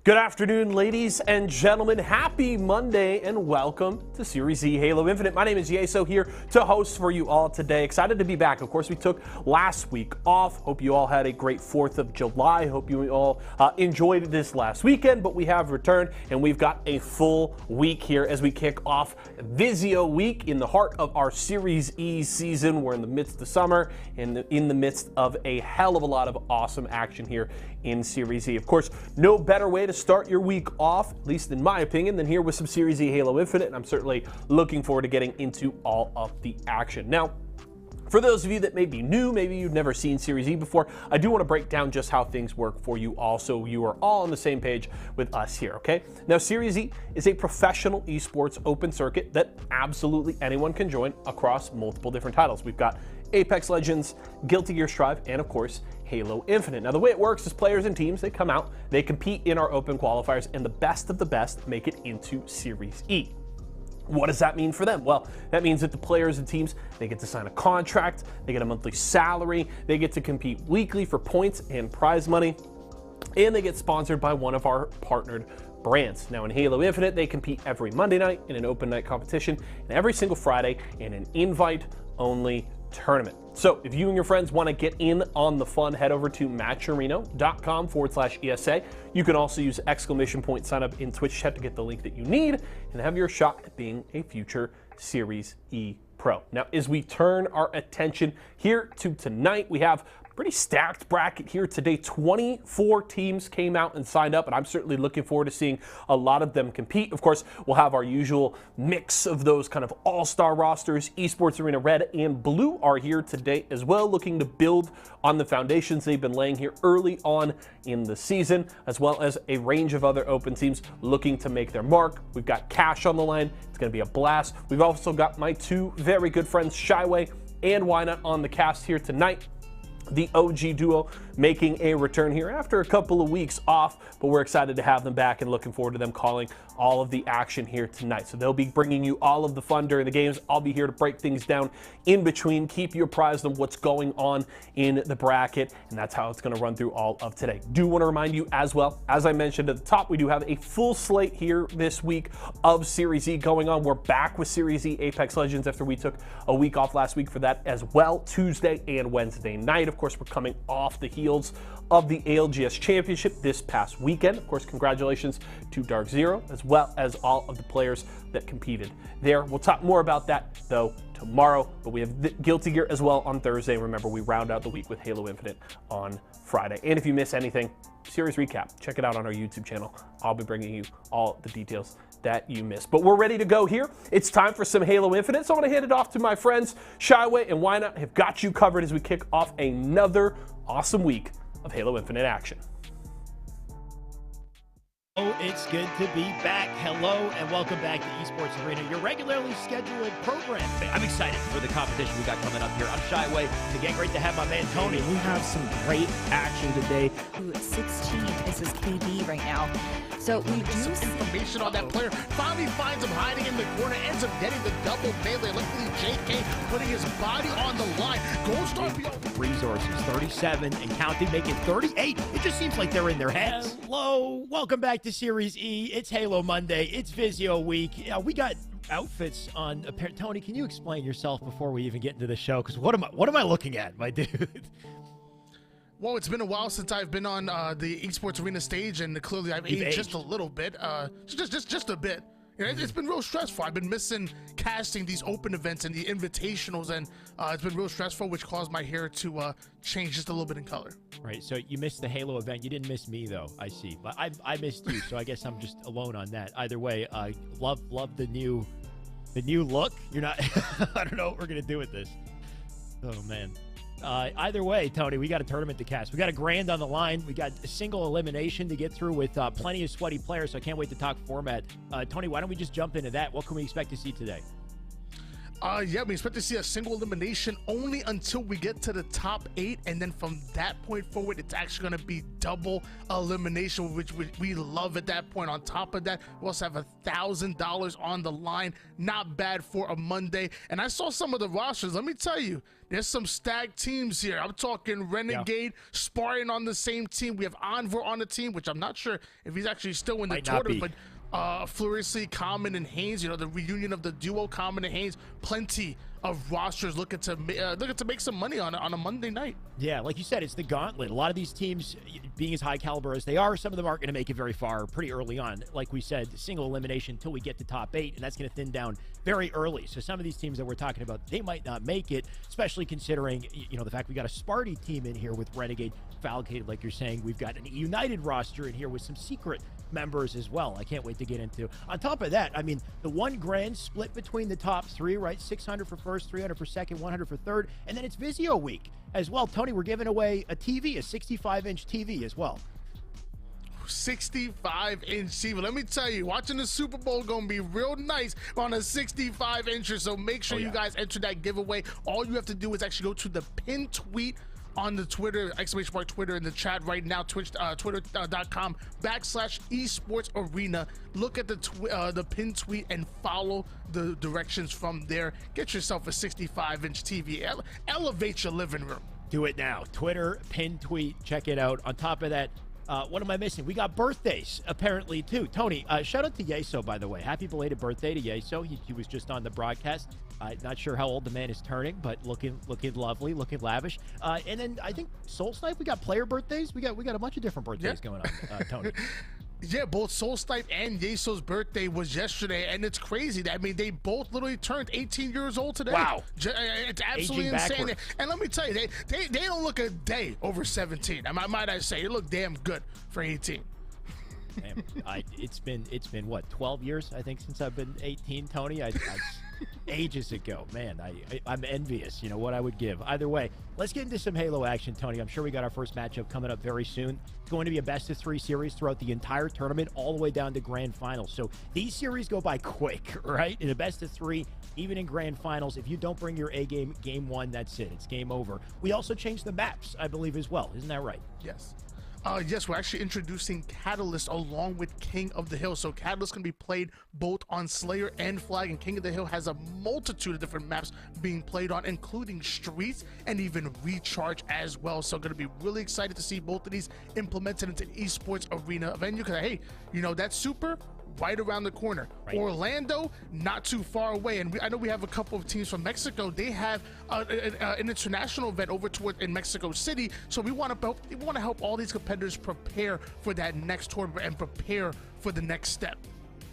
Good afternoon, ladies and gentlemen. Happy Monday and welcome to Series Z Halo Infinite. My name is VIZIO here to host for you all today. Excited to be back. Of course, we took last week off. Hope you all had a great 4th of July. Hope you all enjoyed this last weekend, but we have returned and we've got a full week here as we kick off VIZIO week in the heart of our Series E season. We're in the midst of summer and in the midst of a hell of a lot of awesome action here in Series E. Of course, no better way to start your week off, at least in my opinion, than here with some Series E Halo Infinite, and I'm certainly looking forward to getting into all of the action. Now, for those of you that may be new, maybe you've never seen Series E before, I do want to break down just how things work for you all so you are all on the same page with us here, okay? Now, Series E is a professional esports open circuit that absolutely anyone can join across multiple different titles. We've got Apex Legends, Guilty Gear Strive, and of course, Halo Infinite. Now, the way it works is players and teams, they come out, they compete in our open qualifiers, and the best of the best make it into Series E. What does that mean for them? Well, that means that the players and teams, they get to sign a contract, they get a monthly salary, they get to compete weekly for points and prize money, and they get sponsored by one of our partnered brands. Now in Halo Infinite, they compete every Monday night in an open night competition and every single Friday in an invite-only tournament. So if you and your friends want to get in on the fun, head over to matcherino.com/ESA. You can also use exclamation point sign up in Twitch chat to get the link that you need and have your shot at being a future Series E Pro. Now, as we turn our attention here to tonight, we have pretty stacked bracket here today. 24 teams came out and signed up, and I'm certainly looking forward to seeing a lot of them compete. Of course, we'll have our usual mix of those kind of all-star rosters. Esports Arena Red and Blue are here today as well, looking to build on the foundations they've been laying here early on in the season, as well as a range of other open teams looking to make their mark. We've got Cash on the line. It's going to be a blast. We've also got my two very good friends, Shyway and Why Not, on the cast here tonight. The OG duo making a return here after a couple of weeks off, but we're excited to have them back and looking forward to them calling all of the action here tonight. So they'll be bringing you all of the fun during the games. I'll be here to break things down in between, keep you apprised of what's going on in the bracket, and that's how it's going to run through all of today. Do want to remind you as well, as I mentioned at the top, we do have a full slate here this week of Series E going on. We're back with Series E Apex Legends after we took a week off last week for that as well, Tuesday and Wednesday night. Of course, we're coming off the heels of the ALGS Championship this past weekend. Of course, congratulations to Dark Zero, as well as all of the players that competed there. We'll talk more about that, though, tomorrow, but we have Guilty Gear as well on Thursday. Remember, we round out the week with Halo Infinite on Friday. And if you miss anything, series recap, check it out on our YouTube channel. I'll be bringing you all the details that you missed. But we're ready to go here. It's time for some Halo Infinite, so I'm going to hand it off to my friends Shyway and Why Not have got you covered as we kick off another awesome week of Halo Infinite action. Oh, it's good to be back. Hello and welcome back to Esports Arena, your regularly scheduled program. I'm excited for the competition we got coming up here. I'm Shyway. It's again great to have my man Tony. We have some great action today. Ooh, 16 is his KD right now. So we do some information on that player. Finally finds him hiding in the corner, ends up getting the double melee. Luckily, JK putting his body on the line. Gold Star beyond resources, 37 and counting, making 38. It just seems like they're in their heads. Hello, welcome back to Series E. It's Halo Monday. It's VIZIO week. We got outfits on. Tony, can you explain yourself before we even get into the show? Because what am I looking at, my dude? Well, it's been a while since I've been on the Esports Arena stage, and clearly I've aged just a little bit. Just a bit. It's been real stressful. I've been missing casting these open events and the invitationals, and it's been real stressful, which caused my hair to change just a little bit in color. Right, so you missed the Halo event. You didn't miss me, though, I see. But I missed you, so I guess I'm just alone on that. Either way, love the new look. You're not I don't know what we're going to do with this. Oh, man. Either way, Tony, we got a tournament to cast. We got a grand on the line. We got a single elimination to get through with plenty of sweaty players, so I can't wait to talk format. Tony, why don't we just jump into that? What can we expect to see today? Yeah, we expect to see a single elimination only until we get to the top 8, and then from that point forward, it's actually going to be double elimination, which we love at that point. On top of that, we also have $1,000 on the line. Not bad for a Monday. And I saw some of the rosters. Let me tell you, there's some stacked teams here. I'm talking Renegade, Spartan on the same team. We have Envor on the team, which I'm not sure if he's actually still in the tournament, but Furiously, Common, and Haynes, the reunion of the duo Common and Haynes. Plenty of rosters looking to make some money on a Monday night. Yeah, like you said, it's the gauntlet. A lot of these teams, being as high caliber as they are, some of them aren't going to make it very far pretty early on. Like we said, single elimination until we get to top 8, and that's going to thin down very early. So some of these teams that we're talking about, they might not make it, especially considering the fact we got a Sparty team in here with Renegade, Falcated, like you're saying. We've got an United roster in here with some secret members as well. I can't wait to get into. On top of that, I mean, the one grand split between the top 3, right? 600 for first, 300 for second, 100 for third, and then it's VIZIO week as well. Tony, we're giving away a TV, a 65-inch TV as well. 65-inch TV. Let me tell you, watching the Super Bowl gonna be real nice on a 65-incher. So make sure you guys enter that giveaway. All you have to do is actually go to the pinned tweet on the Twitter, !Twitter in the chat right now, twitter.com/esportsarena. Look at the pinned tweet and follow the directions from there. Get yourself a 65-inch TV. Elevate your living room. Do it now. Twitter, pinned tweet, check it out. On top of that, what am I missing? We got birthdays, apparently, too. Tony, shout out to Yeso, by the way. Happy belated birthday to Yeso. He was just on the broadcast. Not sure how old the man is turning, but looking lovely, looking lavish. And then I think Soul Snipe, we got player birthdays. We got a bunch of different birthdays going on, Tony. Yeah, both Soul Snipe and Yeso's birthday was yesterday, and it's crazy. I mean, they both literally turned 18 years old today. Wow. It's absolutely insane. And let me tell you, they don't look a day over 17. Might I say, they look damn good for 18. Damn, it's been what, 12 years I think since I've been 18, Tony. Ages ago, man. I'm envious. What I would give. Either way, let's get into some Halo action, Tony. I'm sure we got our first matchup coming up very soon. It's going to be a best-of-3 series throughout the entire tournament, all the way down to grand finals. So these series go by quick, right? In a best-of-3, even in grand finals, if you don't bring your A game, game 1, that's it. It's game over. We also changed the maps, I believe, as well. Isn't that right? Yes. Yes, we're actually introducing Catalyst along with King of the Hill. So Catalyst can be played both on Slayer and Flag, and King of the Hill has a multitude of different maps being played on, including Streets and even Recharge as well. So going to be really excited to see both of these implemented into an esports arena venue, because hey, that's super right around the corner. Right. Orlando, not too far away. And I know we have a couple of teams from Mexico. They have an international event over in Mexico City. So we want to help all these competitors prepare for that next tournament and prepare for the next step.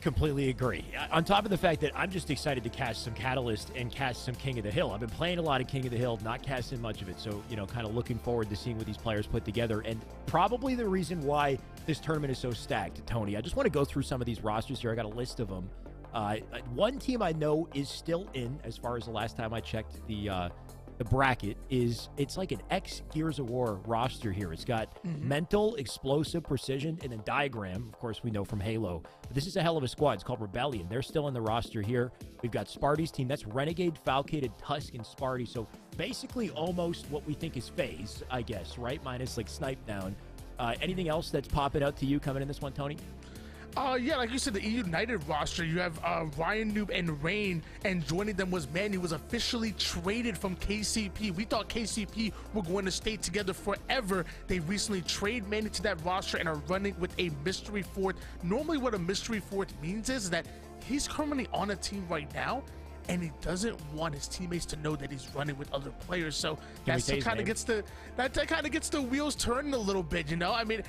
Completely agree. On top of the fact that I'm just excited to cast some Catalyst and cast some King of the Hill. I've been playing a lot of King of the Hill, not casting much of it. So, kind of looking forward to seeing what these players put together. And probably the reason why this tournament is so stacked, Tony. I just want to go through some of these rosters here. I got a list of them. One team I know is still in, as far as the last time I checked the bracket, it's like an Gears of War roster here. It's got mental, explosive, precision, and then diagram. Of course, we know from Halo. But this is a hell of a squad. It's called Rebellion. They're still in the roster here. We've got Sparty's team. That's Renegade, Falcated, Tusk, and Sparty. So basically almost what we think is FaZe, I guess, right? Minus like Snipe down. Anything else that's popping out to you coming in this one, Tony? Yeah, like you said, the United roster, you have Ryan Noob and Rain, and joining them was Manny, who was officially traded from KCP. We thought KCP were going to stay together forever. They recently traded Manny to that roster and are running with a mystery fourth. Normally what a mystery fourth means is that he's currently on a team right now, and he doesn't want his teammates to know that he's running with other players. So that kind of gets the wheels turning a little bit, I mean,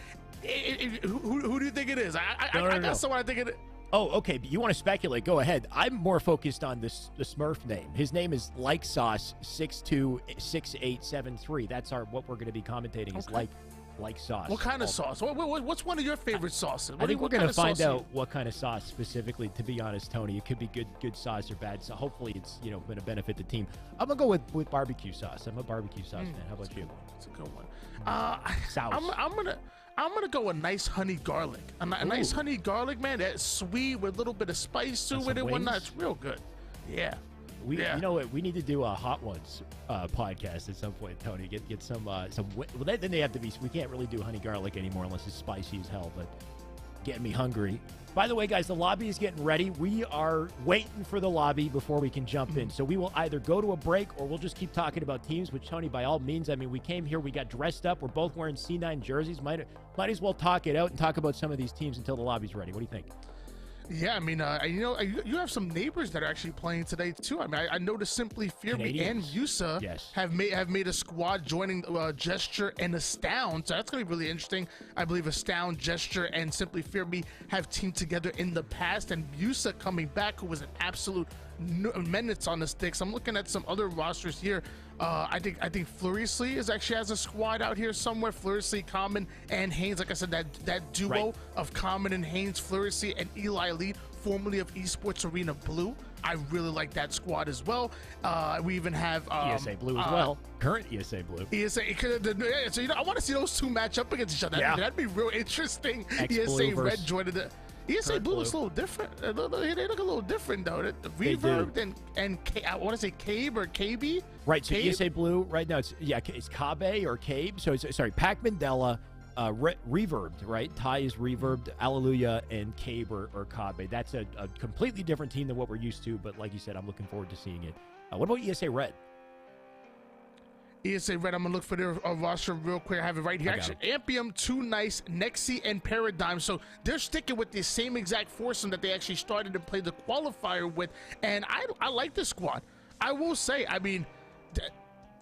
who do you think it is? I got someone I think it. Oh, okay. But you want to speculate? Go ahead. I'm more focused on this the Smurf name. His name is Like Sauce 626873. That's what we're going to be commentating. Is like sauce. What kind of sauce? What's one of your favorite sauces? I think we're going to find out what kind of sauce specifically. To be honest, Tony, it could be good sauce or bad. So hopefully it's going to benefit the team. I'm gonna go with barbecue sauce. I'm a barbecue sauce fan. How about you? It's a good one. Sauce. I'm gonna go a nice honey garlic. A nice honey garlic, man. That's sweet with a little bit of spice to it and whatnot. It's real good. Yeah. You know what? We need to do a Hot Ones podcast at some point, Tony. Get some. Well, then they have to be. We can't really do honey garlic anymore unless it's spicy as hell. But getting me hungry. By the way, guys, the lobby is getting ready. We are waiting for the lobby before we can jump in. So we will either go to a break or we'll just keep talking about teams. Which, Tony, by all means, I mean, we came here, we got dressed up. We're both wearing C9 jerseys. Might as well talk it out and talk about some of these teams until the lobby's ready. What do you think? Yeah, I mean, you have some neighbors that are actually playing today too. I mean, I noticed Simply Fear Me and Yusa have made a squad joining Gesture and Astound. So that's gonna be really interesting. I believe Astound, Gesture, and Simply Fear Me have teamed together in the past, and Yusa coming back, who was an absolute menace on the sticks. I'm looking at some other rosters here. I think Furiously actually has a squad out here somewhere. Furiously, Common, and Haynes. Like I said, that duo of Common and Haynes, Furiously, and Eli Elite, formerly of Esports Arena Blue. I really like that squad as well. We even have ESA Blue as well. Current ESA Blue. ESA. So I want to see those two match up against each other. Yeah. That'd be real interesting. Ex-Blue ESA Red joined the. ESA Blue looks a little different. They look a little different though. Reverbed and I want to say Cabe or KB. Right. So Cabe? ESA Blue right now it's Kabe or Cabe. So it's Pac Mandela, Reverbed, right? Ty is Reverbed, Alleluia, and Cabe or Kabe. That's a completely different team than what we're used to. But like you said, I'm looking forward to seeing it. What about ESA Red? ESA Red, I'm gonna look for their roster real quick. I have it right here. Actually, Ampium, Too Nice, Nexi, and Paradigm. So they're sticking with the same exact foursome that they actually started to play the qualifier with, and I like this squad. I will say, I mean,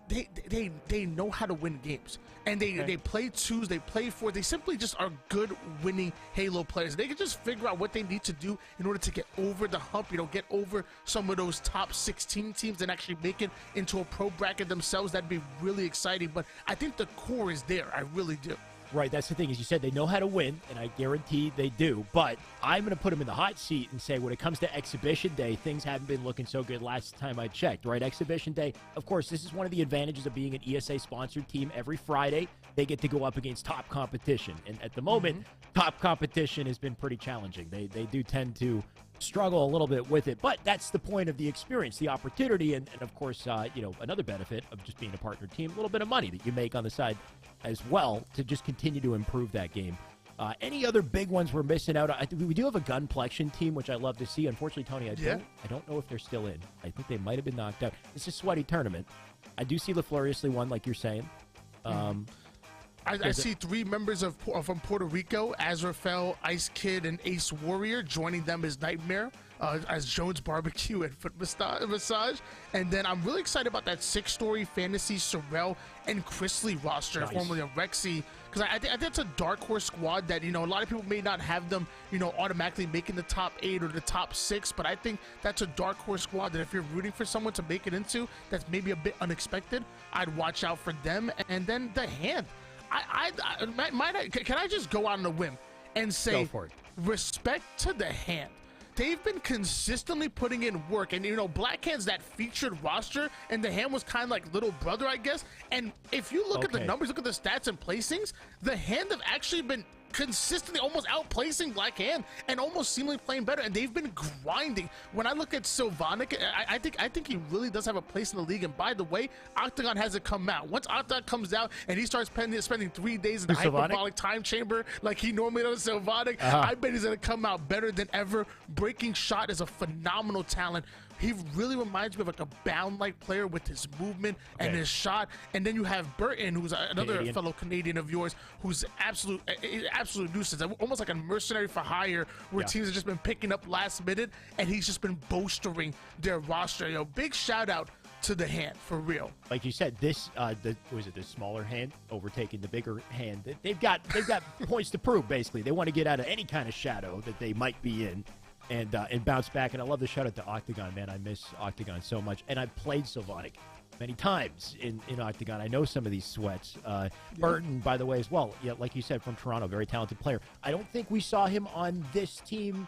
they know how to win games, and they play twos, they play fours. They simply just are good winning Halo players. They can just figure out what they need to do in order to get over the hump, get over some of those top 16 teams and actually make it into a pro bracket themselves. That'd be really exciting. But I think the core is there. I really do. Right, that's the thing. As you said, they know how to win, and I guarantee they do. But I'm going to put them in the hot seat and say when it comes to Exhibition Day, things haven't been looking so good last time I checked, right? Exhibition Day, of course, this is one of the advantages of being an ESA-sponsored team. Every Friday, they get to go up against top competition. And at the moment, top competition has been pretty challenging. They do tend to struggle a little bit with it, but that's the point of the experience, the opportunity, and of course, another benefit of just being a partner team, a little bit of money that you make on the side as well to just continue to improve that game. Any other big ones we're missing out on? We do have a Gunplexion team, which I love to see. Unfortunately, Tony, I don't know if they're still in. I think they might have been knocked out. It's a sweaty tournament. I do see the Furiously one, like you're saying. I see three members from Puerto Rico, Azrael, Ice Kid, and Ace Warrior. Joining them is Nightmare, as Jones Barbecue and Foot Massage. And then I'm really excited about that six-story Fantasy, Sorrel, and Chrisley roster, formerly of Rexy, because I think that's a dark horse squad that, a lot of people may not have them, automatically making the top 8 or the top 6, but I think that's a dark horse squad that if you're rooting for someone to make it into that's maybe a bit unexpected, I'd watch out for them. And then the Hand. Can I just go out on a whim and say respect to the Hand? They've been consistently putting in work, and Black Hand's that featured roster, and the Hand was kind of like little brother, I guess. And if you look at the numbers, look at the stats and placings, the Hand have actually been consistently almost outplacing Black Hand and almost seemingly playing better, and they've been grinding. When I look at Sylvanic, I think he really does have a place in the league. And by the way, Octagon hasn't come out. Once Octagon comes out and he starts spending 3 days in the hyperbolic time chamber like he normally does, Sylvanic, I bet he's gonna come out better than ever. Breaking Shot is a phenomenal talent. He really reminds me of like a Bound-like player with his movement and his shot. And then you have Burton, who's another fellow Canadian of yours, who's absolute nuisance, almost like a mercenary for hire, where teams have just been picking up last minute, and he's just been bolstering their roster. Big shout out to the Hand, for real. Like you said, this the smaller Hand overtaking the bigger Hand. They've got points to prove. Basically, they want to get out of any kind of shadow that they might be in. and bounce back. And I love the shout out to Octagon, man. I miss Octagon so much. And I've played Sylvonic many times in Octagon. I know some of these sweats. Burton, by the way, as well. Yeah, like you said, from Toronto, very talented player. I don't think we saw him on this team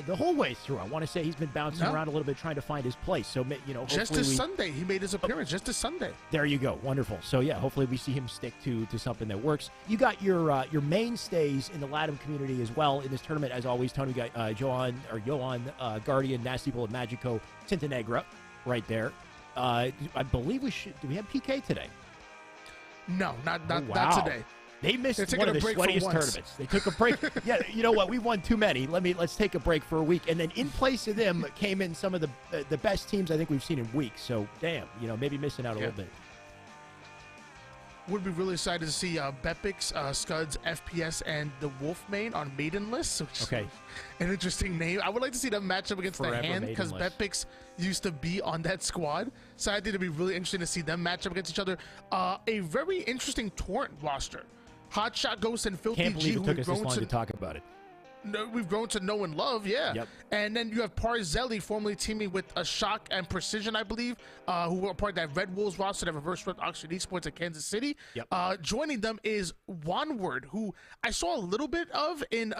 the whole way through. I want to say he's been bouncing around a little bit, trying to find his place. So, just this Sunday, he made his appearance. Just this Sunday. There you go. Wonderful. So, yeah, hopefully we see him stick to something that works. You got your mainstays in the LATAM community as well in this tournament. As always, Tony, we got Johan, Guardian, Nasty Bull, Magico, Tintanegra right there. I believe do we have PK today? No, not today. They missed one of the sweatiest tournaments. They took a break. Yeah, you know what? We won too many. Let's take a break for a week. And then in place of them came in some of the best teams I think we've seen in weeks. So, damn, maybe missing out a little bit. Would be really excited to see Bepix, Scuds, FPS, and the Wolfmane on maiden list. Okay. An interesting name. I would like to see them match up against Forever the Hand because Bepix used to be on that squad. So I think it'd be really interesting to see them match up against each other. A very interesting Torrent roster. Hotshot, Ghost, and Filthy Can't believe G, it took us this long to talk about it. We've grown to know and love, yeah. Yep. And then you have Parzelli, formerly teaming with a Shock and Precision, I believe, who were part of that Red Wolves roster that reverse swept Oxford Esports at Kansas City. Yep. Joining them is Wanward, who I saw a little bit of in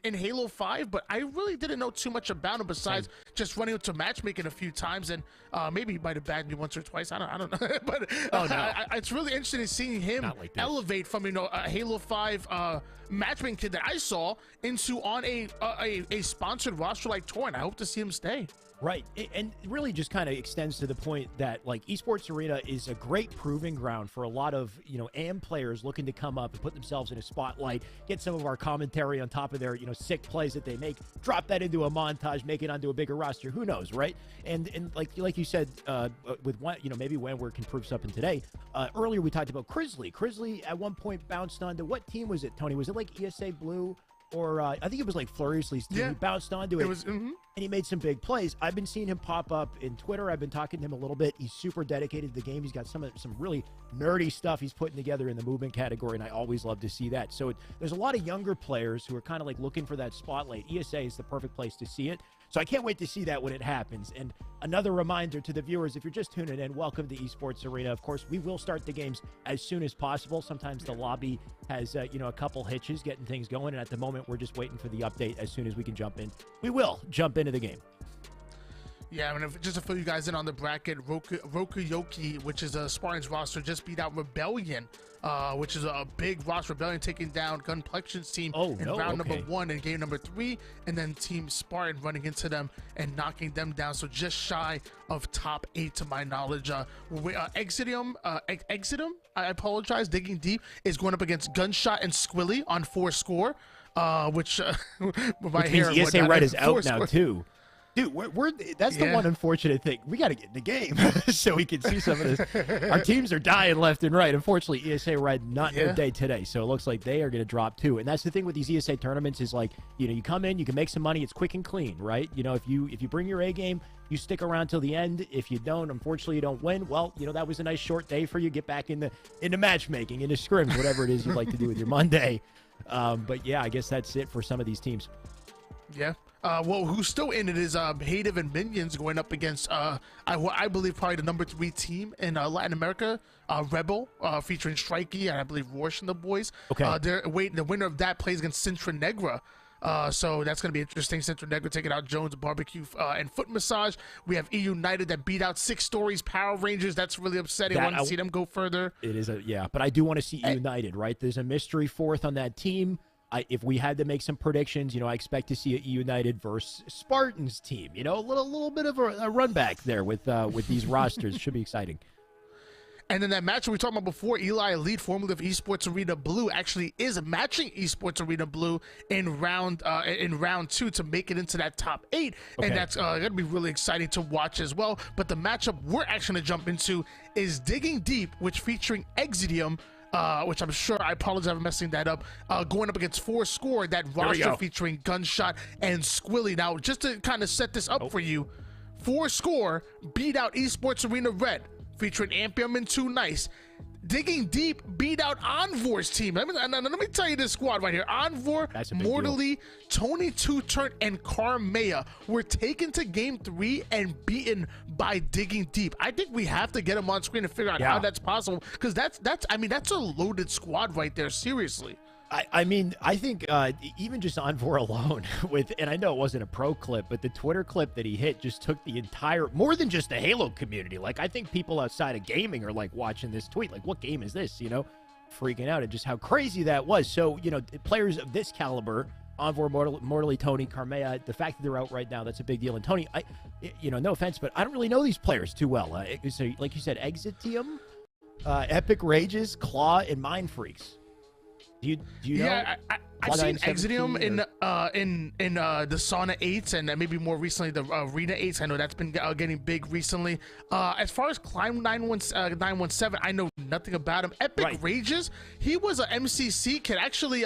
Halo 5, but I really didn't know too much about him besides just running into matchmaking a few times, and maybe he might have bagged me once or twice. I don't know. But it's really interesting seeing him elevate from a Halo 5 matchmaking kid that I saw into on a sponsored roster like Torrent. I hope to see him stay. Right, and it really just kind of extends to the point that Esports Arena is a great proving ground for a lot of AM players looking to come up and put themselves in a spotlight, get some of our commentary on top of their sick plays that they make, drop that into a montage, make it onto a bigger roster. Who knows, right? And like you said, with one, maybe Wanward can prove something today. Earlier we talked about Crisley. Crisley at one point bounced onto what team was it, Tony? Was it ESA Blue? Or I think it was Fluriously's team. He bounced onto it, and he made some big plays. I've been seeing him pop up in Twitter. I've been talking to him a little bit. He's super dedicated to the game. He's got some really nerdy stuff he's putting together in the movement category, and I always love to see that. So there's a lot of younger players who are kind of looking for that spotlight. ESA is the perfect place to see it. So I can't wait to see that when it happens. And another reminder to the viewers, if you're just tuning in, welcome to Esports Arena. Of course, we will start the games as soon as possible. Sometimes the lobby has, a couple hitches getting things going. And at the moment, we're just waiting for the update. As soon as we can jump in, we will jump into the game. Yeah, just to fill you guys in on the bracket, Rokuyoki, which is a Spartans roster, just beat out Rebellion, which is a big roster. Rebellion taking down Gunplexion's team in round number 1 and game number 3, and then Team Spartan running into them and knocking them down. So just shy of top 8 to my knowledge. Exidium, I apologize, Digging Deep, is going up against Gunshot and Squilly on 4 score, which means ESA Red is out now too. Dude, that's the one unfortunate thing. We got to get in the game so we can see some of this. Our teams are dying left and right. Unfortunately, ESA Red not in their day today, so it looks like they are going to drop too. And that's the thing with these ESA tournaments is you come in, you can make some money. It's quick and clean, right? If you bring your A game, you stick around till the end. If you don't, unfortunately, you don't win. Well, that was a nice short day for you. Get back into matchmaking, into scrims, whatever it is you'd like to do with your Monday. But yeah, I guess that's it for some of these teams. Yeah. Well, who's still in it is Hative and Minions going up against, I believe, probably the number 3 team in Latin America, Rebel, featuring Strikey and I believe Rorsch and the boys. Okay. The winner of that plays against Sintra Negra. So that's going to be interesting. Sintra Negra taking out Jones Barbecue and Foot Massage. We have E United that beat out 6 Stories Power Rangers. That's really upsetting. I want to see them go further. It is, but I do want to see E United, right? There's a mystery 4th on that team. If we had to make some predictions, I expect to see a United versus Spartans team. A little bit of a run back there with these rosters. Should be exciting. And then that match we talked about before, Eli Elite, formerly of Esports Arena Blue, actually is matching Esports Arena Blue in round 2 to make it into that top 8. Okay. And that's going to be really exciting to watch as well. But the matchup we're actually going to jump into is Digging Deep, which featuring Exidium, which I'm sure, I apologize for messing that up, going up against 4 Score, that roster featuring Gunshot and Squilly. Now, just to kind of set this up for you, 4 Score beat out Esports Arena Red, featuring Ampium and 2 Nice. Digging Deep beat out Envor's team. Let me tell you this squad right here. Envor, Mortally, Tony Two-Turn, and Carmea were taken to game 3 and beaten by Digging Deep. I think we have to get them on screen and figure out how that's possible, because that's a loaded squad right there, seriously. I mean, I think even just Envor alone and I know it wasn't a pro clip, but the Twitter clip that he hit just took the entire, more than just the Halo community. Like, I think people outside of gaming are like watching this tweet, like, what game is this? You know, freaking out at just how crazy that was. So, you know, players of this caliber, Envor, Mortally, Tony, Carmea, the fact that they're out right now, that's a big deal. And Tony, no offense, but I don't really know these players too well. So, like you said, Exitium, Epic Rages, Claw, and Mind Freaks. Do you know? Yeah, I've seen Exitium in the Sauna 8s and maybe more recently the Arena 8s. I know that's been getting big recently. As far as Climb 917, I know nothing about him. Epic Rages, he was a MCC kid. Actually,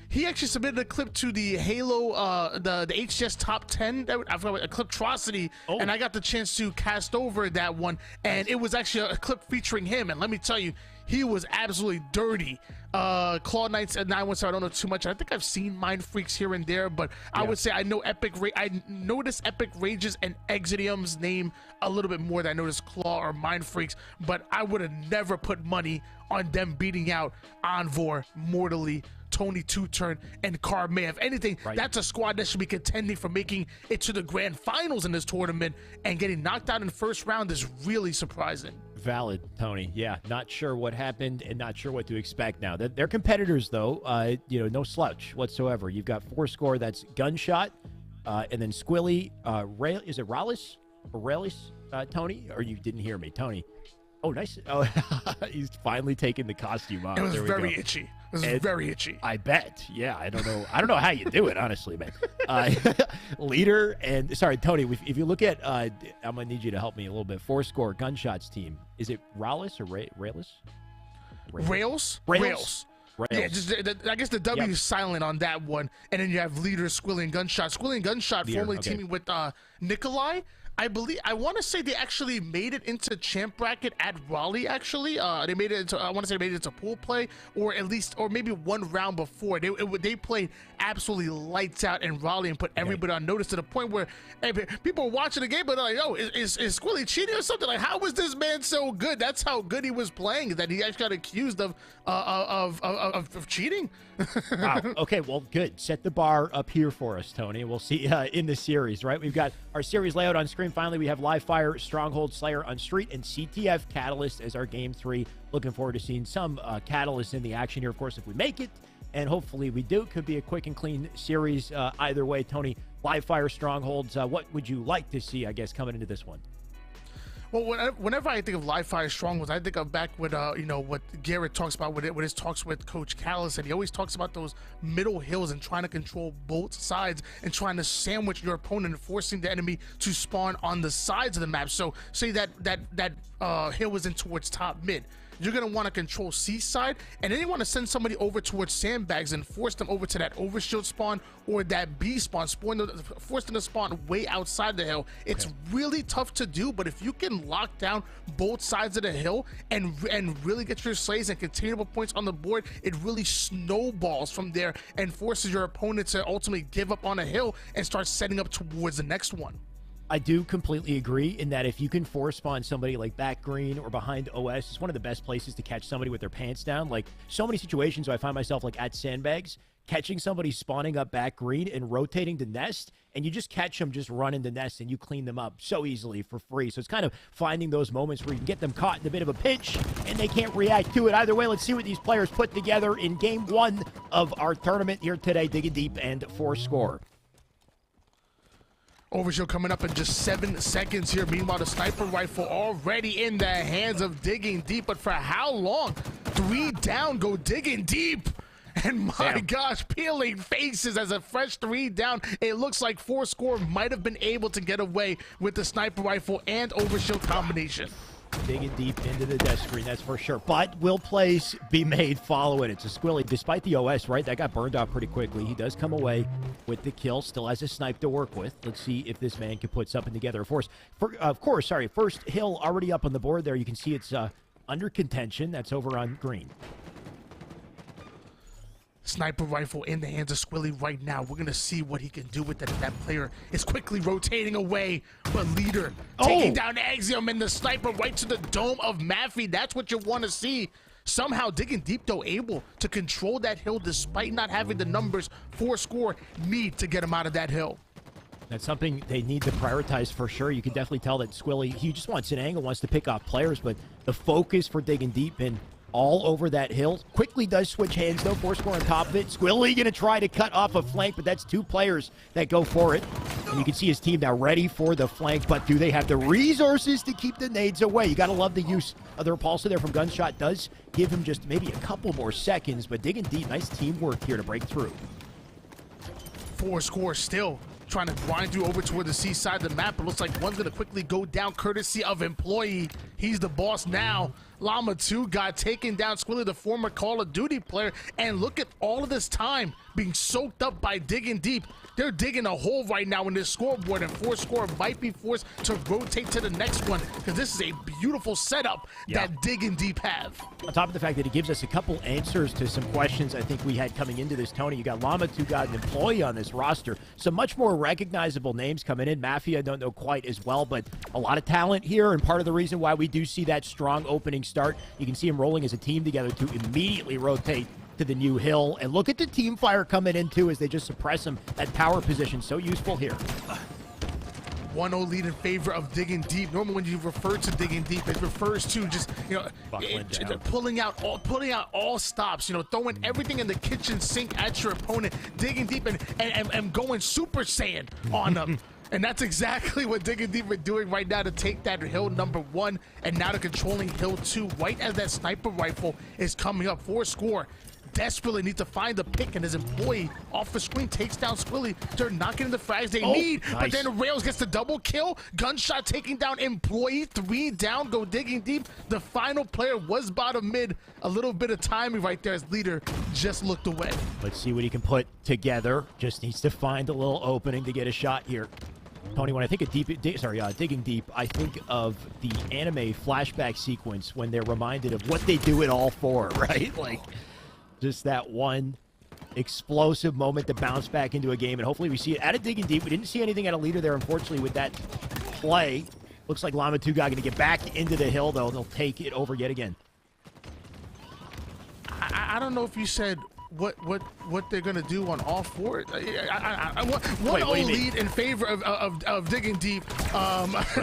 he actually submitted a clip to the Halo, the HGS Top 10, I forgot, a Cliptrosity, and I got the chance to cast over that one, and it was actually a clip featuring him, and let me tell you, he was absolutely dirty. Claw Knights at 917, I don't know too much. I think I've seen Mind Freaks here and there, but I would say I know I noticed Epic Rages and Exitium's name a little bit more than I noticed Claw or Mind Freaks, but I would have never put money on them beating out Envor, Mortally, Tony Two-Turn, and Carmea. If anything, that's a squad that should be contending for making it to the grand finals in this tournament, and getting knocked out in the first round is really surprising. Valid, Tony. Yeah, not sure what happened and not sure what to expect now. They're competitors, though. No slouch whatsoever. You've got Fourscore, that's Gunshot, and then Squilly. Is it Rallis or Ralis, Tony? Or you didn't hear me, Tony? Oh, nice. Oh, he's finally taken the costume off. It was very itchy. It was very itchy. I bet. Yeah, I don't know how you do it, honestly, man. Leader and sorry, Tony. If you look at, I'm gonna need you to help me a little bit. Fourscore Gunshots team. Is it Rallis or Rails? Rails. Yeah, I guess the W is silent on that one, and then you have Leader, Squilly, and Gunshot. Squilly and Gunshot formerly teaming with Nikolai. I want to say they actually made it into champ bracket at Raleigh. Actually, they made it into, I want to say they made it into pool play, or maybe one round before. They played absolutely lights out in Raleigh and put everybody on notice, to the point where people were watching the game, but they're like, "Oh, is Squilly cheating or something?" Like, how was this man so good? That's how good he was playing, that he actually got accused of cheating. Wow. Okay, well, good. Set the bar up here for us, Tony. We'll see in the series, right? We've got our series layout on screen. Finally, we have Live Fire, Stronghold, Slayer on Street, and CTF Catalyst as our game 3. Looking forward to seeing some Catalyst in the action here, of course, if we make it, and hopefully we do. Could be a quick and clean series either way. Tony, Live Fire, Strongholds, what would you like to see, I guess, coming into this one? Well, whenever I think of Live Fire Strongholds, I think of back with what Garrett talks about with his talks with Coach Callis, and he always talks about those middle hills and trying to control both sides and trying to sandwich your opponent and forcing the enemy to spawn on the sides of the map. So say that hill was in towards top mid. You're going to want to control C side, and then you want to send somebody over towards sandbags and force them over to that overshield spawn or that B spawn, force them to spawn way outside the hill. It's really tough to do, but if you can lock down both sides of the hill and really get your slays and continuable points on the board, it really snowballs from there and forces your opponent to ultimately give up on a hill and start setting up towards the next one. I do completely agree in that if you can force spawn somebody like back green or behind OS, it's one of the best places to catch somebody with their pants down. Like, so many situations where I find myself like at sandbags, catching somebody spawning up back green and rotating the nest, and you just catch them just running the nest and you clean them up so easily for free. So it's kind of finding those moments where you can get them caught in a bit of a pinch and they can't react to it. Either way, let's see what these players put together in game 1 of our tournament here today, Digging Deep and Fourscore. Overshield coming up in just 7 seconds here. Meanwhile, the sniper rifle already in the hands of Digging Deep. But for how long? 3 down, go Digging Deep. And my gosh, peeling faces as a fresh 3 down. It looks like Fourscore might have been able to get away with the sniper rifle and overshield combination. Digging deep into the death screen, that's for sure. But will plays be made following it? It's a Squilly. Despite the OS, right, that got burned out pretty quickly. He does come away with the kill. Still has a snipe to work with. Let's see if this man can put something together. Of course, first hill already up on the board there. You can see it's under contention. That's over on green. Sniper rifle in the hands of Squilly right now. We're going to see what he can do with that. That player is quickly rotating away. But Leader taking down Axiom and the sniper right to the dome of Maffey. That's what you want to see. Somehow Digging Deep, though, able to control that hill despite not having the numbers for score need to get him out of that hill. That's something they need to prioritize for sure. You can definitely tell that Squilly, he just wants an angle, wants to pick off players, but the focus for Digging Deep and all over that hill. Quickly does switch hands, though. Fourscore on top of it. Squilly going to try to cut off a flank, but that's two players that go for it. And you can see his team now ready for the flank, but do they have the resources to keep the nades away? You got to love the use of the repulsor there from Gunshot. Does give him just maybe a couple more seconds, but Digging Deep, nice teamwork here to break through. Fourscore still trying to grind you over toward the seaside of the map. It looks like one's going to quickly go down courtesy of Employee. He's the boss now. Llama 2 got taken down. Squilly, the former Call of Duty player. And look at all of this time being soaked up by Digging Deep. They're digging a hole right now in this scoreboard, and Fourscore might be forced to rotate to the next one because this is a beautiful setup that Digging Deep have. On top of the fact that it gives us a couple answers to some questions I think we had coming into this, Tony. You got Llama 2, got an Employee on this roster. Some much more recognizable names coming in. Mafia, I don't know quite as well, but a lot of talent here, and part of the reason why we do see that strong opening start. You can see them rolling as a team together to immediately rotate to the new hill. And look at the team fire coming in, too, as they just suppress him. That power position, so useful here. 1-0 lead in favor of Digging Deep. Normally when you refer to Digging Deep, it refers to just, you know, pulling out all stops, you know, throwing everything in the kitchen sink at your opponent, Digging Deep and going Super Saiyan on them. And that's exactly what Digging Deep are doing right now to take that hill number 1, and now to controlling hill 2 right as that sniper rifle is coming up. Fourscore desperately need to find the pick, and his Employee off the screen takes down Squilly. They're not getting the frags they need, but then Rails gets the double kill. Gunshot taking down Employee. 3 down, go Digging Deep. The final player was bottom mid. A little bit of timing right there as Leader just looked away. Let's see what he can put together. Just needs to find a little opening to get a shot here. Tony, when I think of Digging Deep, I think of the anime flashback sequence when they're reminded of what they do it all for, right? Like, just that one explosive moment to bounce back into a game, and hopefully we see it out of Digging Deep. We didn't see anything out of Leader there, unfortunately, with that play. Looks like Llama 2 got going to get back into the hill, though. They'll take it over yet again. I don't know if you said what they're gonna do on all 4. One lead in favor of Digging Deep.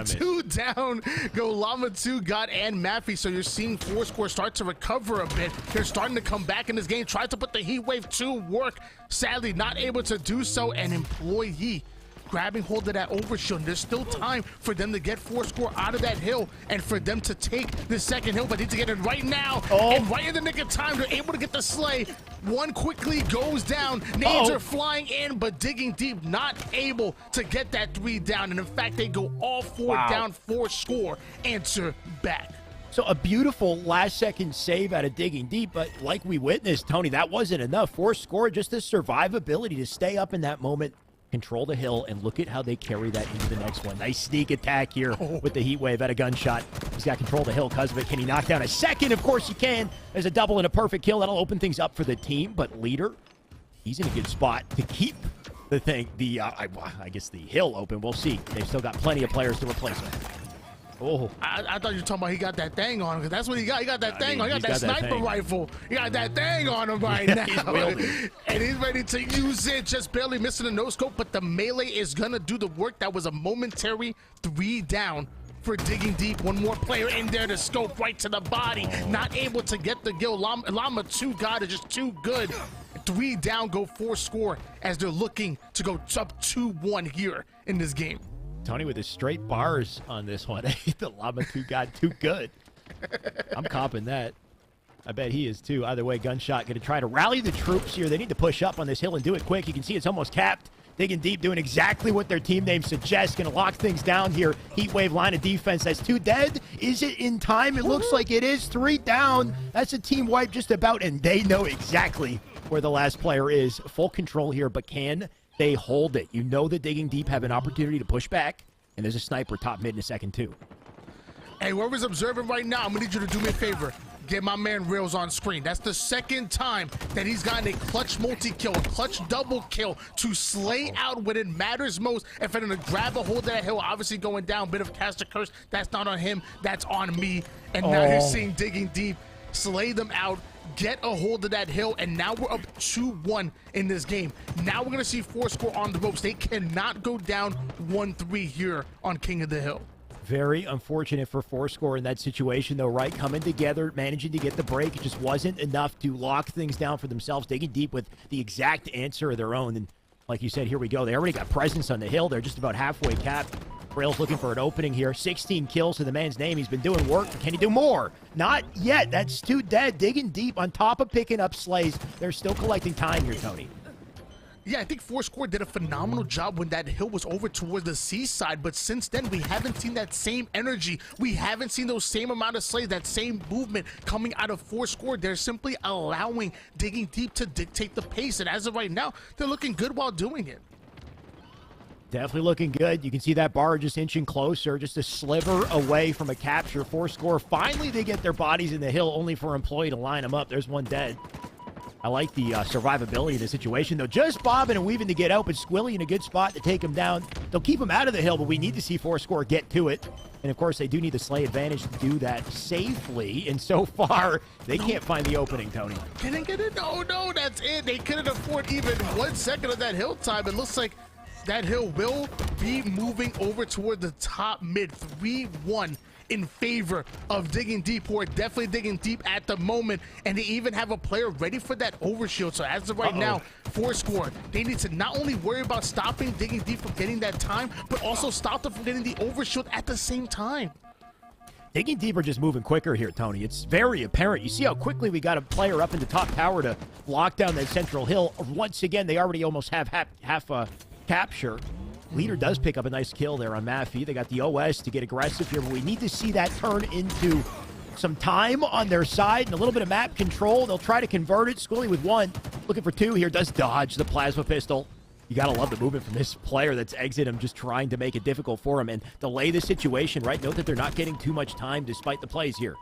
2 down go Llama 2, God, and Maffey. So you're seeing Fourscore start to recover a bit. They're starting to come back in this game. Tried to put the Heat Wave to work. Sadly, not able to do so. And Employee grabbing hold of that overshield. There's still time for them to get Fourscore out of that hill and for them to take the second hill, but need to get it right now. And right in the nick of time, they're able to get the slay. One quickly goes down. Nades are flying in, but Digging Deep not able to get that 3 down. And in fact, they go all 4 down. Fourscore answer back. So a beautiful last-second save out of Digging Deep, but like we witnessed, Tony, that wasn't enough. Fourscore, just the survivability to stay up in that moment, control the hill, and look at how they carry that into the next one. Nice sneak attack here with the Heat Wave at a Gunshot. He's got control of the hill because of it. Can he knock down a second? Of course he can. There's a double and a perfect kill. That'll open things up for the team, but Leader, he's in a good spot to keep the thing, I guess the hill open. We'll see. They've still got plenty of players to replace him. I thought you were talking about he got that thing on him, because that's what he got. He got that thing on. He got that sniper rifle. He got that thing on him right now. And he's ready to use it. Just barely missing a no-scope, but the melee is going to do the work. That was a momentary 3 down for Digging Deep. One more player in there to scope right to the body. Not able to get the kill. Llama 2 God is just too good. 3 down go Fourscore as they're looking to go up 2-1 here in this game. Tony with his straight bars on this one. The Llama 2 got too good. I'm copping that. I bet he is too. Either way, Gunshot going to try to rally the troops here. They need to push up on this hill and do it quick. You can see it's almost capped. Digging Deep doing exactly what their team name suggests. Going to lock things down here. Heat Wave line of defense. That's 2 dead. Is it in time? It looks like it is. 3 down. That's a team wipe just about, and they know exactly where the last player is. Full control here, but can they hold it? You know that Digging Deep have an opportunity to push back, and there's a sniper top mid in a second too. Hey, whoever's observing right now, I'm gonna need you to do me a favor. Get my man Rails on screen. That's the second time that he's gotten a clutch multi-kill, a clutch double kill to slay out when it matters most. If they're gonna grab a hold of that hill, obviously going down, bit of caster curse. That's not on him, that's on me. And now you're seeing Digging Deep slay them out, get a hold of that hill, and now we're up 2-1 in this game. Now we're gonna see Fourscore on the ropes. They cannot go down 1-3 here on King of the Hill. Very unfortunate for Fourscore in that situation, though, right? Coming together, managing to get the break. It just wasn't enough to lock things down for themselves, digging deep with the exact answer of their own. And like you said, here we go. They already got presence on the hill. They're just about halfway capped. Rail's looking for an opening here. 16 kills to the man's name. He's been doing work. Can he do more? Not yet. That's 2 dead. Digging deep on top of picking up slays. They're still collecting time here, Tony. Yeah, I think Fourscore did a phenomenal job when that hill was over towards the seaside, but since then, we haven't seen that same energy. We haven't seen those same amount of slays, that same movement coming out of Fourscore. They're simply allowing Digging Deep to dictate the pace, and as of right now, they're looking good while doing it. Definitely looking good. You can see that bar just inching closer, just a sliver away from a capture. Fourscore, finally they get their bodies in the hill, only for Employee to line them up. There's one dead. I like the survivability of the situation, though. Just bobbing and weaving to get out, but Squilly in a good spot to take him down. They'll keep him out of the hill, but we need to see Fourscore get to it. And, of course, they do need the slay advantage to do that safely. And so far, they can't find the opening, Tony. Can they get it? No, that's it. They couldn't afford even 1 second of that hill time. It looks like that hill will be moving over toward the top mid. 3-1 in favor of Digging Deep, who are definitely digging deep at the moment, and they even have a player ready for that overshield. So as of right now, Fourscore, they need to not only worry about stopping Digging Deep from getting that time, but also stop them from getting the overshield at the same time. Digging Deep are just moving quicker here, Tony. It's very apparent. You see how quickly we got a player up in the top tower to lock down that central hill. Once again, they already almost have half a capture. Leader does pick up a nice kill there on Maffey. They got the OS to get aggressive here, but we need to see that turn into some time on their side and a little bit of map control. They'll try to convert it. Squilly with 1, looking for 2 here. Does dodge the plasma pistol. You got to love the movement from this player that's exited him, just trying to make it difficult for him and delay the situation, right? Note that they're not getting too much time despite the plays here.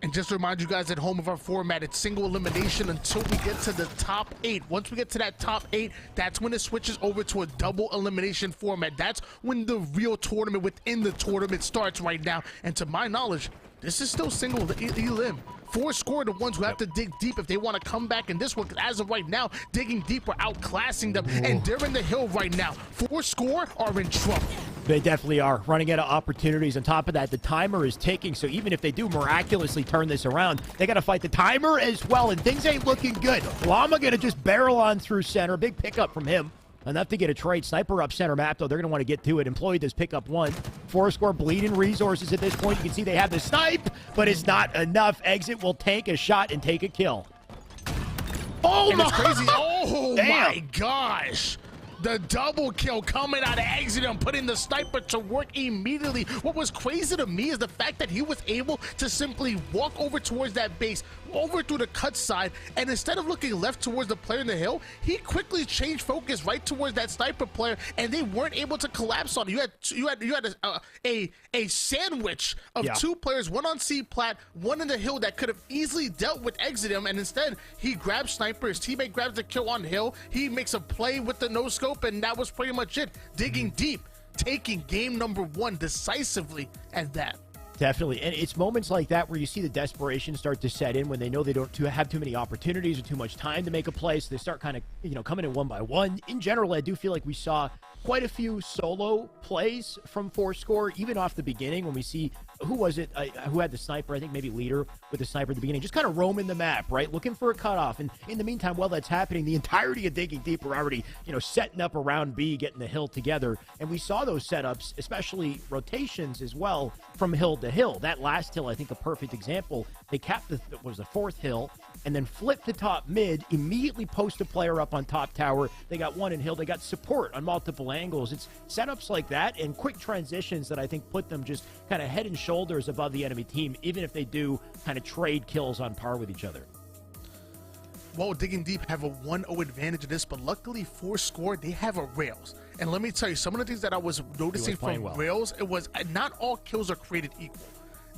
And just to remind you guys at home of our format, it's single elimination until we get to the top 8. Once we get to that top 8, that's when it switches over to a double elimination format. That's when the real tournament within the tournament starts right now. And to my knowledge, this is still single elim. Fourscore the ones who have to dig deep if they want to come back in this one. As of right now, Digging Deep are outclassing them, and they're in the hill right now. Fourscore are in trouble. They definitely are running out of opportunities. On top of that, the timer is ticking, so even if they do miraculously turn this around, they got to fight the timer as well, and things ain't looking good. Llama going to just barrel on through center. Big pickup from him. Enough to get a trade. Sniper up center map, though. They're going to want to get to it. Employee does pick up 1. Fourscore bleeding resources at this point. You can see they have the snipe, but it's not enough. Exit will take a shot and take a kill. Oh, and my! It's crazy. Oh, Damn. My gosh. The double kill coming out of Exit and putting the sniper to work immediately. What was crazy to me is the fact that he was able to simply walk over towards that base, over through the cut side, and instead of looking left towards the player in the hill, he quickly changed focus right towards that sniper player, and they weren't able to collapse on it. You had a sandwich of 2 players, 1 on C plat, 1 in the hill that could have easily dealt with Exit him, and instead he grabs sniper, his teammate grabs the kill on hill, he makes a play with the no scope, and that was pretty much it. Digging Deep, taking game number 1 decisively at that. Definitely, and it's moments like that where you see the desperation start to set in when they know they don't have too many opportunities or too much time to make a play, so they start kind of, coming in one by one. In general, I do feel like we saw quite a few solo plays from Fourscore, even off the beginning when we see, who was it, who had the sniper? I think maybe Leader with the sniper at the beginning, just kind of roaming the map, right, looking for a cutoff. And in the meantime, while that's happening, the entirety of Digging Deep are already, setting up around B, getting the hill together. And we saw those setups, especially rotations as well, from hill to hill. That last hill, I think, a perfect example. They capped the 4th hill and then flipped to top mid, immediately post a player up on top tower. They got 1 in hill. They got support on multiple angles. It's setups like that and quick transitions that I think put them just kind of head and shoulders above the enemy team, even if they do kind of trade kills on par with each other. well, Digging Deep have a 1-0 advantage in this, but luckily for Score, they have a Rails. And let me tell you, some of the things that I was noticing from Rails, it was not all kills are created equal.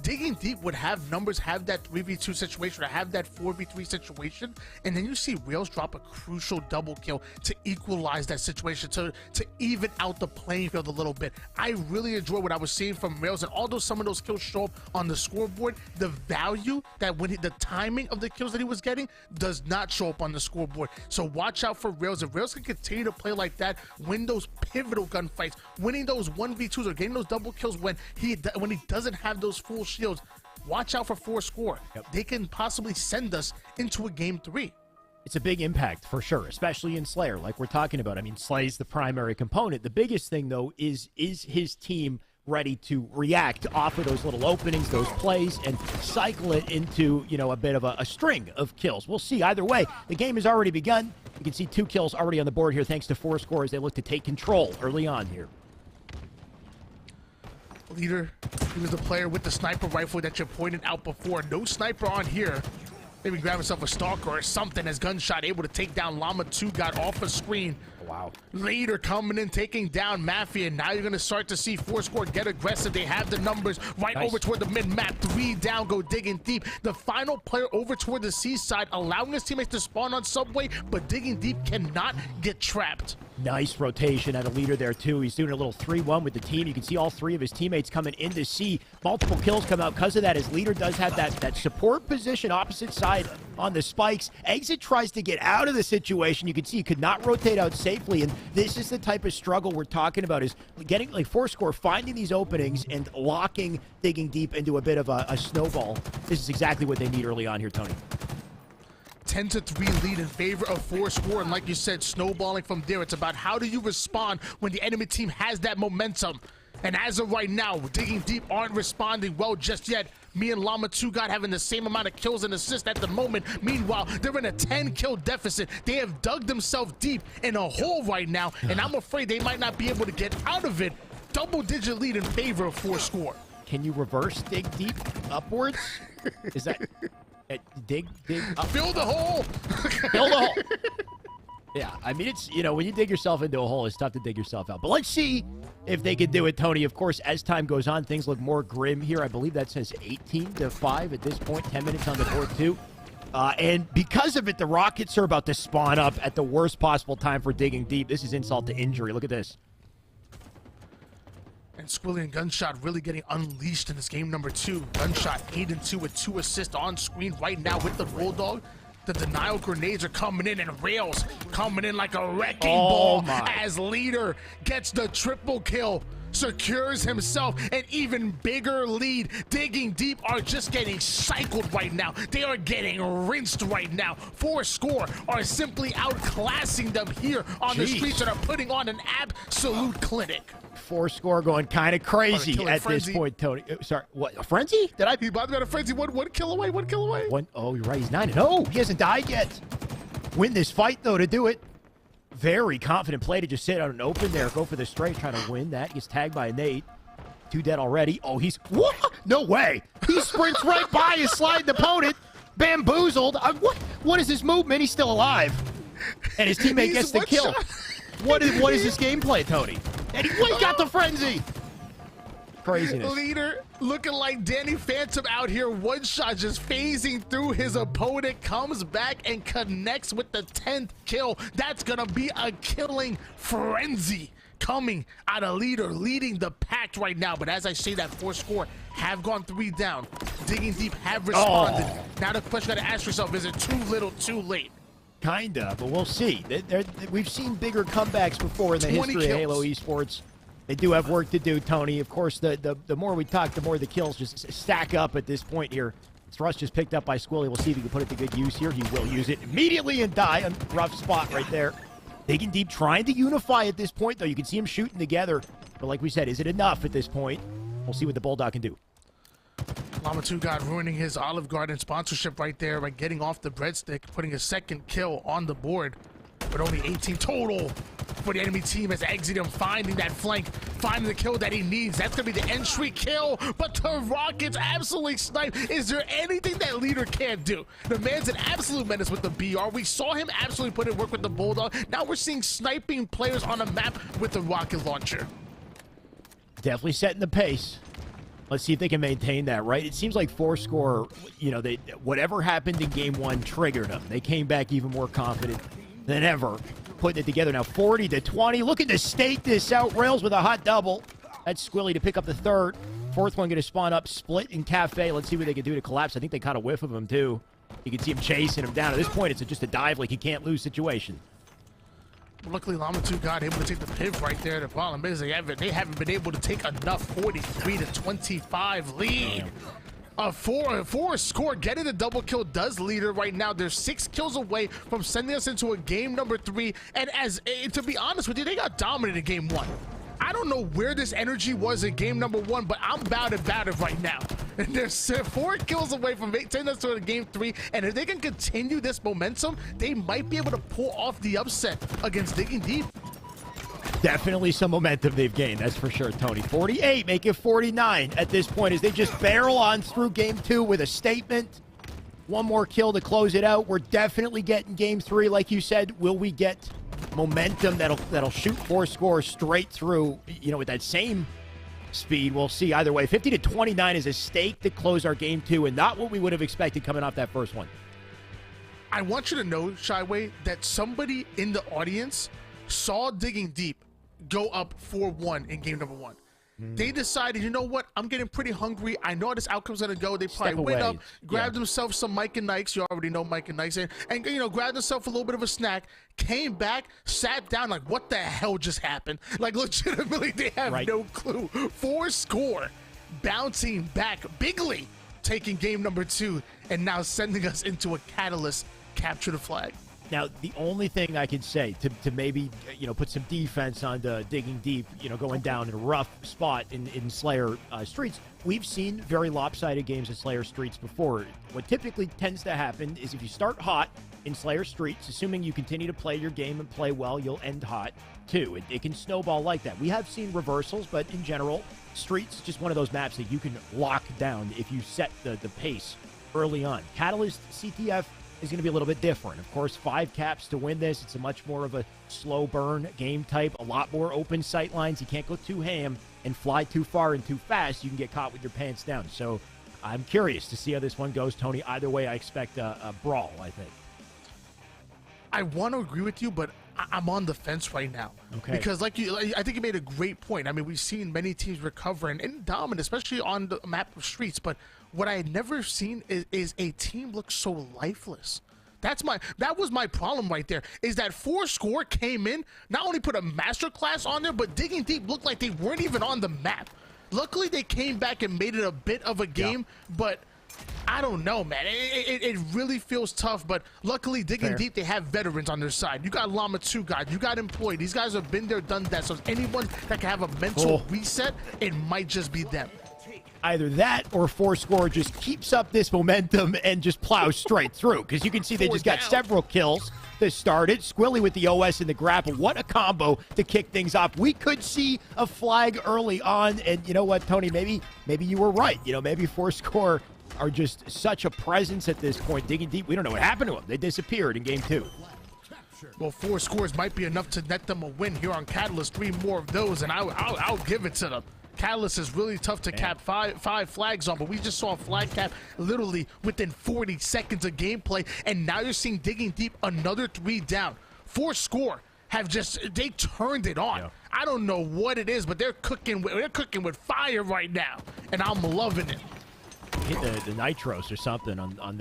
Digging Deep would have numbers, have that 3v2 situation, or have that 4v3 situation, and then you see Rails drop a crucial double kill to equalize that situation, to even out the playing field a little bit. I really enjoy what I was seeing from Rails, and although some of those kills show up on the scoreboard, the value that the timing of the kills that he was getting does not show up on the scoreboard. So watch out for Rails. If Rails can continue to play like that, win those pivotal gunfights, winning those 1v2s or getting those double kills when he doesn't have those full shields, watch out for Score. They can possibly send us into a game 3. It's a big impact for sure, especially in Slayer, like we're talking about. I mean, Slay's the primary component. The biggest thing, though, is his team ready to react off of those little openings, those plays, and cycle it into, you know, a bit of a string of kills. We'll see. Either way, the game has already begun. You can see 2 kills already on the board here, thanks to Score as they look to take control early on here. Leader, he was the player with the sniper rifle that you pointed out before. No sniper on here. Maybe grab himself a stalker or something as Gunshot able to take down Llama 2, got off a screen. Wow. Leader coming in, taking down Mafia. Now you're going to start to see Score get aggressive. They have the numbers right over toward the mid-map. 3 down, go Digging Deep. The final player over toward the seaside, allowing his teammates to spawn on Subway, but Digging Deep cannot get trapped. Nice rotation at a Leader there, too. He's doing a little 3-1 with the team. You can see all 3 of his teammates coming in to see multiple kills come out because of that. His Leader does have that support position opposite side on the spikes. Exit tries to get out of the situation. You can see he could not rotate out safely, and this is the type of struggle we're talking about, is getting, like, Score finding these openings and locking Digging Deep into a bit of a snowball. This is exactly what they need early on here, Tony. 10-3 lead in favor of Score, and like you said, snowballing from there. It's about how do you respond when the enemy team has that momentum. And as of right now, Digging Deep aren't responding well just yet. Me and Llama 2 God having the same amount of kills and assists at the moment. Meanwhile, they're in a 10-kill deficit. They have dug themselves deep in a hole right now, and I'm afraid they might not be able to get out of it. Double-digit lead in favor of Score. Can you reverse Dig Deep upwards? Is that... dig up. Fill the hole. Fill the hole. Yeah, I mean, it's, you know, when you dig yourself into a hole, it's tough to dig yourself out. But let's see if they can do it, Tony. Of course, as time goes on, things look more grim here. I believe that says 18-5 at this point. 10 minutes on the board, too. And because of it, the Rockets are about to spawn up at the worst possible time for Digging Deep. This is insult to injury. Look at this. And Squilly and Gunshot really getting unleashed in this game number 2. Gunshot 8-2 with 2 assists on screen right now with the Bulldog. The denial grenades are coming in, and Rails coming in like a wrecking ball as Leader gets the triple kill. Secures himself an even bigger lead. Digging Deep are just getting cycled right now. They are getting rinsed right now. Score are simply outclassing them here on the streets and are putting on an absolute clinic. Score going kind of crazy at this point, Tony. Sorry, what? A frenzy? Did I? He about to get a frenzy. One kill away. 1 kill away. Oh, you're right. He's 9-0. He hasn't died yet. Win this fight though to do it. Very confident play to just sit out and open there. Go for the straight, trying to win that. He gets tagged by Nate. 2 dead already. Oh, he's... What? No way. He sprints right by his sliding opponent. Bamboozled. What is his movement? He's still alive. And his teammate gets the kill. What is this gameplay, Tony? And he got the frenzy. Craziness. Leader looking like Danny Phantom out here. One shot just phasing through his opponent. Comes back and connects with the 10th kill. That's going to be a killing frenzy coming out of Leader, leading the pack right now. But as I say that, Score have gone 3 down. Digging Deep have responded. Now the question you got to ask yourself, is it too little, too late? Kinda, but we'll see. We've seen bigger comebacks before in the history of Halo Esports. They do have work to do, Tony. Of course, the more we talk, the more the kills just stack up at this point here. Thrust just picked up by Squilly. We'll see if he can put it to good use here. He will use it immediately and die. A rough spot right there. Digging Deep, trying to unify at this point, though. You can see them shooting together. But like we said, is it enough at this point? We'll see what the Bulldog can do. Llama 2 God ruining his Olive Garden sponsorship right there by getting off the breadstick, putting a 2nd kill on the board. but only 18 total for the enemy team as Exidium finding that flank, finding the kill that he needs. That's gonna be the entry kill, but the Rockets absolutely snipe. Is there anything that leader can't do? The man's an absolute menace with the BR. We saw him absolutely put in work with the Bulldog. Now we're seeing sniping players on a map with the rocket launcher. Definitely setting the pace. Let's see if they can maintain that, right? It seems like Fourscore, you know, whatever happened in game one triggered them. They came back even more confident than ever, putting it together. Now 40-20, looking to stake this out. Rails with a hot double. That's Squilly to pick up the third. Fourth one going to spawn up, Split and Cafe. Let's see what they can do to collapse. I think they caught a whiff of him too. You can see him chasing him down. At this point, it's just a dive like he can't lose situation. Luckily, Llama 2 got able to take the piv right there. The problem is they haven't been able to take enough. 43-25 lead. Four score, getting the double kill does leader right now. They're 6 kills away from sending us into a game number 3. And to be honest with you, they got dominated in game 1. I don't know where this energy was in game number 1, but I'm about it right now. And they're 4 kills away from taking us to game 3. And if they can continue this momentum, they might be able to pull off the upset against Digging Deep. Definitely some momentum they've gained, that's for sure, Tony. 48, make it 49 at this point as they just barrel on through game 2 with a statement. One more kill to close it out. We're definitely getting game 3, like you said. Will we get momentum that'll shoot Fourscore straight through, you know, with that same speed? We'll see either way. 50-29 is a stake to close our game 2, and not what we would have expected coming off that first one. I want you to know, Shyway, that somebody in the audience saw Digging Deep go up 4-1 in game number 1. They decided, you know what, I'm getting pretty hungry. I know how this outcome's gonna go. They probably went up, grabbed themselves some Mike and Nikes. You already know Mike and Nikes, and you know, grabbed themselves a little bit of a snack, came back, sat down, like, what the hell just happened? Like, legitimately, they have no clue. Fourscore bouncing back bigly, taking game number 2, and now sending us into a Catalyst capture the flag. Now, the only thing I can say to maybe, you know, put some defense on the Digging Deep, you know, going down in a rough spot in Slayer Streets, we've seen very lopsided games in Slayer Streets before. What typically tends to happen is if you start hot in Slayer Streets, assuming you continue to play your game and play well, you'll end hot too. It can snowball like that. We have seen reversals, but in general, Streets is just one of those maps that you can lock down if you set the pace early on. Catalyst CTF is going to be a little bit different. Of course, 5 caps to win this. It's a much more of a slow burn game type, a lot more open sight lines. You can't go too ham and fly too far and too fast. You can get caught with your pants down. So I'm curious to see how this one goes, Tony. Either way, I expect a brawl, I think. I want to agree with you, but I'm on the fence right now. Okay. Because I think you made a great point. I mean, we've seen many teams recover and dominate, especially on the map of Streets, but what I had never seen is a team look so lifeless. That was my problem right there, is that Fourscore came in, not only put a masterclass on there, but Digging Deep looked like they weren't even on the map. Luckily, they came back and made it a bit of a game, but I don't know, man. It really feels tough, but luckily, Digging Deep, they have veterans on their side. You got Llama 2 guys, you got Employed. These guys have been there, done that, so anyone that can have a mental reset, it might just be them. Either that or Fourscore just keeps up this momentum and just plows straight through. Because you can see they just got several kills that started. Squilly with the OS and the grapple. What a combo to kick things off. We could see a flag early on. And you know what, Tony? Maybe you were right. You know, maybe Fourscore are just such a presence at this point. Digging Deep, we don't know what happened to them. They disappeared in game 2. Well, 4 scores might be enough to net them a win here on Catalyst. 3 more of those, and I'll give it to them. Catalyst is really tough to cap five flags on, but we just saw a flag cap literally within 40 seconds of gameplay, and now you're seeing Digging Deep another 3 down. Fourscore they turned it on. Yeah. I don't know what it is, but they're cooking with fire right now, and I'm loving it. Hit the nitros or something on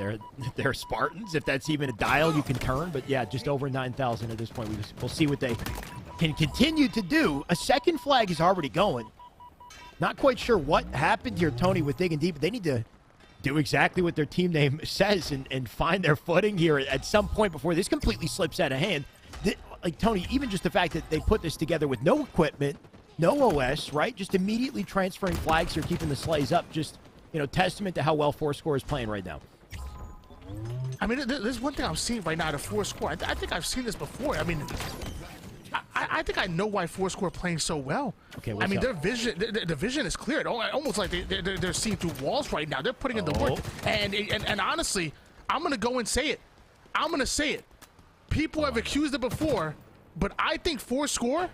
their Spartans, if that's even a dial you can turn. But yeah, just over 9,000 at this point. We'll see what they can continue to do. A second flag is already going. Not quite sure what happened here, Tony, with Digging Deep, but they need to do exactly what their team name says and find their footing here at some point before this completely slips out of hand. Like, Tony, even just the fact that they put this together with no equipment, no OS, right? Just immediately transferring flags here, keeping the sleighs up. Just, you know, testament to how well Fourscore is playing right now. I mean, there's one thing I'm seeing right now at a 4-score. I think I've seen this before. I mean, I think I know why 4-score are playing so well. Okay, I mean, up? their vision, the vision is clear. Almost like they're seeing through walls right now. They're putting in the work. And honestly, I'm gonna go and say it. I'm gonna say it. People have accused it before, but I think 4-score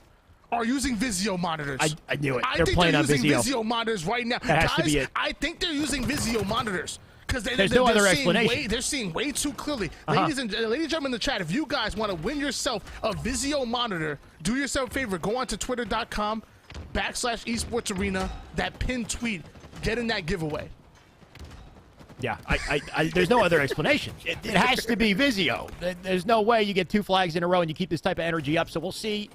are using VIZIO monitors. I knew it. I think playing they're on using VIZIO. VIZIO monitors right now. That has to be it. I think they're using VIZIO monitors. Because there's no other explanation. They're seeing way too clearly. Ladies and gentlemen in the chat, if you guys want to win yourself a VIZIO monitor, do yourself a favor. Go on to twitter.com/esportsarena. That pinned tweet, get in that giveaway. Yeah, there's no other explanation. It has to be VIZIO. There's no way you get 2 flags in a row and you keep this type of energy up. So we'll see.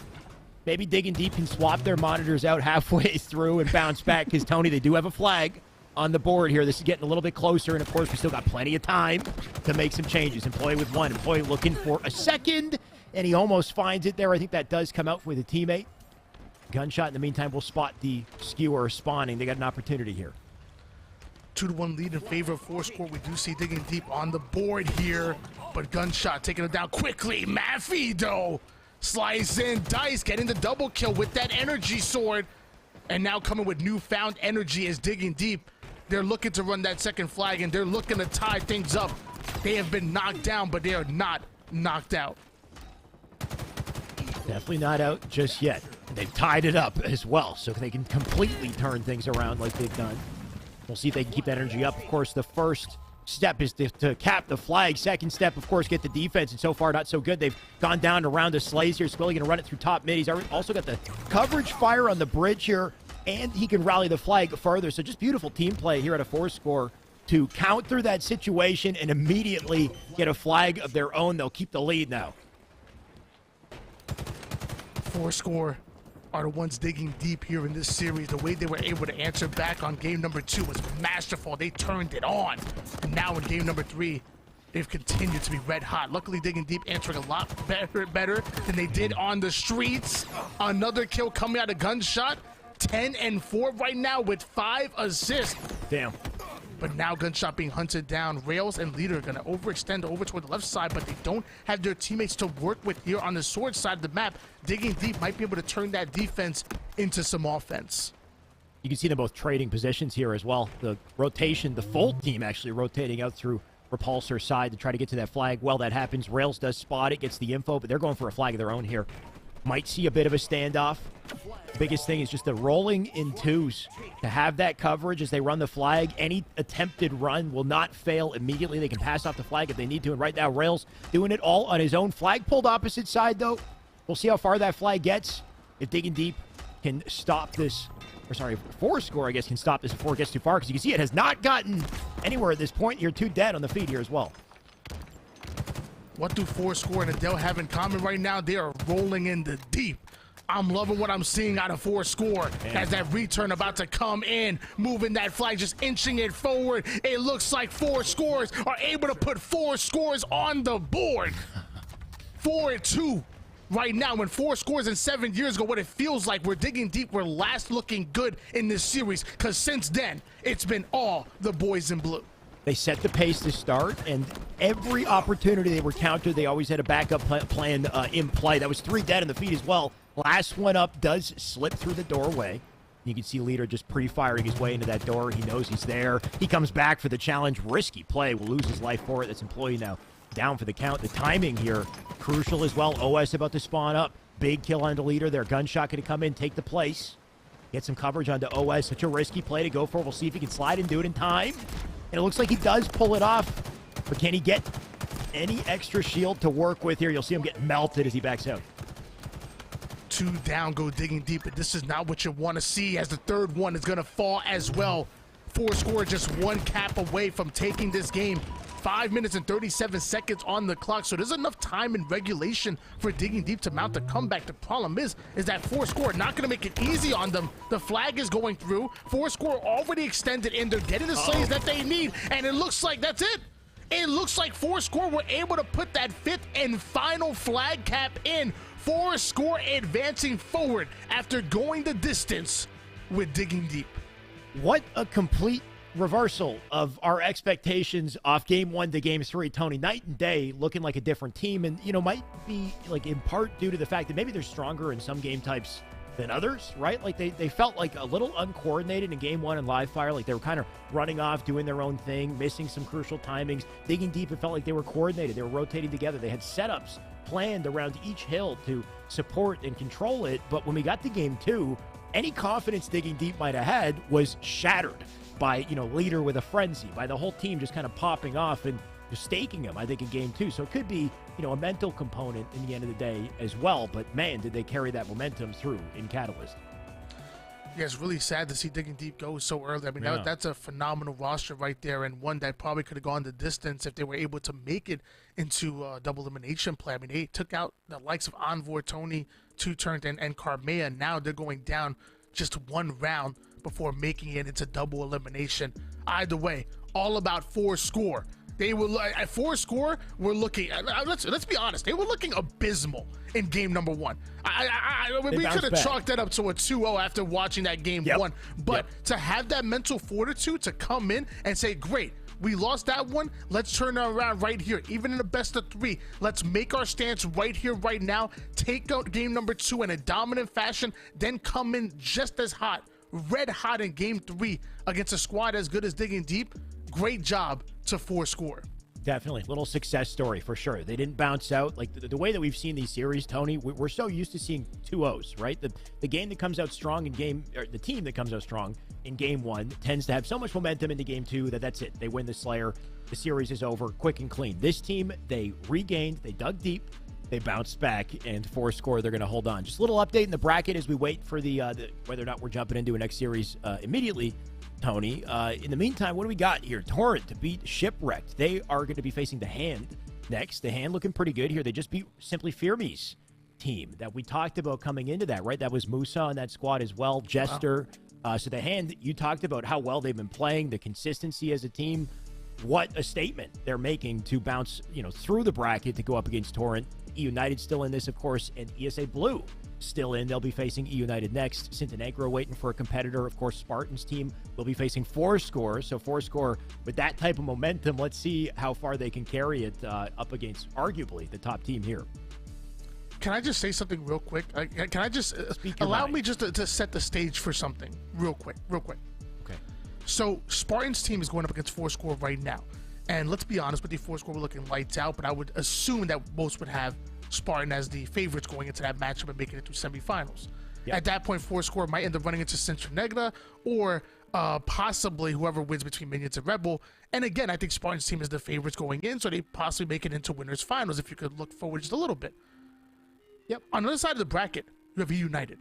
Maybe Digging Deep can swap their monitors out halfway through and bounce back because, Tony, they do have a flag on the board here. This is getting a little bit closer, and of course we still got plenty of time to make some changes. Employee with 1, employee looking for a second, and he almost finds it there. I think that does come out with a teammate. Gunshot in the meantime will spot the skewer spawning. They got an opportunity here. 2-1 lead in favor of 4-score. We do see Digging Deep on the board here, but Gunshot taking it down quickly. Maffy though slice in, Dice getting the double kill with that energy sword, and now coming with newfound energy is Digging Deep. They're looking to run that second flag, and they're looking to tie things up. They have been knocked down, but they are not knocked out. Definitely not out just yet. They've tied it up as well, so they can completely turn things around like they've done. We'll see if they can keep that energy up. Of course, the first step is to cap the flag. Second step, of course, get the defense, and so far not so good. They've gone down to round of Slays here. Squilly going to run it through top mid. He's also got the coverage fire on the bridge here, and he can rally the flag further. So just beautiful team play here at a 4-score to counter that situation and immediately get a flag of their own. They'll keep the lead now. 4-score are the ones digging deep here in this series. The way they were able to answer back on game number 2 was masterful. They turned it on. And now in game number 3, they've continued to be red hot. Luckily, Digging Deep answering a lot better than they did on the streets. Another kill coming out of Gunshot. 10-4 right now with 5 assists. Damn. But now Gunshot being hunted down. Rails and Leader are going to overextend over toward the left side, but they don't have their teammates to work with here on the sword side of the map. Digging Deep might be able to turn that defense into some offense. You can see them both trading positions here as well. The rotation, the full team actually rotating out through Repulsor side to try to get to that flag. Well, that happens. Rails does spot it, gets the info, but they're going for a flag of their own here. Might see a bit of a standoff. The biggest thing is just the rolling in twos. To have that coverage as they run the flag, any attempted run will not fail immediately. They can pass off the flag if they need to, and right now Rails doing it all on his own. Flag pulled opposite side, though. We'll see how far that flag gets. If Digging Deep can stop this, or sorry, 4-score, I guess, can stop this before it gets too far, because you can see it has not gotten anywhere at this point. You're 2 dead on the feed here as well. What do 4-score and Adele have in common right now? They are rolling in the deep. I'm loving what I'm seeing out of 4-score as that return about to come in, moving that flag, just inching it forward. It looks like 4-scores are able to put 4 scores on the board. 4-2 right now, when 4 scores and 7 years ago, what it feels like we're Digging Deep. We're last looking good in this series, because since then, it's been all the boys in blue. They set the pace to start, and every opportunity they were countered, they always had a backup plan in play. That was 3 dead on the feed as well. Last one up does slip through the doorway. You can see Leader just pre-firing his way into that door. He knows he's there. He comes back for the challenge. Risky play. Will lose his life for it. That's Employee now down for the count. The timing here, crucial as well. OS about to spawn up. Big kill on the Leader. Their Gunshot going to come in, take the place. Get some coverage onto OS. Such a risky play to go for. We'll see if he can slide and do it in time. And it looks like he does pull it off. But can he get any extra shield to work with here? You'll see him get melted as he backs out. 2 down, go Digging Deep, but this is not what you want to see, as the third one is going to fall as well. 4-score just 1 cap away from taking this game. 5 minutes and 37 seconds on the clock, so there's enough time in regulation for Digging Deep to mount the comeback. The problem is that 4-score not going to make it easy on them. The flag is going through. 4-score already extended in. They're getting the slays that they need, and it looks like that's it. It looks like 4-score were able to put that 5th and final flag cap in. 4-score advancing forward after going the distance with Digging Deep. What a complete reversal of our expectations off game 1 to game 3, Tony. Night and day, looking like a different team, and might be like in part due to the fact that maybe they're stronger in some game types than others, right? Like they felt like a little uncoordinated in game 1 in live fire. Like they were kind of running off, doing their own thing, missing some crucial timings. Digging deep, it felt like they were coordinated. They were rotating together. They had setups planned around each hill to support and control it. But when we got to game 2, any confidence Digging Deep might have had was shattered by, leader with a frenzy, by the whole team just kind of popping off and just staking him, I think, in game 2. So it could be, a mental component in the end of the day as well. But man, did they carry that momentum through in Catalyst. Yeah, it's really sad to see Digging Deep go so early. I mean, that's a phenomenal roster right there, and one that probably could have gone the distance if they were able to make it into double elimination play. I mean, they took out the likes of Envor, Tony, Two Turned, and Carmea. Now they're going down just 1 round before making it into double elimination. Either way, all about 4 score. They were at 4 score. We're looking. Let's be honest. They were looking abysmal in game number 1. We could have chalked that up to a 2-0 after watching that game 1. But to have that mental fortitude to come in and say, "Great, we lost that one. Let's turn it around right here. Even in the best of 3, let's make our stance right here, right now. Take out game number 2 in a dominant fashion. Then come in just as hot, red hot in game 3 against a squad as good as Digging Deep." Great job to 4 score. Definitely. Little success story for sure. They didn't bounce out. Like the way that we've seen these series, Tony, we're so used to seeing 2-0s, right? The game that comes out strong the team that comes out strong in game 1 tends to have so much momentum into game 2 that's it. They win the Slayer. The series is over quick and clean. This team, they regained, they dug deep, they bounced back, and 4 score, they're going to hold on. Just a little update in the bracket as we wait for the whether or not we're jumping into a next series immediately. Tony, in the meantime, what do we got here? Torrent to beat Shipwrecked. They are going to be facing the Hand next. The Hand looking pretty good here. They just beat Simply Fear Me's team that we talked about coming into that, right? That was Musa on that squad as well, Jester. Wow. So the Hand, you talked about how well they've been playing, the consistency as a team. What a statement they're making to bounce, through the bracket to go up against Torrent. E United still in this, of course, and ESA Blue still in. They'll be facing E United next. Sintenegro waiting for a competitor. Of course, Spartan's team will be facing 4 score. So 4 score with that type of momentum. Let's see how far they can carry it up against arguably the top team here. Can I just say something real quick? Can I just allow me just to set the stage for something real quick? Okay. So Spartan's team is going up against 4 score right now. And let's be honest with you, 4 score, we're looking lights out, but I would assume that most would have Spartan as the favorites going into that matchup and making it to semifinals. Yep. At that point, 4 score might end up running into Sintenegro or possibly whoever wins between Minions and Rebel. And again, I think Spartan's team is the favorites going in, so they possibly make it into winners finals if you could look forward just a little bit. Yep. On the other side of the bracket, you have E United.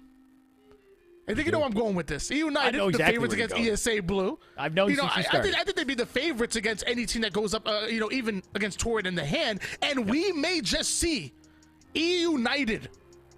I think you know where I'm going with this. E United, exactly the favorites against ESA Blue. I've known since you started. I think they'd be the favorites against any team that goes up, even against Torrent in the Hand. And we may just see E United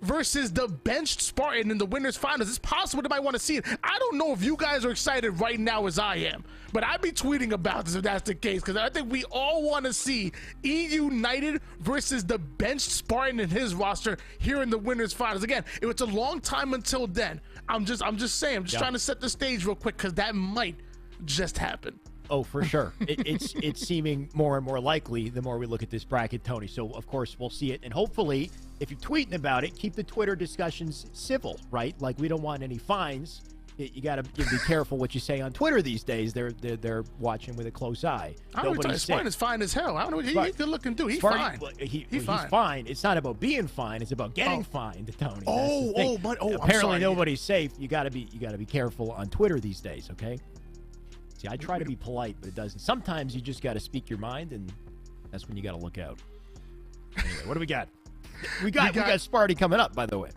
versus the benched Spartan in the winners finals. It's possible they might want to see it. I don't know if you guys are excited right now as I am, but I'd be tweeting about this if that's the case, because I think we all want to see E United versus the benched Spartan in his roster here in the winners finals. Again, if it's a long time until then, I'm just saying, I'm just trying to set the stage real quick, because that might just happen. Oh, for sure. It's seeming more and more likely the more we look at this bracket, Tony. So, of course, we'll see it. And hopefully, if you're tweeting about it, keep the Twitter discussions civil, right? Like, we don't want any fines. You got to be careful what you say on Twitter these days. They're watching with a close eye. Spartan is fine as hell. I don't know. He's good looking dude. He's fine. He's fine. It's not about being fine. It's about getting fined, Tony. Apparently I'm sorry. Nobody's safe. You got to be careful on Twitter these days. Okay. See, I try to be polite, but it doesn't. Sometimes you just got to speak your mind, and that's when you got to look out. Anyway, what do we got? We got Sparty coming up, by the way.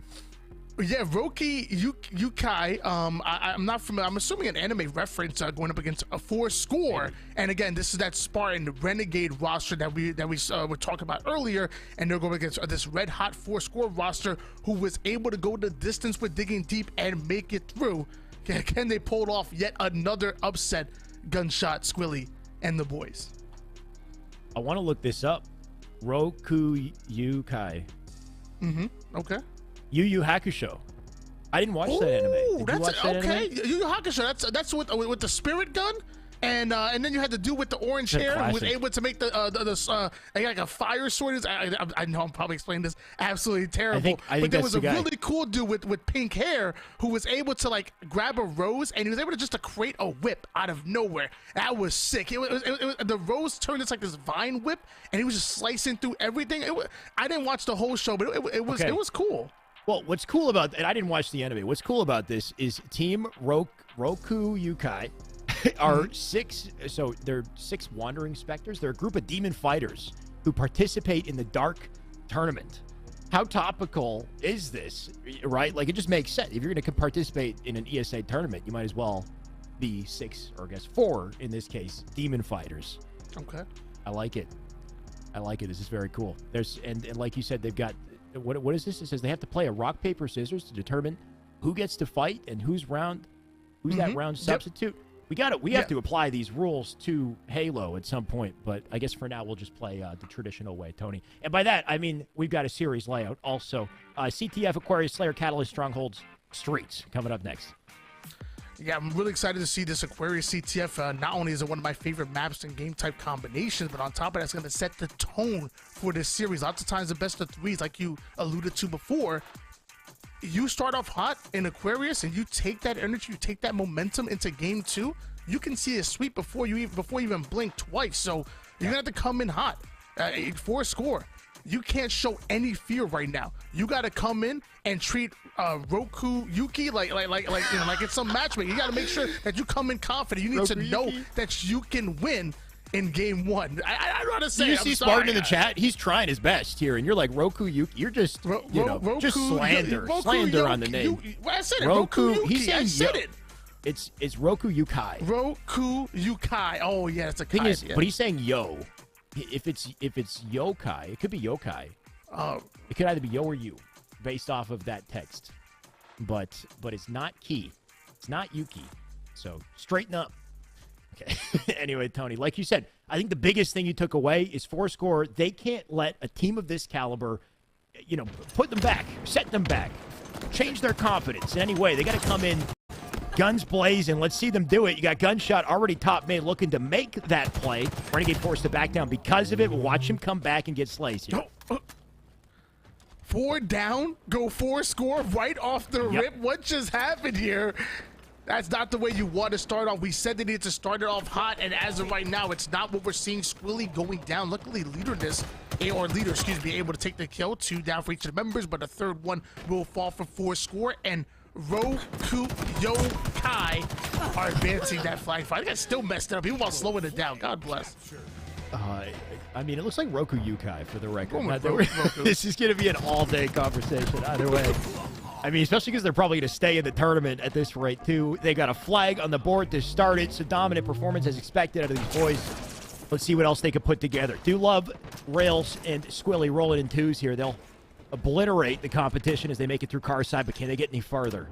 Yeah, Roki Yukai. I'm not familiar. I'm assuming an anime reference going up against a 4 score. Maybe. And again, this is that Spartan Renegade roster that we were talking about earlier. And they're going against this red hot 4 score roster who was able to go the distance with Digging Deep and make it through. Can they pull off yet another upset? Gunshot, Squilly, and the boys. I want to look this up. Roku Yukai. Okay. Yu Yu Hakusho. I didn't watch that anime. Did you watch that anime? Yu Yu Hakusho. That's with the spirit gun And then you had the dude with the orange hair who was able to make like a fire sword. I know I'm probably explaining this absolutely terrible. I think but there was a guy. really cool dude with pink hair who was able to like grab a rose, and he was able to just create a whip out of nowhere. That was sick. It was the rose turned into like this vine whip, and he was just slicing through everything. I didn't watch the whole show, but it was cool. Well, what's cool about, and I didn't watch the end of it, what's cool about this is Team Roku Yukai are they're 6 wandering specters. They're a group of demon fighters who participate in the dark tournament. How topical is this, right? Like, it just makes sense. If you're going to participate in an ESA tournament, you might as well be 6, or I guess 4 in this case, demon fighters. Okay. I like it. This is very cool. And like you said, they've got, what is this? It says they have to play a rock, paper, scissors to determine who gets to fight and who's that round substitute. We have to apply these rules to Halo at some point, but I guess for now we'll just play the traditional way, Tony. And by that, I mean we've got a series layout also. CTF, Aquarius, Slayer, Catalyst, Strongholds, Streets coming up next. Yeah, I'm really excited to see this Aquarius CTF. Not only is it one of my favorite maps and game type combinations, but on top of that, it's going to set the tone for this series. Lots of times the best of threes, like you alluded to before, you start off hot in Aquarius and you take that energy, you take that momentum into game 2, you can see a sweep before you even blink twice. So you're gonna have to come in hot for a score. You can't show any fear right now. You got to come in and treat Roku Yuki like it's some matchmaking. You got to make sure that you come in confident. You need to know that you can win in game 1. I don't know how to say. You see Spartan in the chat? He's trying his best here, and you're like Roku Yuki. You're just just slander on the name. I said it. Roku Yuki. He's saying I said it. It's Roku Yukai. Roku Yukai. Oh yeah, it's a thing Kai, is, but he's saying yo. If it's yokai, it could be yokai. It could either be yo or you, based off of that text. But it's not Ki. It's not Yuki. So straighten up. Okay. Anyway, Tony, like you said, I think the biggest thing you took away is Fourscore. They can't let a team of this caliber, put them back, set them back, change their confidence in any way. They got to come in guns blazing. Let's see them do it. You got Gunshot already top mid looking to make that play. Renegade forced to back down because of it. We'll watch him come back and get sliced here. 4 down, go 4 score right off the rip. What just happened here? That's not the way you want to start off. We said they needed to start it off hot, and as of right now, it's not what we're seeing. Squilly going down. Luckily, Leader, able to take the kill. 2 down for each of the members, but a third one will fall for Fourscore, and Roku Yokai are advancing that flag fight. I think I still messed it up, even while slowing it down. God bless. I mean, it looks like Roku Yukai for the record. This is going to be an all-day conversation either way. I mean, especially because they're probably going to stay in the tournament at this rate, too. They got a flag on the board to start it, so dominant performance as expected out of these boys. Let's see what else they can put together. Do love Rails and Squilly rolling in 2s here. They'll obliterate the competition as they make it through car side, but can they get any further?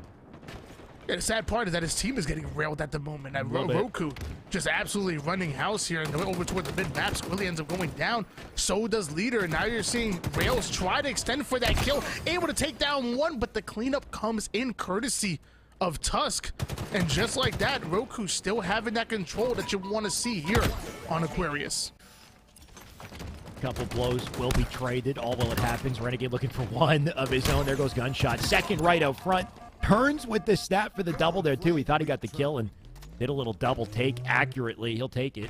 Yeah, the sad part is that his team is getting railed at the moment. Roku just absolutely running house here and over toward the mid-map. Squilly ends up going down. So does Leader. And now you're seeing Rails try to extend for that kill. Able to take down 1, but the cleanup comes in courtesy of Tusk. And just like that, Roku still having that control that you want to see here on Aquarius. Couple blows will be traded, all while it happens. Renegade looking for 1 of his own. There goes Gunshot. Second right out front. Turns with the snap for the double there, too. He thought he got the kill and did a little double take accurately. He'll take it.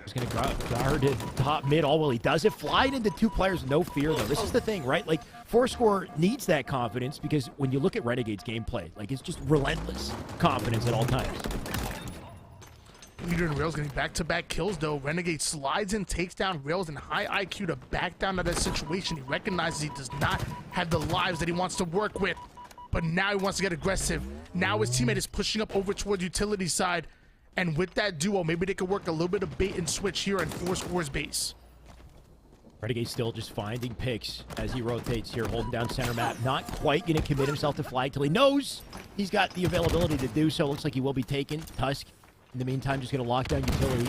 He's going to guard it top mid all while he does it. Flying into 2 players, no fear, though. This is the thing, right? Like, Fourscore needs that confidence because when you look at Renegade's gameplay, like, it's just relentless confidence at all times. Leader and Rails getting back-to-back kills, though. Renegade slides in, takes down Rails in high IQ to back down out of that situation. He recognizes he does not have the lives that he wants to work with. But now he wants to get aggressive. Now his teammate is pushing up over towards utility side. And with that duo, maybe they could work a little bit of bait and switch here in Fourscore's base. Renegade still just finding picks as he rotates here, holding down center map. Not quite going to commit himself to flag till he knows he's got the availability to do so. Looks like he will be taken. Tusk, in the meantime, just going to lock down utility.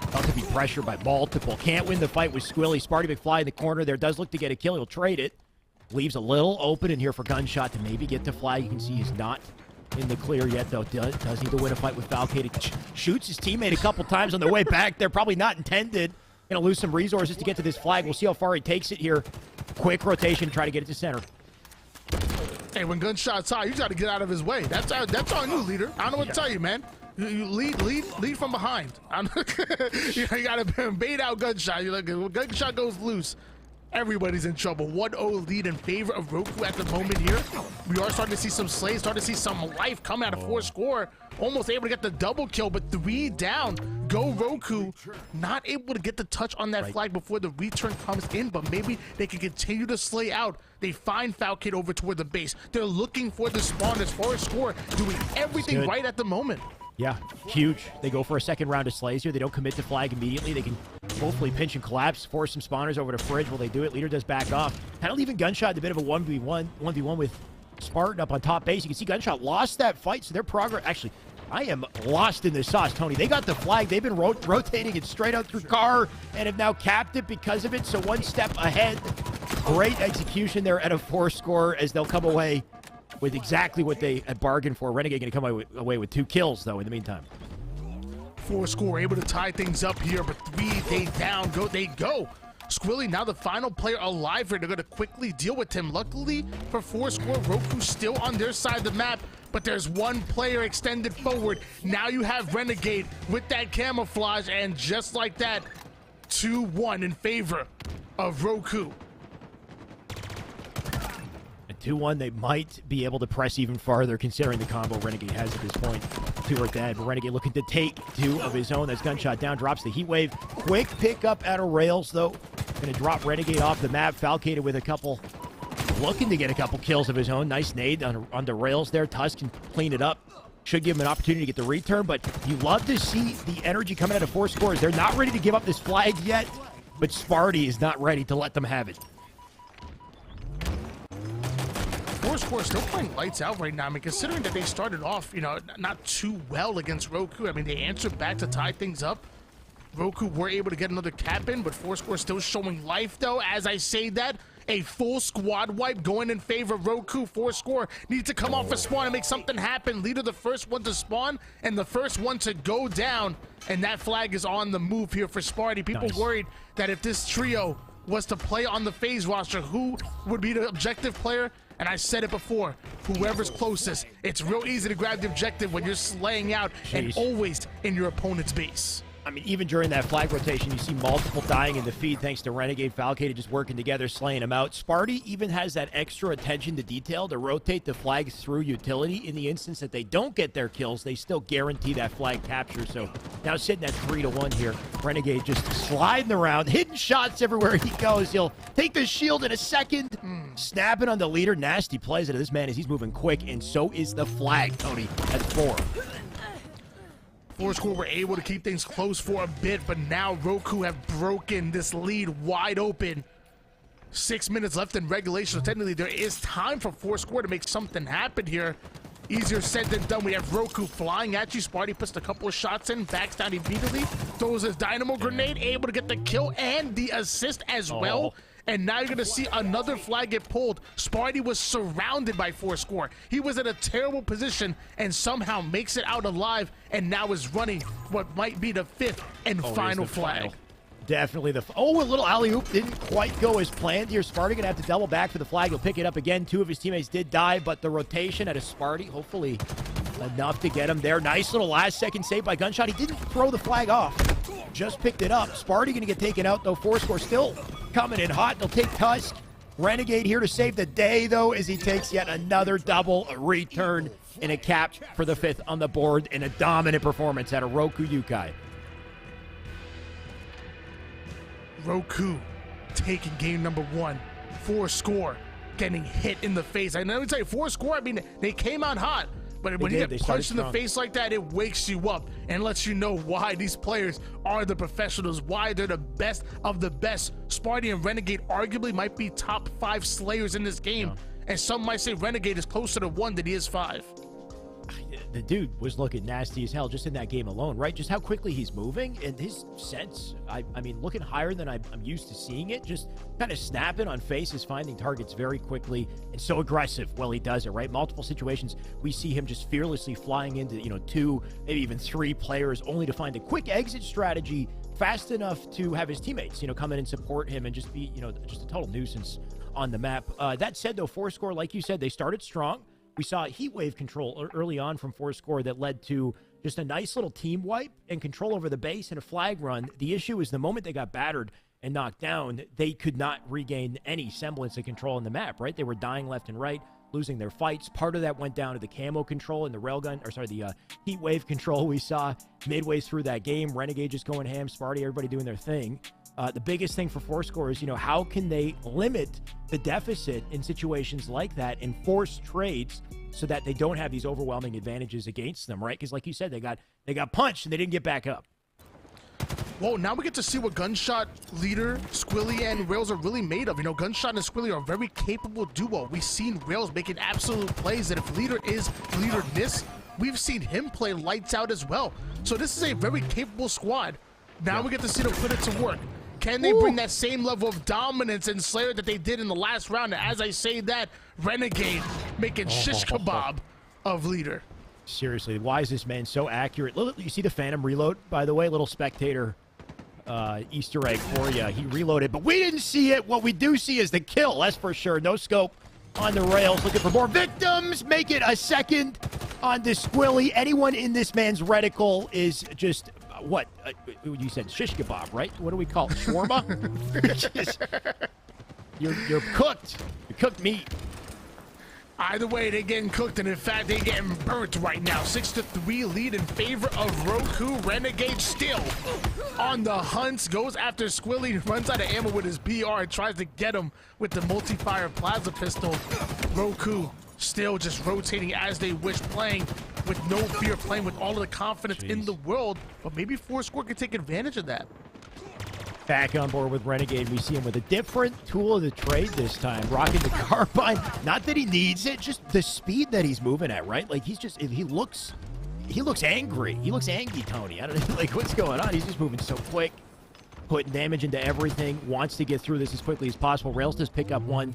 About to be pressured by multiple. Can't win the fight with Squilly. Sparty McFly in the corner there. Does look to get a kill. He'll trade it. Leaves a little open in here for Gunshot to maybe get to flag. You can see he's not in the clear yet, though. Does need to win a fight with Valkyrie. Shoots his teammate a couple times on the way back. They're probably not intended. Going to lose some resources to get to this flag. We'll see how far he takes it here. Quick rotation, try to get it to center. Hey, when Gunshot's high, you got to get out of his way. That's on you, leader. I don't know what to tell you, man. You lead from behind. You got to bait out Gunshot. You're like, when Gunshot goes loose, everybody's in trouble. 1-0 lead in favor of Roku at the moment here. We are starting to see some slays, starting to see some life come out of Fourscore. Almost able to get the double kill, but 3 down. Go Roku, not able to get the touch on that flag before the return comes in, but maybe they can continue to slay out. They find Falcade over toward the base. They're looking for the spawn as Fourscore doing everything right at the moment. Yeah, huge. They go for a second round of slays here. They don't commit to flag immediately. They can hopefully pinch and collapse, force some spawners over to Fridge. While they do it, leader does back off. Kind of leaving Gunshot a bit of a 1v1 with Spartan up on top base. You can see Gunshot lost that fight, so their progress... Actually, I am lost in this sauce, Tony. They got the flag. They've been rotating it straight out through car and have now capped it because of it, so one step ahead. Great execution there at a Fourscore as they'll come away with exactly what they had bargained for. Renegade going to come away with 2 kills, though, in the meantime. Fourscore able to tie things up here, but 3 they down. They go. Squilly now the final player alive here. They're going to quickly deal with him. Luckily for Fourscore, Roku's still on their side of the map, but there's one player extended forward. Now you have Renegade with that camouflage, and just like that, 2-1 in favor of Roku. 2-1, they might be able to press even farther considering the combo Renegade has at this point. 2 are dead, but Renegade looking to take 2 of his own. That's Gunshot down, drops the heat wave. Quick pick up out of rails, though. Going to drop Renegade off the map. Falcated with a couple, looking to get a couple kills of his own. Nice nade on the rails there. Tusk can clean it up. Should give him an opportunity to get the return, but you love to see the energy coming out of Fourscore. They're not ready to give up this flag yet, but Sparty is not ready to let them have it. Fourscore still playing lights out right now. I mean, considering that they started off, not too well against Roku. I mean, they answered back to tie things up. Roku were able to get another cap in, but Fourscore still showing life, though. As I say that, a full squad wipe going in favor of Roku. Fourscore needs to come off a spawn and make something happen. Leader the first one to spawn and the first one to go down. And that flag is on the move here for Sparty. People worried that if this trio was to play on the FaZe roster, who would be the objective player? And I said it before, whoever's closest. It's real easy to grab the objective when you're slaying out and always in your opponent's base. I mean, even during that flag rotation, you see multiple dying in the feed thanks to Renegade, Falcade just working together, slaying them out. Sparty even has that extra attention to detail to rotate the flags through utility. In the instance that they don't get their kills, they still guarantee that flag capture. So now sitting at 3-1 here, Renegade just sliding around, hitting shots everywhere he goes. He'll take the shield in a second, snapping on the leader. Nasty plays out of this man as he's moving quick, and so is the flag, Tony, at 4. Fourscore were able to keep things close for a bit, but now Roku have broken this lead wide open. 6 minutes left in regulation, so technically there is time for Fourscore to make something happen here. Easier said than done. We have Roku flying at you. Sparty puts a couple of shots in, backs down immediately, throws his dynamo grenade, able to get the kill and the assist as well. And now you're going to see another flag get pulled. Sparty was surrounded by Fourscore. He was in a terrible position and somehow makes it out alive, and now is running what might be the 5th and final flag. Definitely a little alley-oop didn't quite go as planned here. Sparty going to have to double back for the flag. He'll pick it up again. 2 of his teammates did die, but the rotation at a Sparty, hopefully enough to get him there. Nice little last-second save by Gunshot. He didn't throw the flag off, just picked it up. Sparty going to get taken out, though. Fourscore still coming in hot. They'll take Tusk. Renegade here to save the day, though, as he takes yet another double return and a cap for the 5th on the board in a dominant performance at a Roku Yukai. Roku taking game number 1. Fourscore getting hit in the face. I never tell you, Fourscore, I mean, they came out hot. But when you get punched in the face like that, it wakes you up and lets you know why these players are the professionals, why they're the best of the best. Sparty and Renegade arguably might be top 5 slayers in this game. And some might say Renegade is closer to 1 than he is 5. the dude was looking nasty as hell just in that game alone, right? Just how quickly he's moving and his sense. I mean, looking higher than I'm used to seeing it. Just kind of snapping on faces, finding targets very quickly, and so aggressive. Well, he does it, right? Multiple situations, we see him just fearlessly flying into, 2, maybe even 3 players, only to find a quick exit strategy fast enough to have his teammates, come in and support him and just be, just a total nuisance on the map. That said, though, Fourscore, like you said, they started strong. We saw heat wave control early on from Fourscore that led to just a nice little team wipe and control over the base and a flag run. The issue is the moment they got battered and knocked down, they could not regain any semblance of control in the map, right? They were dying left and right, losing their fights. Part of that went down to the camo control and the the heat wave control we saw midway through that game. Renegade just going ham, Sparty, everybody doing their thing. The biggest thing for Fourscore is, how can they limit the deficit in situations like that and force trades so that they don't have these overwhelming advantages against them, right? Because like you said, they got punched and they didn't get back up. Well, now we get to see what Gunshot, Leader, Squilly, and Rails are really made of. Gunshot and Squilly are a very capable duo. We've seen Rails making absolute plays, and if Leader is Leader-ness, we've seen him play lights out as well. So this is a very capable squad. Now we get to see them put it to work. Can they bring that same level of dominance and Slayer that they did in the last round? And as I say that, Renegade making shish kebab of Leader. Seriously, why is this man so accurate? You see the Phantom reload, by the way? Little spectator Easter egg for you. He reloaded, but we didn't see it. What we do see is the kill, that's for sure. No scope on the rails, looking for more victims. Make it a second on the Squilly. Anyone in this man's reticle is just... what? You said shish kebab, right? What do we call it? Shawarma? You're cooked. You're cooked meat. Either way, they're getting cooked, and in fact, they're getting burnt right now. 6-3 lead in favor of Roku. Renegade still on the hunt. Goes after Squilly, runs out of ammo with his BR and tries to get him with the multi-fire plasma pistol. Roku still just rotating as they wish, playing with no fear, playing with all of the confidence in the world. But maybe Fourscore can take advantage of that. Back on board with Renegade, we see him with a different tool of the trade this time, rocking the carbine. Not that he needs it, just the speed that he's moving at, right? Like he looks angry. He looks angry, Tony. I don't know, like what's going on? He's just moving so quick, putting damage into everything, wants to get through this as quickly as possible. Rails does pick up one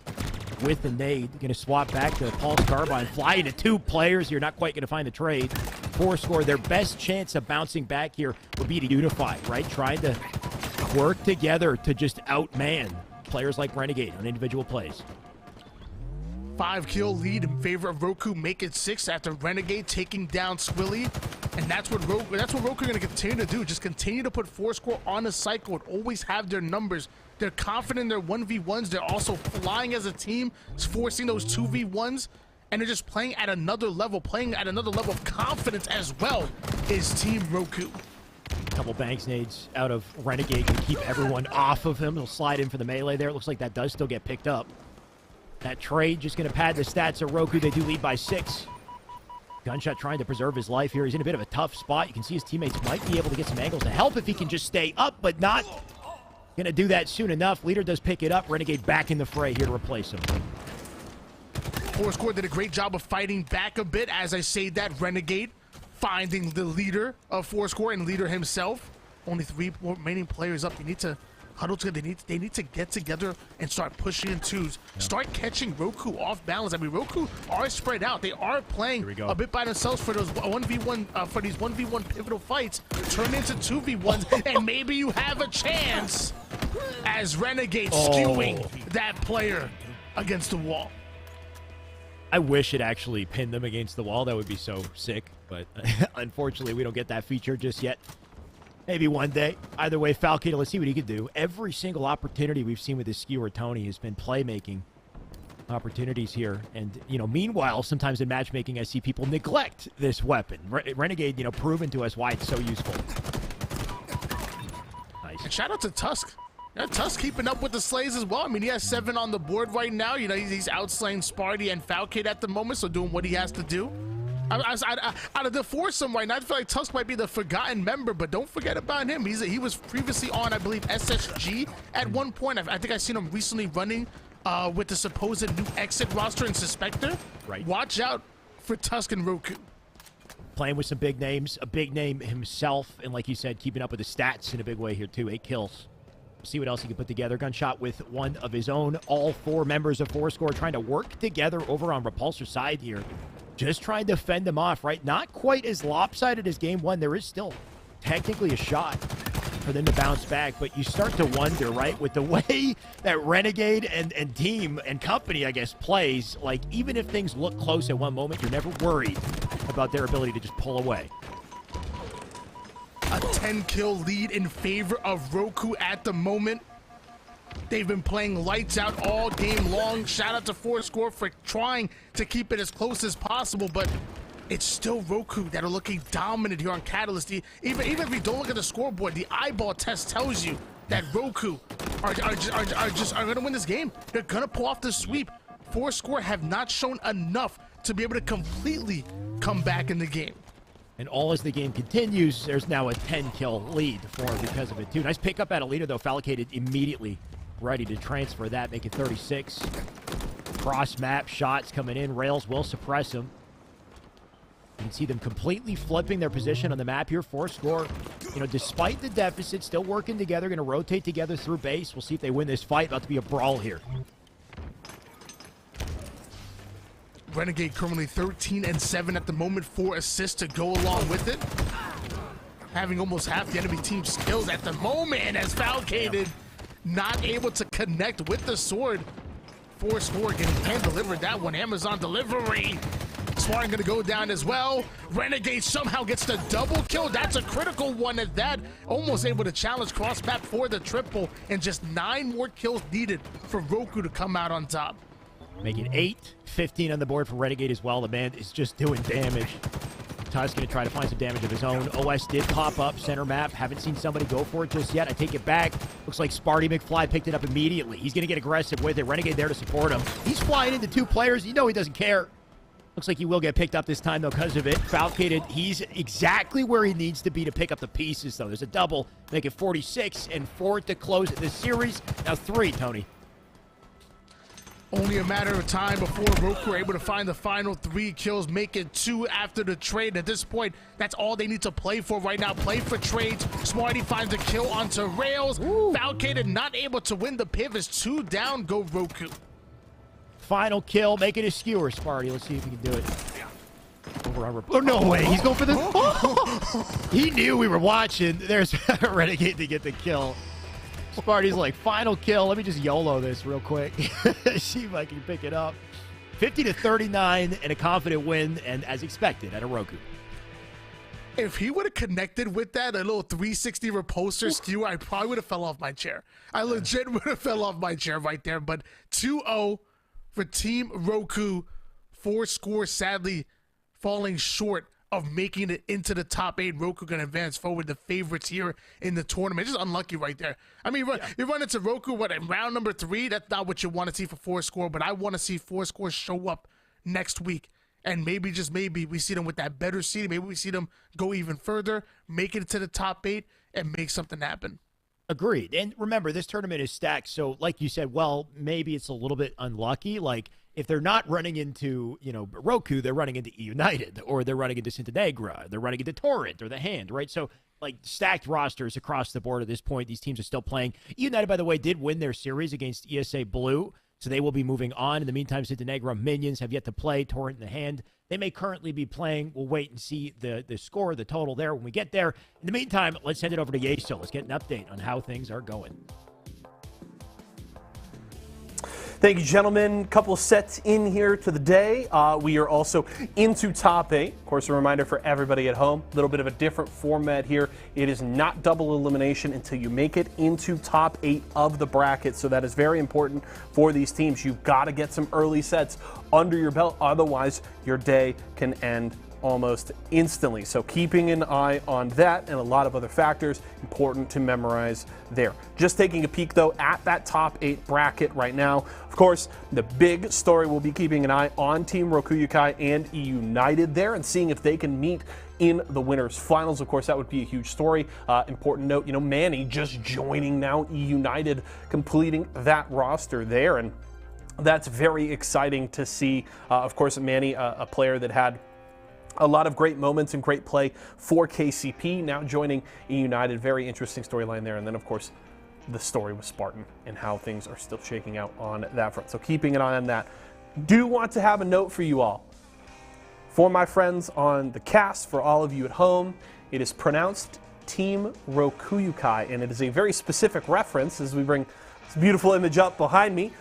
with the nade. Going to swap back to Pulse Carbine. Fly into 2 players. You're not quite going to find the trade. Fourscore, their best chance of bouncing back here would be to unify, right? Trying to work together to just outman players like Renegade on individual plays. 5-kill lead in favor of Roku, make it 6 after Renegade taking down Squilly. And that's what Roku going to continue to do. Just continue to put Fourscore on a cycle and always have their numbers. They're confident in their 1v1s. They're also flying as a team, forcing those 2v1s. And they're just playing at another level, of confidence as well is Team Roku. Couple banks nades out of Renegade to keep everyone off of him. He'll slide in for the melee there. It looks like that does still get picked up. That trade just going to pad the stats of Roku. They do lead by 6. Gunshot trying to preserve his life here. He's in a bit of a tough spot. You can see his teammates might be able to get some angles to help if he can just stay up, but not going to do that soon enough. Leader does pick it up. Renegade back in the fray here to replace him. Fourscore did a great job of fighting back a bit. As I say that, Renegade finding the leader of Fourscore and Leader himself. Only 3 remaining players up. You need to huddle together. They need to get together and start pushing in 2s. Yeah. Start catching Roku off balance. I mean, Roku are spread out. They are playing a bit by themselves for those 1v1 for these 1v1 pivotal fights. Turn into 2v1s, and maybe you have a chance as Renegade skewing that player against the wall. I wish it actually pinned them against the wall. That would be so sick, but unfortunately, we don't get that feature just yet. Maybe one day. Either way, Falcon, let's see what he can do. Every single opportunity we've seen with this skewer, Tony, has been playmaking opportunities here. And, meanwhile, sometimes in matchmaking, I see people neglect this weapon. Renegade, proven to us why it's so useful. Nice. And shout out to Tusk. Yeah, Tusk keeping up with the slays as well. I mean, he has 7 on the board right now. He's outslaying Sparty and Falcade at the moment, so doing what he has to do. Out of the foursome right now, I feel like Tusk might be the forgotten member, but don't forget about him. He was previously on, I believe, SSG at one point. I think I've seen him recently running with the supposed new exit roster in Suspector. Right. Watch out for Tusk and Roku. playing with some big names, a big name himself, and like you said, keeping up with the stats in a big way here too. 8 kills. See what else he can put together. Gunshot with one of his own. All 4 members of Fourscore trying to work together over on Repulsor's side here. Just trying to fend him off, right? Not quite as lopsided as game 1. There is still technically a shot for them to bounce back, but you start to wonder, right, with the way that Renegade and team and company, I guess, plays, like, even if things look close at one moment, you're never worried about their ability to just pull away. A 10-kill lead in favor of Roku at the moment. They've been playing lights out all game long. Shout out to Fourscore for trying to keep it as close as possible, but it's still Roku that are looking dominant here on Catalyst. Even if you don't look at the scoreboard, the eyeball test tells you that Roku are going to win this game. They're going to pull off the sweep. Fourscore have not shown enough to be able to completely come back in the game. And all as the game continues, there's now a 10-kill lead for him because of it, too. Nice pickup at a leader, though. Fallocated immediately ready to transfer that, make it 36. Cross-map shots coming in. Rails will suppress him. You can see them completely flipping their position on the map here. Fourscore, you know, despite the deficit, still working together, going to rotate together through base. We'll see if they win this fight. About to be a brawl here. Renegade currently 13-7 at the moment, 4 assists to go along with it. Having almost half the enemy team's kills at the moment, as Falcated not able to connect with the sword. Fourscore getting hand delivered that one. Amazon delivery. Sparring gonna go down as well. Renegade somehow gets the double kill. That's a critical one at that. Almost able to challenge cross map for the triple, and just 9 more kills needed for Roku to come out on top. Making 8, 15 on the board for Renegade as well. The man is just doing damage. Tusk going to try to find some damage of his own. OS did pop up center map. Haven't seen somebody go for it just yet. I take it back. Looks like Sparty McFly picked it up immediately. He's going to get aggressive with it. Renegade there to support him. He's flying into 2 players. You know he doesn't care. Looks like he will get picked up this time, though, because of it. Falcated, he's exactly where he needs to be to pick up the pieces, though. There's a double. Make it 46 and 4 to close this series. Now 3, Tony. Only a matter of time before Roku are able to find the final 3 kills, make it 2 after the trade. At this point, that's all they need to play for right now. Play for trades. Smarty finds a kill onto Rails. Falcated not able to win the pivots. 2 down, go Roku. Final kill, make it a skewer, Sparty. Let's see if he can do it. Oh, no way. He's going for the... He knew we were watching. There's Renegade to get the kill. Sparty's like, final kill. Let me just YOLO this real quick. See if I can pick it up. 50-39 and a confident win, and as expected, at a Roku. If he would have connected with that, a little 360 repulsor skew, I probably would have fell off my chair. I legit would have fell off my chair right there. But 2-0 for Team Roku. Fourscore sadly falling short of making it into the top 8. Roku going to advance forward, the favorites here in the tournament. Just unlucky right there. I mean, you run into Roku, in round number 3? That's not what you want to see for Fourscore, but I want to see Fourscore show up next week. And maybe, just maybe, we see them with that better seed. Maybe we see them go even further, make it to the top 8, and make something happen. Agreed. And remember, this tournament is stacked. So, like you said, well, maybe it's a little bit unlucky. Like, if they're not running into, Roku, they're running into United, or they're running into Sintenegra, they're running into Torrent, or the Hand, right? So, like, stacked rosters across the board at this point. These teams are still playing. United, by the way, did win their series against ESA Blue, so they will be moving on. In the meantime, Sintenegra Minions have yet to play. Torrent and the Hand, they may currently be playing. We'll wait and see the score, the total there when we get there. In the meantime, let's send it over to Yeso. Let's get an update on how things are going. Thank you, gentlemen. Couple sets in here to the day. We are also into top 8. Of course, a reminder for everybody at home, a little bit of a different format here. It is not double elimination until you make it into top 8 of the bracket. So that is very important for these teams. You've got to get some early sets under your belt. Otherwise, your day can end almost instantly. So keeping an eye on that and a lot of other factors important to memorize there. Just taking a peek though at that top 8 bracket right now. Of course, the big story will be keeping an eye on Team Rokuyukai and United there and seeing if they can meet in the winners finals. Of course, that would be a huge story. Important note, Manny just joining now United, completing that roster there, and that's very exciting to see. Of course, Manny, a player that had A lot of great moments and great play for KCP, now joining E United. Very interesting storyline there. And then, of course, the story with Spartan and how things are still shaking out on that front. So keeping an eye on that. Do want to have a note for you all. For my friends on the cast, for all of you at home, it is pronounced Team Rokuyukai, and it is a very specific reference as we bring this beautiful image up behind me.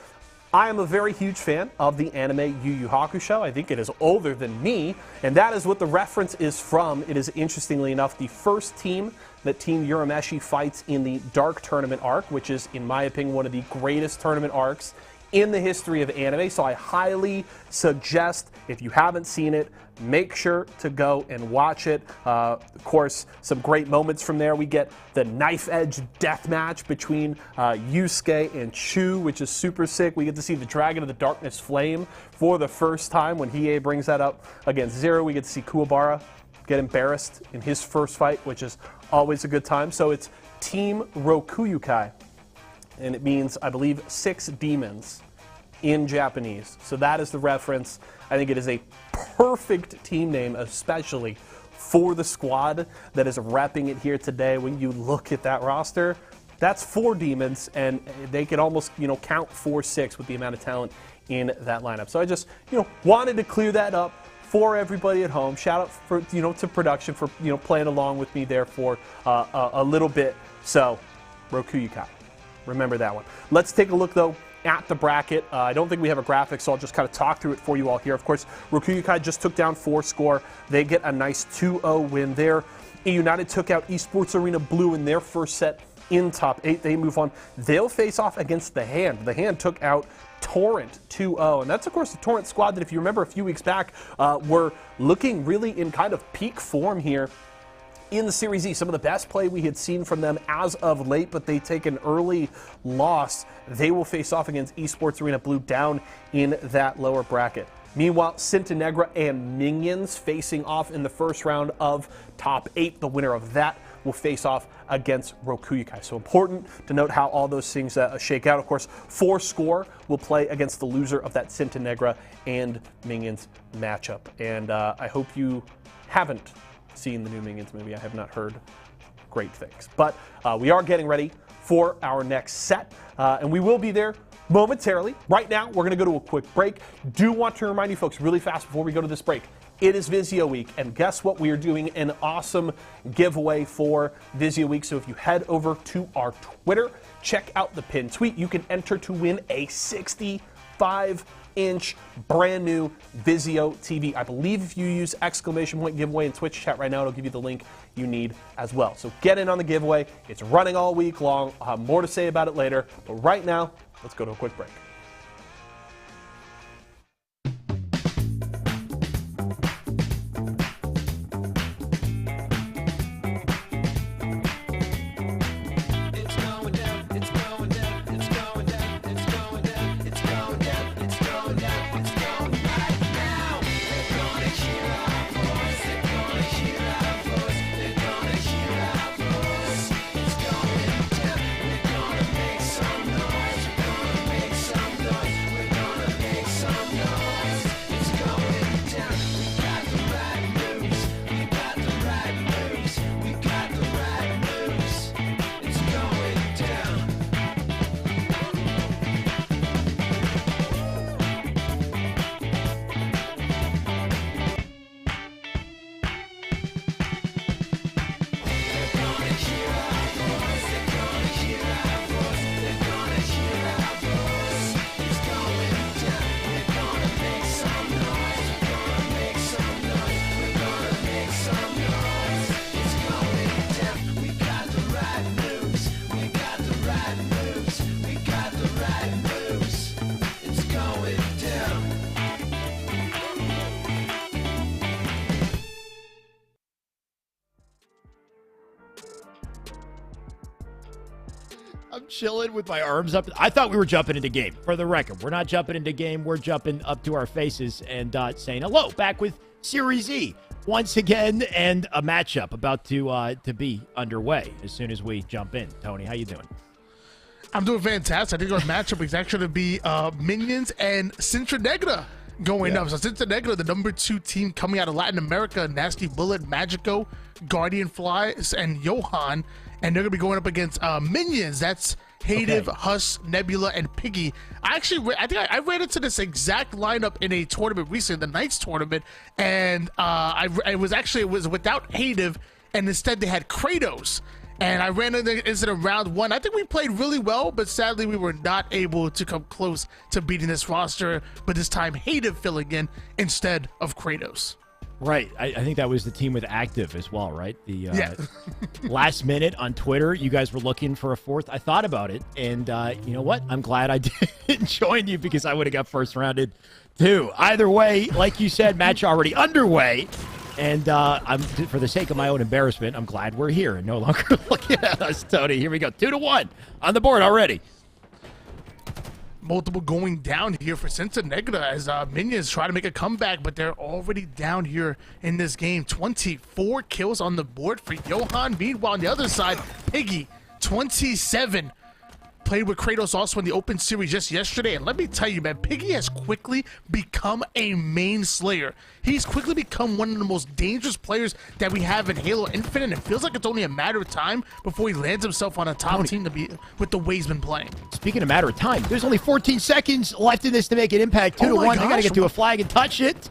I am a very huge fan of the anime Yu Yu Hakusho. I think it is older than me, and that is what the reference is from. It is, interestingly enough, the first team that Team Urameshi fights in the Dark Tournament arc, which is, in my opinion, one of the greatest tournament arcs in the history of anime. So I highly suggest, if you haven't seen it, make sure to go and watch it. Of course, some great moments from there. We get the knife edge death match between Yusuke and Chu, which is super sick. We get to see the Dragon of the Darkness Flame for the first time when Hiei brings that up against Zero. We get to see Kuwabara get embarrassed in his first fight, which is always a good time. So it's Team Rokuyukai, and it means, I believe, 6 demons in Japanese. So that is the reference. I think it is a perfect team name, especially for the squad that is repping it here today. When you look at that roster, that's 4 demons, and they could almost, count 4-6 with the amount of talent in that lineup. So I just, wanted to clear that up for everybody at home. Shout out for, to production for, playing along with me there for a little bit. So, Rokuyukai. Remember that one. Let's take a look, though, at the bracket. I don't think we have a graphic, so I'll just kind of talk through it for you all here. Of course, Rokuyukai just took down 4-score. They get a nice 2-0 win there. E United took out Esports Arena Blue in their first set in top 8. They move on. They'll face off against The Hand. The Hand took out Torrent 2-0. And that's, of course, the Torrent squad that, if you remember a few weeks back, were looking really in kind of peak form here in the Series E. Some of the best play we had seen from them as of late, but they take an early loss. They will face off against Esports Arena Blue down in that lower bracket. Meanwhile, Sintenegra and Minions facing off in the first round of top 8. The winner of that will face off against Rokuyukai. So important to note how all those things shake out. Of course, 4-score will play against the loser of that Sintenegra and Minions matchup. And I hope you haven't seen the new Minions movie. I have not heard great things. But we are getting ready for our next set, and we will be there momentarily. Right now, we're going to go to a quick break. Do want to remind you folks really fast before we go to this break, it is VIZIO Week, and guess what? We are doing an awesome giveaway for VIZIO Week. So if you head over to our Twitter, check out the pinned tweet. You can enter to win a 65-inch brand new VIZIO TV. I believe if you use ! giveaway in Twitch chat right now, it'll give you the link you need as well. So get in on the giveaway. It's running all week long. I'll have more to say about it later. But right now, let's go to a quick break. I'm chilling with my arms up. I thought we were jumping into game. For the record, we're not jumping into game. We're jumping up to our faces and saying hello. Back with Series E once again, and a matchup about to be underway as soon as we jump in. Tony, how you doing? I'm doing fantastic. I think our matchup is actually going to be Minions and Sintra Negra. going up. So Cincinnati, the number 2 team coming out of Latin America, Nasty Bullet, Magico, Guardian Flies, and Johan. And they're going to be going up against Minions. That's Hative, Huss, Nebula, and Piggy. I think I ran into this exact lineup in a tournament recently, the Knights tournament, and it was without Hative, and instead they had Kratos. And I ran into the round 1. I think we played really well, but sadly we were not able to come close to beating this roster. But this time, Hative filling in instead of Kratos. Right. I think that was the team with Active as well, right? The last minute on Twitter, you guys were looking for a 4th. I thought about it, and you know what? I'm glad I didn't join you because I would have got first rounded too. Either way, like you said, match already underway. And I'm, for the sake of my own embarrassment, I'm glad we're here and no longer looking at us, Tony. Here we go. 2-1 on the board already. Multiple going down here for Cincinnati as Minions try to make a comeback, but they're already down here in this game. 24 kills on the board for Johan. Meanwhile, on the other side, Piggy, 27. Played with Kratos also in the Open Series just yesterday, and let me tell you, man, Piggy has quickly become a main slayer. He's quickly become one of the most dangerous players that we have in Halo Infinite, and it feels like it's only a matter of time before he lands himself on a top team to be with the way he's been playing. Speaking of matter of time, there's only 14 seconds left in this to make an impact. 2-1. They got to get to a flag and touch it.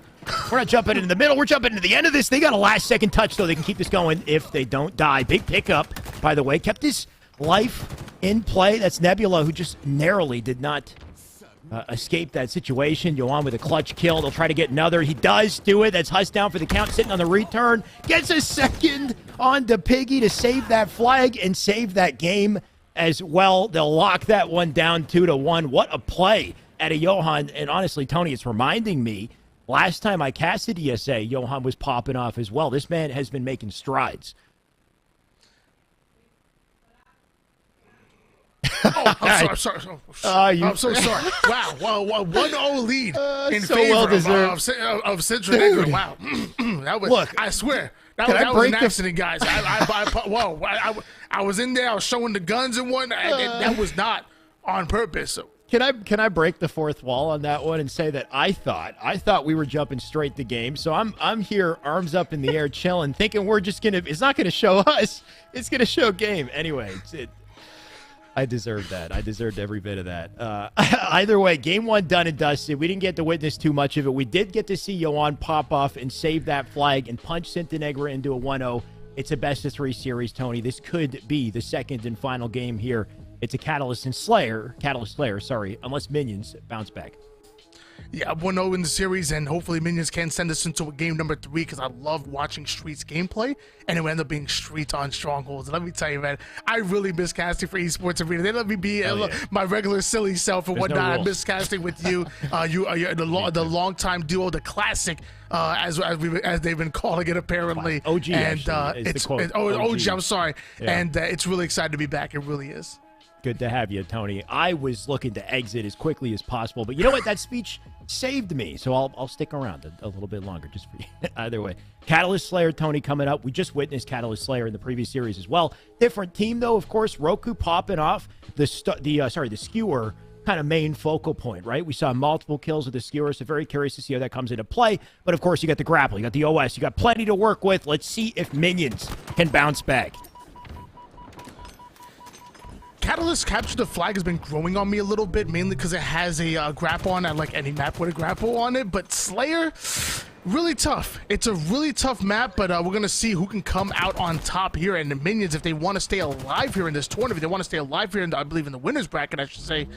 We're not jumping into the middle. We're jumping into the end of this. They got a last-second touch, though. They can keep this going if they don't die. Big pickup, by the way. Kept his life in play. That's Nebula, who just narrowly did not escape that situation. Johan with a clutch kill. They'll try to get another. He does do it. That's Huss down for the count, sitting on the return. Gets a second on to Piggy to save that flag and save that game as well. They'll lock that one down 2-1. What a play at a Johan. And honestly, Tony, it's reminding me, last time I casted ESA, Johan was popping off as well. This man has been making strides. Oh, I'm sorry. I'm so sorry. Wow. 1-0 lead in so favor of Central Negro. Wow. That was, look, I swear. That was an accident, guys. I was in there. I was showing the guns and whatnot. That was not on purpose. So. Can I break the 4th wall on that one and say that I thought we were jumping straight to game. So I'm here, arms up in the air, chilling, thinking we're just it's not gonna show us. It's gonna show game anyway. I deserved that. I deserved every bit of that. Either way, game 1 done and dusted. We didn't get to witness too much of it. We did get to see Johan pop off and save that flag and punch Cincinnati into a 1-0. It's a best-of-3 series, Tony. This could be the second and final game here. It's a Catalyst Slayer, unless Minions bounce back. Yeah, 1-0 in the series, and hopefully Minions can send us into a game number 3 because I love watching Streets gameplay, and it will end up being Streets on Strongholds. And let me tell you, man, I really miss casting for Esports Arena. They let me be my regular silly self and whatnot. I miss casting with you. You're the long-time duo, the classic, as they've been calling it apparently. OG, and OG. I'm sorry, yeah. And it's really excited to be back. It really is. Good to have you, Tony. I was looking to exit as quickly as possible, but you know what? That speech saved me, so I'll stick around a little bit longer just for you. Either way, Catalyst Slayer, Tony, coming up. We just witnessed Catalyst Slayer in the previous series as well. Different team, though, of course. Roku popping off. The Skewer kind of main focal point, right? We saw multiple kills with the Skewer, so very curious to see how that comes into play. But, of course, you got the grapple. You got the OS. You got plenty to work with. Let's see if Minions can bounce back. Catalyst Capture the Flag has been growing on me a little bit, mainly because it has a grapple on it, like any map with a grapple on it. But Slayer, really tough. It's a really tough map, but we're going to see who can come out on top here. And the Minions, if they want to stay alive here in this tournament, if they want to stay alive here, I believe in the winner's bracket, I should say,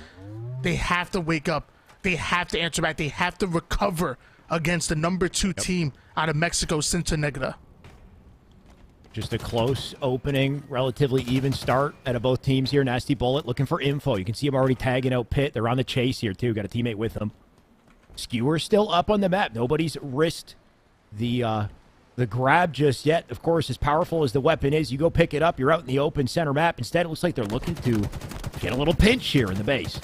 they have to wake up. They have to answer back. They have to recover against the number 2 team out of Mexico, Cincinnati. Just a close opening, relatively even start out of both teams here. Nasty Bullet looking for info. You can see him already tagging out Pitt. They're on the chase here, too. Got a teammate with them. Skewer still up on the map. Nobody's risked the grab just yet. Of course, as powerful as the weapon is, you go pick it up, you're out in the open center map. Instead, it looks like they're looking to get a little pinch here in the base.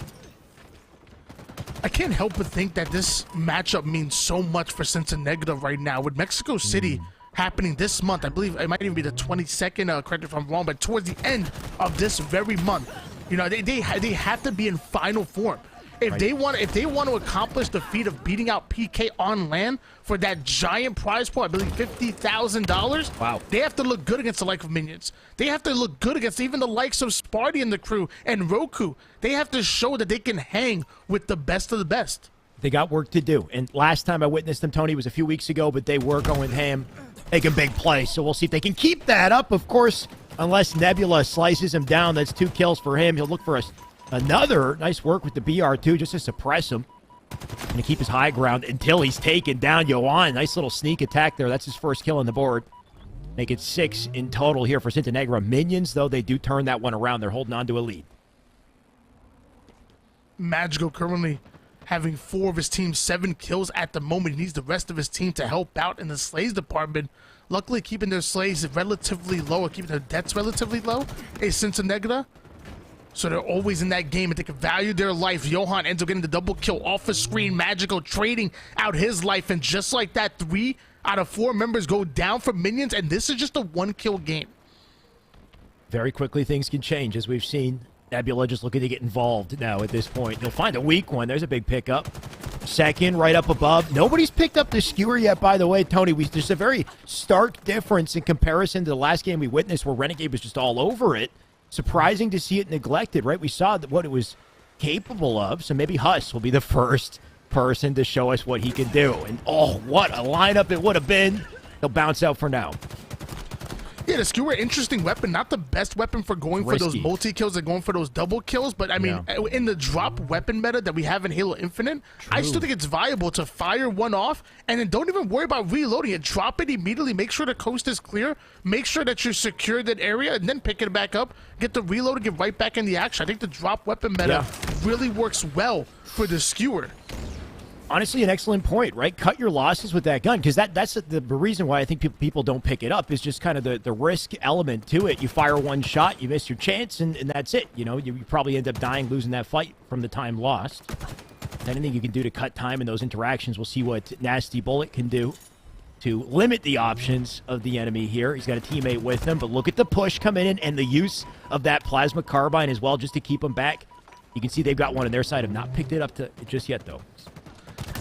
I can't help but think that this matchup means so much for Cincinnati right now. With Mexico City happening this month, I believe it might even be the 22nd, correct me if I'm wrong, but towards the end of this very month, you know, they have to be in final form. If they want to accomplish the feat of beating out PK on land for that giant prize pool, I believe $50,000. Wow. They have to look good against the like of Minions. They have to look good against even the likes of Sparty and the crew and Roku. They have to show that they can hang with the best of the best. They got work to do. And last time I witnessed them, Tony, was a few weeks ago, but they were going ham, making big plays. So we'll see if they can keep that up. Of course, unless Nebula slices him down, that's 2 kills for him. He'll look for another nice work with the BR2 just to suppress him and to keep his high ground until he's taken down. Yoan, nice little sneak attack there. That's his first kill on the board. Make it 6 in total here for Sintenegra. Minions, though, they do turn that one around. They're holding on to a lead. Magical currently having 4 of his team's 7 kills at the moment. He needs the rest of his team to help out in the Slays department. Luckily, keeping their Slays relatively low, or keeping their debts relatively low, is Sintenegra. So they're always in that game and they can value their life. Johan ends up getting the double kill off the screen. Magical trading out his life. And just like that, 3 out of 4 members go down for Minions. And this is just a 1-kill game. Very quickly, things can change, as we've seen. Nebula just looking to get involved now at this point. You'll find a weak one. There's a big pickup. Second, right up above. Nobody's picked up the skewer yet, by the way, Tony. There's a very stark difference in comparison to the last game we witnessed where Renegade was just all over it. Surprising to see it neglected, right? We saw what it was capable of, so maybe Huss will be the first person to show us what he can do. And, oh, what a lineup it would have been. He'll bounce out for now. Yeah, the skewer, interesting weapon. Not the best weapon for going for those multi-kills and going for those double kills. But, I mean, in the drop weapon meta that we have in Halo Infinite, I still think it's viable to fire one off and then don't even worry about reloading it. Drop it immediately. Make sure the coast is clear. Make sure that you're secured that area and then pick it back up. Get the reload and get right back in the action. I think the drop weapon meta really works well for the skewer. Honestly, an excellent point, right? Cut your losses with that gun, because that's the reason why I think people don't pick it up is just kind of the risk element to it. You fire one shot, you miss your chance, and that's it. You know, you probably end up dying, losing that fight from the time lost. Anything you can do to cut time in those interactions, we'll see what Nasty Bullet can do to limit the options of the enemy here. He's got a teammate with him, but look at the push coming in and the use of that plasma carbine as well just to keep him back. You can see they've got one on their side. Have not picked it up just yet, though.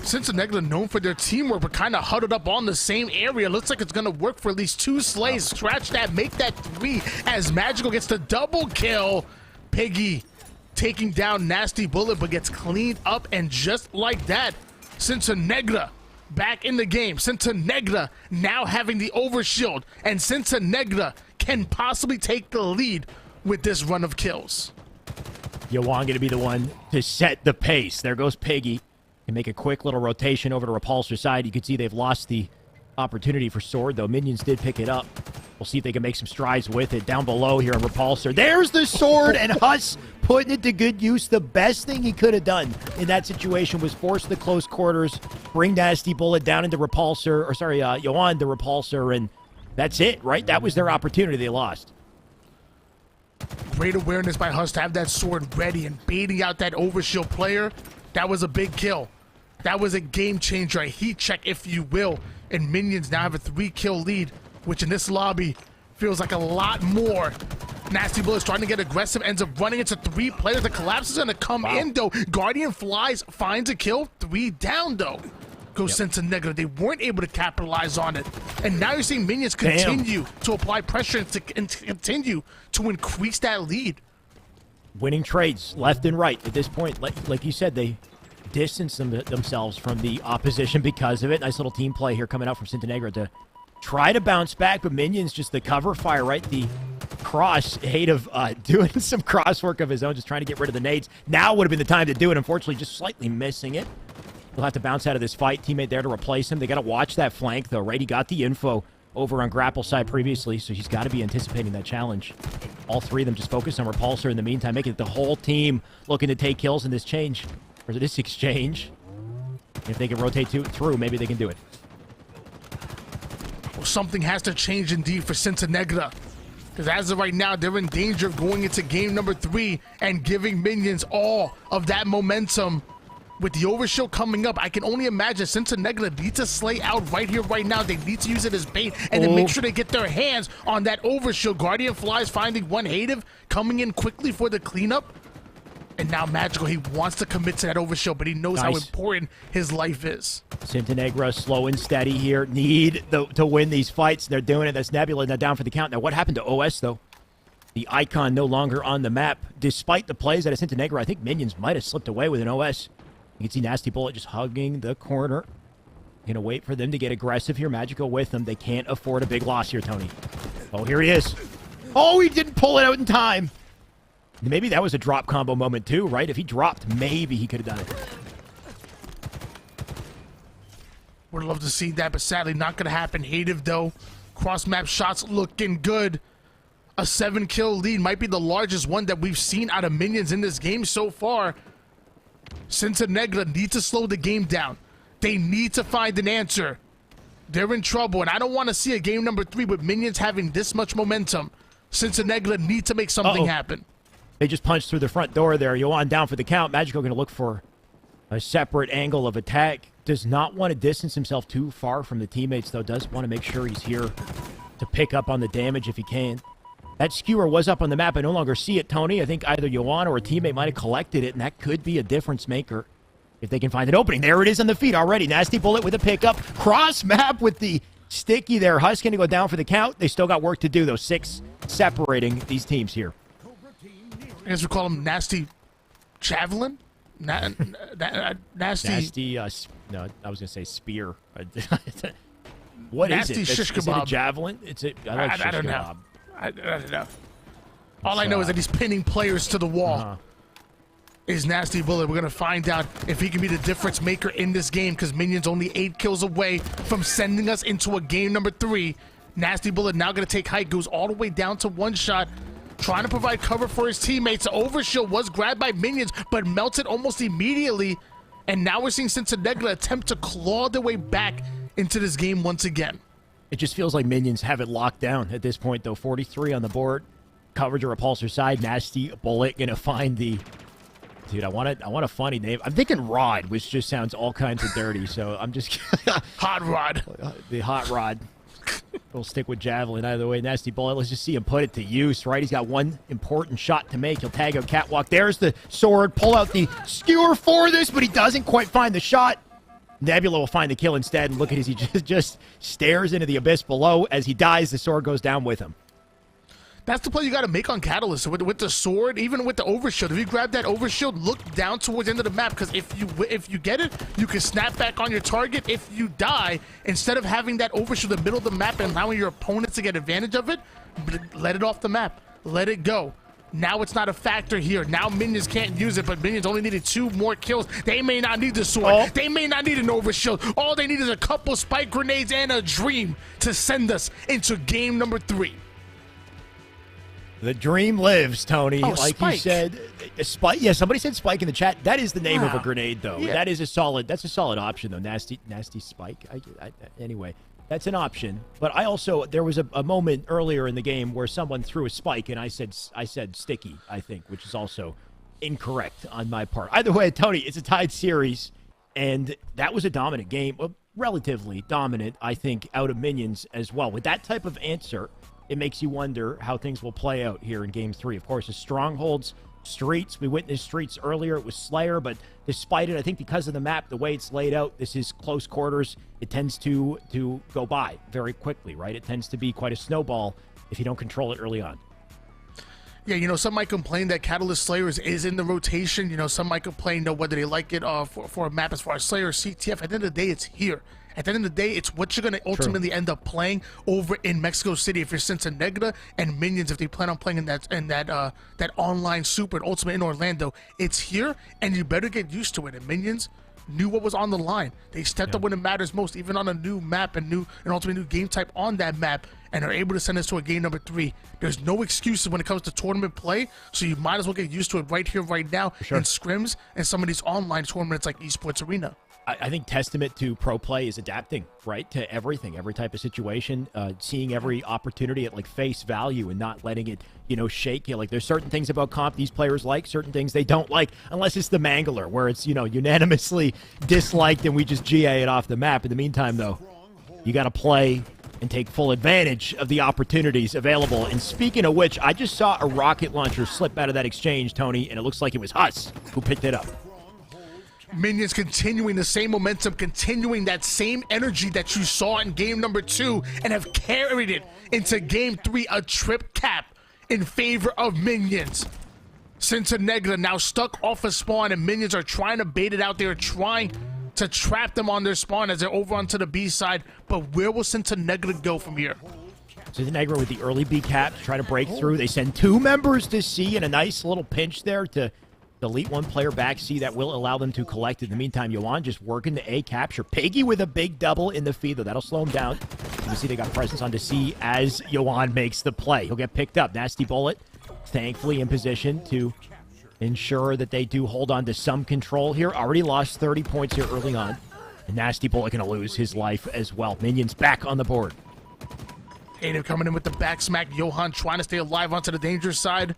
Sintenegra known for their teamwork, but kind of huddled up on the same area. Looks like it's going to work for at least 2 Slays. Scratch that, make that 3 as Magical gets the double kill. Piggy taking down Nasty Bullet, but gets cleaned up, and just like that, Sintenegra back in the game. Sintenegra now having the overshield, and Sintenegra can possibly take the lead with this run of kills. Yoan going to be the one to set the pace. There goes Piggy. Can make a quick little rotation over to Repulsor's side. You can see they've lost the opportunity for Sword, though. Minions did pick it up. We'll see if they can make some strides with it. Down below here on Repulsor. There's the Sword, and Huss putting it to good use. The best thing he could have done in that situation was force the close quarters, bring Nasty Bullet down into Repulsor, or sorry, Yoan to Repulsor, and that's it, right? That was their opportunity they lost. Great awareness by Huss to have that Sword ready and baiting out that overshield player. That was a big kill. That was a game changer, a heat check, if you will. And Minions now have a 3-kill lead, which in this lobby feels like a lot more. Nasty Bullet's trying to get aggressive, ends up running into 3 players. The collapse is going to come in, though. Guardian flies, finds a kill. 3 down, though. Goes Sintenegra. They weren't able to capitalize on it. And now you're seeing Minions continue to apply pressure and to continue to increase that lead. Winning trades left and right at this point. Like you said, they distance themselves from the opposition because of it. Nice little team play here coming out from Sintenegra to try to bounce back, but Minions just the cover fire, right? The cross, hate of doing some cross work of his own, just trying to get rid of the nades. Now would have been the time to do it. Unfortunately, just slightly missing it. He'll have to bounce out of this fight. Teammate there to replace him. They got to watch that flank, though, right? He got the info over on Grapple side previously, so he's got to be anticipating that challenge. All 3 of them just focus on Repulsor in the meantime, making it the whole team looking to take kills in this change, or this exchange. If they can rotate through, maybe they can do it. Well, something has to change indeed for Sintenegra, because as of right now, they're in danger of going into game number 3 and giving Minions all of that momentum. With the overshield coming up, I can only imagine Sintenegra needs to slay out right here, right now. They need to use it as bait and then make sure they get their hands on that overshield. Guardian flies finding one Hative, coming in quickly for the cleanup. And now Magical, he wants to commit to that overshield, but he knows how important his life is. Sintenegra slow and steady here. Need to win these fights. They're doing it. That's Nebula now down for the count. Now, what happened to OS, though? The icon no longer on the map. Despite the plays out of Sintenegra, I think Minions might have slipped away with an OS. You can see Nasty Bullet just hugging the corner. Gonna wait for them to get aggressive here. Magical with them. They can't afford a big loss here, Tony. Oh, here he is. Oh, he didn't pull it out in time. Maybe that was a drop combo moment too, right? If he dropped, maybe he could have done it. Would love to see that, but sadly not going to happen. Hative, though. Cross-map shots looking good. A 7-kill lead might be the largest one that we've seen out of Minions in this game so far. Sintenegra need to slow the game down. They need to find an answer. They're in trouble, and I don't want to see a game number 3 with Minions having this much momentum. Sintenegra need to make something happen. They just punched through the front door there. Yoan down for the count. Magical going to look for a separate angle of attack. Does not want to distance himself too far from the teammates, though. Does want to make sure he's here to pick up on the damage if he can. That skewer was up on the map. I no longer see it, Tony. I think either Yoan or a teammate might have collected it, and that could be a difference maker if they can find an opening. There it is on the feet already. Nasty Bullet with a pickup. Cross map with the sticky there. Husk going to go down for the count. They still got work to do, though. 6 separating these teams here. I guess we call him Nasty Javelin? Nasty... Nasty, no, I was going to say spear. What Nasty is it? Shish Is it a kebab. javelin? I like shish I don't kebab. know. I don't know. All I know is that he's pinning players to the wall. Is Nasty Bullet. We're going to find out if he can be the difference maker in this game, because Minions only 8 kills away from sending us into a game number 3. Nasty Bullet now going to take height, goes all the way down to 1 shot. Trying to provide cover for his teammates. Overshield was grabbed by Minions, but melted almost immediately. And now we're seeing Sintenegra attempt to claw their way back into this game once again. It just feels like Minions have it locked down at this point, though. 43 on the board. Coverage or repulsor side. Nasty Bullet going to find the... Dude, I want a funny name. I'm thinking Rod, which just sounds all kinds of dirty, so I'm just... Hot Rod. The Hot Rod. We'll stick with Javelin either way. Nasty Bullet. Let's just see him put it to use, right? He's got one important shot to make. He'll tag out Catwalk. There's the sword. Pull out the skewer for this, but he doesn't quite find the shot. Nebula will find the kill instead, and look at as he just stares into the abyss below. As he dies, the sword goes down with him. That's the play you got to make on Catalyst. With the sword, even with the overshield. If you grab that overshield, look down towards the end of the map, because if you get it, you can snap back on your target. If you die, instead of having that overshield in the middle of the map and allowing your opponents to get advantage of it, let it off the map. Let it go. Now it's not a factor here. Now Minions can't use it, but Minions only needed 2 more kills. They may not need the sword. They may not need an overshield. All they need is a couple spike grenades and a dream to send us into game number 3. The dream lives, Tony. Oh, like Spike. you said, Spike. Yeah, somebody said Spike in the chat. That is the name of a grenade, though. Yeah. That's a solid option, though. Nasty Spike. Anyway, that's an option. But I also, there was a moment earlier in the game where someone threw a spike, and I said sticky, I think, which is also incorrect on my part. Either way, Tony, it's a tied series, and that was a dominant game. Well, relatively dominant, I think, out of Minions as well. With that type of answer, it makes you wonder how things will play out here in Game 3. Of course, the Strongholds, Streets. We witnessed Streets earlier. It was Slayer, but despite it, I think because of the map, the way it's laid out, this is close quarters. It tends to go by very quickly, right? It tends to be quite a snowball if you don't control it early on. Yeah, you know, some might complain that Catalyst Slayers is in the rotation. You know, some might complain, whether they like it for a map as far as Slayer or CTF. At the end of the day, it's here. At the end of the day, it's what you're going to ultimately end up playing over in Mexico City if you're Sintenegra and Minions, if they plan on playing in that online super and Ultimate in Orlando. It's here, and you better get used to it. And Minions knew what was on the line. They stepped up when it matters most, even on a new map and ultimately new game type on that map, and are able to send us to a game number 3. There's no excuses when it comes to tournament play, so you might as well get used to it right here, right now, in scrims and some of these online tournaments like Esports Arena. I think testament to pro play is adapting, right, to everything, every type of situation, seeing every opportunity at like face value and not letting it, shake you. Like there's certain things about comp these players like, certain things they don't like, unless it's the Mangler where it's, unanimously disliked and we just GA it off the map. In the meantime, though, you got to play and take full advantage of the opportunities available. And speaking of which, I just saw a rocket launcher slip out of that exchange, Tony, and it looks like it was Huss who picked it up. Minions continuing the same momentum, continuing that same energy that you saw in game number 2, and have carried it into game 3, a trip cap in favor of Minions. Cincinnati now stuck off a spawn, and Minions are trying to bait it out. They are trying to trap them on their spawn as they're over onto the B side. But where will Cincinnati go from here? Cincinnati with the early B cap to try to break through. They send 2 members to C and a nice little pinch there to delete 1 player back C. That will allow them to collect. In the meantime, Yohan just working the A capture. Piggy with a big double in the feed, though. That'll slow him down. You can see they got presence onto C as Yohan makes the play. He'll get picked up. Nasty Bullet, thankfully in position to ensure that they do hold on to some control here. Already lost 30 points here early on. And Nasty Bullet going to lose his life as well. Minions back on the board. Native coming in with the back smack. Yohan trying to stay alive onto the dangerous side.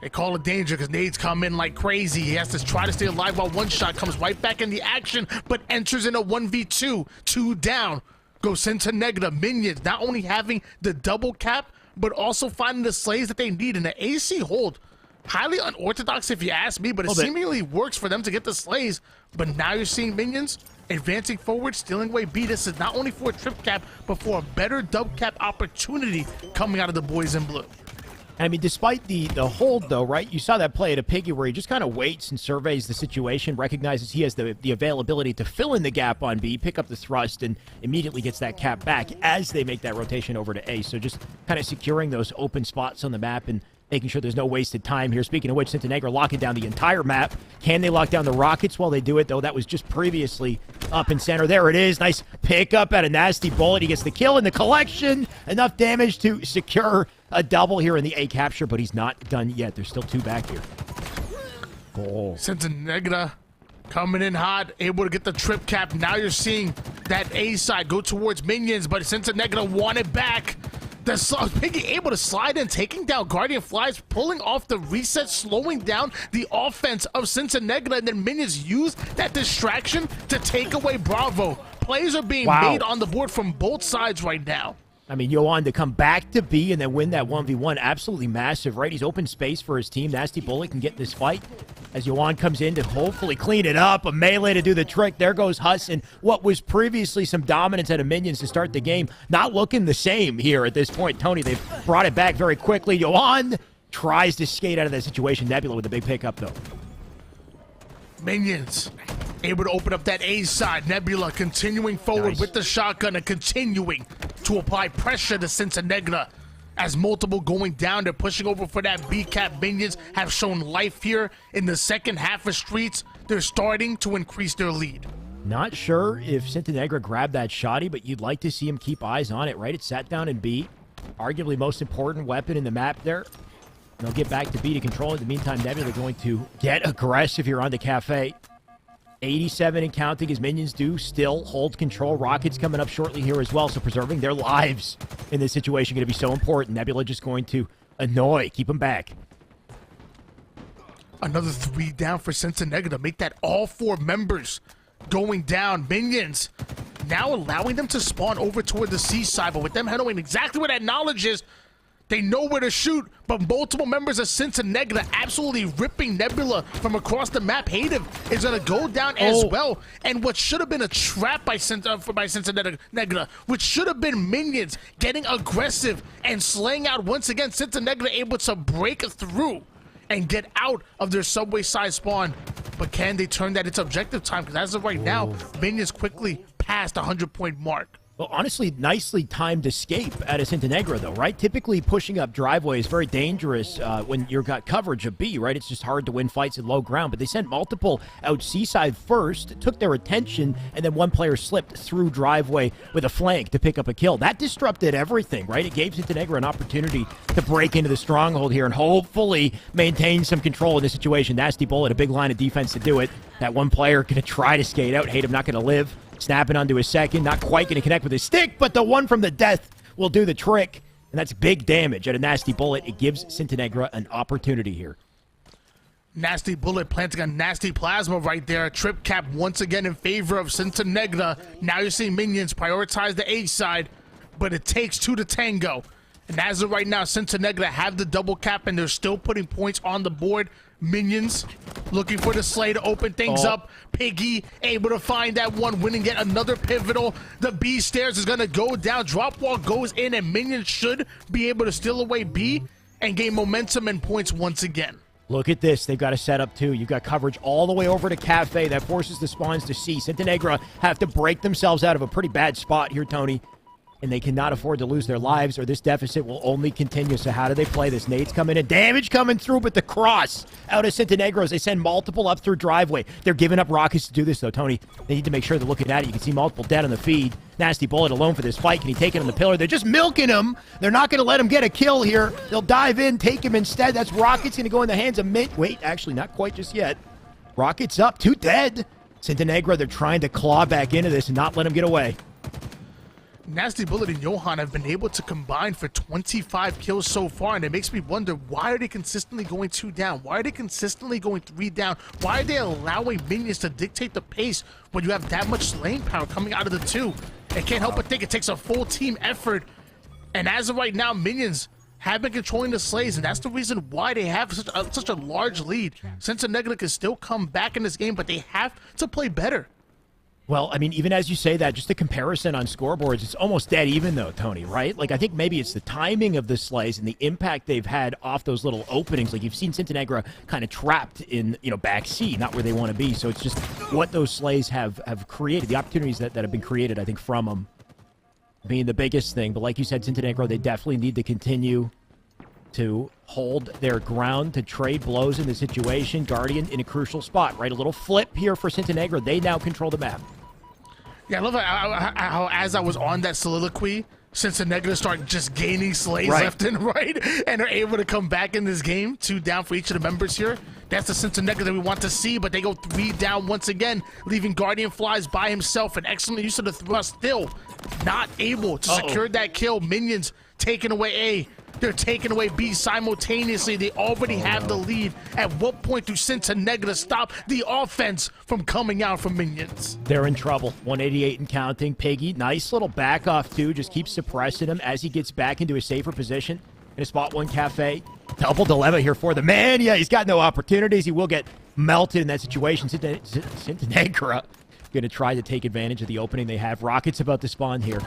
They call it danger because nades come in like crazy. He has to try to stay alive while one shot comes right back in the action, but enters in a 1v2. 2 down. Goes Cincinnati. Minions not only having the double cap, but also finding the slays that they need in the AC hold. Highly unorthodox if you ask me, but it seemingly works for them to get the slays. But now you're seeing Minions advancing forward, stealing away B. This is not only for a trip cap, but for a better dub cap opportunity coming out of the boys in blue. I mean, despite the hold, though, right? You saw that play at a Piggy where he just kind of waits and surveys the situation, recognizes he has the availability to fill in the gap on B, pick up the thrust, and immediately gets that cap back as they make that rotation over to A. So just kind of securing those open spots on the map and making sure there's no wasted time here. Speaking of which, Cincinnati locking down the entire map. Can they lock down the rockets while they do it, though? That was just previously up in center. There it is. Nice pickup at a Nasty Bullet. He gets the kill in the collection. Enough damage to secure a double here in the A capture, but he's not done yet. There's still 2 back here. Goal. Cincinnati coming in hot, able to get the trip cap. Now you're seeing that A side go towards Minions, but Cincinnati want it back. Piggy able to slide in, taking down Guardian Flies, pulling off the reset, slowing down the offense of Cincinnati, and then Minions use that distraction to take away Bravo. Plays are being made on the board from both sides right now. I mean, Yohan to come back to B and then win that 1v1, absolutely massive, right? He's open space for his team. Nasty Bullet can get this fight as Yohan comes in to hopefully clean it up. A melee to do the trick. There goes Huss, and what was previously some dominance out of Minions to start the game, not looking the same here at this point. Tony, they've brought it back very quickly. Yohan tries to skate out of that situation. Nebula with a big pickup, though. Minions able to open up that A side. Nebula continuing forward with the shotgun and continuing to apply pressure to Cincinnati. As multiple going down, they're pushing over for that B cap. Minions have shown life here in the second half of Streets. They're starting to increase their lead. Not sure if Cincinnati grabbed that shotty, but you'd like to see him keep eyes on it, right? It sat down in B. Arguably most important weapon in the map there. They'll get back to B to control it. In the meantime, Nebula going to get aggressive here on the Cafe. 87 and counting as Minions do still hold control. Rockets coming up shortly here as well, so preserving their lives in this situation going to be so important. Nebula just going to annoy, keep them back. Another 3 down for Cincinnati to make that all 4 members going down. Minions now allowing them to spawn over toward the C side, but with them knowing exactly where that knowledge is, they know where to shoot, but multiple members of Cincinnati absolutely ripping Nebula from across the map. Hative is going to go down as well. And what should have been a trap by Cincinnati, which should have been Minions getting aggressive and slaying out once again. Cincinnati able to break through and get out of their subway side spawn. But can they turn that into objective time? Because as of right now, Minions quickly past the 100-point mark. Well, honestly, nicely timed escape out of Cincinnati, though, right? Typically, pushing up driveway is very dangerous when you've got coverage of B, right? It's just hard to win fights at low ground. But they sent multiple out C-side first, took their attention, and then one player slipped through driveway with a flank to pick up a kill. That disrupted everything, right? It gave Cincinnati an opportunity to break into the stronghold here and hopefully maintain some control in this situation. Nasty Bullet, a big line of defense to do it. That one player going to try to skate out. Hatem not going to live. Snapping onto his second, not quite going to connect with his stick, but the one from the death will do the trick, and that's big damage at a Nasty Bullet. It gives Cincinnati an opportunity here. Nasty Bullet planting a nasty plasma right there. Trip cap once again in favor of Cincinnati. Now you're seeing Minions prioritize the A side. but it takes two to tango. And as of right now, Centenegra have the double cap, and they're still putting points on the board. Minions looking for the Slay to open things up. Piggy able to find that one, winning yet another pivotal. The B stairs is going to go down. Drop wall goes in, and Minions should be able to steal away B and gain momentum and points once again. Look at this. They've got a setup, too. You've got coverage all the way over to Cafe. That forces the spawns to C. Centenegra have to break themselves out of a pretty bad spot here, Tony. And they cannot afford to lose their lives, or this deficit will only continue. So how do they play this? Nades coming in, damage coming through, but the cross out of Centenegra as they send multiple up through driveway. They're giving up rockets to do this, though, Tony. They need to make sure they're looking at it. You can see multiple dead on the feed. Nasty Bullet alone for this fight. Can he take it on the pillar? They're just milking him. They're not going to let him get a kill here. They'll dive in, take him instead. That's rockets going to go in the hands of Mint. Wait, actually, not quite just yet. Rockets up, 2 dead. Centenegra, they're trying to claw back into this and not let him get away. Nasty Bullet and Johan have been able to combine for 25 kills so far, and it makes me wonder, why are they consistently going 2 down? Why are they consistently going 3 down? Why are they allowing Minions to dictate the pace when you have that much slaying power coming out of the 2? I can't help but think it takes a full team effort, and as of right now, Minions have been controlling the slays, and that's the reason why they have such a large lead. Centenegra can still come back in this game, but they have to play better. Well, I mean, even as you say that, just the comparison on scoreboards, it's almost dead even, though, Tony, right? Like, I think maybe it's the timing of the slays and the impact they've had off those little openings. Like, you've seen Centenegra kind of trapped in, back C, not where they want to be. So it's just what those slays have created, the opportunities that have been created, I think, from them being the biggest thing. But like you said, Centenegra, they definitely need to continue to hold their ground, to trade blows in the situation. Guardian in a crucial spot, right? A little flip here for Centenegra. They now control the map. Yeah, I love how as I was on that soliloquy, Centenegra start just gaining slays left and right, and are able to come back in this game. 2 down for each of the members here. That's the Centenegra that we want to see, but they go 3 down once again, leaving Guardian Flies by himself. An excellent use of the thrust, still not able to secure that kill. Minions taking away A. They're taking away B simultaneously. They already have the lead. At what point do Centenegra stop the offense from coming out from Minions? They're in trouble. 188 and counting. Piggy, nice little back off, too. Just keeps suppressing him as he gets back into a safer position in a spot 1 Cafe. Double dilemma here for the man. Yeah, he's got no opportunities. He will get melted in that situation. Centenegra going to try to take advantage of the opening they have. Rockets about to spawn here.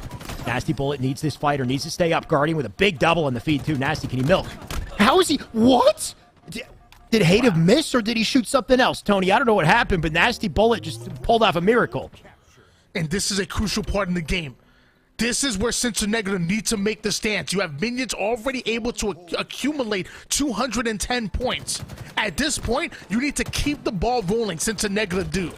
Nasty Bullet needs this fighter, needs to stay up. Guardian with a big double on the feed, too. Nasty, can he milk? How is he? What? Did Hative miss, or did he shoot something else? Tony, I don't know what happened, but Nasty Bullet just pulled off a miracle. And this is a crucial part in the game. This is where Centenegra need to make the stance. You have Minions already able to accumulate 210 points. At this point, you need to keep the ball rolling. Centenegra do.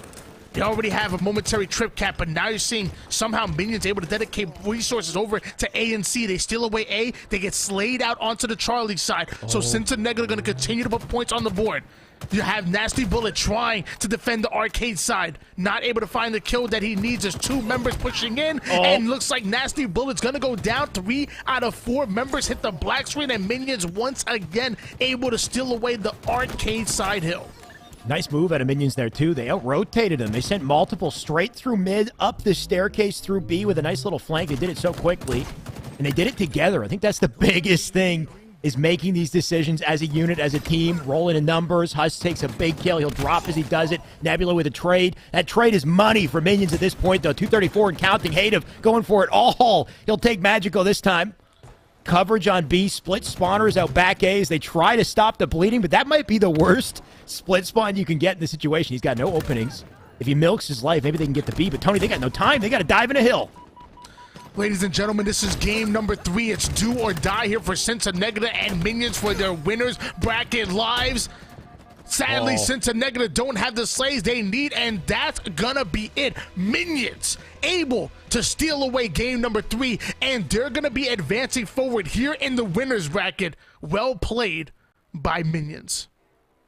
They already have a momentary trip cap, but now you're seeing somehow Minions able to dedicate resources over to A and C. They steal away A. They get slayed out onto the Charlie side. So Centenegra are going to continue to put points on the board. You have Nasty Bullet trying to defend the arcade side. Not able to find the kill that he needs. There's 2 members pushing in, and looks like Nasty Bullet's going to go down. 3 out of 4 members hit the black screen, and Minions once again able to steal away the arcade side hill. Nice move out of Minions there, too. They out-rotated him. They sent multiple straight through mid, up the staircase through B with a nice little flank. They did it so quickly, and they did it together. I think that's the biggest thing, is making these decisions as a unit, as a team, rolling in numbers. Huss takes a big kill. He'll drop as he does it. Nebula with a trade. That trade is money for Minions at this point, though. 234 and counting. Hative going for it all. He'll take Magical this time. Coverage on B, split spawners out back A as they try to stop the bleeding, but that might be the worst split spawn you can get in this situation. He's got no openings. If he milks his life, maybe they can get the B, but Tony, they got no time. They got to dive in a hill. Ladies and gentlemen, this is game number 3. It's do or die here for Centenegra and Minions for their winners bracket lives. Sadly, Centenegra don't have the slays they need, and that's gonna be it. Minions able to steal away game number 3, and they're gonna be advancing forward here in the winners bracket. Well played by Minions.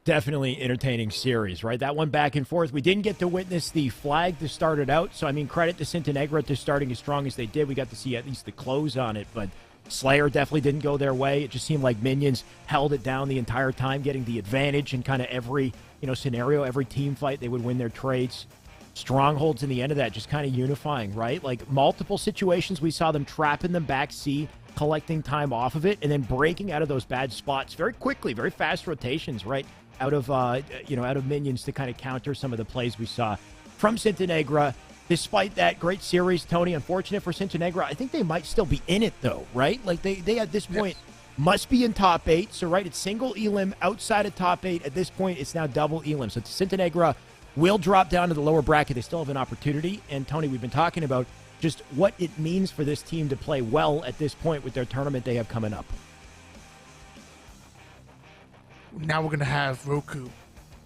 Definitely entertaining series, right? That one back and forth. We didn't get to witness the flag to start it out, so I mean, credit to Centenegra to starting as strong as they did. We got to see at least the close on it, but Slayer definitely didn't go their way. It just seemed like Minions held it down the entire time, getting the advantage in kind of every, scenario, every team fight. They would win their trades. Strongholds in the end of that, just kind of unifying, right? Like multiple situations, we saw them trapping them back C, collecting time off of it, and then breaking out of those bad spots very quickly, very fast rotations, right? Out of, out of minions to kind of counter some of the plays we saw from Sintenegra. Despite that great series, Tony, unfortunate for Sintenegra, I think they might still be in it, though, right? Like, they at this point must be in top 8. So, right, it's single elim outside of top 8. At this point, it's now double elim. So, Sintenegra will drop down to the lower bracket. They still have an opportunity. And, Tony, we've been talking about just what it means for this team to play well at this point with their tournament they have coming up. Now we're going to have Roku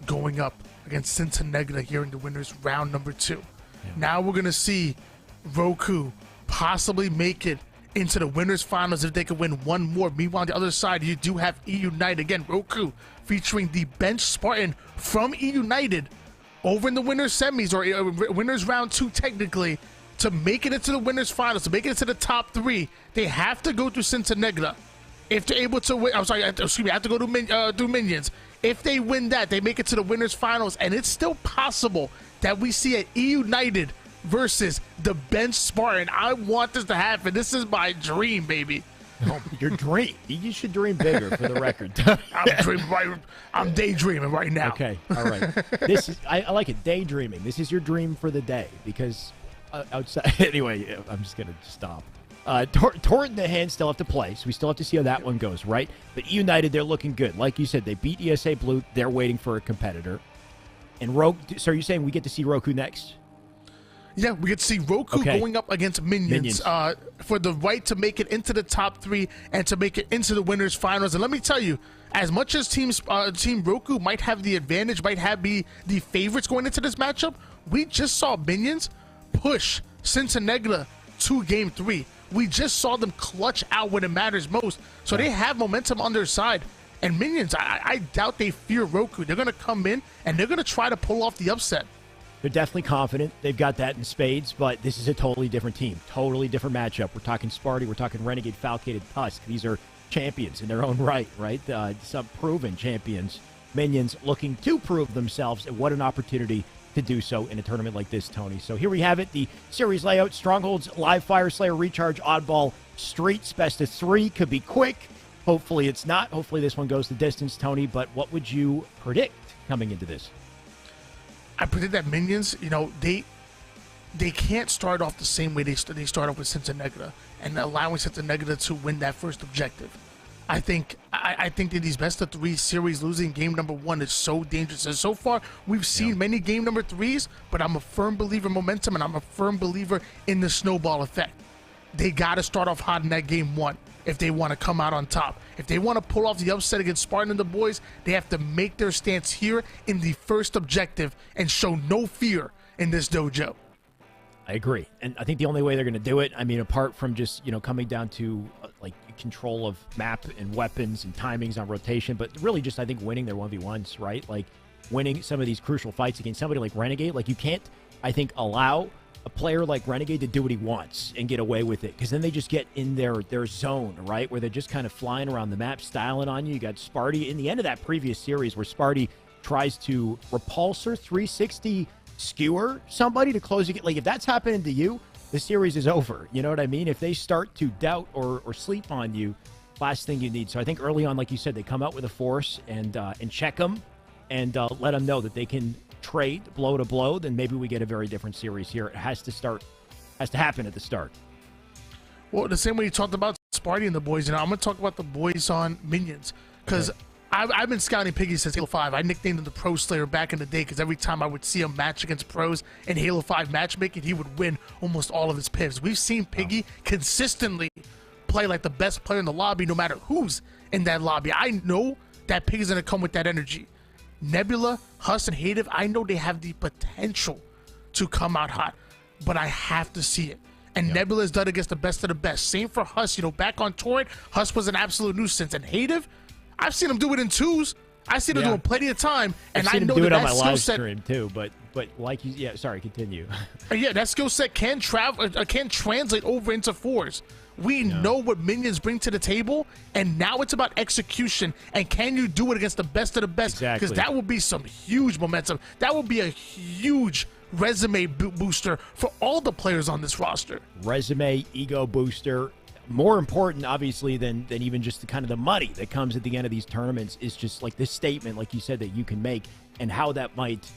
going up against Sintenegra here in the winners round number 2. Yeah. Now we're going to see Roku possibly make it into the winners finals if they can win one more. Meanwhile, on the other side, you do have E United. Again, Roku featuring the bench Spartan from E United over in the winners semis, or winners round 2 technically, to make it into the winners finals, to make it into the top 3. They have to go through Sintenegra. If they're able to win, I have to go through Minions. If they win that, they make it to the winners finals, and it's still possible that we see an E United versus the bench Spartan. I want this to happen. This is my dream, baby. Oh, your dream. You should dream bigger, for the record. I'm daydreaming right now. Okay, all right. This is I like it. Daydreaming. This is your dream for the day, because outside. Anyway, I'm just gonna stop. Torrent and the Hand still have to play, so we still have to see how that one goes, right? But E United, they're looking good. Like you said, they beat ESA Blue. They're waiting for a competitor. And so are you saying we get to see Roku next? Yeah, we get to see Roku going up against Minions. For the right to make it into the top 3 and to make it into the winners finals. And let me tell you, as much as Team Roku might have the advantage, might be the favorites going into this matchup, we just saw Minions push Sintenegra to game 3. We just saw them clutch out when it matters most. So they have momentum on their side. And Minions, I doubt they fear Roku. They're going to come in, and they're going to try to pull off the upset. They're definitely confident. They've got that in spades, but this is a totally different team. Totally different matchup. We're talking Sparty. We're talking Renegade, Falcated, Tusk. These are champions in their own right? Some proven champions. Minions looking to prove themselves, and what an opportunity to do so in a tournament like this, Tony. So here we have it, the series layout. Strongholds, Live Fire Slayer, Recharge, Oddball, Streets, best of 3. Could be quick. Hopefully it's not. Hopefully this one goes the distance, Tony. But what would you predict coming into this? I predict that Minions, they can't start off the same way they start off with Sintenegra and allowing Sintenegra to win that first objective. I think that these best of 3 series losing game number 1 is so dangerous. And so far, we've seen many game number 3s, but I'm a firm believer in momentum, and I'm a firm believer in the snowball effect. They got to start off hot in that game 1 if they want to come out on top. If they want to pull off the upset against Spartan and the boys, they have to make their stance here in the first objective and show no fear in this dojo. I agree. And I think the only way they're going to do it, apart from just, coming down to control of map and weapons and timings on rotation, but really just, I think, winning their 1v1s, right? Like winning some of these crucial fights against somebody like Renegade. Like, you can't, I think, allow a player like Renegade to do what he wants and get away with it, because then they just get in their zone, right? Where they're just kind of flying around the map, styling on you. You got Sparty in the end of that previous series where Sparty tries to repulsor 360 skewer somebody to close it. Like, if that's happening to you, the series is over. You know what I mean? If they start to doubt or sleep on you, last thing you need. So I think early on, like you said, they come out with a force and check them and let them know that they can trade blow to blow. Then maybe we get a very different series here. It has to happen at the start. Well, the same way you talked about Sparty and the boys, I'm going to talk about the boys on Minions, because I've been scouting Piggy since Halo 5. I nicknamed him the Pro Slayer back in the day, because every time I would see him match against pros in Halo 5 matchmaking, he would win almost all of his pivs. We've seen Piggy consistently play like the best player in the lobby, no matter who's in that lobby. I know that Piggy's going to come with that energy. Nebula, Huss, and Hative, I know they have the potential to come out hot, but I have to see it. And Nebula's done against the best of the best. Same for Huss. Back on Torrent, Huss was an absolute nuisance. And Hative, I've seen him do it in 2s. I've seen him do it plenty of time, and I know do it that on my skill live set stream too. But like you, sorry, continue. That skill set can translate over into 4s. We know what Minions bring to the table, and now it's about execution. And can you do it against the best of the best? Exactly. Because that will be some huge momentum. That will be a huge resume booster for all the players on this roster. Resume, ego booster. More important, obviously, than even just the kind of the money that comes at the end of these tournaments is just like this statement, like you said, that you can make and how that might,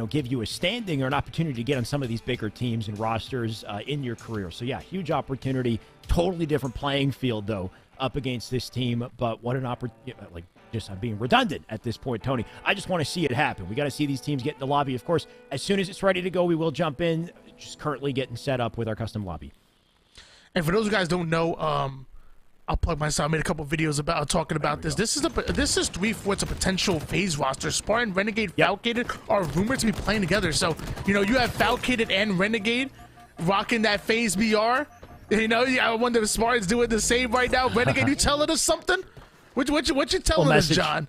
give you a standing or an opportunity to get on some of these bigger teams and rosters in your career. So, yeah, huge opportunity. Totally different playing field, though, up against this team. But what an opportunity. I'm being redundant at this point, Tony. I just want to see it happen. We got to see these teams get in the lobby. Of course, as soon as it's ready to go, we will jump in. Just currently getting set up with our custom lobby. And for those who guys don't know, I'll plug myself. I made a couple videos about talking about this. This is 3/4 a potential FaZe roster. Spartan, Renegade, Falcated are rumored to be playing together. So you have Falcated and Renegade rocking that FaZe BR. I wonder if Spartan's doing the same right now. Renegade, you telling us something? What you telling us, John?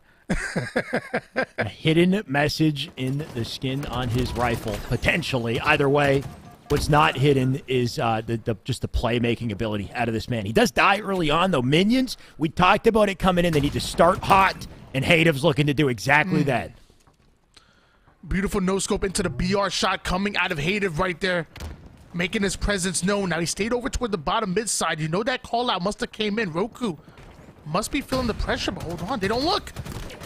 A hidden message in the skin on his rifle, potentially. Either way, what's not hidden is just the playmaking ability out of this man. He does die early on, though. Minions, we talked about it coming in. They need to start hot, and Hadev's looking to do exactly that. Beautiful no-scope into the BR shot coming out of Hadev right there, making his presence known. Now, he stayed over toward the bottom mid-side. That call-out must have came in. Roku must be feeling the pressure, but hold on, they don't look.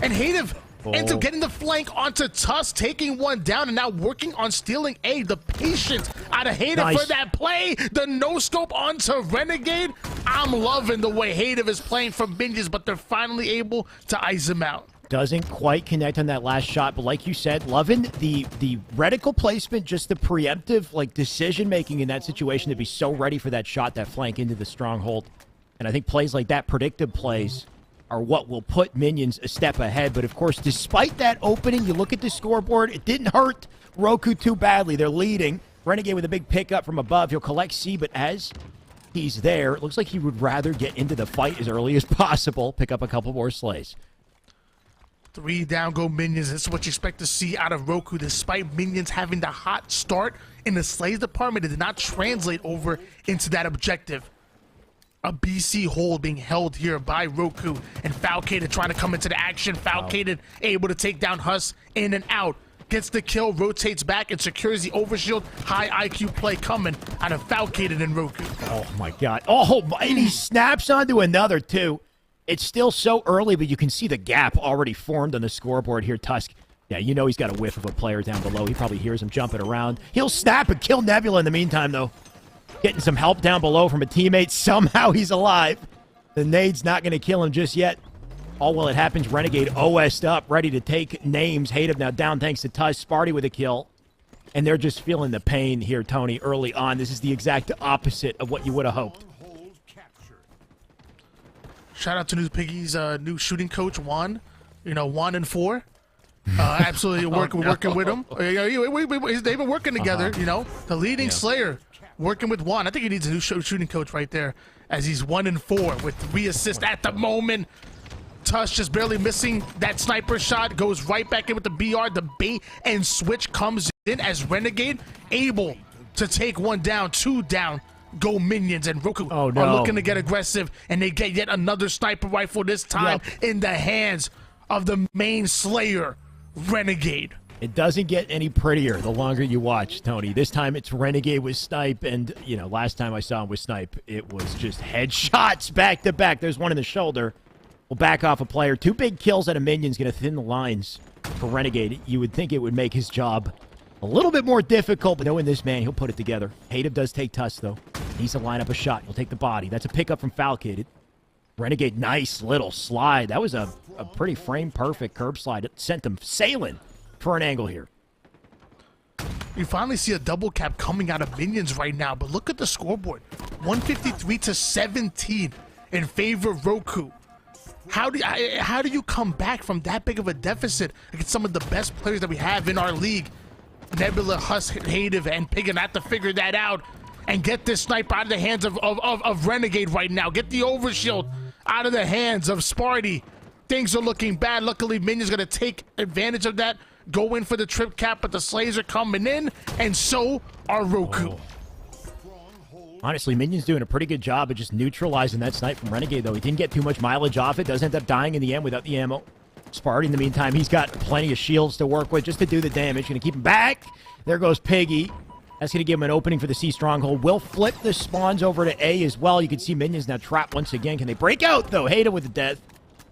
And Hadev ends up getting the flank onto Tusk, taking one down, and now working on stealing A. The patience out of Hadev for that play. The no-scope onto Renegade. I'm loving the way Hadev is playing for Minions, but they're finally able to ice him out. Doesn't quite connect on that last shot, but like you said, loving the reticle placement, just the preemptive decision-making in that situation to be so ready for that shot, that flank into the stronghold. And I think plays like that, predictive plays, are what will put Minions a step ahead. But, of course, despite that opening, you look at the scoreboard, it didn't hurt Roku too badly. They're leading. Renegade with a big pickup from above. He'll collect C, but as he's there, it looks like he would rather get into the fight as early as possible, pick up a couple more slays. 3 down go Minions. This is what you expect to see out of Roku. Despite Minions having the hot start in the slays department, it did not translate over into that objective. A BC hold being held here by Roku, and Falcated trying to come into the action. Falcated able to take down Huss in and out. Gets the kill, rotates back, and secures the overshield. High IQ play coming out of Falcated and Roku. Oh, my God. Oh, and he snaps onto another, too. It's still so early, but you can see the gap already formed on the scoreboard here. Tusk, yeah, he's got a whiff of a player down below. He probably hears him jumping around. He'll snap and kill Nebula in the meantime, though. Getting some help down below from a teammate. Somehow he's alive. The nade's not going to kill him just yet. All while it happens, Renegade OS'd up, ready to take names. Hadev now down thanks to Tusk. Sparty with a kill. And they're just feeling the pain here, Tony, early on. This is the exact opposite of what you would have hoped. Shout out to New Piggy's new shooting coach, Juan. 1 and 4. Absolutely working with him. They've been working together, The leading Slayer working with Juan. I think he needs a new shooting coach right there, as he's 1 and 4 with 3 assists at the moment. Tush just barely missing that sniper shot. Goes right back in with the BR. The bait and switch comes in as Renegade able to take 1 down, 2 down. Go Minions, and Roku are looking to get aggressive, and they get yet another sniper rifle, this time in the hands of the main Slayer, Renegade. It doesn't get any prettier the longer you watch, Tony. This time it's Renegade with Snipe, and, last time I saw him with Snipe, it was just headshots back to back. There's one in the shoulder. We'll back off a player. 2 big kills out of Minions, going to thin the lines for Renegade. You would think it would make his job a little bit more difficult, but knowing this man, he'll put it together. Hadev does take Tusk, though. Needs to line up a shot. He'll take the body. That's a pickup from Falcated. Renegade, nice little slide. That was a pretty frame-perfect curb slide. It sent them sailing for an angle here. You finally see a double cap coming out of Minions right now, but look at the scoreboard. 153-17 in favor of Roku. How do you come back from that big of a deficit against some of the best players that we have in our league? Nebula, Huss, Hadev, and Piggin have to figure that out and get this sniper out of the hands of Renegade right now. Get the overshield out of the hands of Sparty. Things are looking bad. Luckily, Minion's going to take advantage of that, go in for the trip cap, but the slays are coming in, and so are Roku. Honestly, Minion's doing a pretty good job of just neutralizing that snipe from Renegade, though. He didn't get too much mileage off it. Does end up dying in the end without the ammo. Sparty, in the meantime, he's got plenty of shields to work with just to do the damage. Going to keep him back. There goes Piggy. That's going to give him an opening for the C Stronghold. Will flip the spawns over to A as well. You can see minions now trapped once again. Can they break out, though? Hater with the death,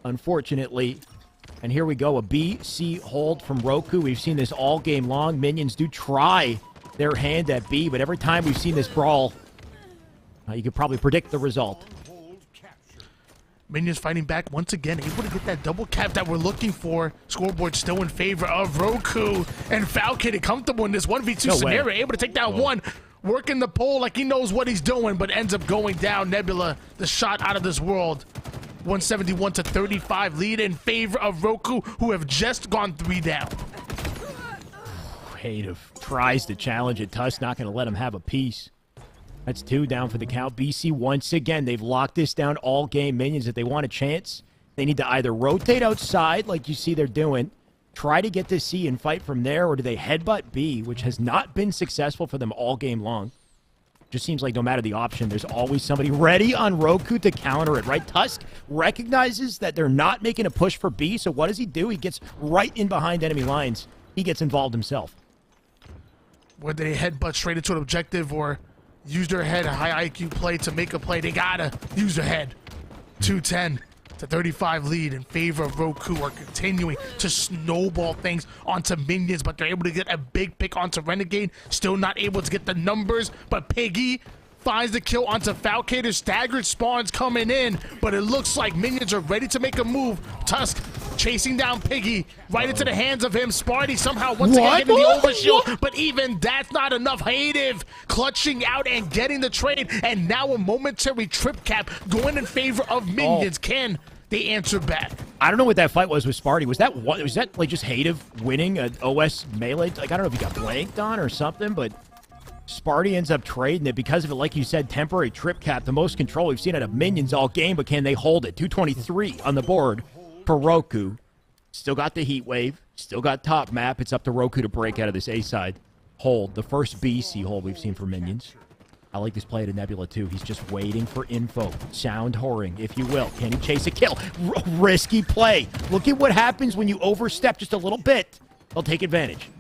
unfortunately. And here we go, a B-C hold from Roku. We've seen this all game long. Minions do try their hand at B, but every time we've seen this brawl, you could probably predict the result. Minions fighting back once again, able to get that double cap that we're looking for. Scoreboard still in favor of Roku, and Falcon comfortable in this 1v2 scenario, able to take down one, working the pole like he knows what he's doing, but ends up going down. Nebula, the shot out of this world. 171 to 35 lead in favor of Roku, who have just gone 3 down. Hate tries to challenge it. Tusk not going to let him have a piece. That's 2 down for the count. BC once again, they've locked this down all game. Minions, if they want a chance, they need to either rotate outside like you see they're doing, try to get to C and fight from there, or do they headbutt B, which has not been successful for them all game long. Just seems like no matter the option, there's always somebody ready on Roku to counter it, right? Tusk recognizes that they're not making a push for B, so what does he do? He gets right in behind enemy lines. He gets involved himself. Whether they headbutt straight into an objective or use their head, a high IQ play to make a play, they gotta use their head. 210 to 35 lead in favor of Roku, are continuing to snowball things onto minions, but they're able to get a big pick onto Renegade. Still not able to get the numbers, but Piggy finds the kill onto Falcator. Staggered spawns coming in, but it looks like minions are ready to make a move. Tusk chasing down Piggy right into the hands of him. Sparty somehow once again getting the overshield, but even that's not enough. Hative clutching out and getting the trade, and now a momentary trip cap going in favor of minions. Can they answer back? I don't know what that fight was with Sparty. Was that like just Hative winning an OS melee? Like, I don't know if he got blanked on or something, but Sparty ends up trading it because of it, like you said, temporary trip cap, the most control we've seen out of minions all game, but can they hold it? 223 on the board for Roku. Still got the heat wave, still got top map. It's up to Roku to break out of this A side hold, the first BC hold we've seen for minions. I like this play to Nebula too. He's just waiting for info, sound whoring, if you will. Can he chase a kill? Risky play. Look at what happens when you overstep just a little bit. They'll take advantage.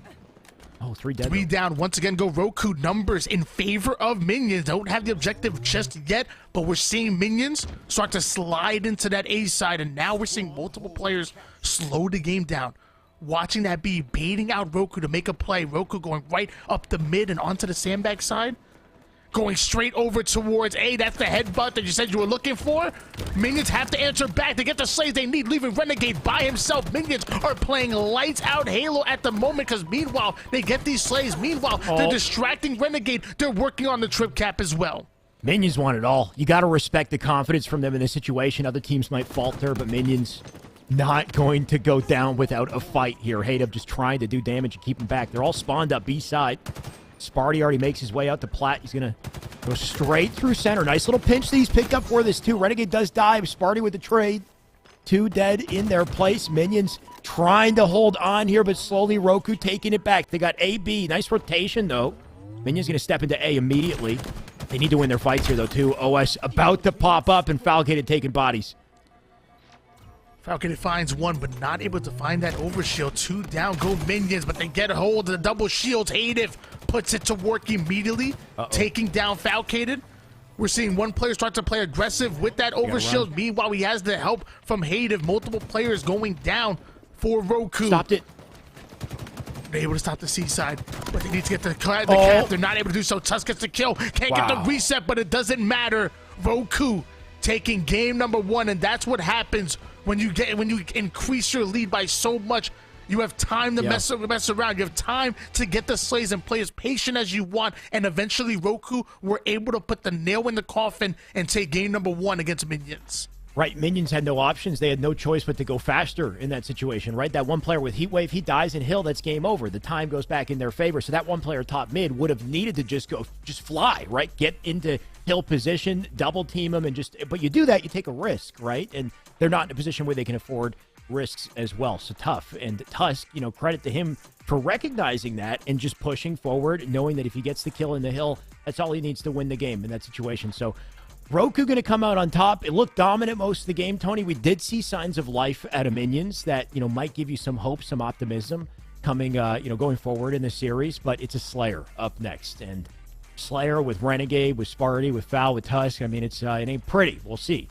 Oh, 3 dead. 3 down. Once again, go Roku. Numbers in favor of minions. Don't have the objective just yet, but we're seeing minions start to slide into that A side, and now we're seeing multiple players slow the game down. Watching that be baiting out Roku to make a play. Roku going right up the mid and onto the sandbag side. Going straight over towards A. That's the headbutt that you said you were looking for. Minions have to answer back to get the slays they need, leaving Renegade by himself. Minions are playing lights out Halo at the moment, because meanwhile, they get these slays. Meanwhile, they're distracting Renegade. They're working on the trip cap as well. Minions want it all. You got to respect the confidence from them in this situation. Other teams might falter, but Minions not going to go down without a fight here. Hative just trying to do damage and keep them back. They're all spawned up B side. Sparty already makes his way out to Plat. He's going to go straight through center. Nice little pinch that he's picked up for this, too. Renegade does dive. Sparty with the trade. 2 dead in their place. Minions trying to hold on here, but slowly Roku taking it back. They got AB. Nice rotation, though. Minions going to step into A immediately. They need to win their fights here, though, too. OS about to pop up, and Falcated taking bodies. Falcon finds one, but not able to find that overshield. 2 down, go minions, but they get a hold of the double shields. Hative puts it to work immediately, taking down Falcated. We're seeing one player start to play aggressive with that overshield. Meanwhile, he has the help from Hative. Multiple players going down for Roku. Stopped it. They're able to stop the C side, but they need to get the cap. They're not able to do so. Tusk gets the kill. Can't get the reset, but it doesn't matter. Roku taking game number 1, and that's what happens when you increase your lead by so much. You have time to mess around. You have time to get the slays and play as patient as you want, and eventually Roku were able to put the nail in the coffin and take game number 1 against minions. Right, minions had no options. They had no choice but to go faster in that situation, right? That one player with Heat Wave, he dies in Hill, that's game over. The time goes back in their favor. So that one player top mid would have needed to just fly, right? Get into Hill position, double team him, and but you do that, you take a risk, right? And they're not in a position where they can afford risks as well. So tough. And Tusk, credit to him for recognizing that and just pushing forward, knowing that if he gets the kill in the Hill, that's all he needs to win the game in that situation. So Roku going to come out on top. It looked dominant most of the game, Tony. We did see signs of life out of Minions that, might give you some hope, some optimism coming, going forward in the series. But it's a Slayer up next. And Slayer with Renegade, with Sparty, with Foul, with Tusk. I mean, it ain't pretty. We'll see.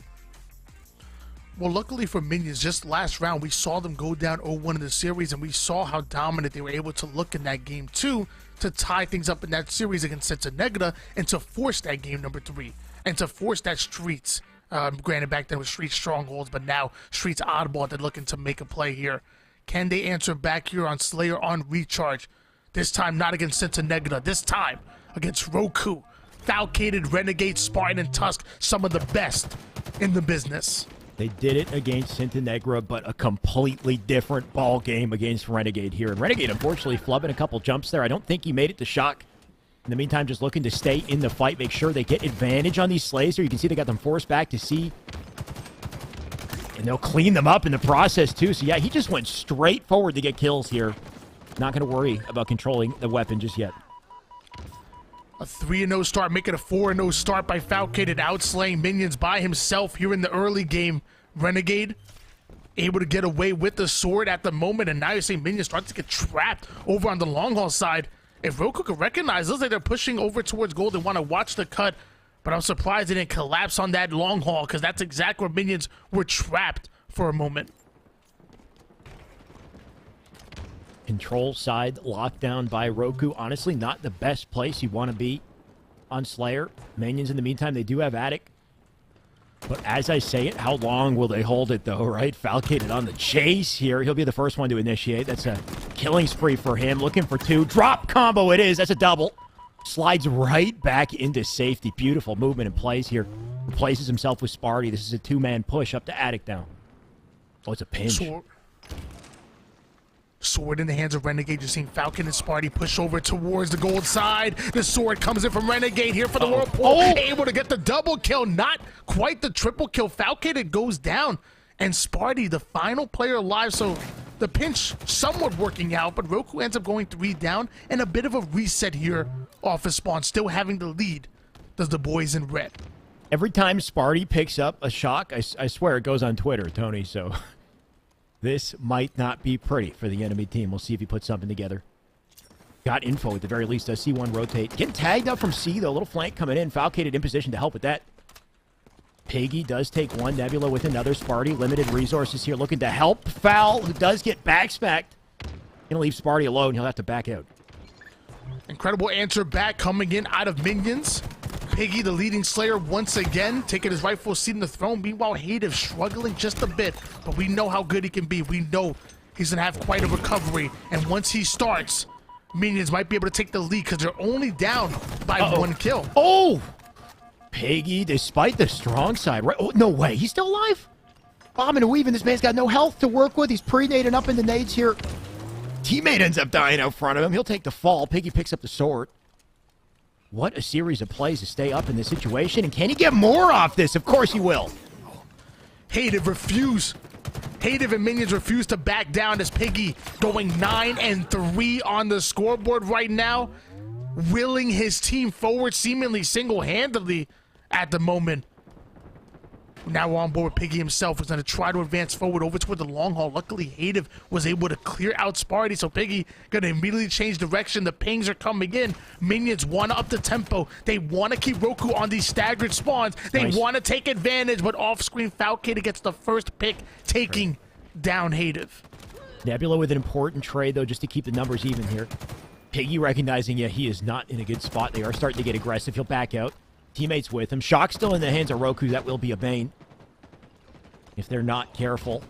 Well, luckily for Minions, just last round, we saw them go down 0-1 in the series, and we saw how dominant they were able to look in that game 2 to tie things up in that series against Cincinnati and to force that game number 3 and to force that Streets. Granted, back then it was Streets strongholds, but now Streets oddball. They're looking to make a play here. Can they answer back here on Slayer on recharge? This time not against Cincinnati. This time against Roku, Falcated, Renegade, Spartan, and Tusk, some of the best in the business. They did it against Cincinnati, but a completely different ball game against Renegade here. And Renegade, unfortunately, flubbing a couple jumps there. I don't think he made it to Shock. In the meantime, just looking to stay in the fight, make sure they get advantage on these slays here. You can see they got them forced back to C. And they'll clean them up in the process, too. So, yeah, he just went straight forward to get kills here. Not going to worry about controlling the weapon just yet. A 3-0 start, making a 4-0 start by Falcated, outslaying Minions by himself here in the early game. Renegade able to get away with the sword at the moment, and now you're seeing Minions start to get trapped over on the long haul side. If Roku could recognize, looks like they're pushing over towards gold. They want to watch the cut, but I'm surprised they didn't collapse on that long haul, because that's exactly where Minions were trapped for a moment. Control side lockdown by Roku. Honestly, not the best place you want to be on Slayer. Minions, in the meantime, they do have Attic. But as I say it, how long will they hold it, though, right? Falcated on the chase here. He'll be the first one to initiate. That's a killing spree for him. Looking for 2. Drop combo it is. That's a double. Slides right back into safety. Beautiful movement and plays here. Replaces himself with Sparty. This is a 2-man push up to Attic now. Oh, it's a pinch. Sword in the hands of Renegade. You're seeing Falcon and Sparty push over towards the gold side. The sword comes in from Renegade here for the Whirlpool. Able to get the double kill. Not quite the triple kill. Falcon, it goes down. And Sparty, the final player alive. So the pinch somewhat working out, but Roku ends up going 3 down. And a bit of a reset here off his spawn. Still having the lead. Does the boys in red. Every time Sparty picks up a shock, I swear it goes on Twitter, Tony, so... This might not be pretty for the enemy team. We'll see if he puts something together. Got info at the very least. Does C1 rotate. Getting tagged up from C, though. A little flank coming in. Falcated in position to help with that. Piggy does take one. Nebula with another. Sparty, limited resources here. Looking to help Foul, who does get backspacked. Gonna leave Sparty alone. He'll have to back out. Incredible answer back coming in out of Minions. Piggy, the leading Slayer, once again, taking his rightful seat in the throne. Meanwhile, Hative struggling just a bit, but we know how good he can be. We know he's going to have quite a recovery, and once he starts, Minions might be able to take the lead because they're only down by 1 kill. Oh! Piggy, despite the strong side, right? Oh, no way. He's still alive? Bombing and weaving. This man's got no health to work with. He's pre-nading up in the nades here. Teammate ends up dying out front of him. He'll take the fall. Piggy picks up the sword. What a series of plays to stay up in this situation. And can he get more off this? Of course he will. Hative refuse. Hative and Minions refuse to back down as Piggy going 9-3 on the scoreboard right now. Willing his team forward seemingly single-handedly at the moment. Now we're on board with Piggy himself. He's going to try to advance forward over toward the long haul. Luckily, Hative was able to clear out Sparty, so Piggy going to immediately change direction. The pings are coming in. Minions want to up the tempo. They want to keep Roku on these staggered spawns. They want to take advantage, but off-screen Falcated gets the first pick, taking down Hative. Nebula with an important trade, though, just to keep the numbers even here. Piggy recognizing, yeah, he is not in a good spot. They are starting to get aggressive. He'll back out. Teammates with him. Shock still in the hands of Roku. That will be a bane if they're not careful.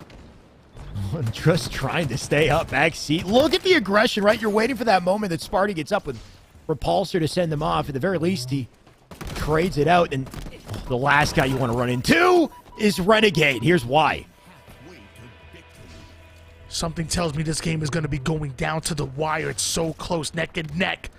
Just trying to stay up back seat. Look at the aggression, right? You're waiting for that moment that Sparty gets up with Repulsor to send them off. At the very least, he trades it out. And the last guy you want to run into is Renegade. Here's why. Something tells me this game is going to be going down to the wire. It's so close, neck and neck.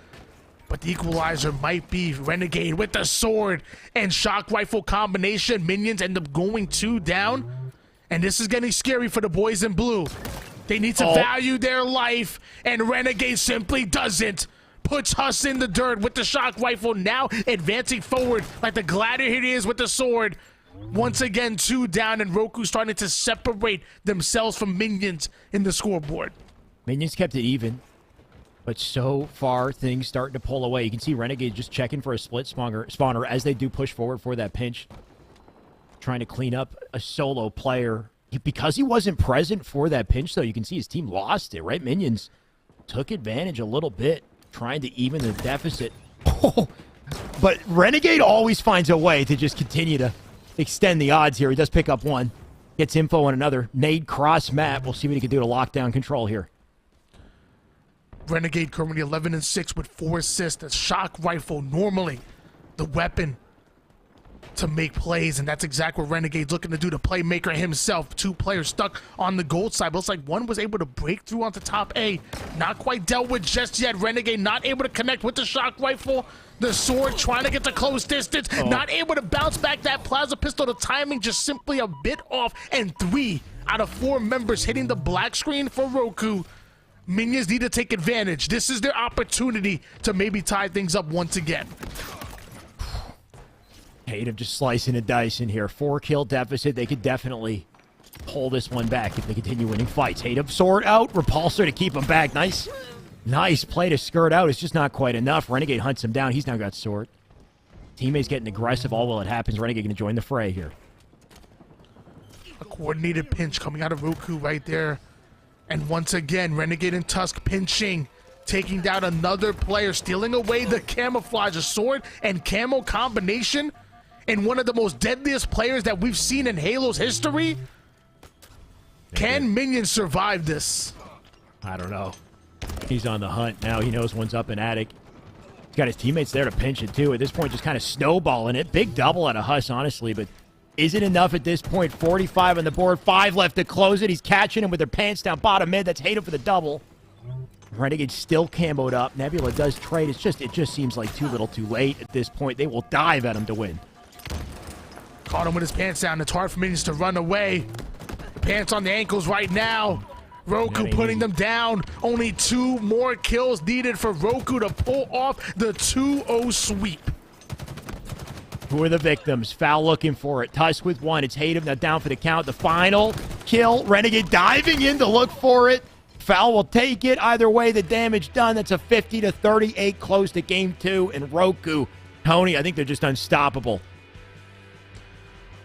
But the equalizer might be Renegade with the sword and shock rifle combination. Minions end up going 2 down. And this is getting scary for the boys in blue. They need to value their life, and Renegade simply doesn't. puts Huss in the dirt with the shock rifle, now advancing forward like the gladiator he is with the sword. Once again, 2 down, and Roku starting to separate themselves from Minions in the scoreboard. Minions kept it even, but so far things starting to pull away. You can see Renegade just checking for a split spawner as they do push forward for that pinch. Trying to clean up a solo player. Because he wasn't present for that pinch, though, you can see his team lost it, right? Minions took advantage a little bit, trying to even the deficit. But Renegade always finds a way to just continue to extend the odds here. He does pick up one. Gets info on another. Nade cross map. We'll see what he can do to lock down control here. Renegade currently 11-6 with 4 assists. A shock rifle, normally the weapon to make plays, and that's exactly what Renegade's looking to do. The playmaker himself. 2 players stuck on the gold side, but looks like one was able to break through onto top A. Not quite dealt with just yet. Renegade not able to connect with the shock rifle. The sword trying to get to close distance. Not able to bounce back that plasma pistol. The timing just simply a bit off, and 3 out of 4 members hitting the black screen for Roku. Minions need to take advantage. This is their opportunity to maybe tie things up once again. Tatum just slicing and dicing here. 4-kill deficit. They could definitely pull this one back if they continue winning fights. Tatum sword out. Repulsor to keep him back. Nice play to skirt out. It's just not quite enough. Renegade hunts him down. He's now got sword. Teammates getting aggressive all while it happens. Renegade going to join the fray here. A coordinated pinch coming out of Roku right there. And once again, Renegade and Tusk pinching. Taking down another player. Stealing away the camouflage. A sword and camo combination. And one of the most deadliest players that we've seen in Halo's history. Can Minions survive this? I don't know. He's on the hunt now. He knows one's up in attic. He's got his teammates there to pinch it, too. At this point, just kind of snowballing it. Big double out of Huss, honestly, but is it enough at this point? 45 on the board. 5 left to close it. He's catching him with their pants down bottom mid. That's Hayden for the double. Renegade still camoed up. Nebula does trade. It just seems like too little too late at this point. They will dive at him to win. Caught him with his pants down. It's hard for Minions to run away. Pants on the ankles right now. Roku putting them down. Only 2 more kills needed for Roku to pull off the 2-0 sweep. Who are the victims? Foul looking for it. Tusk with 1. It's Hayden now down for the count. The final kill. Renegade diving in to look for it. Foul will take it. Either way, the damage done. That's a 50-38 close to game 2. And Roku, Tony, I think they're just unstoppable.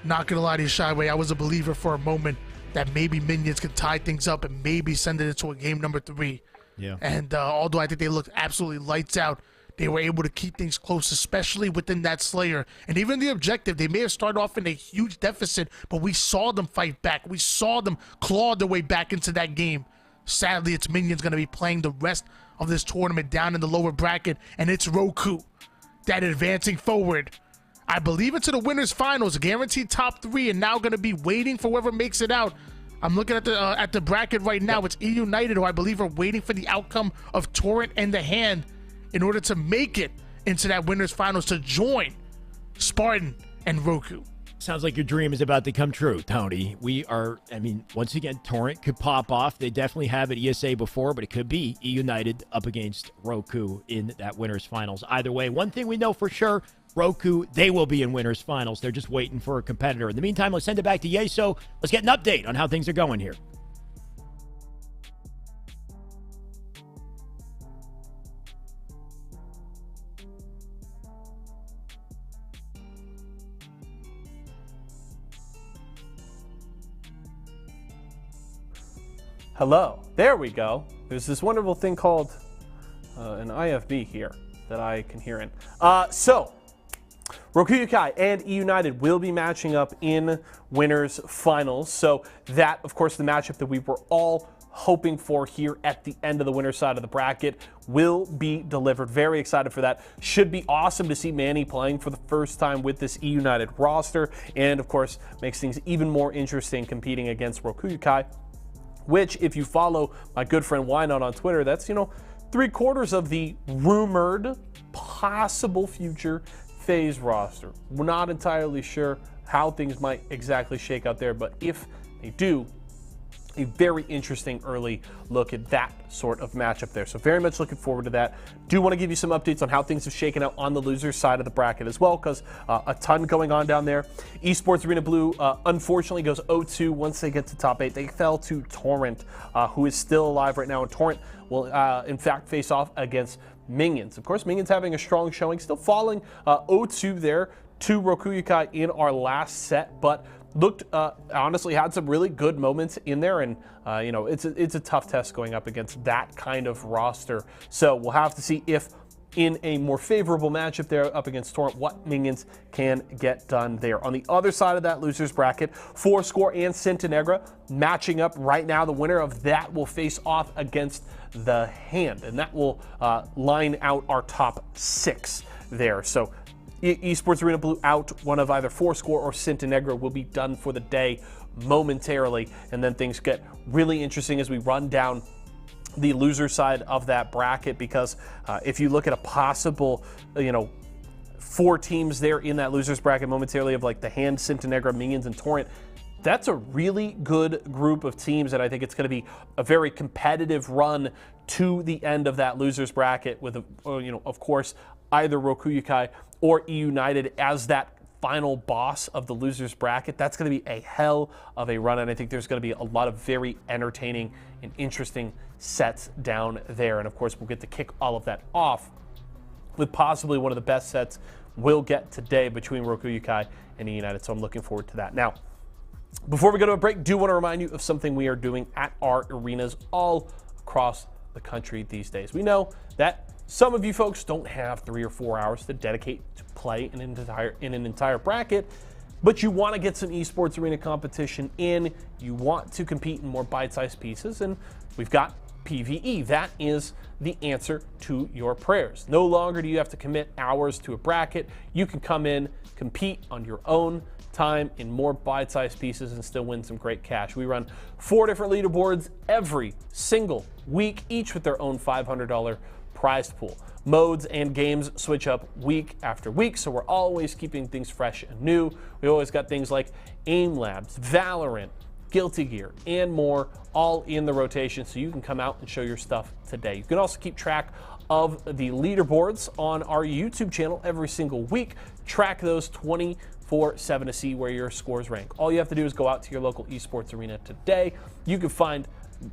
Not gonna lie to you, Shyway. I was a believer for a moment that maybe Minions could tie things up and maybe send it into a game number 3. Yeah. And although I think they looked absolutely lights out, they were able to keep things close, especially within that Slayer. And even the objective, they may have started off in a huge deficit, but we saw them fight back. We saw them claw their way back into that game. Sadly, it's Minions going to be playing the rest of this tournament down in the lower bracket, and it's Roku that advancing forward. I believe into the winners finals, guaranteed top 3, and now going to be waiting for whoever makes it out. I'm looking at the bracket right now. It's E United, who I believe are waiting for the outcome of Torrent and the Hand in order to make it into that winners finals to join Spartan and Roku. Sounds like your dream is about to come true, Tony. Once again, Torrent could pop off. They definitely have at ESA before, but it could be E United up against Roku in that winners finals. Either way, one thing we know for sure, Roku, they will be in winners finals. They're just waiting for a competitor. In the meantime, let's send it back to Yeso. Let's get an update on how things are going here. Hello. There we go. There's this wonderful thing called an IFB here that I can hear in. So, Roku Yukai and E United will be matching up in winners finals. So that, of course, the matchup that we were all hoping for here at the end of the winner's side of the bracket will be delivered. Very excited for that. Should be awesome to see Manny playing for the first time with this E United roster. And, of course, makes things even more interesting competing against Roku Yukai, which, if you follow my good friend Wynot on Twitter, that's, 3/4 of the rumored possible future FaZe roster. We're not entirely sure how things might exactly shake out there, but if they do, a very interesting early look at that sort of matchup there. So very much looking forward to that. Do want to give you some updates on how things have shaken out on the losers side of the bracket as well, because a ton going on down there. Esports Arena Blue unfortunately goes 0-2 once they get to top 8. They fell to Torrent, who is still alive right now, and Torrent will in fact face off against Minions. Of course, Minions having a strong showing, still falling 0-2 there to Rokuyukai in our last set, but looked honestly had some really good moments in there, and you know, it's a tough test going up against that kind of roster. So we'll have to see if in a more favorable matchup there up against Torrent, what Minions can get done there. On the other side of that losers bracket, Fourscore and Sintenegra matching up right now. The winner of that will face off against the Hand, and that will line out our top 6 there. So Esports Arena Blue out. One of either Fourscore or Sintenegra will be done for the day momentarily, and then things get really interesting as we run down the loser side of that bracket, because if you look at a possible, 4 teams there in that losers bracket momentarily of like the Hand, Sintenegra, Minions, and Torrent, that's a really good group of teams, and I think it's going to be a very competitive run to the end of that losers bracket with, of course, either Rokuyukai or E United as that final boss of the losers bracket. That's going to be a hell of a run, and I think there's going to be a lot of very entertaining and interesting sets down there. And of course, we'll get to kick all of that off with possibly one of the best sets we'll get today between Rokuyukai and E United. So I'm looking forward to that. Now, before we go to a break, do want to remind you of something we are doing at our arenas all across the country these days. We know that some of you folks don't have 3 or 4 hours to dedicate to play in an entire bracket, but you want to get some esports arena competition in. You want to compete in more bite-sized pieces, and we've got PvE. That is the answer to your prayers. No longer do you have to commit hours to a bracket. You can come in, compete on your own time in more bite-sized pieces, and still win some great cash. We run 4 different leaderboards every single week, each with their own $500 prize pool. Modes and games switch up week after week, so we're always keeping things fresh and new. We always got things like Aim Labs, Valorant, Guilty Gear, and more all in the rotation, so you can come out and show your stuff today. You can also keep track of the leaderboards on our YouTube channel every single week. Track those 24/7 to see where your scores rank. All you have to do is go out to your local esports arena today. You can find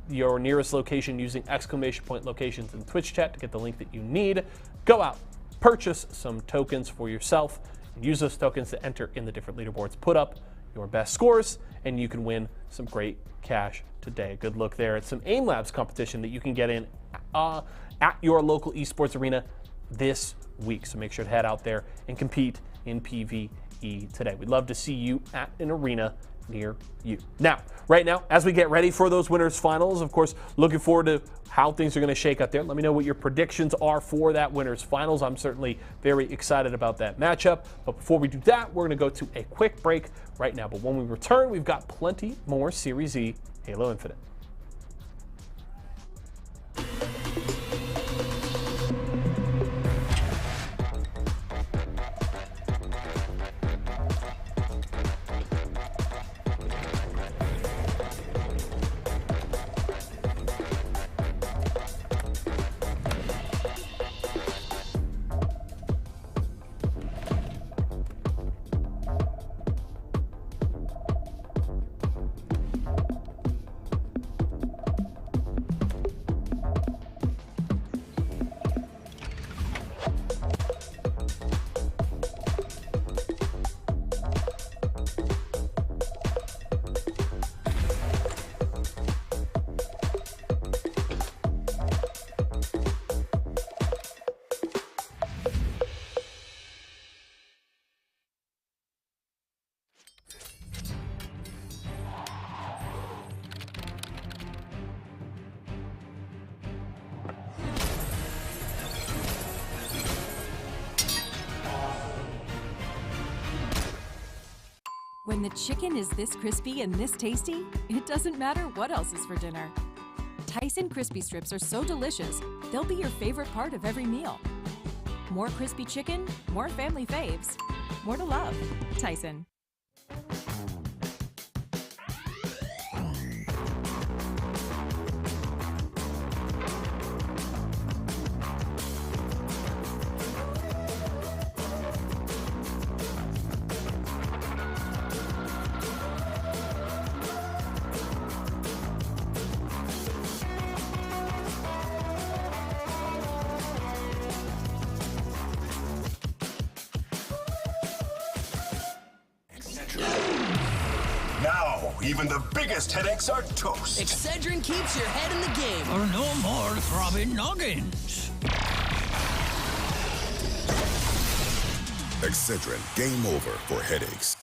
your nearest location using !point locations in Twitch chat to get the link that you need. Go out, purchase some tokens for yourself, and use those tokens to enter in the different leaderboards. Put up your best scores, and you can win some great cash today. Good look there at some Aim Labs competition that you can get in at your local esports arena this week. So make sure to head out there and compete in PvE today. We'd love to see you at an arena near you. Now, right now, as we get ready for those winners finals, of course, looking forward to how things are going to shake out there. Let me know what your predictions are for that winners finals. I'm certainly very excited about that matchup. But before we do that, we're going to go to a quick break right now. But when we return, we've got plenty more Series E Halo Infinite. When the chicken is this crispy and this tasty, it doesn't matter what else is for dinner. Tyson crispy strips are so delicious, they'll be your favorite part of every meal. More crispy chicken, more family faves, more to love. Tyson. Now, even the biggest headaches are toast. Excedrin keeps your head in the game. Or no more throbbing noggins. Excedrin, game over for headaches.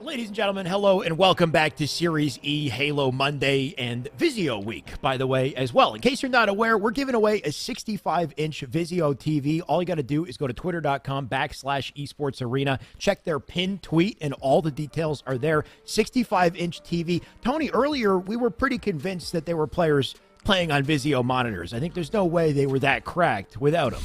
Ladies and gentlemen, hello and welcome back to Series E Halo Monday and VIZIO Week, by the way, as well. In case you're not aware, we're giving away a 65-inch VIZIO TV. All you got to do is go to twitter.com/esports arena, check their pinned tweet, and all the details are there. 65-inch TV. Tony, earlier we were pretty convinced that there were players playing on VIZIO monitors. I think there's no way they were that cracked without them.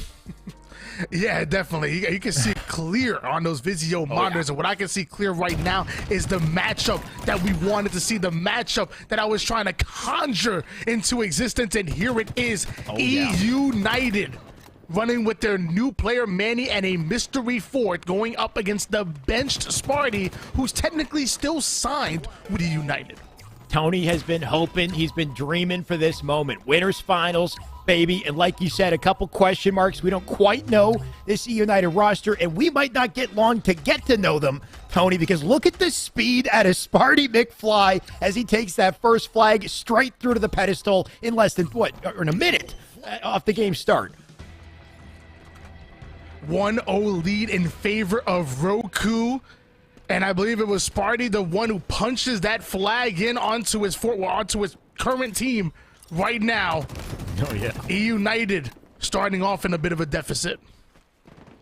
Yeah, definitely. You can see clear on those VIZIO monitors. And what I can see clear right now is the matchup that we wanted to see, the matchup that I was trying to conjure into existence. And here it is, United running with their new player, Manny, and a mystery fort going up against the benched Sparty, who's technically still signed with United. Tony has been hoping, he's been dreaming for this moment. Winners finals, baby. And like you said, a couple question marks. We don't quite know this United roster, and we might not get long to get to know them, Tony, because look at the speed out of Sparty McFly as he takes that first flag straight through to the pedestal in less than, in a minute off the game start. 1-0 lead in favor of Roku. And I believe it was Sparty, the one who punches that flag in onto his fort, or onto his current team right now. Oh, yeah. United starting off in a bit of a deficit.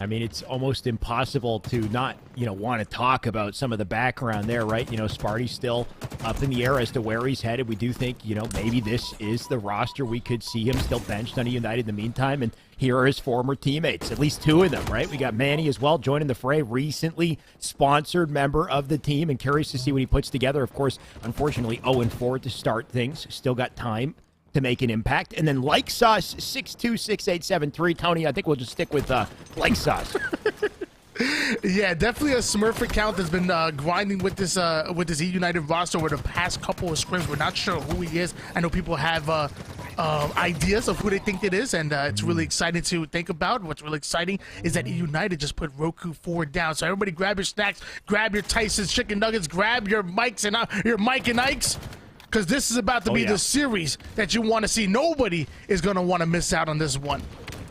I mean, it's almost impossible to not, want to talk about some of the background there, right? Sparty's still up in the air as to where he's headed. We do think, maybe this is the roster. We could see him still benched on United in the meantime. And here are his former teammates, at least two of them, right? We got Manny as well joining the fray, recently sponsored member of the team, and curious to see what he puts together. Of course, unfortunately, 0-4 to start things. Still got time to make an impact. And then Like Sauce 626873. Tony, I think we'll just stick with Like Sauce. Yeah, definitely a Smurf account that's been grinding with this E United roster over the past couple of scrims. We're not sure who he is. I know people have ideas of who they think it is, and it's really exciting to think about. What's really exciting is that E United just put Roku 4 down. So everybody grab your snacks, grab your Tyson's chicken nuggets, grab your Mikes and your Mike and Ikes, because this is about to be the series that you want to see. Nobody is going to want to miss out on this one.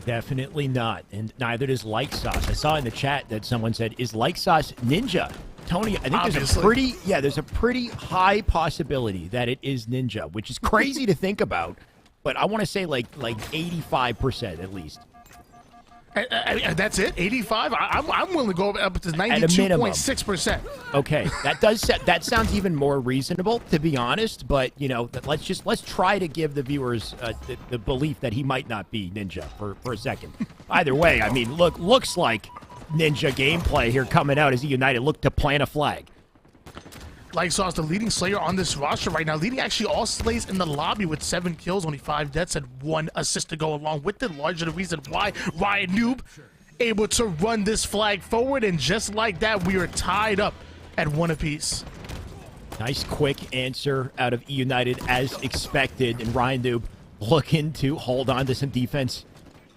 Definitely not, and neither does Like Sauce. I saw in the chat that someone said, is Like Sauce Ninja? Tony, I think there's a pretty high possibility that it is Ninja, which is crazy to think about, but I want to say like 85% at least. That's it? 85? I'm willing to go up to 92.6%. Okay, that sounds even more reasonable, to be honest. But let's try to give the viewers the belief that he might not be Ninja for a second. Either way, I mean, looks like Ninja gameplay here coming out as United look to plant a flag. Like Sauce, the leading slayer on this roster right now, leading actually all slays in the lobby with 7 kills, only 5 deaths, and 1 assist to go along with it. Largely the reason why Ryan Noob able to run this flag forward, and just like that, we are tied up at 1 apiece. Nice quick answer out of E United as expected, and Ryan Noob looking to hold on to some defense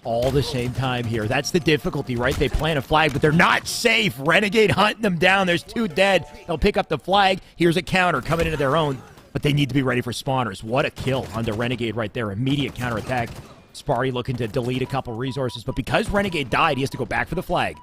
all the same time here. That's the difficulty, right? They plant a flag, but they're not safe. Renegade hunting them down. There's 2 dead. They'll pick up the flag. Here's a counter coming into their own, but they need to be ready for spawners. What a kill on the Renegade right there. Immediate counterattack. Sparty looking to delete a couple resources, but because Renegade died, he has to go back for the flag.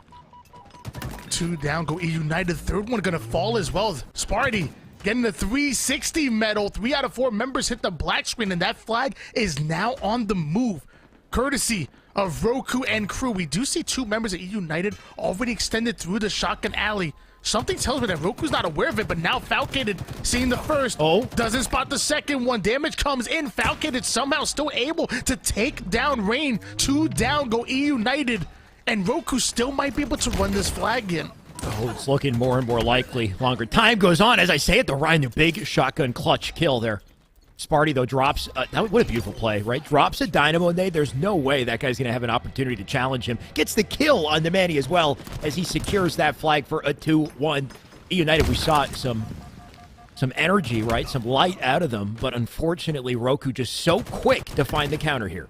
2 down, go E United. Third one gonna fall as well. Sparty getting the 360 medal. 3 out of 4 members hit the black screen, and that flag is now on the move, courtesy of Roku and crew. We do see 2 members of E United already extended through the shotgun alley. Something tells me that Roku's not aware of it, but now Falcated seeing the first, doesn't spot the second one. Damage comes in. Falcated somehow still able to take down Rain. 2 down, go E United, and Roku still might be able to run this flag in. Oh, it's looking more and more likely. Longer time goes on. As I say it, the Ryan, the big shotgun clutch kill there. Sparty, though, drops, what a beautiful play, right? Drops a Dynamo Nade. There's no way that guy's going to have an opportunity to challenge him. Gets the kill on the Manny as well as he secures that flag for a 2-1. E United, we saw some energy, right? Some light out of them, but unfortunately, Roku just so quick to find the counter here.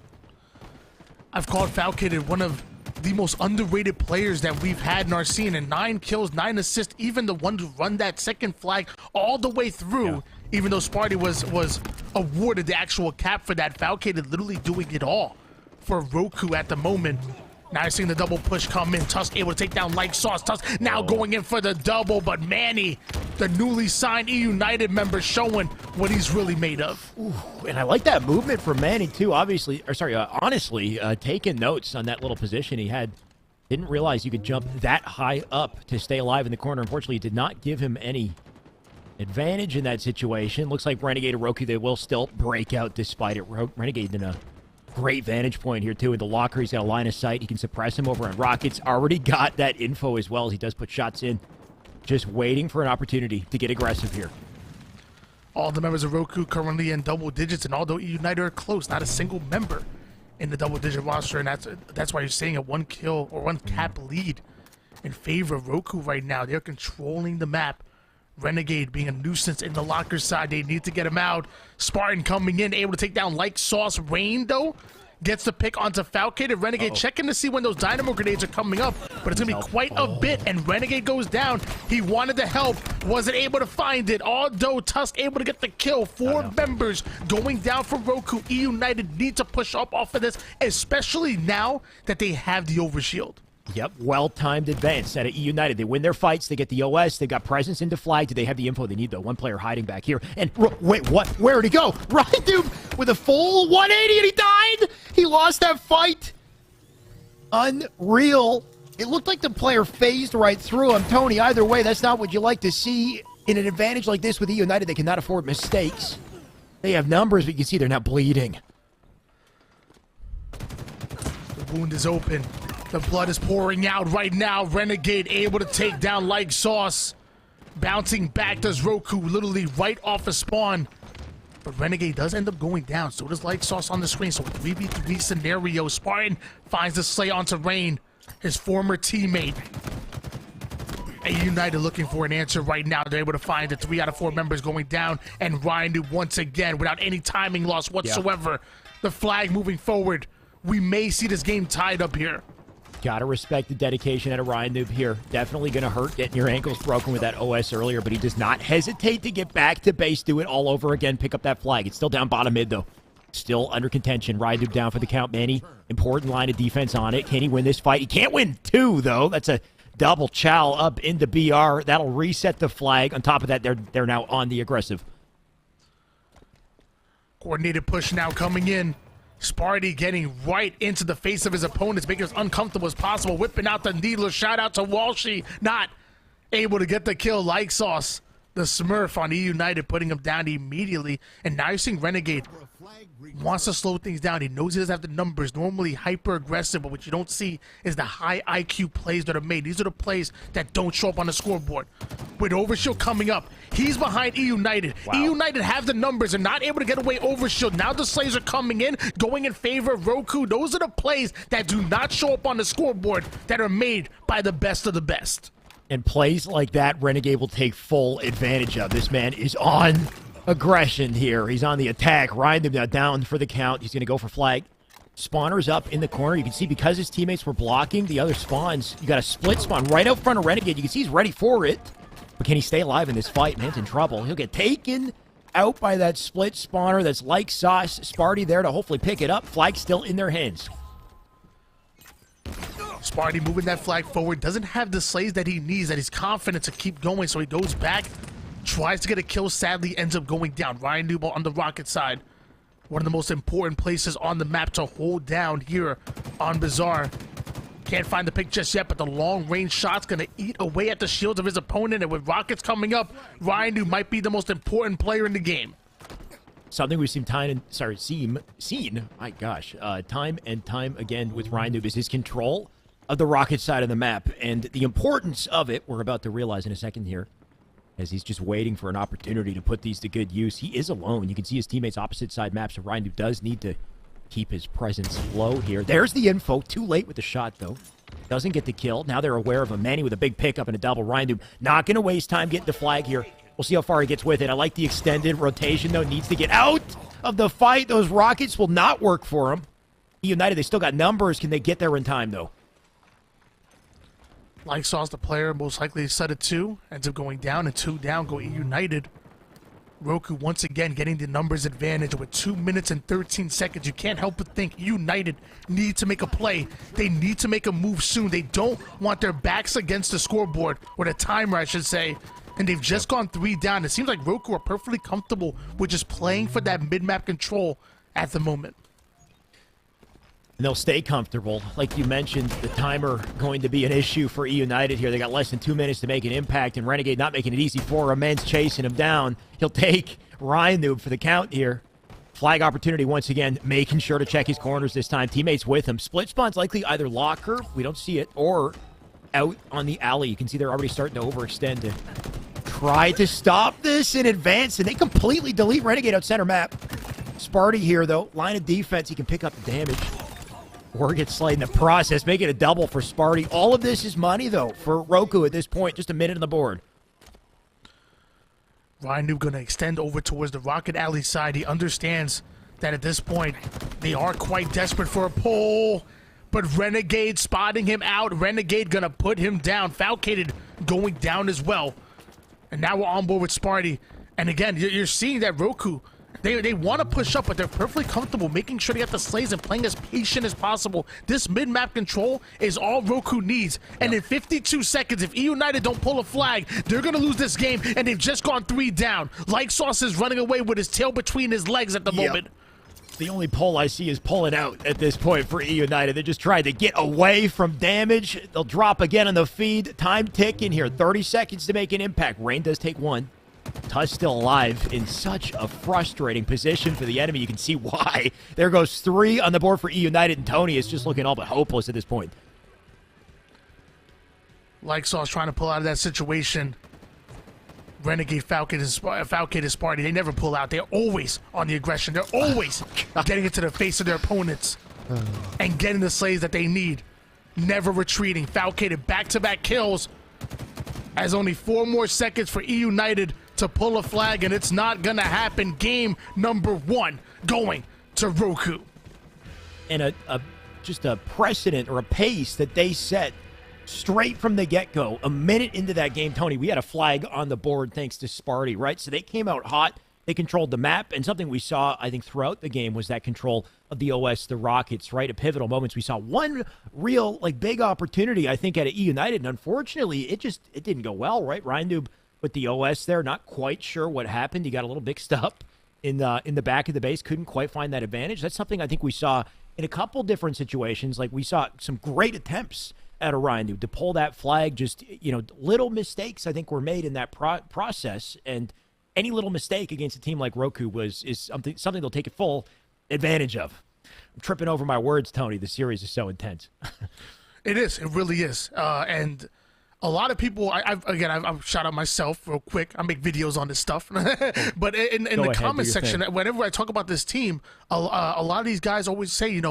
I've called Falcated one of the most underrated players that we've had in our scene, and 9 kills, 9 assists, even the one to run that second flag all the way through. Even though Sparty was awarded the actual cap for that, Falcated literally doing it all for Roku at the moment. Now seeing the double push come in. Tusk able to take down Like Sauce. Tusk now going in for the double, but Manny the newly signed E United member, showing what he's really made of. Ooh, and I like that movement from Manny too. Obviously, or sorry, honestly, taking notes on that little position he had. Didn't realize you could jump that high up to stay alive in the corner. Unfortunately, it did not give him any advantage in that situation. Looks like Renegade and Roku, they will still break out despite it. Renegade in a great vantage point here too. In the locker, he's got a line of sight. He can suppress him over on Rockets. Already got that info as well as he does put shots in. Just waiting for an opportunity to get aggressive here. All the members of Roku currently in double digits, and although E United are close, not a single member in the double-digit roster, and that's why you're seeing a 1 kill or 1 cap lead in favor of Roku right now. They're controlling the map. Renegade being a nuisance in the locker side. They need to get him out. Spartan coming in, able to take down Like Sauce. Rain, though, gets the pick onto Falcated. Renegade checking to see when those dynamo grenades are coming up, but it's going to be quite a bit, and Renegade goes down. He wanted to help, wasn't able to find it, although Tusk able to get the kill. 4 members going down for Roku. E United need to push up off of this, especially now that they have the overshield. Yep, well-timed advance out of E United. They win their fights. They get the OS. They got presence into flag. Do they have the info they need, though? One player hiding back here. And wait, what? Where'd he go? Right, dude, with a full 180, and he died. He lost that fight. Unreal. It looked like the player phased right through him. Tony, either way, that's not what you like to see in an advantage like this with E United. They cannot afford mistakes. They have numbers, but you can see they're now bleeding. The wound is open. The blood is pouring out right now. Renegade able to take down Like Sauce. Bouncing back does Roku, literally right off of spawn. But Renegade does end up going down. So does Like Sauce on the screen. So 3v3 scenario. Spartan finds the slay onto Rain, his former teammate. A United looking for an answer right now. They're able to find the 3 out of 4 members going down. And Ryan once again, without any timing loss whatsoever. The flag moving forward. We may see this game tied up here. Gotta respect the dedication out of Ryan Noob here. Definitely gonna hurt getting your ankles broken with that OS earlier, but he does not hesitate to get back to base, do it all over again, pick up that flag. It's still down bottom mid, though. Still under contention. Ryan Noob down for the count. Manny, important line of defense on it. Can he win this fight? He can't win 2, though. That's a double chow up into BR. That'll reset the flag. On top of that, they're now on the aggressive. Coordinated push now coming in. Sparty getting right into the face of his opponents, making it as uncomfortable as possible. Whipping out the needler. Shout out to Walshy. Not able to get the kill. Like Sauce, the Smurf on E United, putting him down immediately. And now you're seeing Renegade wants to slow things down. He knows he doesn't have the numbers. Normally hyper aggressive, but what you don't see is the high IQ plays that are made. These are the plays that don't show up on the scoreboard. With Overshield coming up, he's behind E United. Wow. E United have the numbers and not able to get away Overshield. Now the slays are coming in, going in favor of Roku. Those are the plays that do not show up on the scoreboard that are made by the best of the best. And plays like that, Renegade will take full advantage of. This man is on aggression here. He's on the attack. Ryan now down for the count. He's going to go for flag. Spawner's up in the corner. You can see because his teammates were blocking the other spawns, you got a split spawn right out front of Renegade. You can see he's ready for it. But can he stay alive in this fight? Man's in trouble. He'll get taken out by that split spawner. That's Like Sauce. Sparty there to hopefully pick it up. Flag still in their hands. Sparty moving that flag forward. Doesn't have the slays that he needs, that he's confident to keep going. So he goes back. Tries to get a kill, sadly ends up going down. Ryan Newball on the Rocket side. One of the most important places on the map to hold down here on Bazaar. Can't find the pick just yet, but the long-range shot's going to eat away at the shields of his opponent. And with Rockets coming up, Ryan New might be the most important player in the game. Something we've seen time and time again with Ryan Noob is his control of the Rocket side of the map. And the importance of it, we're about to realize in a second here, as he's just waiting for an opportunity to put these to good use. He is alone. You can see his teammates opposite side maps, so Ryan does need to keep his presence low here. There's the info. Too late with the shot, though. Doesn't get the kill. Now they're aware of a Manny with a big pickup and a double. Ryan not going to waste time getting the flag here. We'll see how far he gets with it. I like the extended rotation, though. Needs to get out of the fight. Those Rockets will not work for him. United, they still got numbers. Can they get there in time, though? Like Sauce, the player, most likely set of 2. Ends up going down, and 2 down go E United. Roku once again getting the numbers advantage with 2 minutes and 13 seconds. You can't help but think United need to make a play. They need to make a move soon. They don't want their backs against the scoreboard, or the timer, I should say, and they've just gone 3 down. It seems like Roku are perfectly comfortable with just playing for that mid-map control at the moment. And they'll stay comfortable. Like you mentioned, the timer going to be an issue for E United here. They got less than 2 minutes to make an impact, and Renegade not making it easy for him. Man's chasing him down. He'll take Ryan Noob for the count here. Flag opportunity once again, making sure to check his corners this time. Teammates with him. Split spawn's likely either locker, we don't see it, or out on the alley. You can see they're already starting to overextend to try to stop this in advance, and they completely delete Renegade out center map. Sparty here, though. Line of defense, he can pick up the damage. Or get slayed in the process, make it a double for Sparty. All of this is money, though, for Roku at this point. Just a minute on the board. Ryan Noob going to extend over towards the Rocket Alley side. He understands that at this point, they are quite desperate for a pull. But Renegade spotting him out. Renegade going to put him down. Falcated going down as well. And now we're on board with Sparty. And again, you're seeing that Roku, they want to push up, but they're perfectly comfortable making sure they get the slays and playing as patient as possible. This mid-map control is all Roku needs. And in 52 seconds, if E United don't pull a flag, they're going to lose this game, and they've just gone 3 down. Like Sauce is running away with his tail between his legs at the moment. The only pull I see is pulling out at this point for E United. They're just trying to get away from damage. They'll drop again on the feed. Time ticking here. 30 seconds to make an impact. Rain does take 1. Tusk still alive in such a frustrating position for the enemy. You can see why. There goes 3 on the board for E United, and Tony is just looking all but hopeless at this point. Like Sauce trying to pull out of that situation. Renegade, Falcated, Sparty, they never pull out. They're always on the aggression. They're always getting into the face of their opponents and getting the slays that they need. Never retreating. Falcated back-to-back kills. As only 4 more seconds for E United to pull a flag, and it's not going to happen. Game number 1 going to Roku. And just a precedent or a pace that they set straight from the get-go. A minute into that game, Tony, we had a flag on the board thanks to Sparty, right? So they came out hot. They controlled the map, and something we saw, I think, throughout the game was that control of the OS, the Rockets, right? At pivotal moments, we saw one real, big opportunity, I think, at E United, and unfortunately, it didn't go well, right? Ryan Noob with the OS there, not quite sure what happened. He got a little mixed up in the back of the base, couldn't quite find that advantage. That's something I think we saw in a couple different situations. Like, we saw some great attempts at Ryan Noob to pull that flag. Just, little mistakes, I think, were made in that process, and any little mistake against a team like Roku is something they'll take full advantage of. I'm tripping over my words, Tony. The series is so intense. It is. It really is. And a lot of people, I've shout out myself real quick. I make videos on this stuff. But in the comment section, whenever I talk about this team, a lot of these guys always say,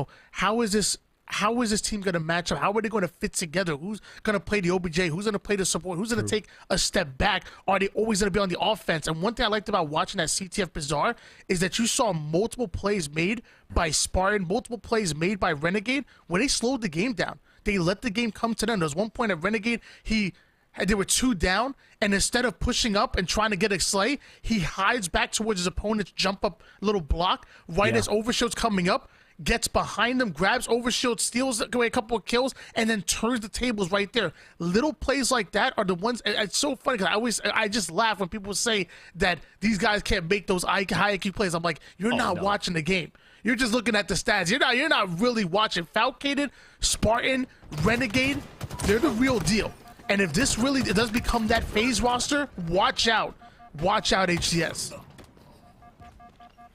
how is this team going to match up? How are they going to fit together? Who's going to play the OBJ? Who's going to play the support? Who's going to take a step back? Are they always going to be on the offense? And one thing I liked about watching that CTF Bazaar is that you saw multiple plays made by Spartan, multiple plays made by Renegade where they slowed the game down. They let the game come to them. There was one point at Renegade, they were 2 down, and instead of pushing up and trying to get a slay, he hides back towards his opponent's jump up little block as Overshield's coming up. Gets behind them, grabs Overshield, steals away a couple of kills, and then turns the tables right there. Little plays like that are the ones. It's so funny because I just laugh when people say that these guys can't make those high IQ plays. I'm like, you're not watching the game. You're just looking at the stats. You're not really watching. Falcated, Spartan, Renegade, they're the real deal. And if this really does become that phase roster, watch out. Watch out, HCS.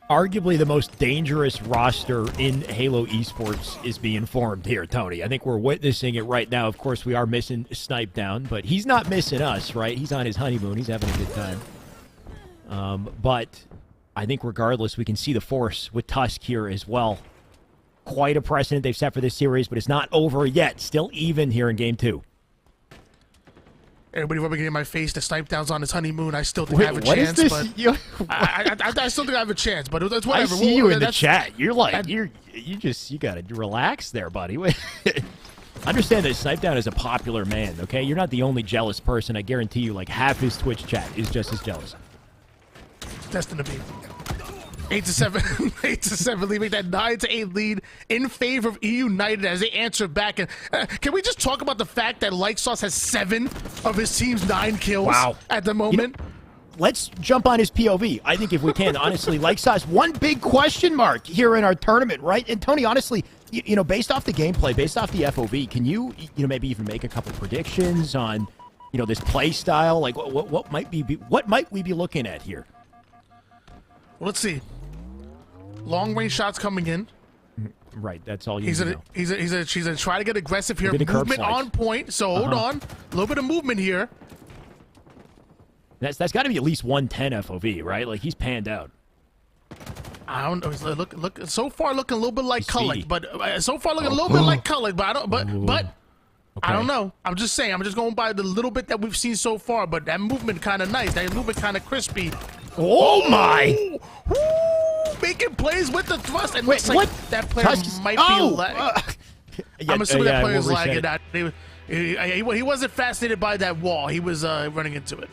Arguably the most dangerous roster in Halo Esports is being formed here, Tony. I think we're witnessing it right now. Of course, we are missing Snipe Down, but he's not missing us, right? He's on his honeymoon. He's having a good time. But I think regardless, we can see the force with Tusk here as well. Quite a precedent they've set for this series, but it's not over yet. Still even here in Game 2. Everybody rubbing it in my face. The Snipe Down's on his honeymoon. I still think I have a chance, but I still think I have a chance. But it's whatever. I see you in the chat. You're like you gotta relax there, buddy. Understand that Snipe Down is a popular man. Okay, you're not the only jealous person. I guarantee you, half his Twitch chat is just as jealous. It's destined to be. 8-7, 8-7, leaving that 9-8 lead in favor of EU United as they answer back. And can we just talk about the fact that Like Sauce has 7 of his team's 9 kills at the moment? You know, let's jump on his POV. I think if we can, honestly, Like Sauce, one big question mark here in our tournament, right? And Tony, honestly, you know, based off the gameplay, based off the FOV, can you maybe even make a couple predictions on, you know, this play style? Like, what might we be looking at here? Well, let's see. Long range shots coming in. Right, that's all you need to know. He's gonna try to get aggressive here. Movement on point. So hold on, a little bit of movement here. That's got to be at least 110 FOV, right? Like, he's panned out. I don't know. Look. So far, looking a little bit like Cullick, but so far looking a little bit like Cullick. But I don't. But Okay. I don't know. I'm just saying. I'm just going by the little bit that we've seen so far. But that movement kind of nice. That movement kind of crispy. Oh my! Woo, making plays with the thrust. And Wait, looks like that player might be lagging. I'm assuming that player's lagging out. He wasn't fascinated by that wall. He was running into it.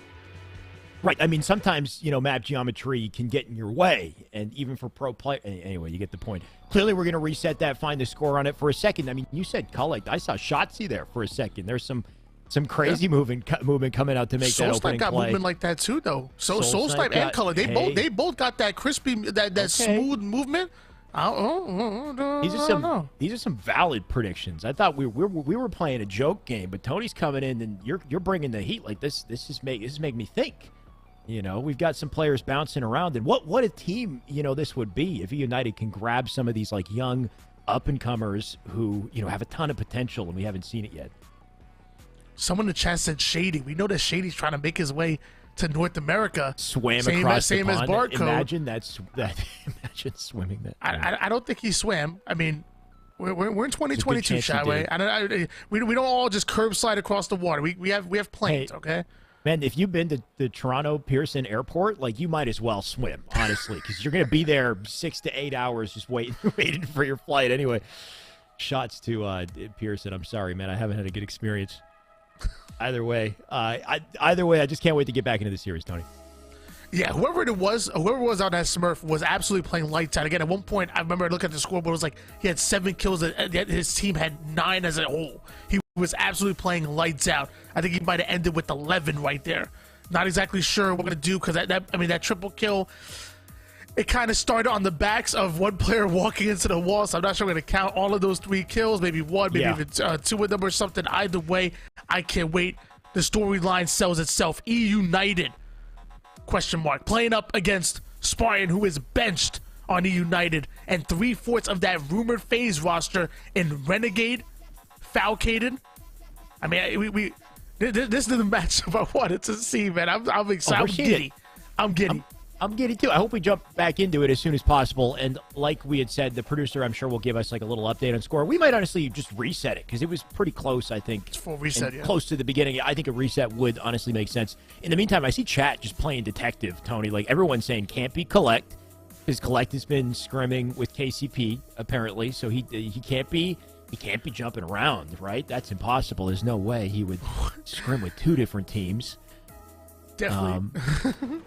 Right. I mean, sometimes, you know, map geometry can get in your way. And even for pro play. Anyway, you get the point. Clearly, we're going to reset that, find the score on it for a second. I mean, you said Cullick. I saw Shotzzy there for a second. There's some crazy movement coming out to make that opening got play. movement like that too, though. So Soulsnipe and Cullick, they both got that crispy, that smooth movement. These are some valid predictions. I thought we were playing a joke game, but Tony's coming in and you're bringing the heat. Like this is making me think. You know, we've got some players bouncing around, and what a team, you know, this would be if United can grab some of these like young up and comers who, you know, have a ton of potential and we haven't seen it yet. Someone in the chat said Shady. We know that Shady's trying to make his way to North America. Swam across the pond. Same as Barcode. Imagine imagine swimming that. I don't think he swam. I mean, we're in 2022, Shyway. We don't all just curbside across the water. We have planes, okay? Man, if you've been to the Toronto Pearson Airport, like, you might as well swim, honestly, because you're going to be there 6 to 8 hours just waiting for your flight. Anyway, shots to Pearson. I'm sorry, man. I haven't had a good experience. Either way, I just can't wait to get back into the series, Tony. Yeah, whoever was on that Smurf was absolutely playing lights out. Again, at one point, I remember looking at the scoreboard, it was like he had 7 kills, his team had 9 as a whole. He was absolutely playing lights out. I think he might have ended with 11 right there. Not exactly sure what we're going to do, because that triple kill, it kind of started on the backs of one player walking into the wall, so I'm not sure we're going to count all of those 3 kills, maybe 1, maybe even 2 of them or something. Either way, I can't wait. The storyline sells itself. United, question mark, playing up against Spartan, who is benched on United, and 3/4 of that rumored FaZe roster in Renegade, Falcated. I mean, this is the matchup I wanted to see, man. I'm excited. I'm giddy. I'm giddy too. I hope we jump back into it as soon as possible. And like we had said, the producer, I'm sure, will give us like a little update on score. We might honestly just reset it because it was pretty close, I think. It's full reset, yeah. Close to the beginning. I think a reset would honestly make sense. In the meantime, I see chat just playing detective, Tony. Like, everyone's saying can't be Collect because Collect has been scrimming with KCP apparently, so he can't be jumping around, right? That's impossible. There's no way he would scrim with 2 different teams. Definitely.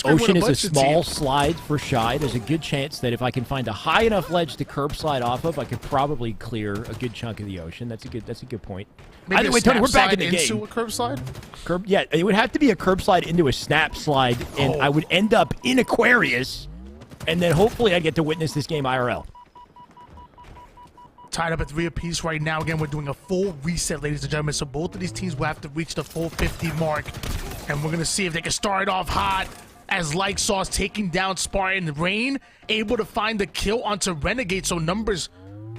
Ocean is a small slide for Shy. There's a good chance that if I can find a high enough ledge to curb slide off of, I could probably clear a good chunk of the ocean. That's a good point. Maybe either way, Tony, we're back in the game. Into a curb slide? Yeah, it would have to be a curb slide into a snap slide, and I would end up in Aquarius, and then hopefully I'd get to witness this game IRL. Tied up at 3 apiece right now. Again, we're doing a full reset, ladies and gentlemen. So both of these teams will have to reach the full 50 mark. And we're going to see if they can start off hot as Like Sauce taking down Spartan. Rain able to find the kill onto Renegade. So numbers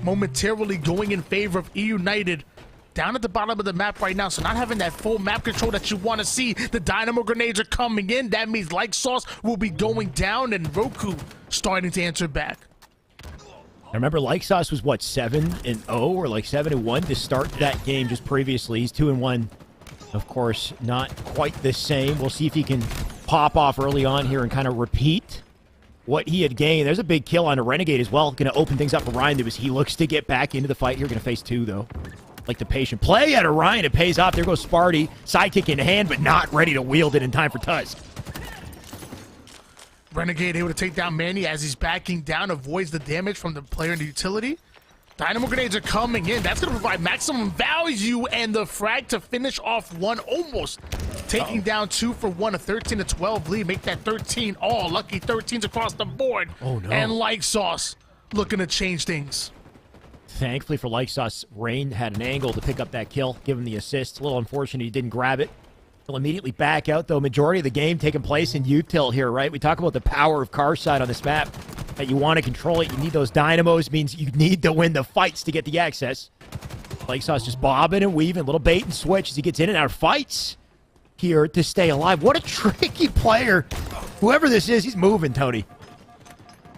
momentarily going in favor of United. Down at the bottom of the map right now. So not having that full map control that you want to see. The Dynamo grenades are coming in. That means Like Sauce will be going down. And Roku starting to answer back. I remember Like Sauce was, what, 7-0 or like 7-1 to start that game just previously. He's 2-1. Of course, not quite the same. We'll see if he can pop off early on here and kind of repeat what he had gained. There's a big kill on a Renegade as well. Going to open things up for Ryan as he looks to get back into the fight here. Going to face 2, though. Like the patient play out of Ryan. It pays off. There goes Sparty. Sidekick in hand, but not ready to wield it in time for Tusk. Renegade able to take down Manny as he's backing down, avoids the damage from the player in the utility. Dynamo grenades are coming in. That's going to provide maximum value, and the frag to finish off one, almost taking down 2 for 1, a 13-12 lead. Make that 13 all. Lucky 13s across the board. Oh, no. And Like Sauce looking to change things. Thankfully for Like Sauce, Rain had an angle to pick up that kill, give him the assist. A little unfortunate he didn't grab it. He'll immediately back out, though. Majority of the game taking place in util here, right? We talk about the power of Carside on this map. That you want to control it. You need those dynamos. Means you need to win the fights to get the access. Like Sauce just bobbing and weaving. Little bait and switch as he gets in and out of fights here to stay alive. What a tricky player. Whoever this is, he's moving, Tony.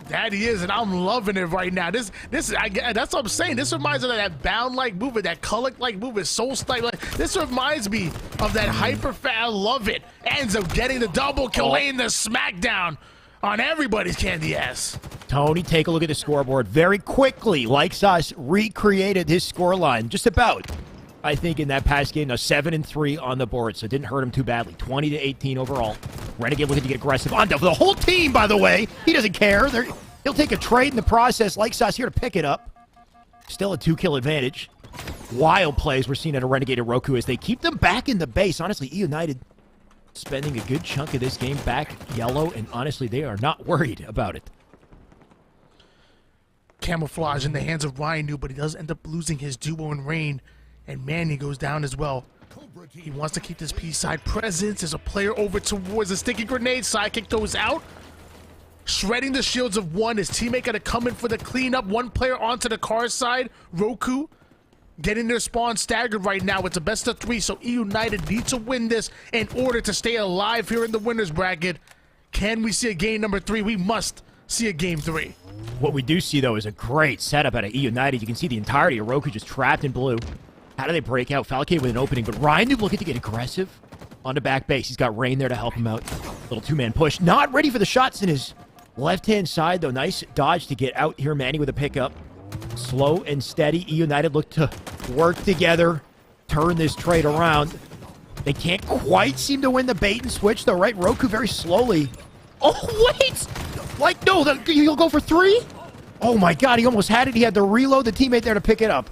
That he is, and I'm loving it right now. This is that's what I'm saying. This reminds me of that bound-like movement, that Kullik-like movement, soul-like. This reminds me of that hyper-fat. I love it. Ends up getting the double kill, laying the smackdown on everybody's candy ass. Tony, take a look at the scoreboard. Very quickly, Like Sauce recreated his scoreline. Just about, I think, in that past game. Now 7-3 on the board, so it didn't hurt him too badly. 20-18 overall. Renegade looking to get aggressive on the whole team, by the way. He doesn't care. He'll take a trade in the process. Like Sauce here to pick it up. Still a 2-kill advantage. Wild plays we're seeing at a Renegade and Roku as they keep them back in the base. Honestly, United spending a good chunk of this game back yellow, and honestly, they are not worried about it. Camouflage in the hands of Ryan New, but he does end up losing his duo in Rain, and Manny goes down as well. He wants to keep this P-side presence. There's a player over towards the sticky grenade. Sidekick goes out, shredding the shields of one. His teammate got to come in for the cleanup. One player onto the car side. Roku getting their spawn staggered right now. It's a best of 3, so E United needs to win this in order to stay alive here in the winners bracket. Can we see a game number 3? We must see a game 3. What we do see, though, is a great setup out of E United. You can see the entirety of Roku just trapped in blue. How do they break out? Falcade with an opening, but Ryan looking to get aggressive on the back base. He's got Rain there to help him out. Little two-man push. Not ready for the shots in his left-hand side, though. Nice dodge to get out here. Manny with a pickup. Slow and steady. E United look to work together, turn this trade around. They can't quite seem to win the bait and switch, though, right? Roku very slowly. Oh, wait! Like, no, he'll go for 3? Oh, my God, he almost had it. He had to reload the teammate there to pick it up.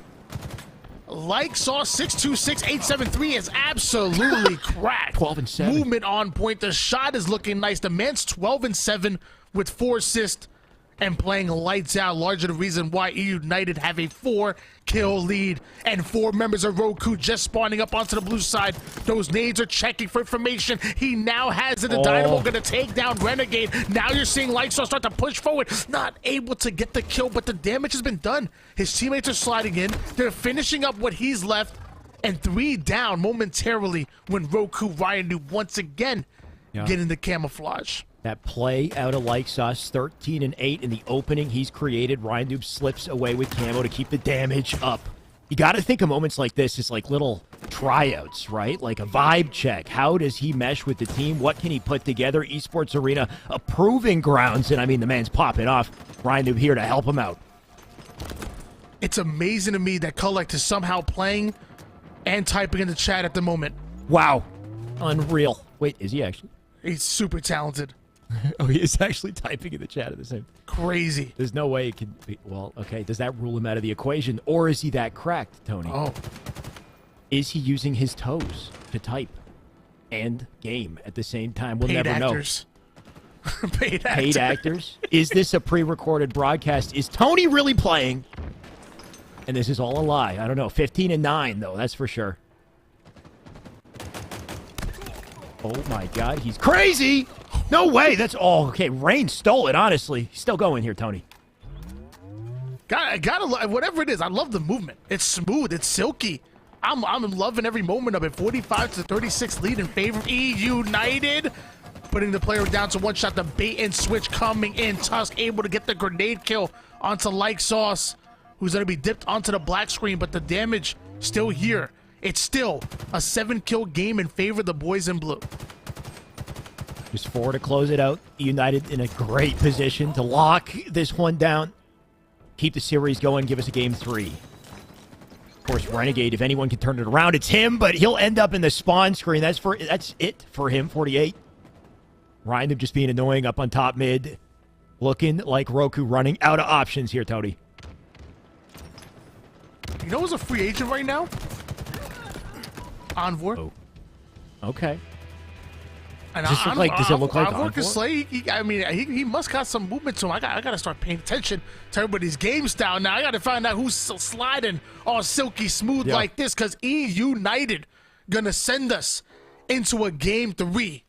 Like Sauce 626-873 is absolutely cracked. 12-7. Movement on point. The shot is looking nice. The man's 12-7 with 4 assists and playing lights out. Larger the reason why E United have a 4-kill lead, and 4 members of Roku just spawning up onto the blue side. Those nades are checking for information. He now has it. The Dynamo gonna take down Renegade. Now you're seeing Lightstar start to push forward. Not able to get the kill, but the damage has been done. His teammates are sliding in. They're finishing up what he's left, and 3 down momentarily when Roku Ryan Noob once again getting the camouflage. That play out of Like Sauce, 13-8 in the opening he's created. Ryan Noob slips away with camo to keep the damage up. You got to think of moments like this as like little tryouts, right? Like a vibe check. How does he mesh with the team? What can he put together? Esports Arena, a proving grounds, and I mean, the man's popping off. Ryan Noob here to help him out. It's amazing to me that Collect is somehow playing and typing in the chat at the moment. Wow. Unreal. Wait, is he actually? He's super talented. Oh, he is actually typing in the chat at the same. Crazy. There's no way it could be. Well, okay. Does that rule him out of the equation? Or is he that cracked, Tony? Oh. Is he using his toes to type and game at the same time? We'll never know. Paid actors. Paid actors? Is this a pre-recorded broadcast? Is Tony really playing? And this is all a lie. I don't know. 15-9, though. That's for sure. Oh, my God. He's crazy. No way. That's all. Okay, Rain stole it, honestly. He's still going here, Tony. Gotta whatever it is, I love the movement. It's smooth. It's silky. I'm loving every moment of it. 45-36 lead in favor of E United. Putting the player down to 1 shot. The bait and switch coming in. Tusk able to get the grenade kill onto Like Sauce, who's going to be dipped onto the black screen, but the damage still here. It's still a 7-kill game in favor of the boys in blue. Just 4 to close it out. United in a great position to lock this one down. Keep the series going. Give us a game 3. Of course, Renegade, if anyone can turn it around, it's him, but he'll end up in the spawn screen. That's it for him, 48. Ryan just being annoying up on top mid. Looking like Roku running out of options here, Tony. You know who's a free agent right now? Envor. Oh. Okay. And does it look like Envor can slay? He must got some movement to him. I got to start paying attention to everybody's game style now. I got to find out who's sliding all silky smooth like this, because United gonna send us into a game 3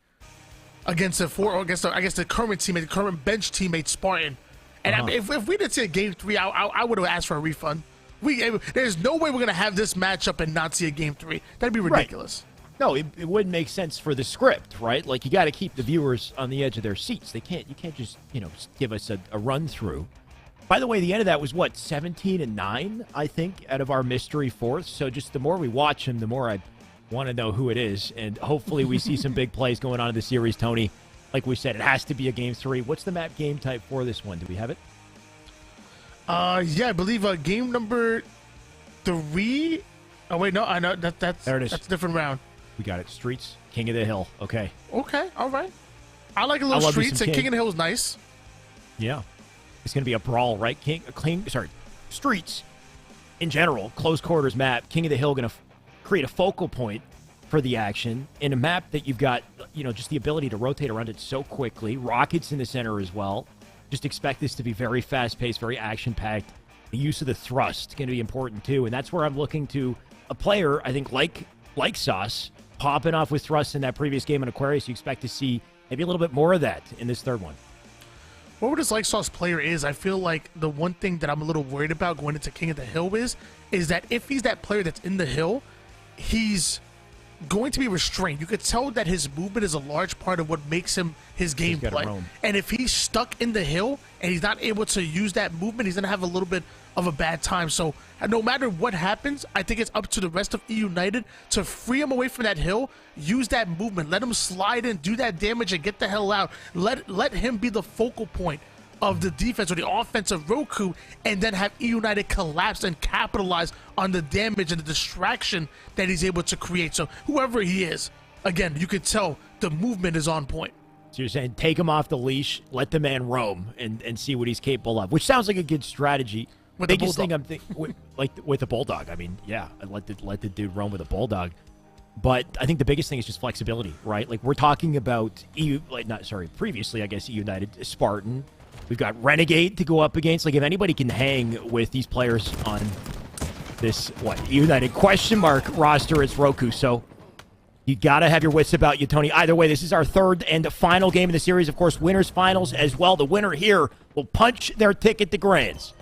against the current teammate, the current bench teammate Spartan. And if we didn't see a game 3, I would have asked for a refund. There's no way we're gonna have this matchup and not see a game 3. That'd be ridiculous. Right. No, it wouldn't make sense for the script, right? Like, you got to keep the viewers on the edge of their seats. You can't just give us a run through. By the way, the end of that was what, 17-9, I think, out of our mystery fourth. So just the more we watch him, the more I want to know who it is, and hopefully we see some big plays going on in the series, Tony. Like we said, it has to be a game 3. What's the map game type for this one? Do we have it? Yeah, I believe game number 3. Oh wait, no, I know that's there it is. That's a different round. We got it. Streets, King of the Hill. Okay. Okay, all right. I like a little Streets, and King of the Hill is nice. Yeah. It's going to be a brawl, right? Streets, in general, close quarters map. King of the Hill going to create a focal point for the action in a map that you've got, just the ability to rotate around it so quickly. Rockets in the center as well. Just expect this to be very fast-paced, very action-packed. The use of the thrust is going to be important, too. And that's where I'm looking to a player, I think, like Sauce, popping off with thrust in that previous game in Aquarius. You expect to see maybe a little bit more of that in this third one. Whatever this Like Sauce player is, I feel like the one thing that I'm a little worried about going into King of the Hill is that if he's that player that's in the hill, he's going to be restrained. You could tell that his movement is a large part of what makes him his gameplay. And if he's stuck in the hill and he's not able to use that movement, he's going to have a little bit of a bad time. So no matter what happens, I think it's up to the rest of E United to free him away from that hill, use that movement, let him slide in, do that damage, and get the hell out. Let him be the focal point of the defense or the offense of Roku, and then have E United collapse and capitalize on the damage and the distraction that he's able to create. So whoever he is, again, you could tell the movement is on point. So you're saying take him off the leash, let the man roam, and see what he's capable of, which sounds like a good strategy. With biggest thing I'm thinking, with a bulldog. I mean, yeah, let the dude roam with a bulldog. But I think the biggest thing is just flexibility, right? Like, we're talking about previously, I guess, E United, Spartan. We've got Renegade to go up against. Like, if anybody can hang with these players on this, United question mark roster, it's Roku. So you got to have your wits about you, Tony. Either way, this is our third and final game of the series. Of course, winners finals as well. The winner here will punch their ticket to Grands.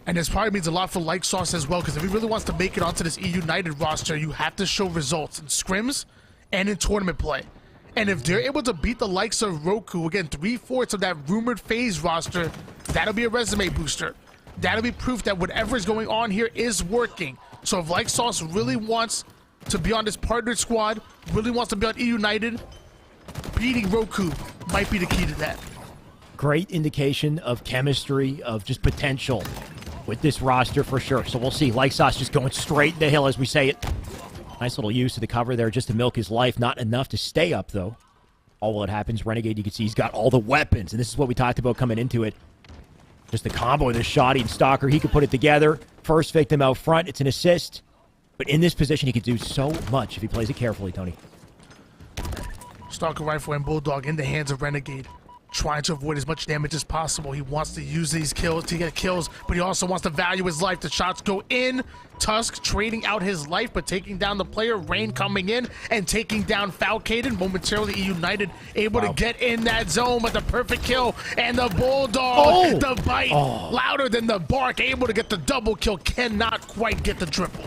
And this probably means a lot for Like Sauce as well, because if he really wants to make it onto this E United roster, you have to show results in scrims and in tournament play. And if they're able to beat the likes of Roku, again, 3/4 of that rumored phase roster, that'll be a resume booster. That'll be proof that whatever is going on here is working. So if Like Sauce really wants to be on this partnered squad, really wants to be on E United, beating Roku might be the key to that. Great indication of chemistry, of just potential with this roster for sure. So we'll see. Like Sauce just going straight in the hill as we say it. Nice little use of the cover there just to milk his life. Not enough to stay up, though. All while it happens, Renegade, you can see he's got all the weapons. And this is what we talked about coming into it. Just the combo of the Shoddy and Stalker. He could put it together. First victim out front. It's an assist. But in this position, he could do so much if he plays it carefully, Tony. Stalker Rifle and Bulldog in the hands of Renegade, trying to avoid as much damage as possible. He wants to use these kills to get kills, but he also wants to value his life. The shots go in. Tusk trading out his life, but taking down the player. Rain coming in and taking down Falcated. Momentarily, United able to get in that zone with the perfect kill. And the Bulldog, the bite, louder than the bark, able to get the double kill. Cannot quite get the triple.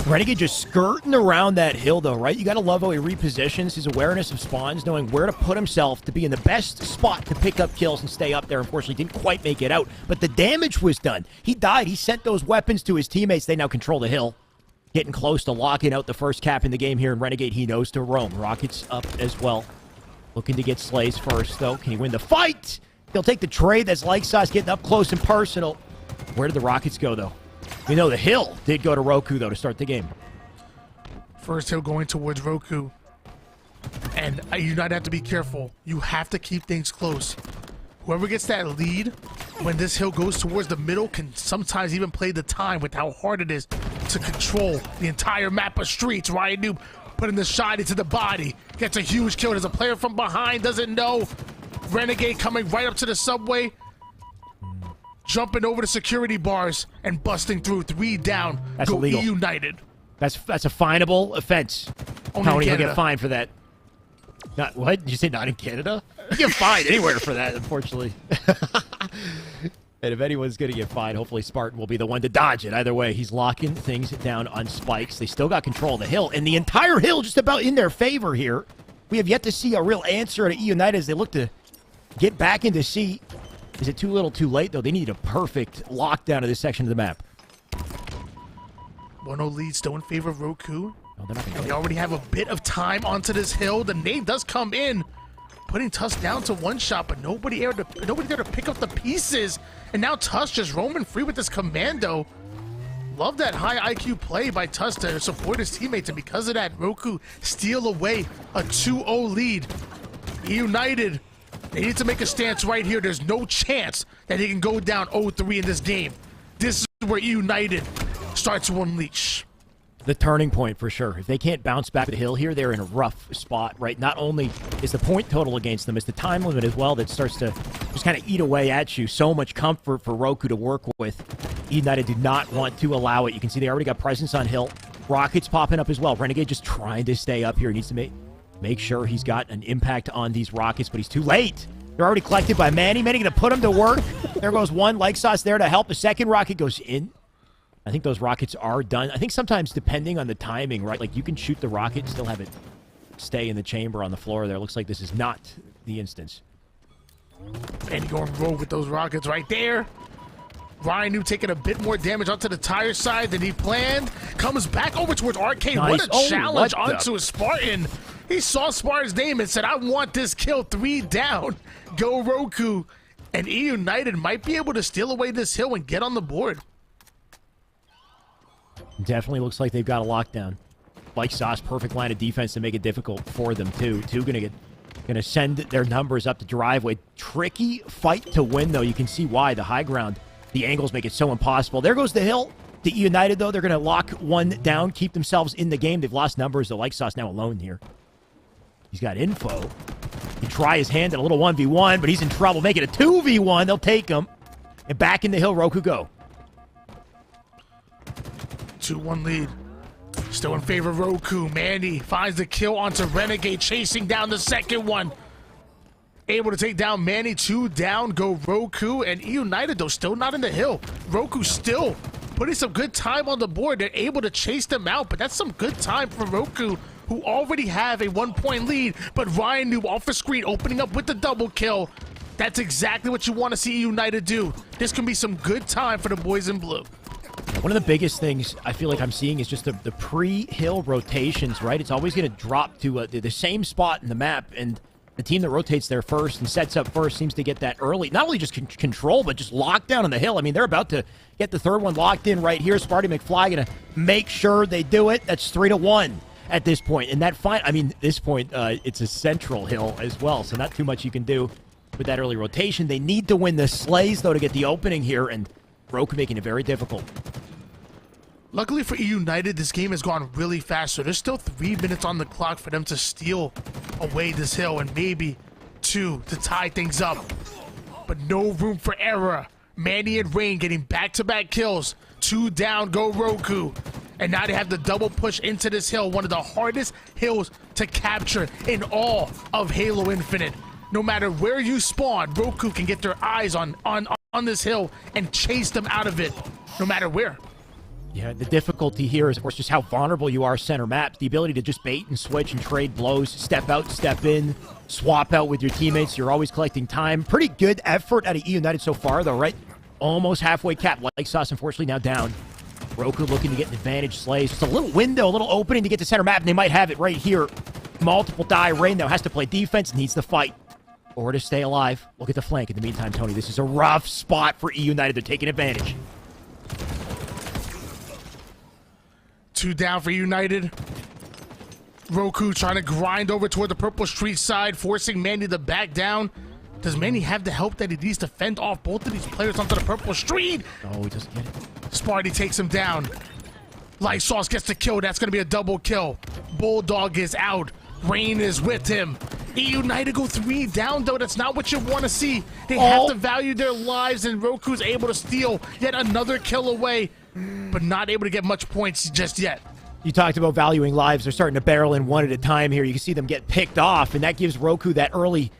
Renegade just skirting around that hill, though, right? You got to love how he repositions, his awareness of spawns, knowing where to put himself to be in the best spot to pick up kills and stay up there. Unfortunately, didn't quite make it out, but the damage was done. He died. He sent those weapons to his teammates. They now control the hill. Getting close to locking out the first cap in the game here in Renegade. He knows to roam. Rockets up as well. Looking to get Slays first, though. Can he win the fight? He'll take the trade. That's Like Sauce getting up close and personal. Where did the Rockets go, though? We know the hill did go to Roku, though, to start the game. First hill going towards Roku. And United have to be careful. You have to keep things close. Whoever gets that lead when this hill goes towards the middle can sometimes even play the time with how hard it is to control the entire map of streets. Ryan Noob putting the shot into the body. Gets a huge kill. There's a player from behind, doesn't know. Renegade coming right up to the subway. Jumping over the security bars and busting through. 3 down. That's Go illegal. United. That's a finable offense. Tony will get fined for that. Not what? Did you say not in Canada? You get fined anywhere for that, unfortunately. And if anyone's going to get fined, hopefully Spartan will be the one to dodge it. Either way, he's locking things down on spikes. They still got control of the hill, and the entire hill just about in their favor here. We have yet to see a real answer at United as they look to get back into C. Is it too little too late, though? They need a perfect lockdown of this section of the map. 1-0 lead still in favor of Roku. No, they're not gonna We already have a bit of time onto this hill. The nade does come in, putting Tusk down to 1 shot, but nobody there to pick up the pieces. And now Tusk just roaming free with this commando. Love that high IQ play by Tusk to support his teammates, and because of that, Roku steal away a 2-0 lead. United, they need to make a stance right here. There's no chance that they can go down 0-3 in this game. This is where United starts to unleash. The turning point for sure. If they can't bounce back to the hill here, they're in a rough spot, right? Not only is the point total against them, it's the time limit as well that starts to just kind of eat away at you. So much comfort for Roku to work with. United do not want to allow it. You can see they already got presence on hill. Rockets popping up as well. Renegade just trying to stay up here. He needs to make sure he's got an impact on these rockets, but he's too late. They're already collected by Manny. Manny going to put him to work. There goes one. Like Sauce there to help. The second rocket goes in. I think those rockets are done. I think sometimes depending on the timing, right? Like you can shoot the rocket and still have it stay in the chamber on the floor there. Looks like this is not the instance. And going rogue with those rockets right there. Ryan New taking a bit more damage onto the tire side than he planned. Comes back over towards Arcade. Nice. What a challenge onto a Spartan. He saw Spartan's name and said, I want this kill. 3 down. Go Roku. And E United might be able to steal away this hill and get on the board. Definitely looks like they've got a lockdown. Like Sauce, perfect line of defense to make it difficult for them too. Two gonna send their numbers up the driveway. Tricky fight to win though. You can see why. The high ground, the angles make it so impossible. There goes the hill. To E United though, they're gonna lock one down, keep themselves in the game. They've lost numbers though. Like Sauce now alone here. He's got info. He try his hand at a little 1v1, but he's in trouble. Make it a 2v1. They'll take him. And back in the hill, Roku go. 2-1 lead. Still in favor of Roku. Mandy finds the kill onto Renegade, chasing down the second one. Able to take down Manny. 2 down, go Roku. And E United, though, still not in the hill. Roku still putting some good time on the board. They're able to chase them out, but that's some good time for Roku, who already have a 1-point lead. But Ryan Noob off the screen, opening up with the double kill. That's exactly what you want to see E United do. This can be some good time for the boys in blue. One of the biggest things I feel like I'm seeing is just the pre-hill rotations, right? It's always going to drop to the same spot in the map, and the team that rotates there first and sets up first seems to get that early. Not only just control, but just lockdown on the hill. I mean, they're about to get the third one locked in right here. Sparty McFly going to make sure they do it. That's 3-1 at this point. And that this point, it's a central hill as well, so not too much you can do with that early rotation. They need to win the slays, though, to get the opening here, and Roku making it very difficult. Luckily for E United, this game has gone really fast, so there's still 3 minutes on the clock for them to steal away this hill, and maybe 2 to tie things up. But no room for error. Manny and Rain getting back-to-back kills. 2 down, go Roku. And now they have the double push into this hill, one of the hardest hills to capture in all of Halo Infinite. No matter where you spawn, Roku can get their eyes on this hill and chase them out of it, no matter where. Yeah, the difficulty here is, of course, just how vulnerable you are center maps. The ability to just bait and switch and trade blows, step out, step in, swap out with your teammates. You're always collecting time. Pretty good effort out of E United so far, though, right? Almost halfway capped. Like Sauce, unfortunately, now down. Roku looking to get an advantage. Slays. Just a little window, a little opening to get to center map, and they might have it right here. Multiple die. Rain, though, has to play defense, needs to fight or to stay alive. Look at the flank. In the meantime, Tony, this is a rough spot for E United. They're taking advantage. 2 down for United. Roku trying to grind over toward the purple street side, forcing Manny to back down. Does Manny have the help that he needs to fend off both of these players onto the purple street? Oh, he doesn't get it. Sparty takes him down. Light Sauce gets the kill. That's going to be a double kill. Bulldog is out. Rain is with him. United go 3 down, though. That's not what you want to see. They have to value their lives, and Roku's able to steal yet another kill away, but not able to get much points just yet. You talked about valuing lives. They're starting to barrel in one at a time here. You can see them get picked off, and that gives Roku that early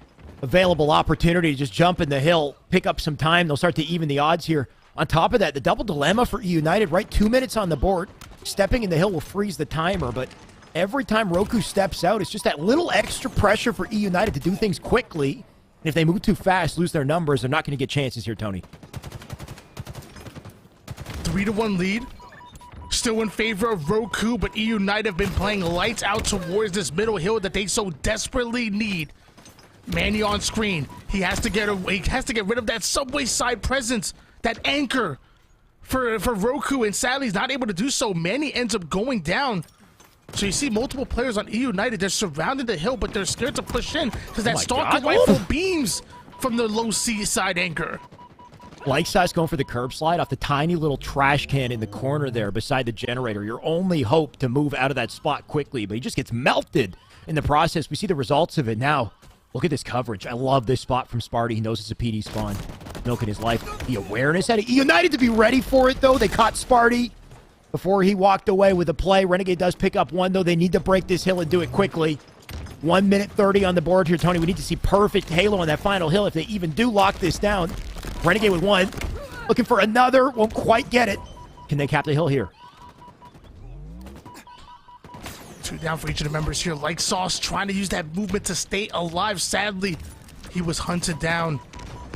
available opportunity to just jump in the hill, pick up some time. They'll start to even the odds here. On top of that, the double dilemma for United, right? 2 minutes on the board. Stepping in the hill will freeze the timer, but every time Roku steps out, it's just that little extra pressure for United to do things quickly. And if they move too fast, lose their numbers, they're not going to get chances here, Tony. 3-1 lead. Still in favor of Roku, but United have been playing lights out towards this middle hill that they so desperately need. Manny on screen. He has to get away. He has to get rid of that subway side presence, that anchor for Roku, and sadly he's not able to do so. Manny ends up going down. So you see multiple players on United. They're surrounding the hill, but they're scared to push in because that stalker rifle beams from the low seaside anchor. Like size going for the curb slide off the tiny little trash can in the corner there beside the generator. Your only hope to move out of that spot quickly, but he just gets melted in the process. We see the results of it now. Look at this coverage. I love this spot from Sparty. He knows it's a PD spawn. Milking his life. The awareness at it. United to be ready for it, though. They caught Sparty before he walked away with a play. Renegade does pick up one, though. They need to break this hill and do it quickly. 1 minute 30 on the board here, Tony. We need to see perfect Halo on that final hill if they even do lock this down. Renegade with one. Looking for another. Won't quite get it. Can they cap the hill here? 2 down for each of the members here. Like Sauce trying to use that movement to stay alive. Sadly, he was hunted down.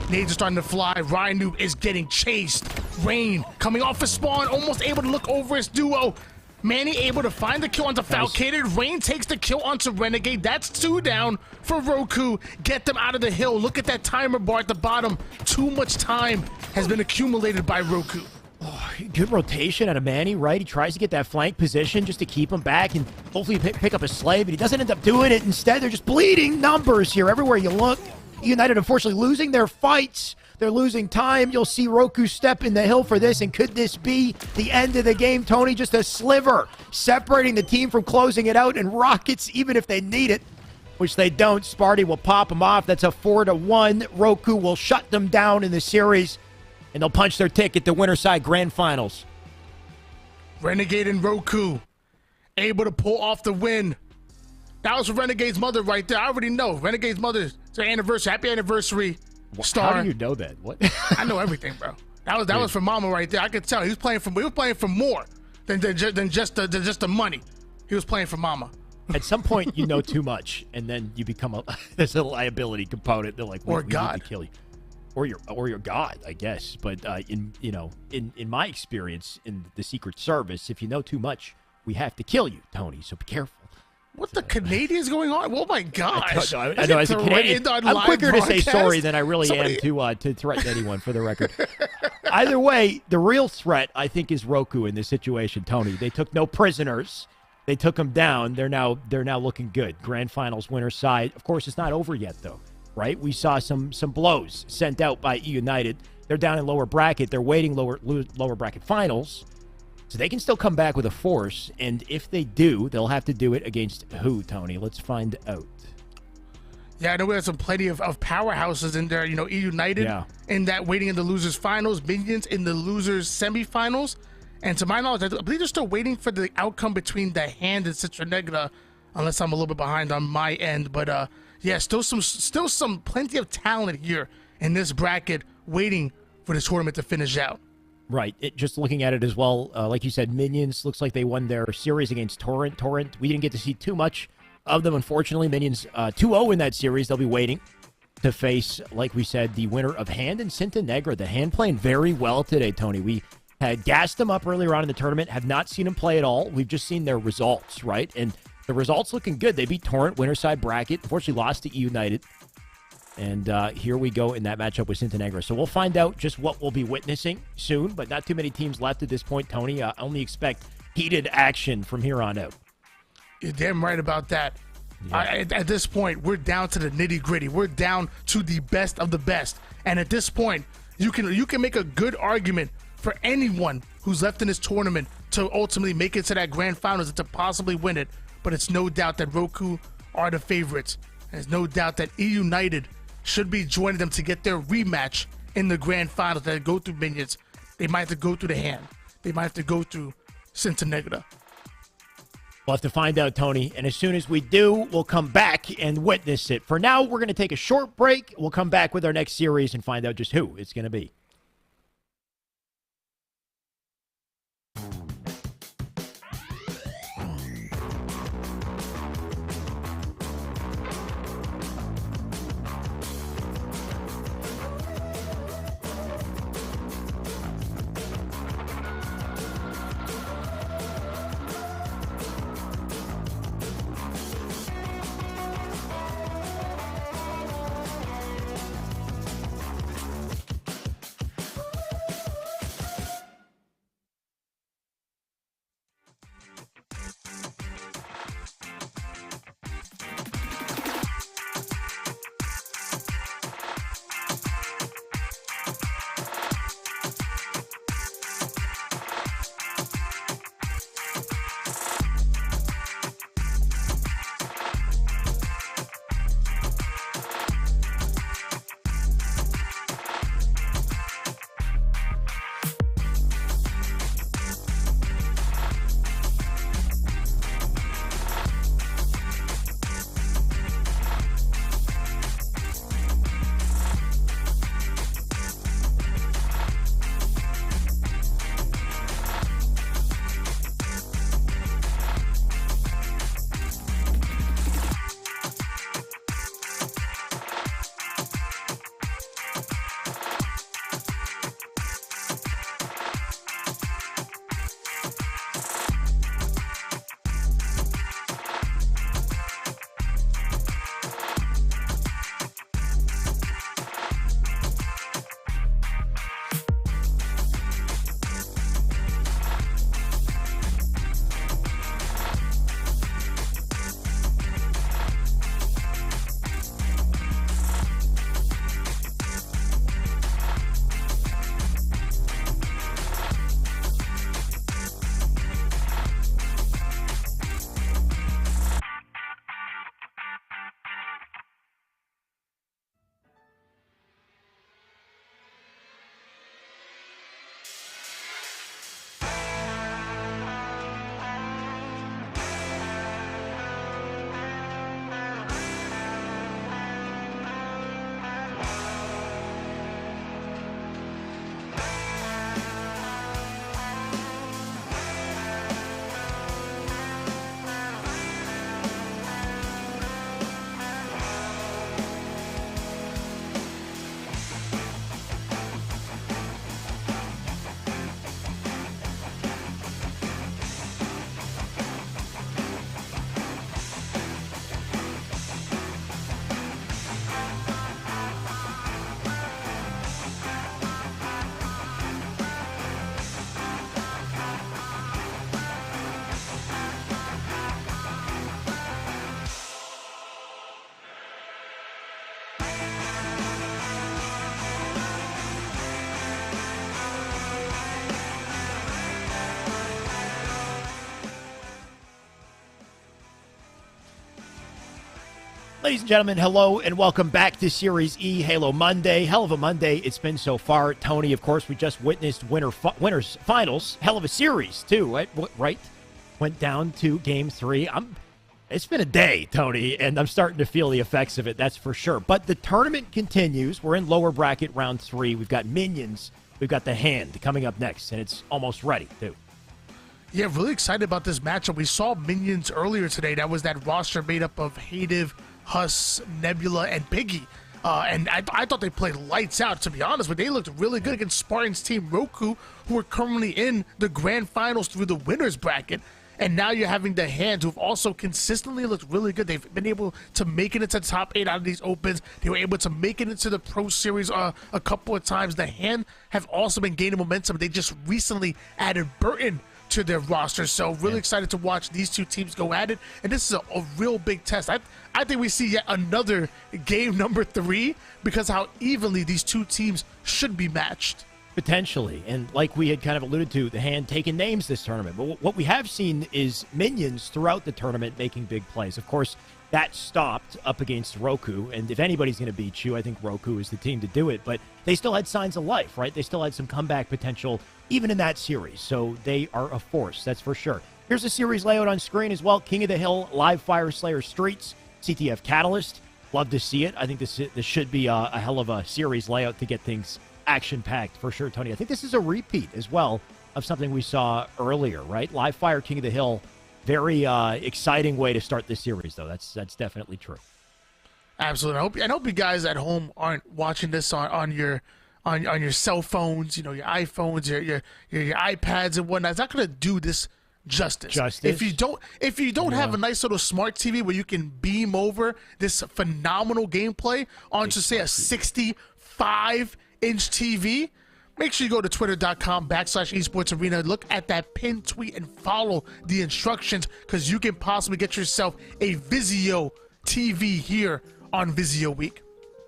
Nades are starting to fly. Ryan Noob is getting chased. Rain coming off his spawn, almost able to look over his duo. Manny able to find the kill onto Falcated. Rain takes the kill onto Renegade. That's 2 down for Roku. Get them out of the hill. Look at that timer bar at the bottom. Too much time has been accumulated by Roku. Oh, good rotation out of Manny, right? He tries to get that flank position just to keep him back and hopefully pick up a slay, but he doesn't end up doing it. Instead, they're just bleeding numbers here everywhere you look. United, unfortunately, losing their fights. They're losing time. You'll see Roku step in the hill for this, and could this be the end of the game, Tony? Just a sliver separating the team from closing it out, and Rockets, even if they need it, which they don't, Sparty will pop them off. That's a 4-1. Roku will shut them down in the series, and they'll punch their ticket to Winterside Grand Finals. Renegade and Roku able to pull off the win. That was for Renegade's mother right there. I already know. Renegade's mother, it's her anniversary. Happy anniversary, Star. How do you know that? What? I know everything, bro. That was for Mama right there. I could tell. He was playing for more than just the money. He was playing for Mama. At some point, you know too much, and then you become there's a liability component. They're like, we need to kill you. Or your God, I guess. But in my experience in the Secret Service, if you know too much, we have to kill you, Tony. So be careful. What the Canadian's going on? Oh my gosh! I know as a Canadian, I'm quicker to say sorry than I really am to threaten anyone. For the record, either way, the real threat I think is Roku in this situation. Tony, they took no prisoners. They took them down. They're now looking good. Grand Finals winner side. Of course, it's not over yet though. Right? We saw some blows sent out by United. They're down in lower bracket. They're waiting lower bracket finals. So they can still come back with a force. And if they do, they'll have to do it against who, Tony? Let's find out. Yeah, I know we have some plenty of powerhouses in there. You know, United in that waiting in the losers finals, Minions in the losers semifinals. And to my knowledge, I believe they're still waiting for the outcome between the Hand and Citra Negra, unless I'm a little bit behind on my end. But yeah, still some plenty of talent here in this bracket waiting for this tournament to finish out. Right. Just looking at it as well, like you said, Minions looks like they won their series against Torrent. We didn't get to see too much of them, unfortunately. Minions 2-0 in that series. They'll be waiting to face, like we said, the winner of Hand and Cinta Negra. The Hand playing very well today, Tony. We had gassed them up earlier on in the tournament, have not seen them play at all. We've just seen their results, right? And the results looking good. They beat Torrent, winner side bracket. Unfortunately, lost to United. And here we go in that matchup with Cinta Negra. So we'll find out just what we'll be witnessing soon, but not too many teams left at this point, Tony. Only expect heated action from here on out. You're damn right about that. Yeah. At this point, we're down to the nitty-gritty. We're down to the best of the best. And at this point, you can make a good argument for anyone who's left in this tournament to ultimately make it to that grand finals and to possibly win it. But it's no doubt that Roku are the favorites. And there's no doubt that E United should be joining them to get their rematch in the grand finals. That go through Minions. They might have to go through the hand. They might have to go through Cincinnati. We'll have to find out, Tony. And as soon as we do, we'll come back and witness it. For now, we're going to take a short break. We'll come back with our next series and find out just who it's going to be. Ladies and gentlemen, hello and welcome back to Series E Halo Monday. Hell of a Monday it's been so far. Tony, of course, we just witnessed winners finals. Hell of a series, too, right? Went down to Game 3. It's been a day, Tony, and I'm starting to feel the effects of it, that's for sure. But the tournament continues. We're in lower bracket round 3. We've got Minions. We've got the Hand coming up next, and it's almost ready, too. Yeah, really excited about this matchup. We saw Minions earlier today. That was that roster made up of Hative, Huss, Nebula, and Piggy. And I thought they played lights out, to be honest, but they looked really good against Spartan's team, Roku, who are currently in the grand finals through the winners bracket. And now you're having the Hands, who've also consistently looked really good. They've been able to make it into the top 8 out of these opens. They were able to make it into the Pro Series a couple of times. The Hand have also been gaining momentum. They just recently added Burton to their roster. So really excited to watch these two teams go at it. And this is a real big test. I think we see yet another game number 3 because how evenly these two teams should be matched. Potentially. And like we had kind of alluded to, the hand taking names this tournament. But what we have seen is minions throughout the tournament making big plays. Of course, that stopped up against Roku. And if anybody's going to beat you, I think Roku is the team to do it. But they still had signs of life, right? They still had some comeback potential even in that series. So they are a force, that's for sure. Here's the series layout on screen as well. King of the Hill, Live Fire Slayer Streets, CTF Catalyst. Love to see it. I think this should be a hell of a series layout to get things action-packed for sure, Tony. I think this is a repeat as well of something we saw earlier, right? Live Fire, King of the Hill. Very exciting way to start this series, though. That's definitely true. Absolutely. I hope you guys at home aren't watching this on your cell phones, your iPhones, your iPads and whatnot. It's not going to do this justice. If you don't have a nice little smart TV where you can beam over this phenomenal gameplay onto, say, a 65-inch TV, make sure you go to twitter.com/esports arena, look at that pinned tweet and follow the instructions, because you can possibly get yourself a VIZIO TV here on VIZIO Week.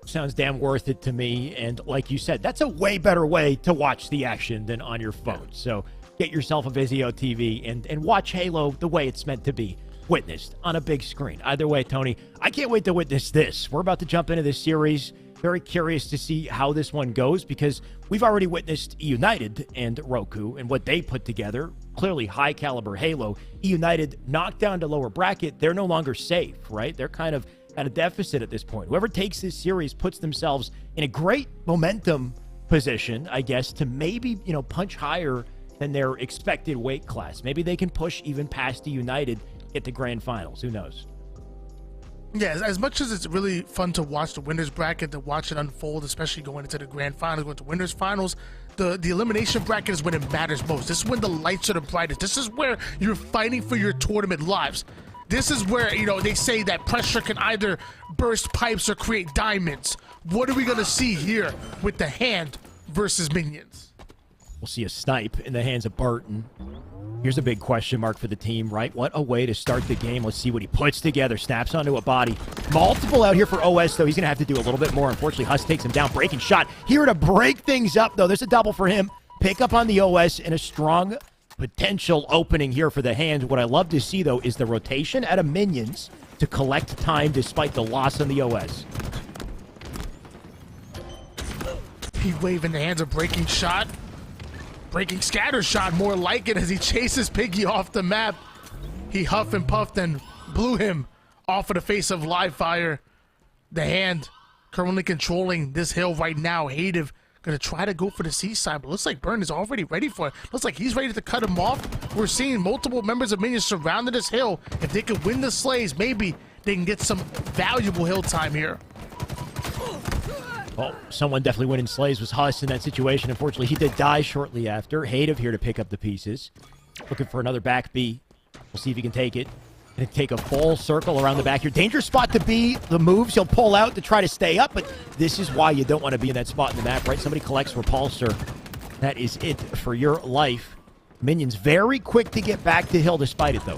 Sounds damn worth it to me. And like you said, that's a way better way to watch the action than on your phone. So get yourself a VIZIO TV and watch Halo the way it's meant to be witnessed on a big screen. Either way, Tony, I can't wait to witness this. We're about to jump into this series. Very curious to see how this one goes, because we've already witnessed United and Roku and what they put together. Clearly high caliber Halo. United knocked down to lower bracket. They're no longer safe, right? They're kind of at a deficit at this point. Whoever takes this series puts themselves in a great momentum position, I guess, to maybe, punch higher than their expected weight class. Maybe they can push even past the United at the grand finals. Who knows? Yeah, as much as it's really fun to watch the winners bracket, to watch it unfold, especially going into the grand finals, going to winners finals, the elimination bracket is when it matters most. This is when the lights are the brightest. This is where you're fighting for your tournament lives. This is where, they say that pressure can either burst pipes or create diamonds. What are we going to see here with the hand versus minions? We'll see a snipe in the hands of Burton. Here's a big question mark for the team, right? What a way to start the game. Let's see what he puts together. Snaps onto a body. Multiple out here for OS, though. He's going to have to do a little bit more. Unfortunately, Huss takes him down. Breaking shot. Here to break things up, though. There's a double for him. Pick up on the OS and a strong potential opening here for the hand. What I love to see, though, is the rotation out of minions to collect time despite the loss on the OS. He wave in the hands of breaking shot. Breaking scatter shot, more like it, as he chases Piggy off the map. He huffed and puffed and blew him off of the face of Live Fire. The hand currently controlling this hill right now. Hative gonna try to go for the seaside, but looks like Burn is already ready for it. Looks like he's ready to cut him off. We're seeing multiple members of minions surrounding this hill. If they could win the slays, maybe they can get some valuable hill time here. Well, someone definitely winning slays was Huss in that situation. Unfortunately, he did die shortly after. Hative here to pick up the pieces. Looking for another back B. We'll see if he can take it. Gonna take a full circle around the back here. Dangerous spot to be. The moves he'll pull out to try to stay up, but this is why you don't want to be in that spot in the map, right? Somebody collects Repulsor. That is it for your life. Minions very quick to get back to hill despite it, though.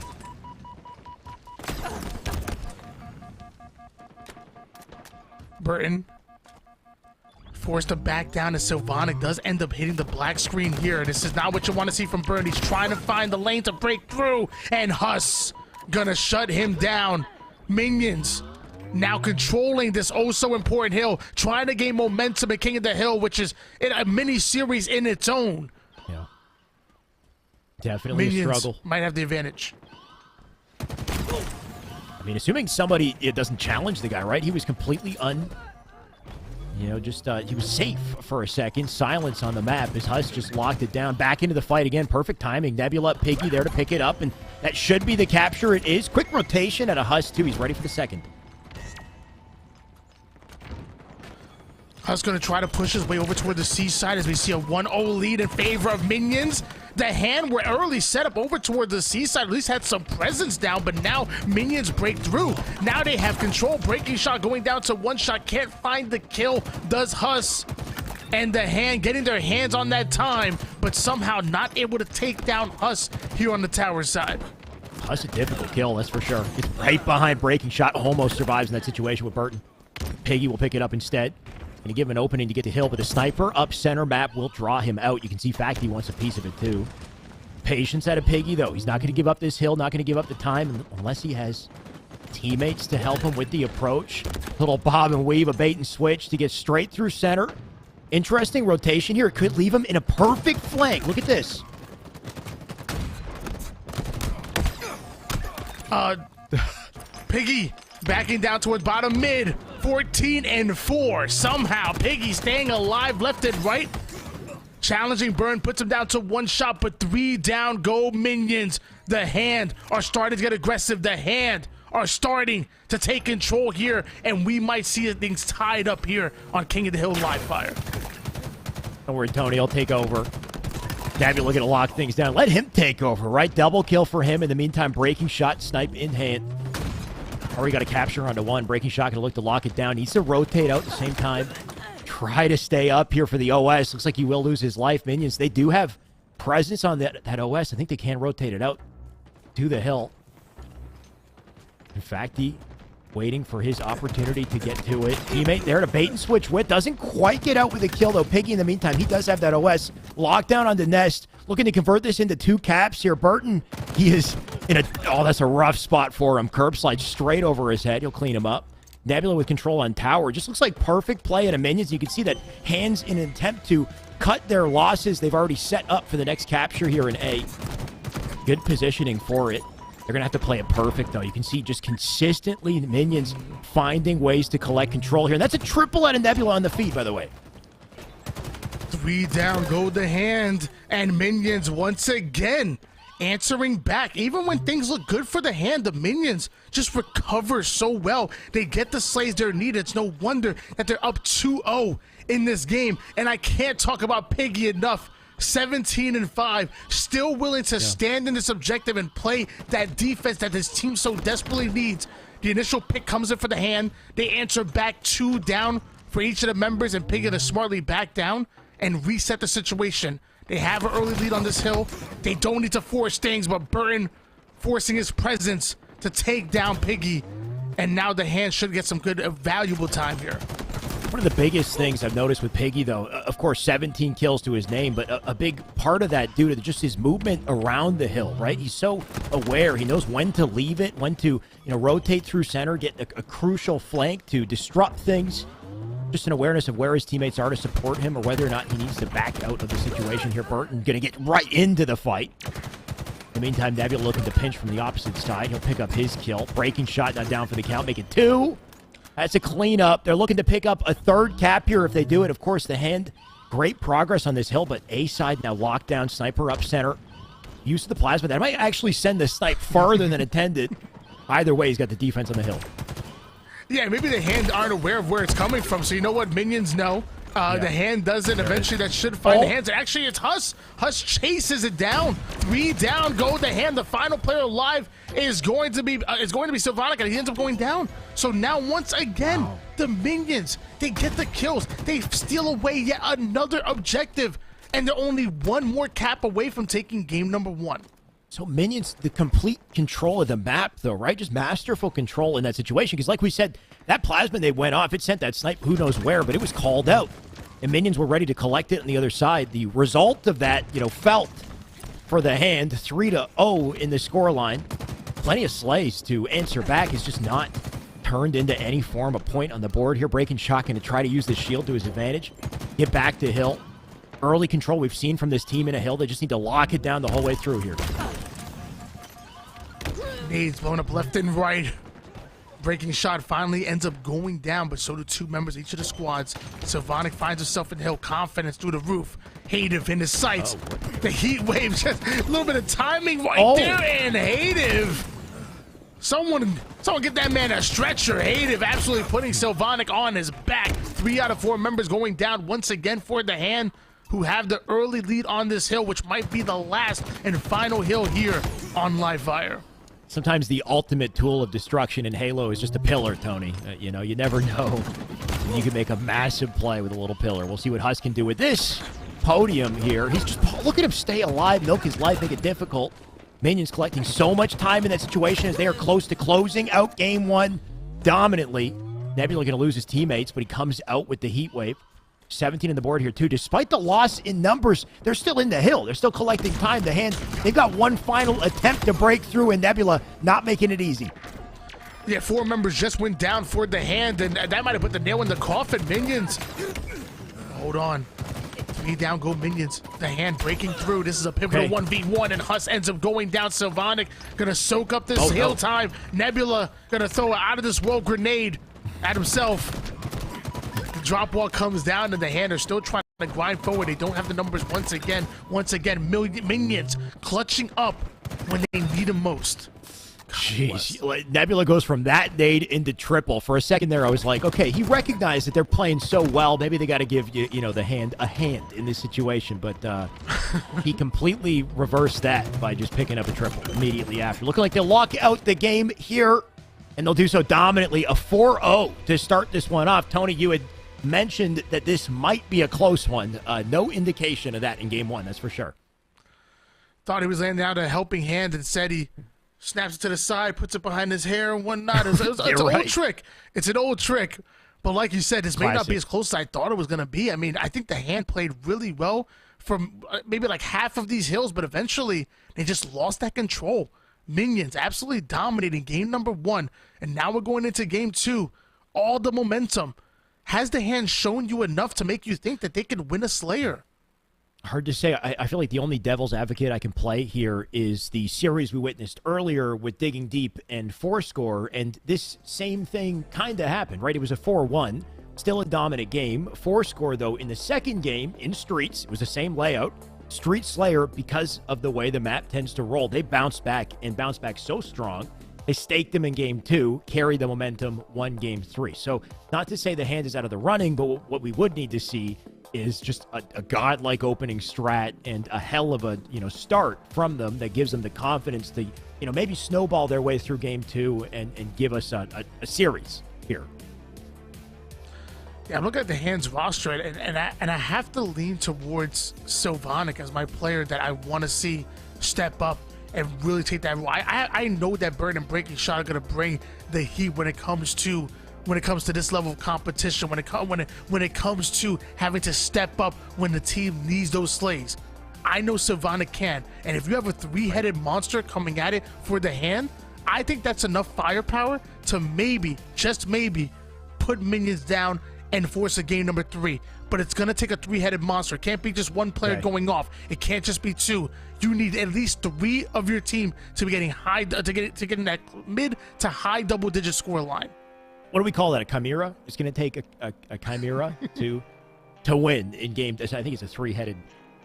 Burton forced to back down, as Sylvanic does end up hitting the black screen here. This is not what you want to see from Burn. He's trying to find the lane to break through, and Huss gonna shut him down. Minions now controlling this oh so important hill, trying to gain momentum at King of the Hill, which is a mini series in its own. Yeah, definitely Minions a struggle. Might have the advantage. I mean, assuming somebody doesn't challenge the guy, right? He was completely he was safe for a second. Silence on the map as Huss just locked it down. Back into the fight again. Perfect timing. Nebula, Piggy there to pick it up, and that should be the capture. It is. Quick rotation at a Huss, too. He's ready for the second. Huss going to try to push his way over toward the seaside as we see a 1-0 lead in favor of minions. The hand were early set up over toward the seaside, at least had some presence down, but now minions break through. Now they have control. Breaking shot going down to one shot. Can't find the kill. Does Huss. and the Hand getting their hands on that time, but somehow not able to take down Huss here on the tower side. Huss a difficult kill, that's for sure. It's right behind Breaking Shot, almost survives in that situation with Burton. Piggy will pick it up instead. Gonna give him an opening to get to Hill, but the sniper up center map will draw him out. You can see Facty wants a piece of it too. Patience out of Piggy, though. He's not going to give up this hill, not going to give up the time unless he has teammates to help him with the approach. Little bob and weave, a bait and switch to get straight through center. Interesting rotation here. It could leave him in a perfect flank. Look at this. Piggy backing down towards bottom mid. 14-4. Somehow, Piggy staying alive left and right. Challenging Burn, puts him down to 1 shot, but 3 down go Minions. The Hand are starting to get aggressive. The Hand are starting to take control here, and we might see things tied up here on King of the Hill live fire. Don't worry, Tony, I'll take over. Gabby looking to lock things down. Let him take over, right? Double kill for him. In the meantime, Breaking Shot, snipe in hand. Already got a capture onto 1. Breaking Shot going to look to lock it down. Needs to rotate out at the same time. Try to stay up here for the OS. Looks like he will lose his life. Minions, they do have presence on that OS. I think they can rotate it out to the hill. In fact, he waiting for his opportunity to get to it. Teammate there to bait and switch with. Doesn't quite get out with a kill, though. Piggy, in the meantime, he does have that OS. Lockdown on the nest. Looking to convert this into 2 caps here. Burton, he is in a... Oh, that's a rough spot for him. Curb slide straight over his head. He'll clean him up. Nebula with control on tower. Just looks like perfect play at a Minions. You can see that Hands in an attempt to cut their losses. They've already set up for the next capture here in A. Good positioning for it. They're going to have to play it perfect, though. You can see just consistently the Minions finding ways to collect control here. And that's a triple out of Nebula on the feed, by the way. 3 down go the Hand, and Minions once again answering back. Even when things look good for the Hand, the Minions just recover so well. They get the slays they're needed. It's no wonder that they're up 2-0 in this game. And I can't talk about Piggy enough. 17-5, still willing to stand in this objective and play that defense that this team so desperately needs. The initial pick comes in for the Hand. They answer back 2 down for each of the members, and Piggy to smartly back down and reset the situation. They have an early lead on this hill. They don't need to force things, but Burton forcing his presence to take down Piggy. And now the Hand should get some good, valuable time here. One of the biggest things I've noticed with Piggy, though, of course, 17 kills to his name, but a big part of that due to just his movement around the hill, right? He's so aware. He knows when to leave it, when to, rotate through center, get a crucial flank to disrupt things. Just an awareness of where his teammates are to support him or whether or not he needs to back out of the situation here. Burton going to get right into the fight. In the meantime, Nebula looking to pinch from the opposite side. He'll pick up his kill. Breaking Shot not down for the count, make it 2. That's a cleanup. They're looking to pick up a 3rd cap here if they do it. Of course, the Hand, great progress on this hill, but A side now locked down. Sniper up center. Use of the plasma. That might actually send the snipe farther than intended. Either way, he's got the defense on the hill. Yeah, maybe the Hand aren't aware of where it's coming from, so you know what? Minions know. The Hand does it. Eventually, that should find the Hands. Actually, it's Huss. Huss chases it down. 3 down go the Hand. The final player alive is going to be Sylvanik, and he ends up going down. So now, once again, the Minions, they get the kills. They steal away yet another objective, and they're only 1 more cap away from taking game number 1. So Minions, the complete control of the map, though, right? Just masterful control in that situation. Because like we said, that plasma they went off, it sent that snipe who knows where, but it was called out. And Minions were ready to collect it on the other side. The result of that, felt for the Hand. 3-0 in the scoreline. Plenty of slays to answer back. Is just not turned into any form of point on the board here. Breaking Shot going to try to use the shield to his advantage. Get back to Hill. Early control we've seen from this team in a hill. They just need to lock it down the whole way through here. Nades blown up left and right. Breaking Shot finally ends up going down, but so do 2 members each of the squads. Sylvanik finds himself in hill, confidence through the roof. Hative in his sights. The heat wave, just a little bit of timing right there, and Hative. Someone get that man a stretcher. Hative absolutely putting Sylvanik on his back. 3 out of 4 members going down once again for the Hand, who have the early lead on this hill, which might be the last and final hill here on Live Fire. Sometimes the ultimate tool of destruction in Halo is just a pillar, Tony. You know, you never know. You can make a massive play with a little pillar. We'll see what Huss can do with this podium here. He's just, look at him stay alive, milk his life, make it difficult. Minions collecting so much time in that situation as they are close to closing out game one dominantly. Nebula going to lose his teammates, but he comes out with the heat wave. 17 on the board here, too. Despite the loss in numbers, they're still in the hill. They're still collecting time. The Hand, they've got one final attempt to break through, and Nebula not making it easy. Yeah, 4 members just went down for the Hand, and that might have put the nail in the coffin. Minions. Hold on. 3 down, go Minions. The Hand breaking through. This is a pivotal 1v1, and Huss ends up going down. Sylvanic gonna soak up this hill time. Nebula gonna throw an out-of-this-world grenade at himself. Drop wall comes down, and the Hand are still trying to grind forward. They don't have the numbers once again. Minions clutching up when they need them most. Jeez, Nebula goes from that nade into triple. For a second there, I was like, okay, he recognized that they're playing so well. Maybe they got to give you know, the Hand a hand in this situation. But he completely reversed that by just picking up a triple immediately after. Looking like they'll lock out the game here, and they'll do so dominantly. A 4-0 to start this one off. Tony, you had mentioned that this might be a close one. No indication of that in game one, that's for sure. Thought he was laying down a helping hand, and said he snaps it to the side, puts it behind his hair and whatnot. It's an old trick. It's an old trick. But like you said, this may not be as close as I thought it was going to be. I mean, I think the Hand played really well from maybe like half of these hills, but eventually they just lost that control. Minions absolutely dominating game number 1, and now we're going into game 2. All the momentum. Has the Hand shown you enough to make you think that they could win a Slayer? Hard to say. I feel like the only devil's advocate I can play here is the series we witnessed earlier with Digging Deep and Fourscore, and this same thing kind of happened, right? It was a 4-1, still a dominant game. Fourscore, though, in the second game in Streets, it was the same layout. Street Slayer, because of the way the map tends to roll, they bounced back and bounced back so strong. They staked them in game 2, carried the momentum, won game 3. So not to say the Hand is out of the running, but what we would need to see is just a godlike opening strat and a hell of a start from them that gives them the confidence to maybe snowball their way through game 2 and give us a series here. Yeah, I'm looking at the Hand's roster, and I have to lean towards Sylvanic as my player that I want to see step up and really take that role. I know that burn and breaking shot are going to bring the heat when it comes to this level of competition, when it comes to having to step up when the team needs those slays. I know Sylvanic can, and if you have a 3-headed monster coming at it for the Hand, I think that's enough firepower to maybe, just maybe, put Minions down and force a game number 3. But it's going to take a 3-headed monster. It can't be just one player going off. It can't just be 2. You need at least 3 of your team to be getting high, to get in that mid to high double-digit score line. What do we call that? A chimera? It's going to take a chimera to win in game. I think it's a 3-headed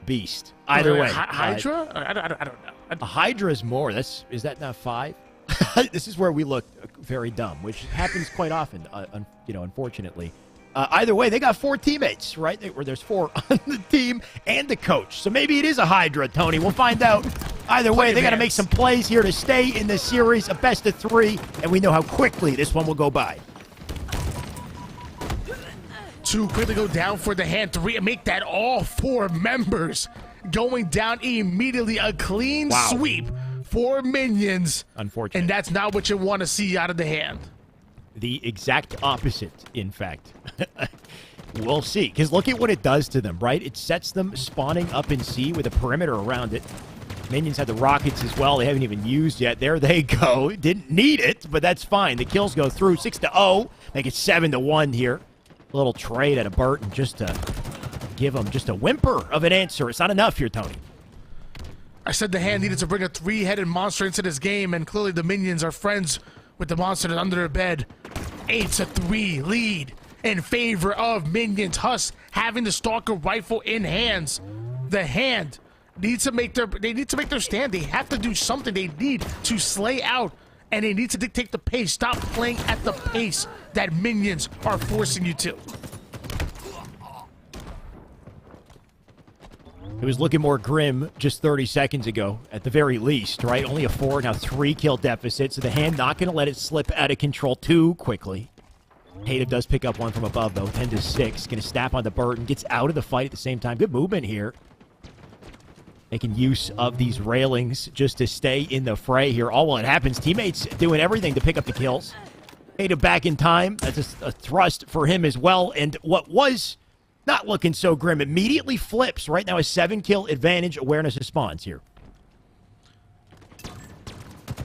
beast. Either way, Hydra? I don't know. A Hydra is more. Is that not 5? This is where we look very dumb, which happens quite often. Unfortunately. Either way, they got 4 teammates, right? Where there's 4 on the team and the coach. So maybe it is a Hydra, Tony. We'll find out. Either way, they got to make some plays here to stay in this series, a best of 3, and we know how quickly this one will go by. 2 quickly go down for the Hand. 3 and make that all 4 members going down immediately. A clean sweep for Minions. Unfortunate. And that's not what you want to see out of the Hand. The exact opposite, in fact. We'll see. Because look at what it does to them, right? It sets them spawning up in C with a perimeter around it. Minions had the rockets as well. They haven't even used yet. There they go. Didn't need it, but that's fine. The kills go through 6-0. Make it 7-1 here. A little trade at a Burton just to give them just a whimper of an answer. It's not enough here, Tony. I said the Hand needed to bring a 3-headed monster into this game, and clearly the Minions are friends with the monster that's under their bed. 8-3 lead in favor of Minions. Huss having the Stalker rifle in hands. The Hand needs to make their stand. They have to do something. They need to slay out, and they need to dictate the pace. Stop playing at the pace that Minions are forcing you to. It was looking more grim just 30 seconds ago, at the very least, right? Only a 4, now 3 kill deficit, so the hand not going to let it slip out of control too quickly. Hative does pick up one from above, though, 10-6. Going to snap on the Burton, gets out of the fight at the same time. Good movement here. Making use of these railings just to stay in the fray here. All while it happens, teammates doing everything to pick up the kills. Hative back in time. That's a thrust for him as well. And what was not looking so grim immediately flips. Right now a 7-kill advantage. Awareness responds here.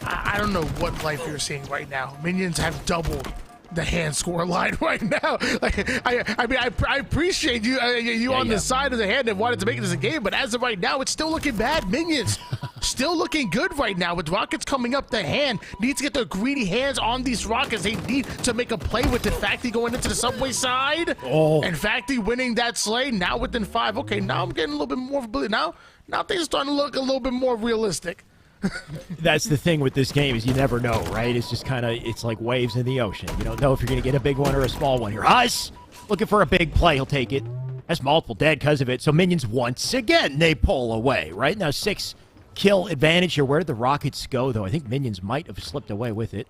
I don't know what life you're seeing right now. Minions have doubled the hand score line right now. Like, I mean, I appreciate you on the side of the hand that wanted to make this a game, but as of right now, it's still looking bad. Minions still looking good right now. With rockets coming up, the hand needs to get their greedy hands on these rockets. They need to make a play with it. Facty going into the subway side, and Facty winning that slay. Now within 5. Okay, now I'm getting a little bit more. Now things are starting to look a little bit more realistic. That's the thing with this game is you never know, right? It's just kind of, it's like waves in the ocean. You don't know if you're going to get a big one or a small one here. Us looking for a big play. He'll take it. That's multiple dead because of it. So Minions once again, they pull away. Right now 6-kill advantage here. Where did the Rockets go, though? I think Minions might have slipped away with it.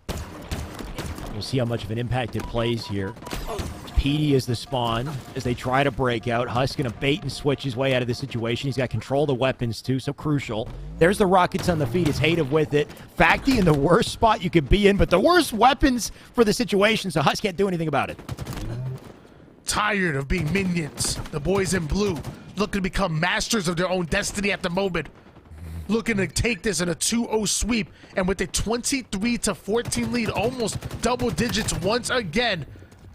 We'll see how much of an impact it plays here. PD is the spawn as they try to break out. Huss going to bait and switch his way out of the situation. He's got control of the weapons, too, so crucial. There's the Rockets on the feet. It's Hative with it. Facty in the worst spot you could be in, but the worst weapons for the situation, so Huss can't do anything about it. Tired of being minions. The boys in blue looking to become masters of their own destiny at the moment. Looking to take this in a 2-0 sweep, and with a 23-14 lead, almost double digits once again.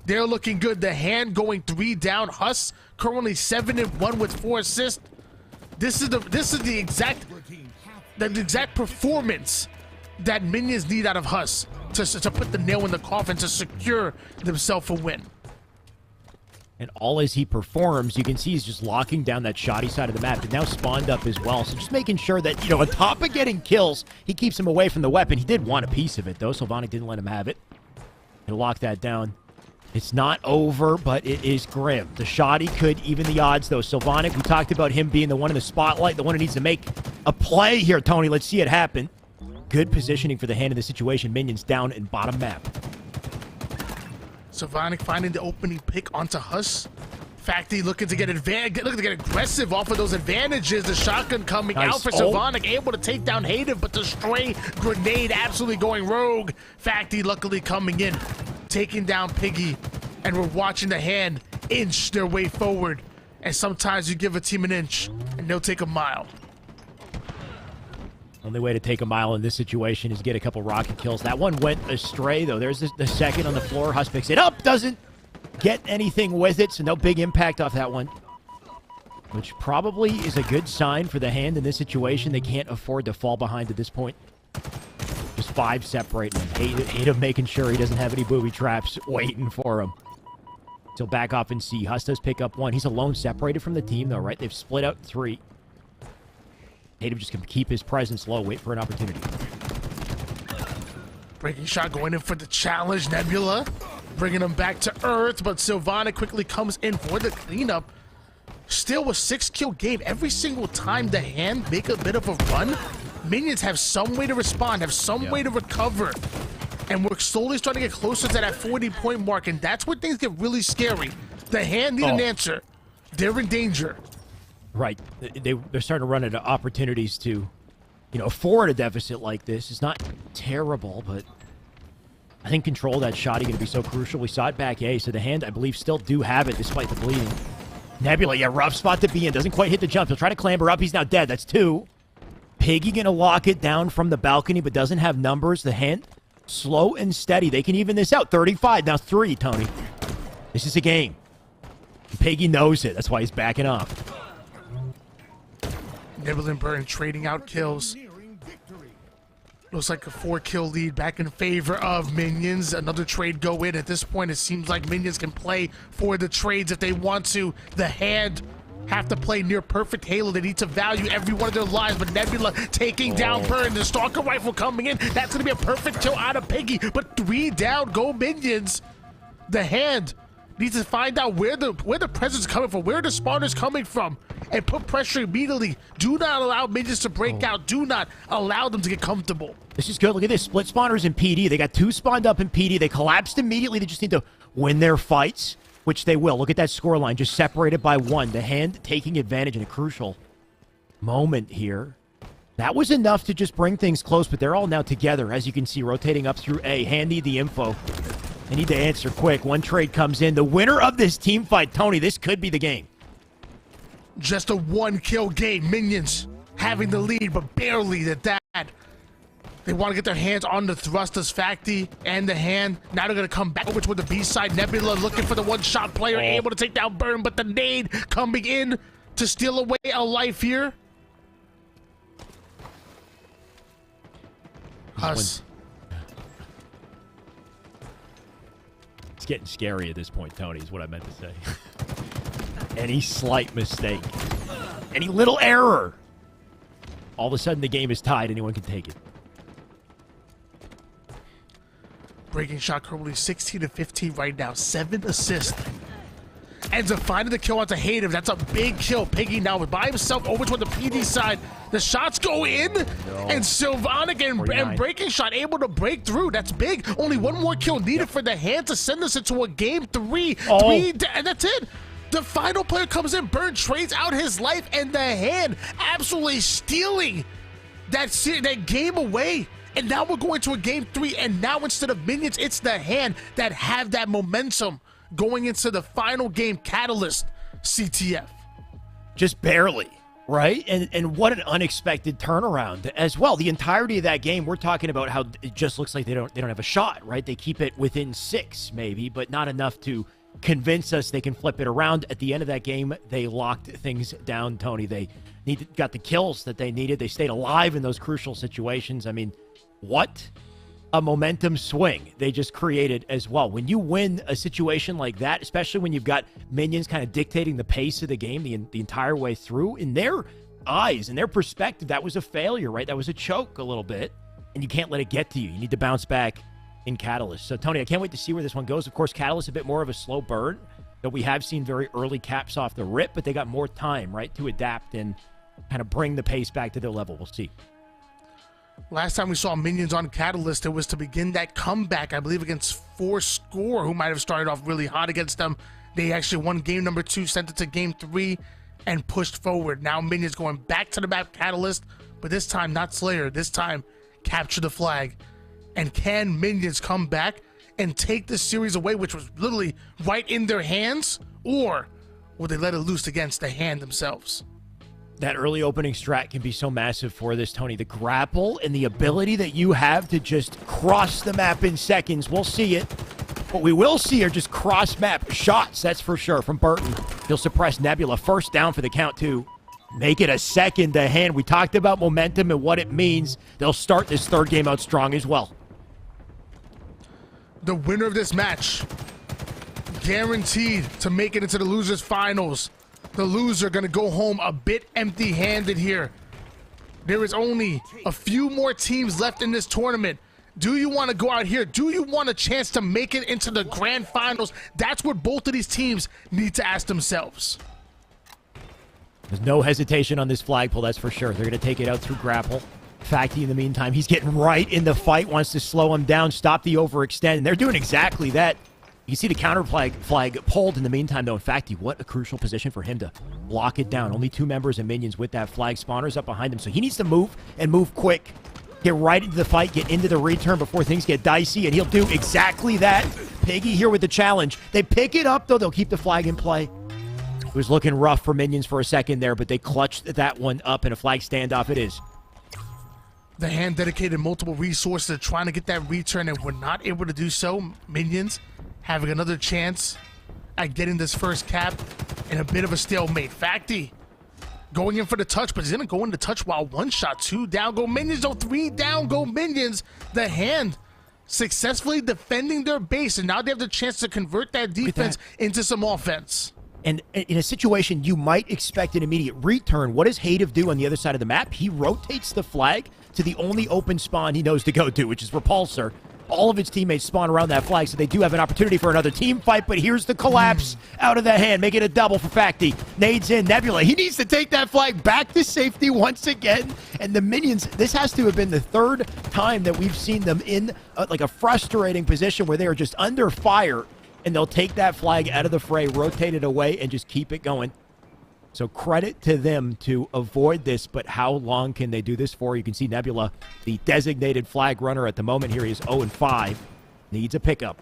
They're looking good. The hand going 3 down. Huss currently 7-1 with 4 assists. This is the exact performance that Minions need out of Huss to put the nail in the coffin to secure themselves a win. And all as he performs, you can see he's just locking down that shoddy side of the map. And now spawned up as well. So just making sure that, on top of getting kills, he keeps him away from the weapon. He did want a piece of it, though. Sylvanik didn't let him have it. He'll lock that down. It's not over, but it is grim. The shoddy could even the odds, though. Sylvanik, we talked about him being the one in the spotlight, the one who needs to make a play here, Tony. Let's see it happen. Good positioning for the hand in the situation. Minions down in bottom map. Sylvanik finding the opening pick onto Huss. Facty looking to get aggressive off of those advantages. The shotgun coming out for Sylvanik, able to take down Hative, but the stray grenade absolutely going rogue. Facty luckily coming in, taking down Piggy, and we're watching the hand inch their way forward. And sometimes you give a team an inch, and they'll take a mile. Only way to take a mile in this situation is get a couple rocket kills. That one went astray, though. There's the second on the floor. Huss picks it up, doesn't get anything with it, so no big impact off that one. Which probably is a good sign for the hand in this situation. They can't afford to fall behind at this point. Just 5 separating him. Hate him making sure he doesn't have any booby traps waiting for him. So back off and see. Huss does pick up 1. He's alone separated from the team, though, right? They've split out 3. Hative just can keep his presence low, wait for an opportunity. Breaking shot going in for the challenge. Nebula bringing him back to earth, but Sylvanik quickly comes in for the cleanup. Still a 6-kill game. Every single time the hand make a bit of a run, Minions have some way to respond, have some way to recover. And we're slowly starting to get closer to that 40-point mark, and that's where things get really scary. The hand need an answer. They're in danger. Right. They're starting to run into opportunities to, afford a deficit like this. It's not terrible, but I think control of that shoddy going to be so crucial. We saw it back A, so the hand, I believe, still do have it despite the bleeding. Nebula, rough spot to be in. Doesn't quite hit the jump. He'll try to clamber up. He's now dead. That's 2. Piggy going to lock it down from the balcony, but doesn't have numbers. The hand, slow and steady. They can even this out. 35, now 3, Tony. This is a game. Piggy knows it. That's why he's backing off. Nibble and Burn trading out kills. Looks like a 4-kill lead back in favor of Minions. Another trade go in. At this point, it seems like Minions can play for the trades if they want to. The hand have to play near perfect Halo. They need to value every one of their lives, but Nebula taking down Burn. The Stalker Rifle coming in. That's going to be a perfect kill out of Piggy, but 3 down go Minions. The hand needs to find out where the presence is coming from, where the spawners coming from, and put pressure immediately. Do not allow minions to break out. Do not allow them to get comfortable. This is good. Look at this. Split spawners in PD. They got 2 spawned up in PD. They collapsed immediately. They just need to win their fights, which they will. Look at that scoreline, just separated by 1. The hand taking advantage in a crucial moment here. That was enough to just bring things close, but they're all now together, as you can see, rotating up through A. Hand need the info. They need to answer quick. 1 trade comes in. The winner of this team fight, Tony, this could be the game. Just a 1-kill game. Minions having the lead, but barely at that. They want to get their hands on the thrusters, Facti and the hand. Now they're going to come back over toward the B side. Nebula looking for the one-shot player, able to take down Burn, but the nade coming in to steal away a life here. Us. It's getting scary at this point, Tony, is what I meant to say. Any slight mistake, any little error, all of a sudden the game is tied. Anyone can take it. Breaking shot currently 16-15 right now. 7 assists. Ends up finding the kill onto Hayden. That's a big kill. Piggy now by himself over toward the PD side. The shots go in, and Sylvanik and Breaking Shot able to break through. That's big. Only 1 more kill needed for the hand to send us into a game 3. And that's it. The final player comes in. Burn trades out his life, and the hand absolutely stealing that game away. And now we're going to a game 3, and now instead of minions, it's the hand that have that momentum going into the final game. Catalyst, CTF. Just barely, right? And what an unexpected turnaround as well. The entirety of that game, we're talking about how it just looks like they don't have a shot, right? They keep it within 6 maybe, but not enough to convince us they can flip it around. At the end of that game, they locked things down, Tony. They got the kills that they needed. They stayed alive in those crucial situations. I mean, what a momentum swing they just created as well. When you win a situation like that, especially when you've got minions kind of dictating the pace of the game the entire way through, in their eyes, in their perspective, that was a failure, right? That was a choke a little bit, and you can't let it get to you. You need to bounce back in Catalyst. So, Tony, I can't wait to see where this one goes. Of course, Catalyst a bit more of a slow burn, though we have seen very early caps off the rip, but they got more time, right, to adapt and kind of bring the pace back to their level. We'll see. Last time we saw minions on Catalyst, it was to begin that comeback, I believe, against Fourscore, who might have started off really hot against them. They actually won game number 2, sent it to game 3, and pushed forward. Now minions going back to the map Catalyst, but this time not Slayer. This time, capture the flag. And can minions come back and take this series away, which was literally right in their hands? Or will they let it loose against the hand themselves? That early opening strat can be so massive for this, Tony. The grapple and the ability that you have to just cross the map in seconds. We'll see it. What we will see are just cross-map shots, that's for sure, from Burton. He'll suppress Nebula. First down for the count, too. Make it a second to hand. We talked about momentum and what it means. They'll start this third game out strong as well. The winner of this match, guaranteed to make it into the losers finals. The loser going to go home a bit empty-handed here. There is only a few more teams left in this tournament. Do you want to go out here? Do you want a chance to make it into the grand finals? That's what both of these teams need to ask themselves. There's no hesitation on this flagpole, that's for sure. They're going to take it out through grapple. Facti, in the meantime, he's getting right in the fight, wants to slow him down, stop the overextend, and they're doing exactly that. You see the counter flag pulled in the meantime, though. In fact, what a crucial position for him to lock it down. Only 2 members and minions with that flag. Spawners up behind him, so he needs to move and move quick. Get right into the fight, get into the return before things get dicey, and he'll do exactly that. Piggy here with the challenge. They pick it up, though. They'll keep the flag in play. It was looking rough for minions for a second there, but they clutched that one up, and a flag standoff it is. The hand dedicated multiple resources to trying to get that return, and were not able to do so. Minions having another chance at getting this first cap in a bit of a stalemate. Facti going in for the touch, but he's going to go in the touch while 1 shot. 2 down go minions, though 3 down go minions. The hand successfully defending their base, and now they have the chance to convert that defense into some offense. And in a situation you might expect an immediate return, what does Haydev do on the other side of the map? He rotates the flag to the only open spawn he knows to go to, which is Repulsor. All of its teammates spawn around that flag, so they do have an opportunity for another team fight, but here's the collapse out of the hand, make it a double for Facti. Nades in, Nebula, he needs to take that flag back to safety once again, and the minions, this has to have been the third time that we've seen them in like a frustrating position where they are just under fire, and they'll take that flag out of the fray, rotate it away, and just keep it going. So credit to them to avoid this, but how long can they do this for? You can see Nebula, the designated flag runner at the moment here. He is 0-5. Needs a pickup.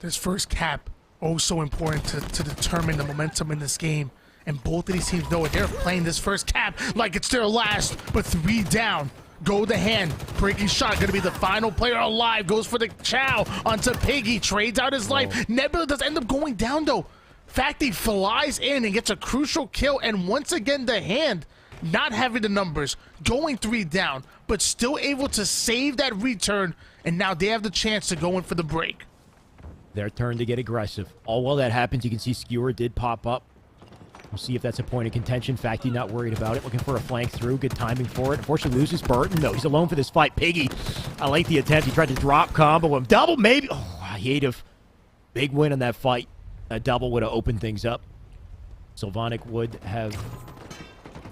This first cap, oh so important to determine the momentum in this game. And both of these teams know it. They're playing this first cap like it's their last, but 3 down. Go the hand. Breaking shot. Going to be the final player alive. Goes for the chow onto Piggy. Trades out his life. Nebula does end up going down, though. Facti flies in and gets a crucial kill, and once again the hand not having the numbers, going 3 down, but still able to save that return, and now they have the chance to go in for the break. Their turn to get aggressive. All while that happens, you can see Skewer did pop up. We'll see if that's a point of contention. Facti not worried about it, looking for a flank through. Good timing for it. Unfortunately loses Burton, though. He's alone for this fight. Piggy, I like the attempt. He tried to drop combo him. Double maybe. Oh, I hate him. Big win on that fight. A double would have opened things up. Sylvanic would have...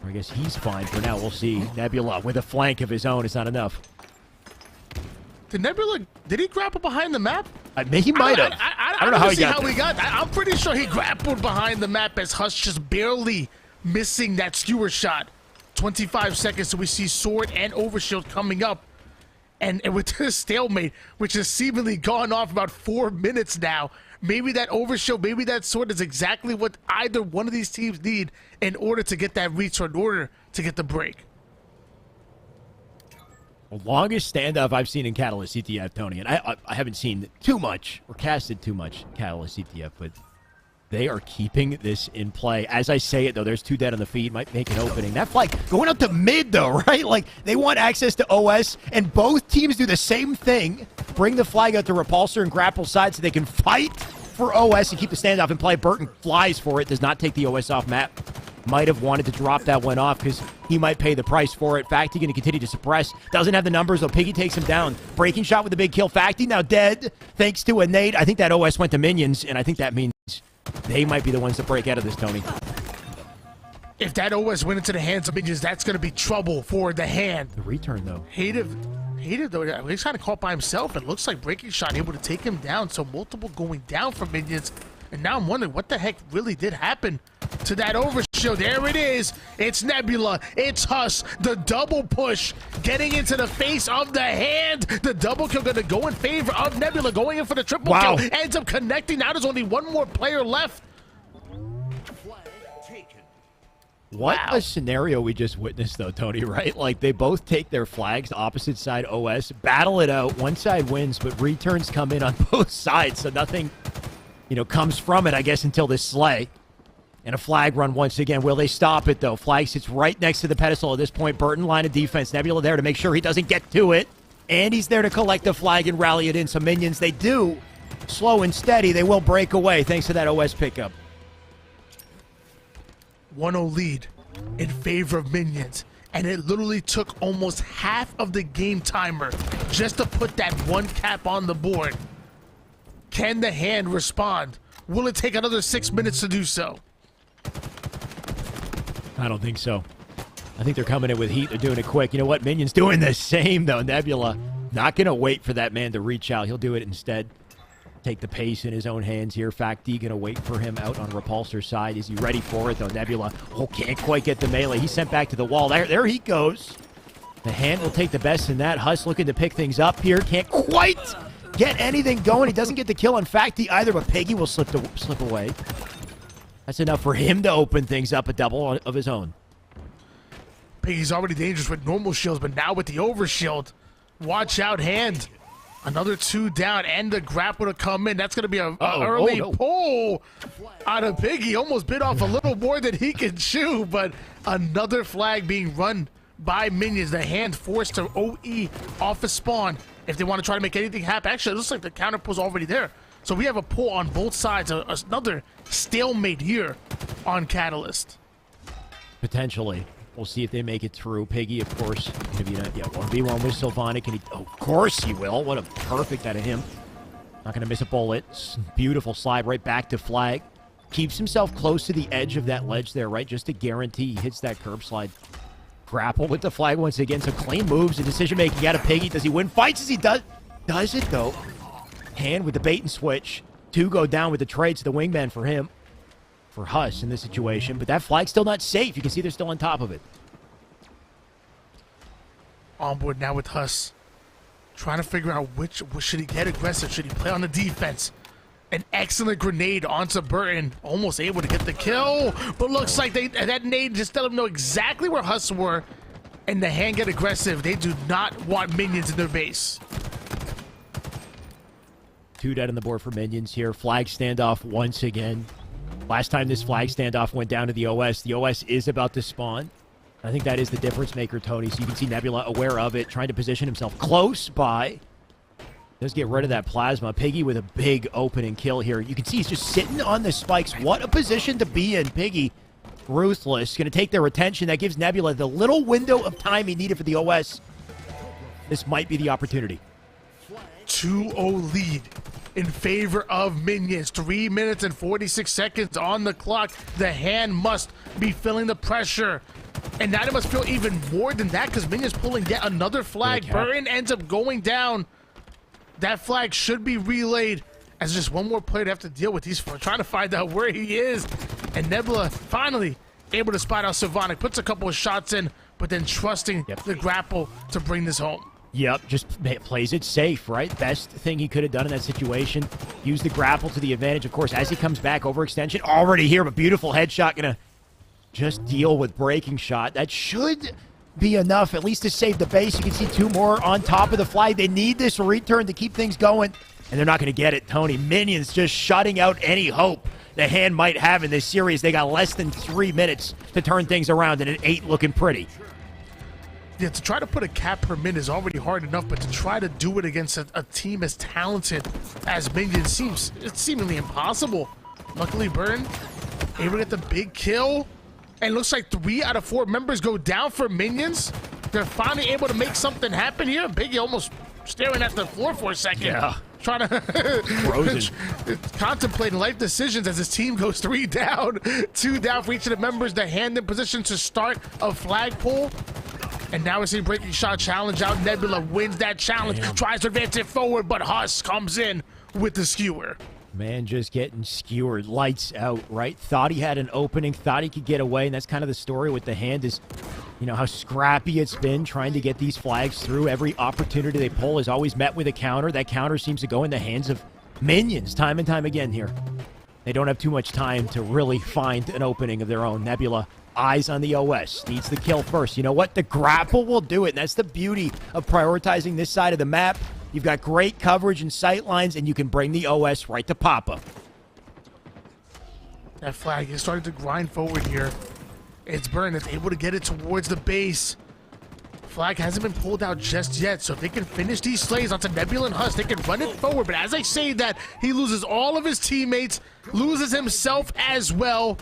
I guess he's fine for now. We'll see. Nebula with a flank of his own. It's not enough. Did Nebula... Did he grapple behind the map? He might have. I don't know how he got there. I'm pretty sure he grappled behind the map as Hush just barely missing that skewer shot. 25 seconds, so we see Sword and Overshield coming up. And with this stalemate, which has seemingly gone off about 4 minutes now, maybe that Overshield, maybe that Sword is exactly what either one of these teams need in order to get that reach or in order to get the break. The longest standoff I've seen in Catalyst CTF, Tony, and I haven't seen too much or casted too much Catalyst CTF, but they are keeping this in play. As I say it, though, there's 2 dead on the feed, might make an opening. That flag going up to mid, though, right? Like, they want access to OS, and both teams do the same thing. Bring the flag out to Repulsor and grapple side so they can fight for OS and keep the standoff in play. Burton flies for it, does not take the OS off map. Might have wanted to drop that one off because he might pay the price for it. Facti going to continue to suppress. Doesn't have the numbers, though. Piggy takes him down. Breaking shot with the big kill. Facti now dead thanks to a nade. I think that OS went to minions, and I think that means they might be the ones that break out of this, Tony. If that OS went into the hands of minions, that's going to be trouble for the hand. The return, though. Hated though. He's kind of caught by himself. It looks like Breaking Shot able to take him down. So multiple going down for minions. And now I'm wondering what the heck really did happen to that Overshield. There it is. It's Nebula. It's Huss. The double push getting into the face of the hand. The double kill going to go in favor of Nebula. Going in for the triple kill. Ends up connecting. Now there's only one more player left. What a scenario we just witnessed, though, Tony, right? Like, they both take their flags, opposite side OS, battle it out. One side wins, but returns come in on both sides, so nothing, comes from it, I guess, until this slay. And a flag run once again. Will they stop it, though? Flag sits right next to the pedestal at this point. Burton line of defense. Nebula there to make sure he doesn't get to it. And he's there to collect the flag and rally it in. Some minions, they do. Slow and steady. They will break away thanks to that OS pickup. 1-0 lead in favor of minions. And it literally took almost half of the game timer just to put that one cap on the board. Can the hand respond? Will it take another 6 minutes to do so? I don't think so. I think they're coming in with heat. They're doing it quick. You know what? Minions doing the same, though. Nebula not going to wait for that man to reach out. He'll do it instead. Take the pace in his own hands here. Facti going to wait for him out on Repulsor's side. Is he ready for it, though? Nebula, can't quite get the melee. He's sent back to the wall. There he goes. The hand will take the best in that. Huss looking to pick things up here. Can't quite get anything going. He doesn't get the kill on Facti either, but Piggy will slip away. That's enough for him to open things up, a double of his own. Piggy's already dangerous with normal shields, but now with the overshield. Watch out, hand. Another 2 down, and the grapple to come in. That's going to be an early pull out of Piggy. Almost bit off a little more than he can chew, but another flag being run by minions. The hand forced to OE off a spawn if they want to try to make anything happen. Actually, it looks like the counter pull's already there. So we have a pull on both sides. Another stalemate here on Catalyst. Potentially. We'll see if they make it through. Piggy, of course, going to be in a 1v1 with Sylvanik, and of course he will. What a perfect out of him. Not going to miss a bullet. Beautiful slide right back to Flag. Keeps himself close to the edge of that ledge there, right? Just to guarantee he hits that curb slide. Grapple with the Flag once again. So clean moves and decision-making out of Piggy. Does he win fights as he does? Does it, though? Hand with the bait and switch. 2 go down with the trades. The wingman for him. For Huss in this situation. But that Flag's still not safe. You can see they're still on top of it. On board now with Huss. Trying to figure out which should he get aggressive? Should he play on the defense? An excellent grenade onto Burton. Almost able to get the kill. But looks like that nade just let him know exactly where Huss were. And the hand get aggressive. They do not want minions in their base. 2 dead on the board for minions here. Flag standoff once again. Last time this Flag standoff went down to the OS is about to spawn. I think that is the difference maker, Tony. So you can see Nebula aware of it, trying to position himself close by. Does get rid of that plasma. Piggy with a big opening kill here. You can see he's just sitting on the spikes. What a position to be in. Piggy, ruthless. Going to take their attention. That gives Nebula the little window of time he needed for the OS. This might be the opportunity. 2-0 lead in favor of minions. 3 minutes and 46 seconds on the clock. The hand must be feeling the pressure. And now they must feel even more than that because minions pulling yet another flag. Burton ends up going down. That flag should be relayed as just one more player to have to deal with. He's trying to find out where he is. And Nebula finally able to spot out Sylvanik. Puts a couple of shots in, but then trusting the grapple to bring this home. Yep, just plays it safe, right? Best thing he could have done in that situation. Use the grapple to the advantage. Of course, as he comes back, overextension already here, but beautiful headshot. Gonna just deal with breaking shot. That should be enough, at least to save the base. You can see 2 more on top of the Flag. They need this return to keep things going, and they're not going to get it, Tony. Minions just shutting out any hope the hand might have in this series. They got less than 3 minutes to turn things around, and it ain't looking pretty. Yeah, to try to put a cap per minute is already hard enough, but to try to do it against a team as talented as Minions it's seemingly impossible. Luckily, Burn able to get the big kill, and looks like 3 out of 4 members go down for Minions. They're finally able to make something happen here. Biggie almost staring at the floor for a second. Yeah. Trying to frozen. Contemplating life decisions as his team goes 3 down. 2 down for each of the members. The hand in position to start a flagpole. And now we see breaking shot challenge out. Nebula wins that challenge. Damn. Tries to advance it forward, but Huss comes in with the skewer. Man, just getting skewered. Lights out, right? Thought he had an opening, thought he could get away, and that's kind of the story with the hand is, you know, how scrappy it's been trying to get these flags through. Every opportunity they pull is always met with a counter. That counter seems to go in the hands of minions time and time again here. They don't have too much time to really find an opening of their own. Nebula, eyes on the OS, needs the kill first. You know what? The grapple will do it, and that's the beauty of prioritizing this side of the map. You've got great coverage and sight lines, and you can bring the OS right to Papa. That flag is starting to grind forward here. It's Burn that's able to get it towards the base. Flag hasn't been pulled out just yet, so if they can finish these slays onto Nebula and Huss, they can run it forward. But as I say that, he loses all of his teammates, loses himself as well.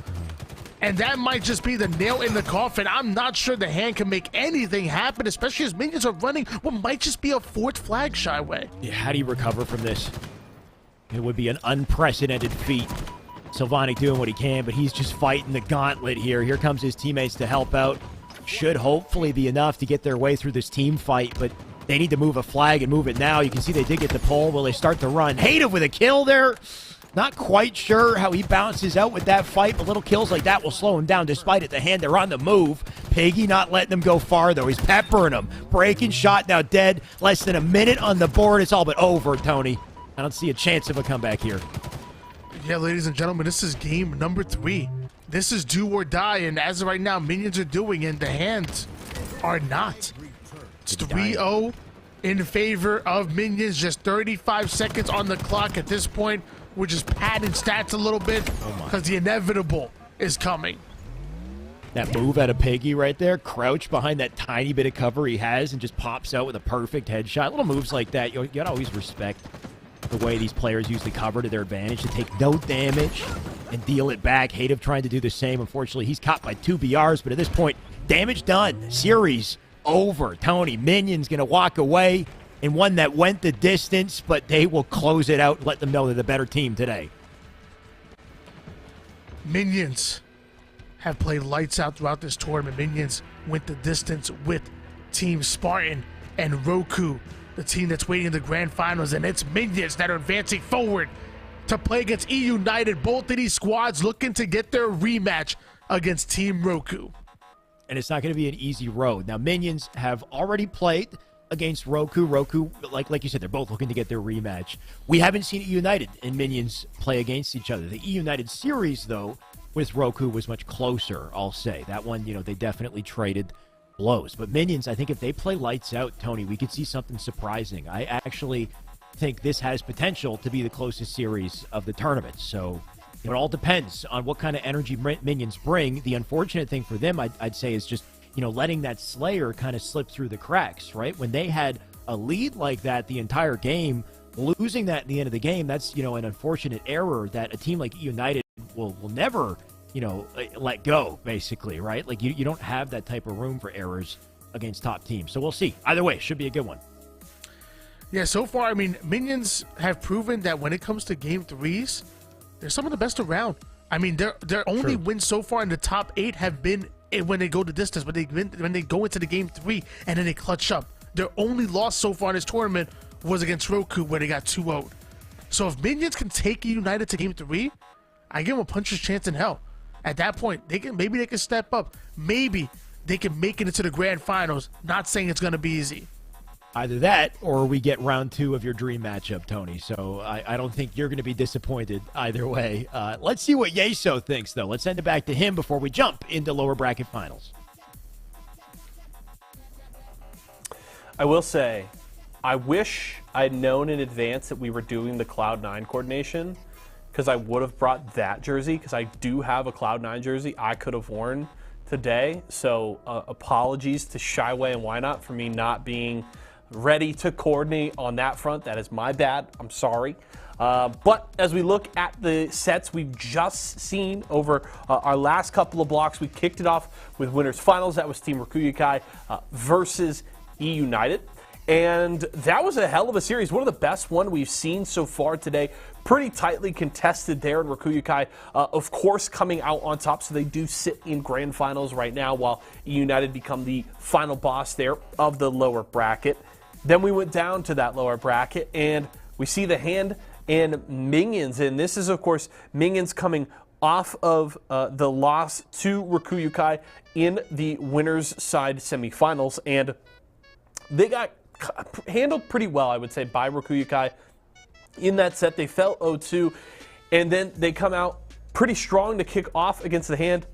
And that might just be the nail in the coffin. I'm not sure the hand can make anything happen, especially as minions are running what might just be a 4th flag shy way. Yeah, how do you recover from this? It would be an unprecedented feat. Sylvanik doing what he can, but he's just fighting the gauntlet here. Here comes his teammates to help out. Should hopefully be enough to get their way through this team fight, but they need to move a flag and move it now. You can see they did get the pull. Will they start to run? Hated with a kill there. Not quite sure how he bounces out with that fight, but little kills like that will slow him down despite it. The hand, they're on the move. Piggy not letting them go far, though. He's peppering them. Breaking shot, now dead. Less than a minute on the board. It's all but over, Tony. I don't see a chance of a comeback here. Yeah, ladies and gentlemen, this is game number 3. This is do or die, and as of right now, minions are doing, and the hands are not. It's 3-0 in favor of minions. Just 35 seconds on the clock at this point. We're just padding stats a little bit because the inevitable is coming. That move out of Piggy right there, crouch behind that tiny bit of cover he has and just pops out with a perfect headshot. Little moves like that, you gotta always respect the way these players use the cover to their advantage to take no damage and deal it back. Hative trying to do the same. Unfortunately, he's caught by 2 BRs, but at this point, damage done. Series over. Tony, Minions going to walk away in one that went the distance, but they will close it out and let them know they're the better team today. Minions have played lights out throughout this tournament. Minions went the distance with Team Spartan and Roku, the team that's waiting in the grand finals, and it's Minions that are advancing forward to play against E United. Both of these squads looking to get their rematch against Team Roku. And it's not going to be an easy road. Now, Minions have already played against Roku. Roku, like you said, they're both looking to get their rematch. We haven't seen E United and Minions play against each other. The E United series, though, with Roku was much closer, I'll say. That one, they definitely traded blows. But Minions, I think if they play lights out, Tony, we could see something surprising. I actually think this has potential to be the closest series of the tournament. So it all depends on what kind of energy Minions bring. The unfortunate thing for them, I'd say, is just, letting that Slayer kind of slip through the cracks, right? When they had a lead like that the entire game, losing that at the end of the game, that's, an unfortunate error that a team like E United will never, let go, basically, right? Like, you don't have that type of room for errors against top teams. So we'll see. Either way, should be a good one. Yeah, so far, Minions have proven that when it comes to game threes, they're some of the best around. Their only wins so far in the top 8 have been when they go the distance, when they go into the game 3 and then they clutch up. Their only loss so far in this tournament was against Roku, where they got 2-0'd. So if Minions can take United to game 3, I give them a puncher's chance in hell. At that point, maybe they can step up. Maybe they can make it into the grand finals. Not saying it's going to be easy. Either that, or we get round 2 of your dream matchup, Tony. So I don't think you're going to be disappointed either way. Let's see what Yeso thinks, though. Let's send it back to him before we jump into lower bracket finals. I will say, I wish I'd known in advance that we were doing the Cloud9 coordination, because I would have brought that jersey, because I do have a Cloud9 jersey I could have worn today. So apologies to Shyway and Why Not for me not being ready to coordinate on that front. That is my bad. I'm sorry. But as we look at the sets we've just seen over our last couple of blocks, we kicked it off with winners finals. That was Team Rokuyukai versus E United. And that was a hell of a series. One of the best one we've seen so far today. Pretty tightly contested there in Rokuyukai, of course, coming out on top. So they do sit in grand finals right now, while E United become the final boss there of the lower bracket. Then we went down to that lower bracket, and we see the Hand and Minions. And this is, of course, Minions coming off of the loss to Rokuyukai in the winners side semifinals. And they got handled pretty well, I would say, by Rokuyukai. In that set, they fell 0-2, and then they come out pretty strong to kick off against the Hand.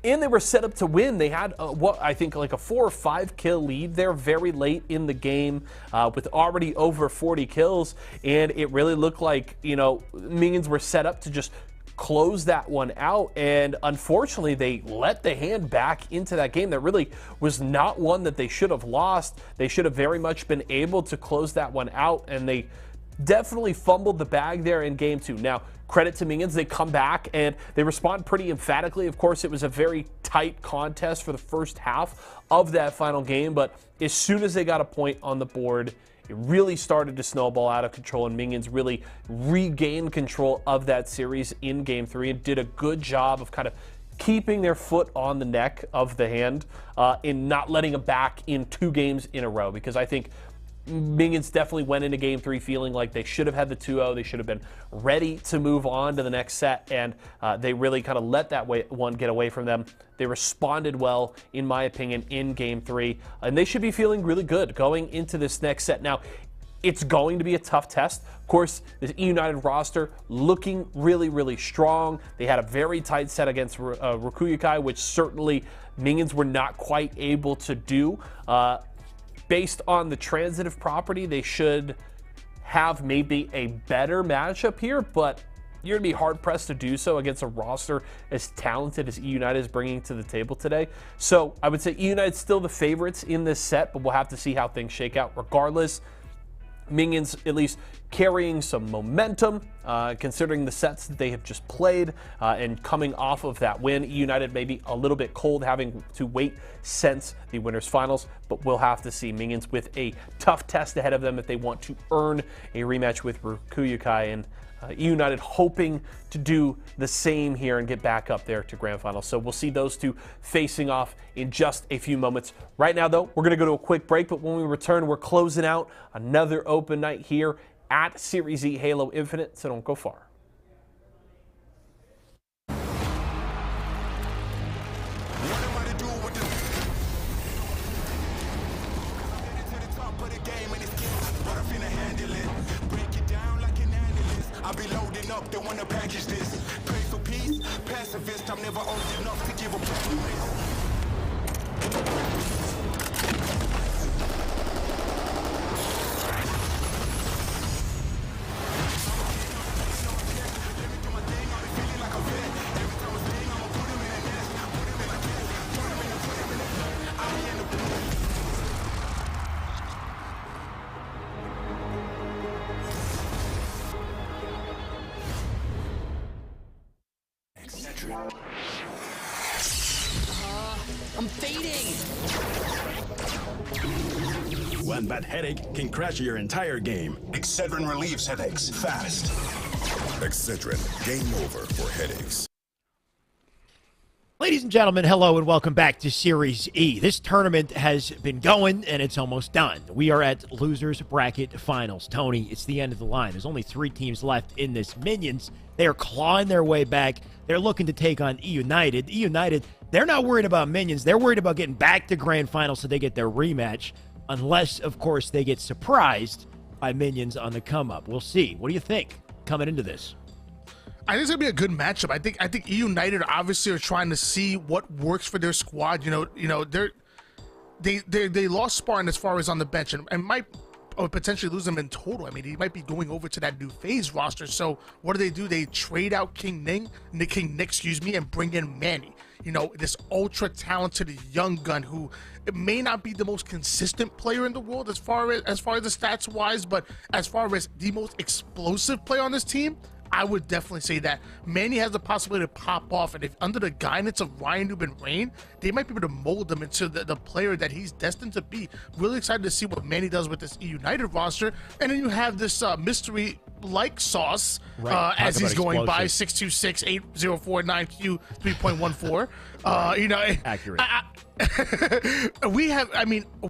And they were set up to win. They had what I think like a 4 or 5 kill lead there very late in the game, with already over 40 kills. And it really looked like, Minions were set up to just close that one out. And unfortunately, they let the Hand back into that game. That really was not one that they should have lost. They should have very much been able to close that one out. And they definitely fumbled the bag there in game 2. Now, credit to Minions, they come back and they respond pretty emphatically. Of course, it was a very tight contest for the first half of that final game, but as soon as they got a point on the board, it really started to snowball out of control, and Minions really regained control of that series in game 3 and did a good job of kind of keeping their foot on the neck of the Hand in not letting them back in 2 games in a row, because I think Minions definitely went into game 3 feeling like they should have had the 2-0. They should have been ready to move on to the next set, and they really kind of let that one get away from them. They responded well, in my opinion, in game 3, and they should be feeling really good going into this next set. Now, it's going to be a tough test. Of course, this E United roster looking really, really strong. They had a very tight set against Rokuyukai, which certainly Minions were not quite able to do. Based on the transitive property, they should have maybe a better matchup here, but you're going to be hard-pressed to do so against a roster as talented as E United is bringing to the table today. So I would say E United's still the favorites in this set, but we'll have to see how things shake out. Regardless, Minions at least carrying some momentum, considering the sets that they have just played, and coming off of that win. United may be a little bit cold, having to wait since the winners finals, but we'll have to see. Minions with a tough test ahead of them if they want to earn a rematch with Rukuyukai, and United hoping to do the same here and get back up there to grand final. So we'll see those two facing off in just a few moments. Right now, though, we're going to go to a quick break, but when we return, we're closing out another open night here at Series E Halo Infinite, so don't go far. I'll be loading up, they wanna package this. Pray for peace, pacifist, I'm never old enough to give a promise. I'm fading. One bad headache can crash your entire game. Excedrin relieves headaches fast. Excedrin, game over for headaches. Ladies and gentlemen, hello and welcome back to Series E. This tournament has been going and it's almost done. We are at Losers Bracket Finals. Tony, it's the end of the line. There's only 3 teams left in this. Minions, they are clawing their way back. They're looking to take on E United. E United, they're not worried about Minions. They're worried about getting back to Grand Finals so they get their rematch. Unless, of course, they get surprised by Minions on the come-up. We'll see. What do you think coming into this? I think it's gonna be a good matchup. I think E United obviously are trying to see what works for their squad. They lost Spartan as far as on the bench and might potentially lose them in total. I mean, he might be going over to that new phase roster. So what do? They trade out King Nick, and bring in Manny. This ultra talented young gun who may not be the most consistent player in the world as far as the stats wise, but as far as the most explosive player on this team, I would definitely say that Manny has the possibility to pop off, and if under the guidance of Ryan Newman Rain, they might be able to mold him into the player that he's destined to be. Really excited to see what Manny does with this E United roster. And then you have this mystery like Sauce, as he's going by 626-8049Q 3.14. Accurate.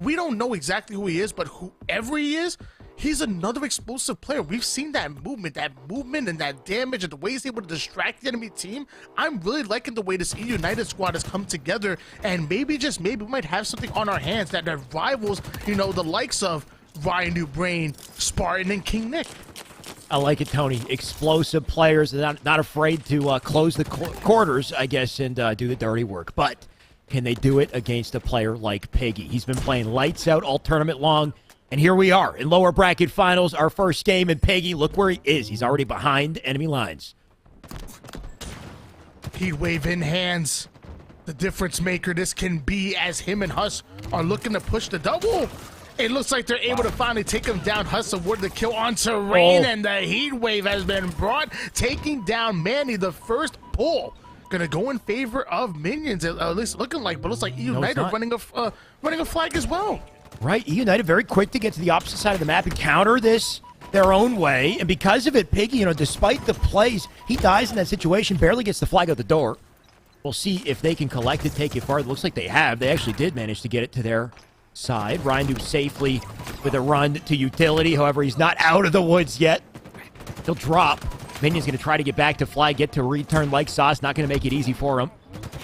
We don't know exactly who he is, but whoever he is, he's another explosive player. We've seen that movement and that damage and the way he's able to distract the enemy team. I'm really liking the way this E United squad has come together, and maybe we might have something on our hands that rivals, the likes of Ryan New Brain, Spartan, and King Nick. I like it, Tony. Explosive players, not afraid to close the quarters, I guess, and do the dirty work. But can they do it against a player like Piggy? He's been playing lights out all tournament long. And here we are in lower bracket finals, our first game, and Peggy, look where he is. He's already behind enemy lines. Heat wave in hands. The difference maker this can be as him and Huss are looking to push the double. It looks like they're able to finally take him down. Huss awarded the kill onto Rain, and the heat wave has been brought, taking down Manny, the first pull. Gonna go in favor of Minions, at least looking like, but it looks like E United running a flag as well. Right, E United very quick to get to the opposite side of the map and counter this their own way. And because of it, Piggy, despite the plays, he dies in that situation, barely gets the flag out the door. We'll see if they can collect it, take it far. It looks like they have. They actually did manage to get it to their side. Ryan safely with a run to utility. However, he's not out of the woods yet. He'll drop. Minion's going to try to get back to flag, get to return like Sauce. Not going to make it easy for him.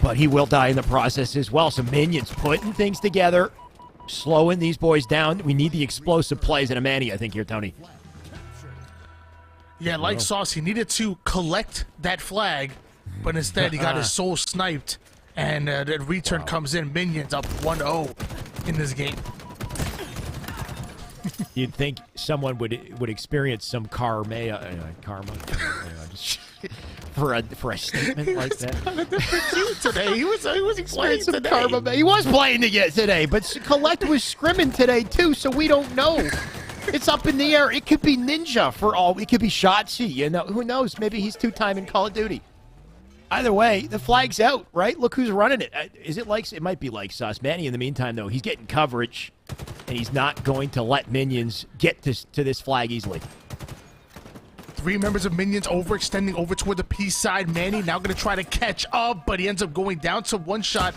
But he will die in the process as well. So Minions putting things together, slowing these boys down. We need the explosive plays in a Manny, I think, here, Tony. Yeah, like Sauce, he needed to collect that flag, but instead he got his soul sniped, and the return comes in. Minions up 1-0 in this game. You'd think someone would experience some karma for a statement like that. Today he was experiencing some karma. He was playing today, but Collect was scrimming today too, so we don't know It's up in the air. It could be Ninja for all. It could be Shotzi. You know, who knows? Maybe he's two-time in Call of Duty. Either way, the flag's out, right? Look who's running it. Is it like? It might be like Sus. Manny, in the meantime, though, he's getting coverage, and he's not going to let Minions get to this flag easily. 3 members of Minions overextending over toward the P side. Manny now going to try to catch up, but he ends up going down to one shot,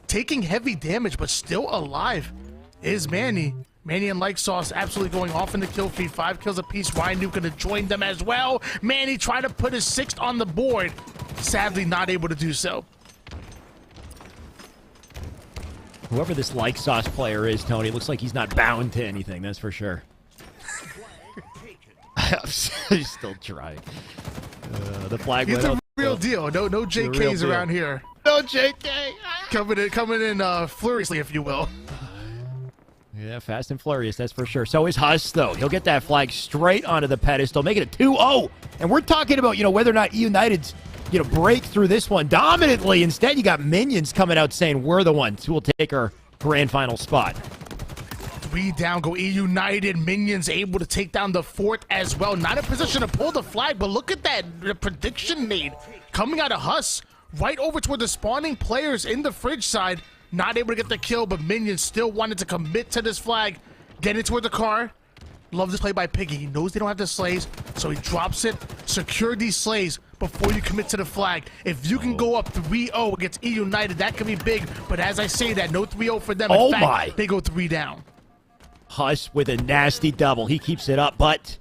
taking heavy damage, but still alive is Manny. Manny and Like Sauce absolutely going off in the kill feed. 5 kills apiece. Ryan Nuke going to join them as well. Manny trying to put his 6th on the board. Sadly, not able to do so. Whoever this Like Sauce player is, Tony, looks like he's not bound to anything, that's for sure. He's still trying. The flag He's went up. The real deal. No JKs around here. No JK. Coming in furiously, if you will. Yeah, fast and furious, that's for sure. So is Huss, though. He'll get that flag straight onto the pedestal, make it a 2-0. And we're talking about, whether or not United's, break through this one dominantly. Instead, you got Minions coming out saying we're the ones who will take our grand final spot. 3 down, go United. Minions able to take down the 4th as well. Not in position to pull the flag, but look at that. The prediction made coming out of Huss right over toward the spawning players in the fridge side. Not able to get the kill, but Minions still wanted to commit to this flag. Getting toward the car. Love this play by Piggy. He knows they don't have the slays, so he drops it. Secure these slays before you commit to the flag. If you can go up 3-0 against E United, that could be big. But as I say that, no 3-0 for them. In fact, they go 3 down. Huss with a nasty double. He keeps it up, but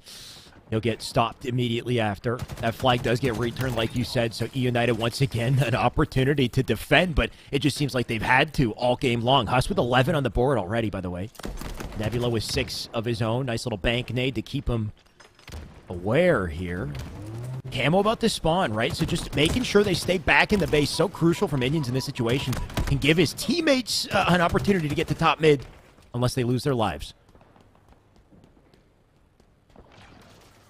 he'll get stopped immediately after. That flag does get returned, like you said, so E United once again an opportunity to defend, but it just seems like they've had to all game long. Huss with 11 on the board already, by the way. Nebula with 6 of his own. Nice little bank nade to keep him aware here. Camo about to spawn, right? So just making sure they stay back in the base, so crucial for Minions in this situation. Can give his teammates an opportunity to get to top mid, unless they lose their lives.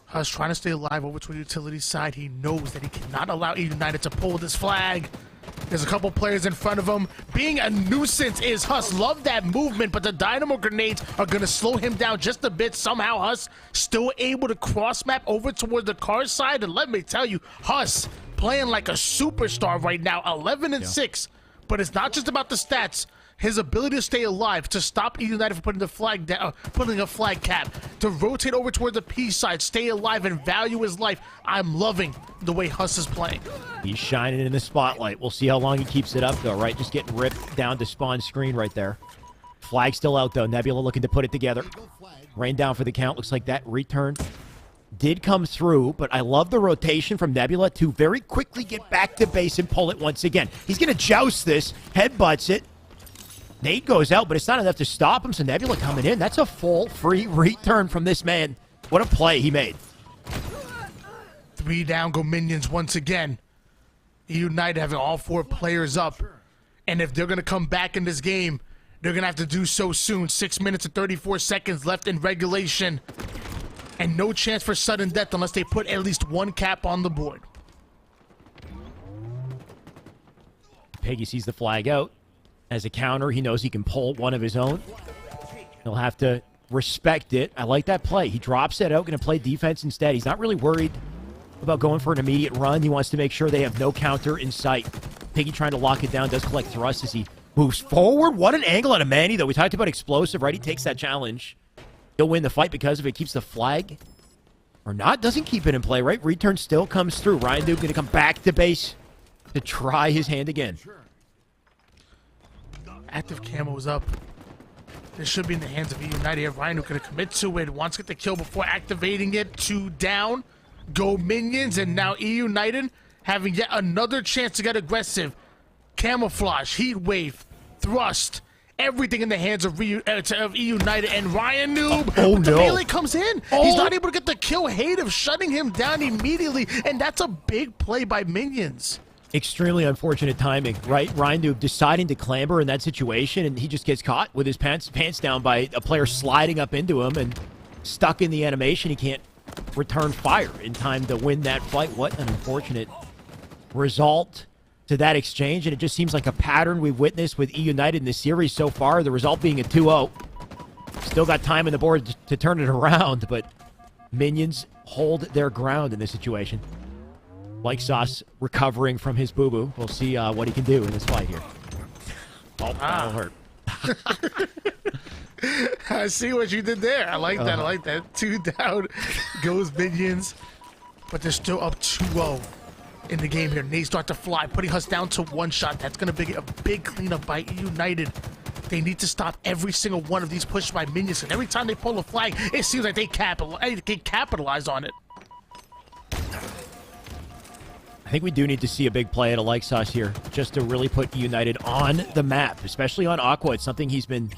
Huss trying to stay alive over to the utility side. He knows that he cannot allow E United to pull this flag. There's a couple players in front of him. Being a nuisance is Huss. Love that movement, but the dynamo grenades are going to slow him down just a bit. Somehow Huss still able to cross map over toward the car side. And let me tell you, Huss playing like a superstar right now. 11-6. But it's not just about the stats. His ability to stay alive, to stop E United from putting the flag down, putting a flag cap, to rotate over toward the P side, stay alive and value his life. I'm loving the way Huss is playing. He's shining in the spotlight. We'll see how long he keeps it up, though, right? Just getting ripped down to spawn screen right there. Flag still out, though. Nebula looking to put it together. Rain down for the count. Looks like that return did come through, but I love the rotation from Nebula to very quickly get back to base and pull it once again. He's going to joust this, headbutts it. Nate goes out, but it's not enough to stop him, so Nebula coming in. That's a full free return from this man. What a play he made. 3 down, go Minions once again. E United having all 4 players up. And if they're going to come back in this game, they're going to have to do so soon. 6 minutes and 34 seconds left in regulation. And no chance for sudden death unless they put at least 1 cap on the board. Piggy sees the flag out. As a counter, he knows he can pull one of his own. He'll have to respect it. I like that play. He drops it out, going to play defense instead. He's not really worried about going for an immediate run. He wants to make sure they have no counter in sight. Piggy trying to lock it down, does collect thrust as he moves forward. What an angle out of Manny, though. We talked about explosive, right? He takes that challenge. He'll win the fight because of it. Keeps the flag. Or not. Doesn't keep it in play, right? Return still comes through. Ryan Duke going to come back to base to try his hand again. Active camo's up. This should be in the hands of E United. You have Ryan who could commit to it. Wants to get the kill before activating it. 2 down. Go Minions. And now E United having yet another chance to get aggressive. Camouflage, heat wave, thrust. Everything in the hands of E United. And Ryan Noob. Oh, the no. melee comes in. He's not able to get the kill. Hate of shutting him down immediately. And that's a big play by Minions. Extremely unfortunate timing, right? Ryan Noob deciding to clamber in that situation, and he just gets caught with his pants down by a player sliding up into him and stuck in the animation. He can't return fire in time to win that fight. What an unfortunate result to that exchange, and it just seems like a pattern we've witnessed with E United in the series so far, the result being a 2-0. Still got time on the board to turn it around, but Minions hold their ground in this situation. Like Sauce recovering from his boo-boo. We'll see what he can do in this fight here. Oh, that'll hurt. I see what you did there. I like that. I like that. 2 down goes Minions. But they're still up 2-0 in the game here. They start to fly, putting us down to 1 shot. That's going to be a big cleanup by United. They need to stop every single one of these pushes by Minions. And every time they pull a flag, it seems like they capitalize on it. I think we do need to see a big play at a like Sauce here, just to really put United on the map, especially on Aqua. It's something he's been,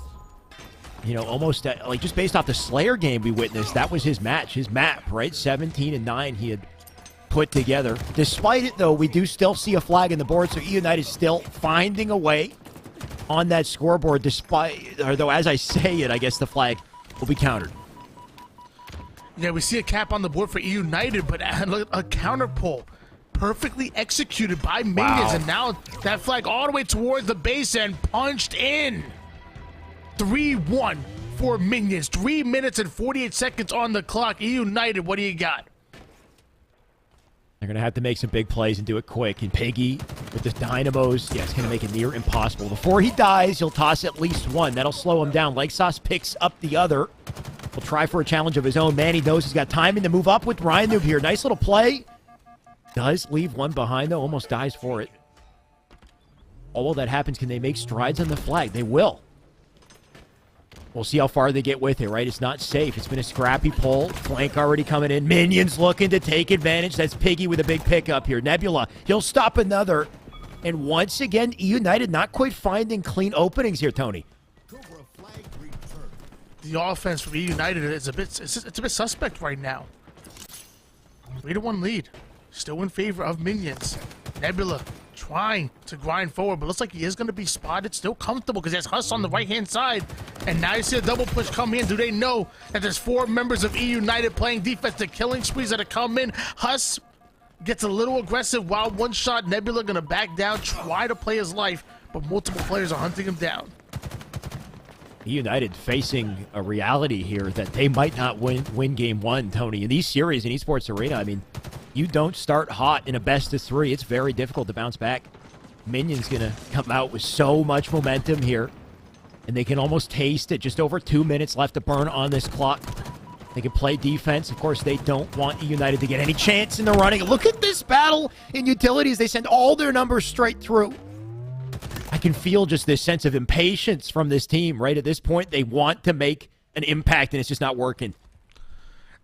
you know, almost like just based off the Slayer game we witnessed. That was his match, his map, right? 17-9 he had put together. Despite it, though, we do still see a flag in the board, so United still finding a way on that scoreboard. Despite, or though, as I say it, I guess the flag will be countered. Yeah, we see a cap on the board for United, but a counter pull. Perfectly executed by Minions, and now that flag all the way towards the base and punched in. 3-1 for Minions. 3 minutes and 48 seconds on the clock. United, what do you got? They're going to have to make some big plays and do it quick. And Piggy with the Dynamos, yeah, it's going to make it near impossible. Before he dies, he'll toss at least one. That'll slow him down. Like Sauce picks up the other. He'll try for a challenge of his own. Manny knows he's got timing to move up with Ryan Noob here. Nice little play. Does leave one behind, though. Almost dies for it. All that happens, can they make strides on the flag? They will. We'll see how far they get with it, right? It's not safe. It's been a scrappy pull. Flank already coming in. Minions looking to take advantage. That's Piggy with a big pickup here. Nebula, he'll stop another. And once again, United not quite finding clean openings here, Tony. The offense for United is a bit suspect right now. 3-1 lead. Still in favor of Minions. Nebula trying to grind forward, but looks like he is going to be spotted. Still comfortable because there's Huss on the right-hand side. And now you see a double push come in. Do they know that there's 4 members of United playing defense? The killing sprees that have come in. Huss gets a little aggressive. Wild one shot. Nebula going to back down, try to play his life, but multiple players are hunting him down. United facing a reality here that they might not win game 1, Tony. In these series in Esports Arena, I mean, you don't start hot in a best-of-3. It's very difficult to bounce back. Minion's going to come out with so much momentum here, and they can almost taste it. Just over 2 minutes left to burn on this clock. They can play defense. Of course, they don't want United to get any chance in the running. Look at this battle in utilities. They send all their numbers straight through. I can feel just this sense of impatience from this team right at this point. They want to make an impact, and it's just not working.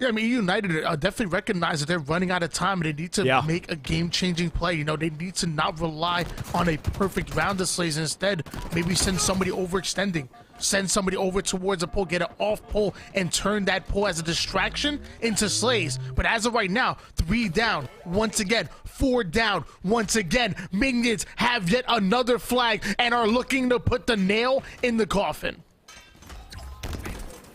Yeah, I mean, United definitely recognize that they're running out of time and they need to make a game-changing play. You know, they need to not rely on a perfect round of slays. Instead, maybe send somebody overextending. Send somebody over towards a pole, get an off pole, and turn that pole as a distraction into slays. But as of right now, 3 down once again, 4 down once again. Minions have yet another flag and are looking to put the nail in the coffin.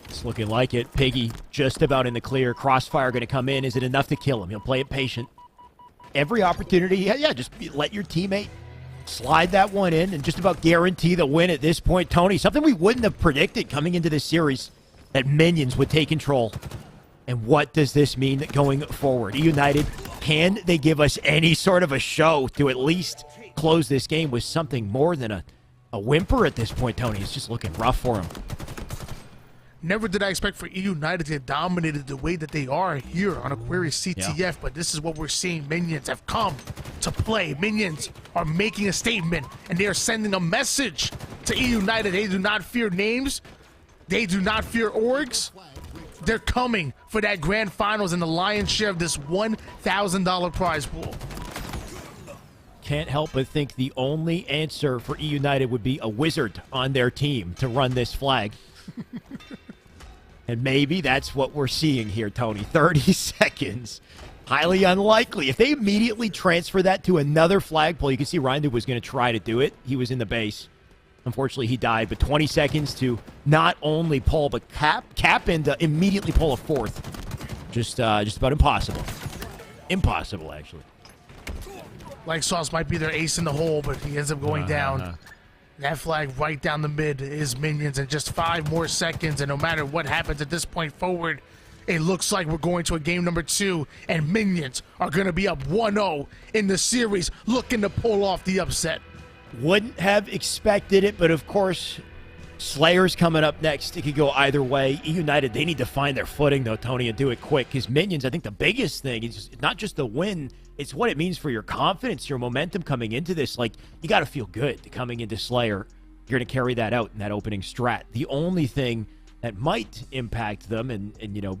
It's looking like it. Piggy just about in the clear. Crossfire going to come in. Is it enough to kill him? He'll play it patient. Every opportunity, yeah, just let your teammate slide that one in and just about guarantee the win at this point. Tony, something we wouldn't have predicted coming into this series, that Minions would take control. And what does this mean going forward? United, can they give us any sort of a show to at least close this game with something more than a whimper at this point, Tony? It's just looking rough for him. Never did I expect for United to get dominated the way that they are here on Aquarius CTF, but this is what we're seeing. Minions have come to play. Minions are making a statement, and they are sending a message to United. They do not fear names. They do not fear orgs. They're coming for that grand finals and the lion's share of this $1,000 prize pool. Can't help but think the only answer for United would be a wizard on their team to run this flag. And maybe that's what we're seeing here, Tony. 30 seconds. Highly unlikely. If they immediately transfer that to another flagpole, you can see Ryan was going to try to do it. He was in the base. Unfortunately, he died. But 20 seconds to not only pull, but cap and immediately pull a 4th. Just about impossible. Impossible, actually. Like Sauce might be their ace in the hole, but he ends up going down. That flag right down the mid is Minions, and just 5 more seconds, and no matter what happens at this point forward, it looks like we're going to a game number 2, and Minions are going to be up 1-0 in the series, looking to pull off the upset. Wouldn't have expected it, but of course, Slayer's coming up next. It could go either way. United, they need to find their footing, though, Tony, and do it quick, because Minions, I think the biggest thing is not just the win, it's what it means for your confidence, your momentum coming into this. Like, you got to feel good coming into Slayer. You're going to carry that out in that opening strat. The only thing that might impact them, and you know,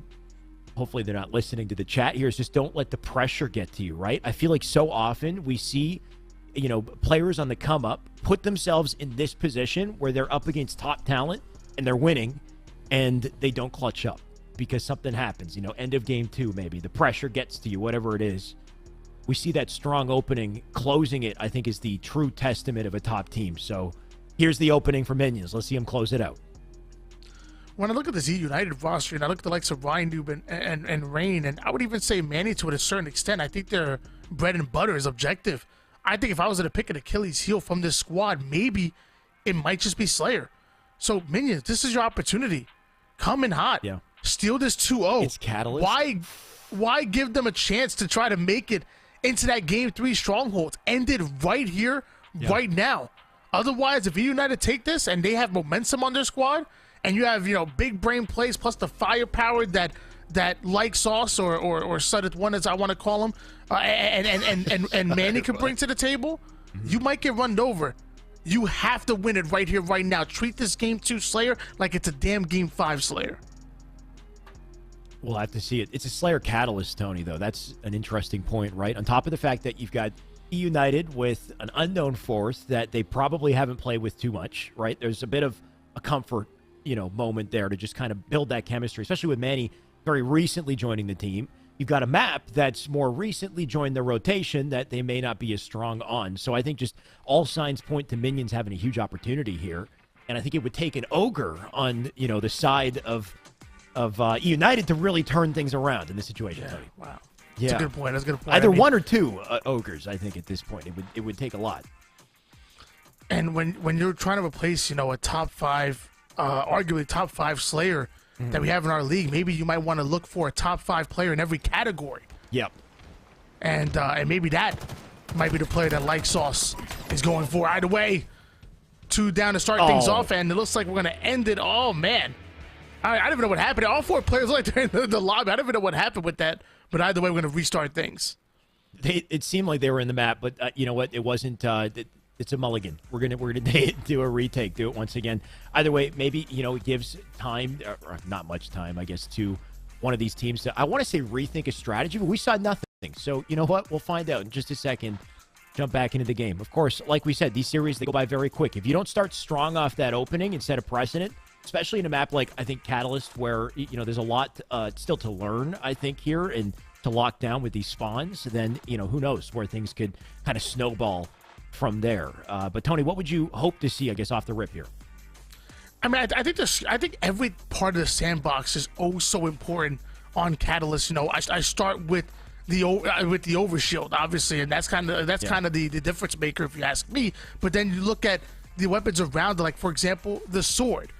hopefully they're not listening to the chat here, is just don't let the pressure get to you, right? I feel like so often we see, you know, players on the come up put themselves in this position where they're up against top talent and they're winning and they don't clutch up because something happens, you know, end of game 2, maybe the pressure gets to you, whatever it is. We see that strong opening. Closing it, I think, is the true testament of a top team. So here's the opening for Minions. Let's see them close it out. When I look at this United roster, and I look at the likes of Ryan Noob and Rain, and I would even say Manny to a certain extent, I think their bread and butter is objective. I think if I was going to pick an Achilles heel from this squad, maybe it might just be Slayer. So, Minions, this is your opportunity. Come in hot. Yeah. Steal this 2-0. It's Catalyst. Why give them a chance to try to make it into that Game 3 stronghold? End it right here, right now. Otherwise, if United take this and they have momentum on their squad, and you have, you know, big brain plays plus the firepower that like Sauce or Suddeth One, as I want to call him, and Manny can bring to the table, you might get run over. You have to win it right here, right now. Treat this Game 2 Slayer like it's a damn Game 5 Slayer. We'll have to see it. It's a Slayer catalyst, Tony, though. That's an interesting point, right? On top of the fact that you've got United with an unknown force that they probably haven't played with too much, right? There's a bit of a comfort, you know, moment there to just kind of build that chemistry, especially with Manny very recently joining the team. You've got a map that's more recently joined the rotation that they may not be as strong on. So I think just all signs point to Minions having a huge opportunity here. And I think it would take an ogre on, you know, the side of United to really turn things around in this situation, Tony. Wow. Yeah. That's a good point. That's a good point. Either one or two ogres, I think, at this point. It would take a lot. And when you're trying to replace, you know, a top 5, arguably top 5 Slayer that we have in our league, maybe you might want to look for a top 5 player in every category. Yep. And maybe that might be the player that Like Sauce is going for. Either way, 2 down to start things off, and it looks like we're going to end it. Oh, man. I don't even know what happened. All 4 players like they're in the lobby. I don't even know what happened with that. But either way, we're going to restart things. It seemed like they were in the map, but you know what? It wasn't. It's a mulligan. We're gonna do a retake. Do it once again. Either way, maybe, you know, it gives time, or not much time, I guess, to one of these teams to, I want to say, rethink a strategy, but we saw nothing. So you know what? We'll find out in just a second. Jump back into the game. Of course, like we said, these series, they go by very quick. If you don't start strong off that opening and set a precedent, especially in a map like, I think, Catalyst, where, you know, there's a lot still to learn, I think, here, and to lock down with these spawns, then, you know, who knows where things could kind of snowball from there. But Tony, what would you hope to see, I guess, off the rip here? I mean, I think every part of the sandbox is oh so important on Catalyst. You know, I start with the overshield, obviously, and that's kind of the difference maker, if you ask me. But then you look at the weapons around it, like, for example, the sword.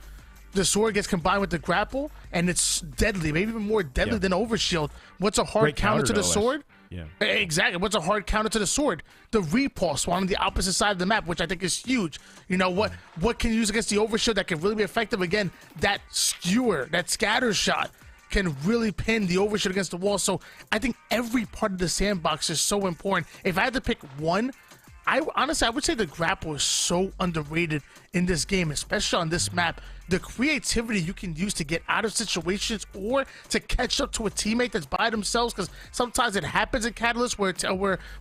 The sword gets combined with the grapple, and it's deadly, maybe even more deadly than overshield. What's a hard counter to the sword? Yeah, exactly. What's a hard counter to the sword? The repulse on the opposite side of the map, which I think is huge. You know, what can you use against the overshield that can really be effective? Again, that skewer, that scatter shot can really pin the overshield against the wall. So I think every part of the sandbox is so important. If I had to pick one, I would say the grapple is so underrated in this game, especially on this map. The creativity you can use to get out of situations or to catch up to a teammate that's by themselves, because sometimes it happens in Catalyst where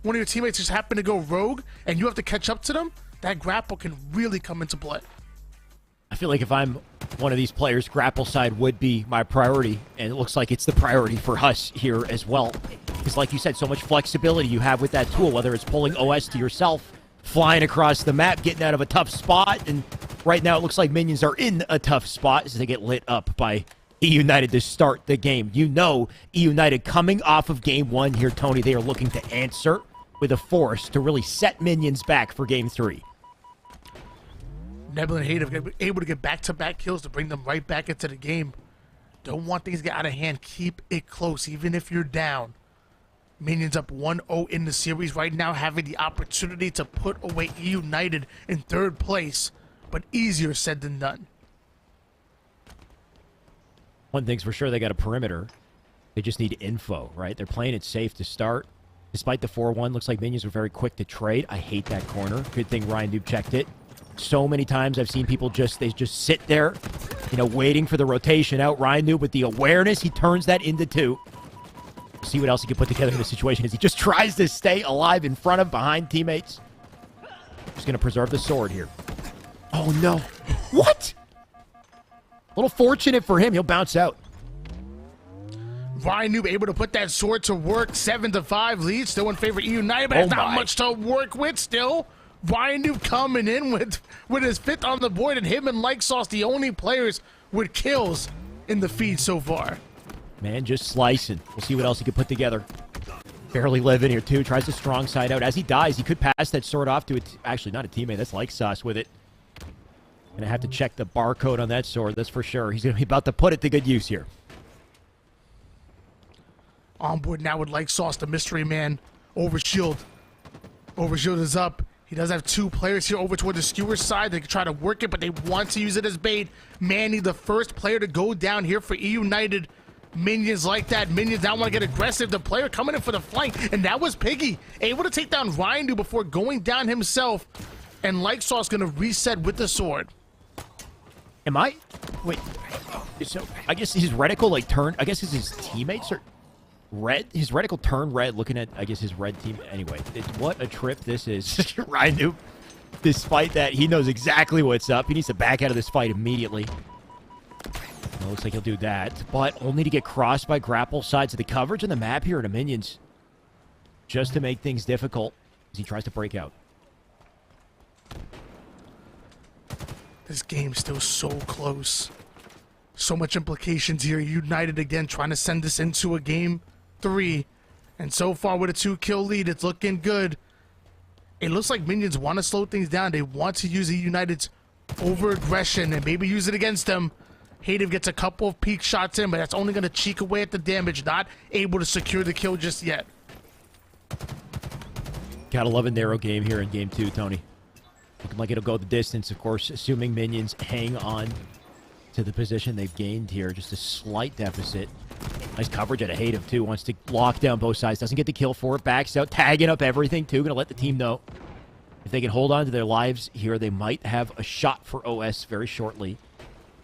one of your teammates just happen to go rogue and you have to catch up to them. That grapple can really come into play. I feel like if I'm one of these players, grapple side would be my priority, and it looks like it's the priority for us here as well. Because like you said, so much flexibility you have with that tool, whether it's pulling OS to yourself, flying across the map, getting out of a tough spot, and right now it looks like Minions are in a tough spot as they get lit up by E-United to start the game. You know, E-United coming off of Game 1 here, Tony, they are looking to answer with a force to really set Minions back for Game 3. Nebula and Hative able to get back-to-back kills to bring them right back into the game. Don't want things to get out of hand. Keep it close, even if you're down. Minions up 1-0 in the series right now, having the opportunity to put away E United in third place, but easier said than done. One thing's for sure, they got a perimeter. They just need info, right? They're playing it safe to start. Despite the 4-1, looks like Minions were very quick to trade. I hate that corner. Good thing Ryan Noob checked it. So many times I've seen people just sit there, you know, waiting for the rotation out. Ryan Noob with the awareness, he turns that into 2. See what else he can put together in this situation as he just tries to stay alive in front of, behind teammates. Just going to preserve the sword here. Oh, no. What? A little fortunate for him. He'll bounce out. Ryan Noob able to put that sword to work. 7-5 lead. Still in favor of E United, but that's not much to work with still. Ryan Noob coming in with his 5th on the board, and him and Like Sauce the only players with kills in the feed so far. Man, just slicing. We'll see what else he can put together. Barely living here, too. Tries the strong side out. As he dies, he could pass that sword off to actually, not a teammate. That's Like Sauce with it. Gonna have to check the barcode on that sword, that's for sure. He's gonna be about to put it to good use here. On board now with Like Sauce, the mystery man. Overshield. Overshield is up. He does have 2 players here over toward the skewer side. They can try to work it, but they want to use it as bait. Manny, the first player to go down here for E United. Minions like that. Minions now want to get aggressive. The player coming in for the flank, and that was Piggy. Able to take down Ryan Noob before going down himself. And Like Sauce going to reset with the sword. Wait. So, I guess his reticle, like, turned... I guess his teammates are... Red? His reticle turned red looking at, I guess, his red team. Anyway, what a trip this is. Ryan Noob, despite that, he knows exactly what's up. He needs to back out of this fight immediately. Well, looks like he'll do that, but only to get crossed by grapple sides of the coverage on the map here in the Minions. Just to make things difficult as he tries to break out. This game's still so close. So much implications here. United again trying to send this into a game 3. And so far with a 2-kill lead, it's looking good. It looks like Minions want to slow things down. They want to use United's over-aggression and maybe use it against them. Hative gets a couple of peak shots in, but that's only going to cheek away at the damage. Not able to secure the kill just yet. Gotta love a narrow game here in game 2, Tony. Looking like it'll go the distance, of course, assuming Minions hang on to the position they've gained here. Just a slight deficit. Nice coverage out of Hative, too. Wants to lock down both sides. Doesn't get the kill for it. Backs out, tagging up everything, too. Gonna let the team know. If they can hold on to their lives here, they might have a shot for OS very shortly.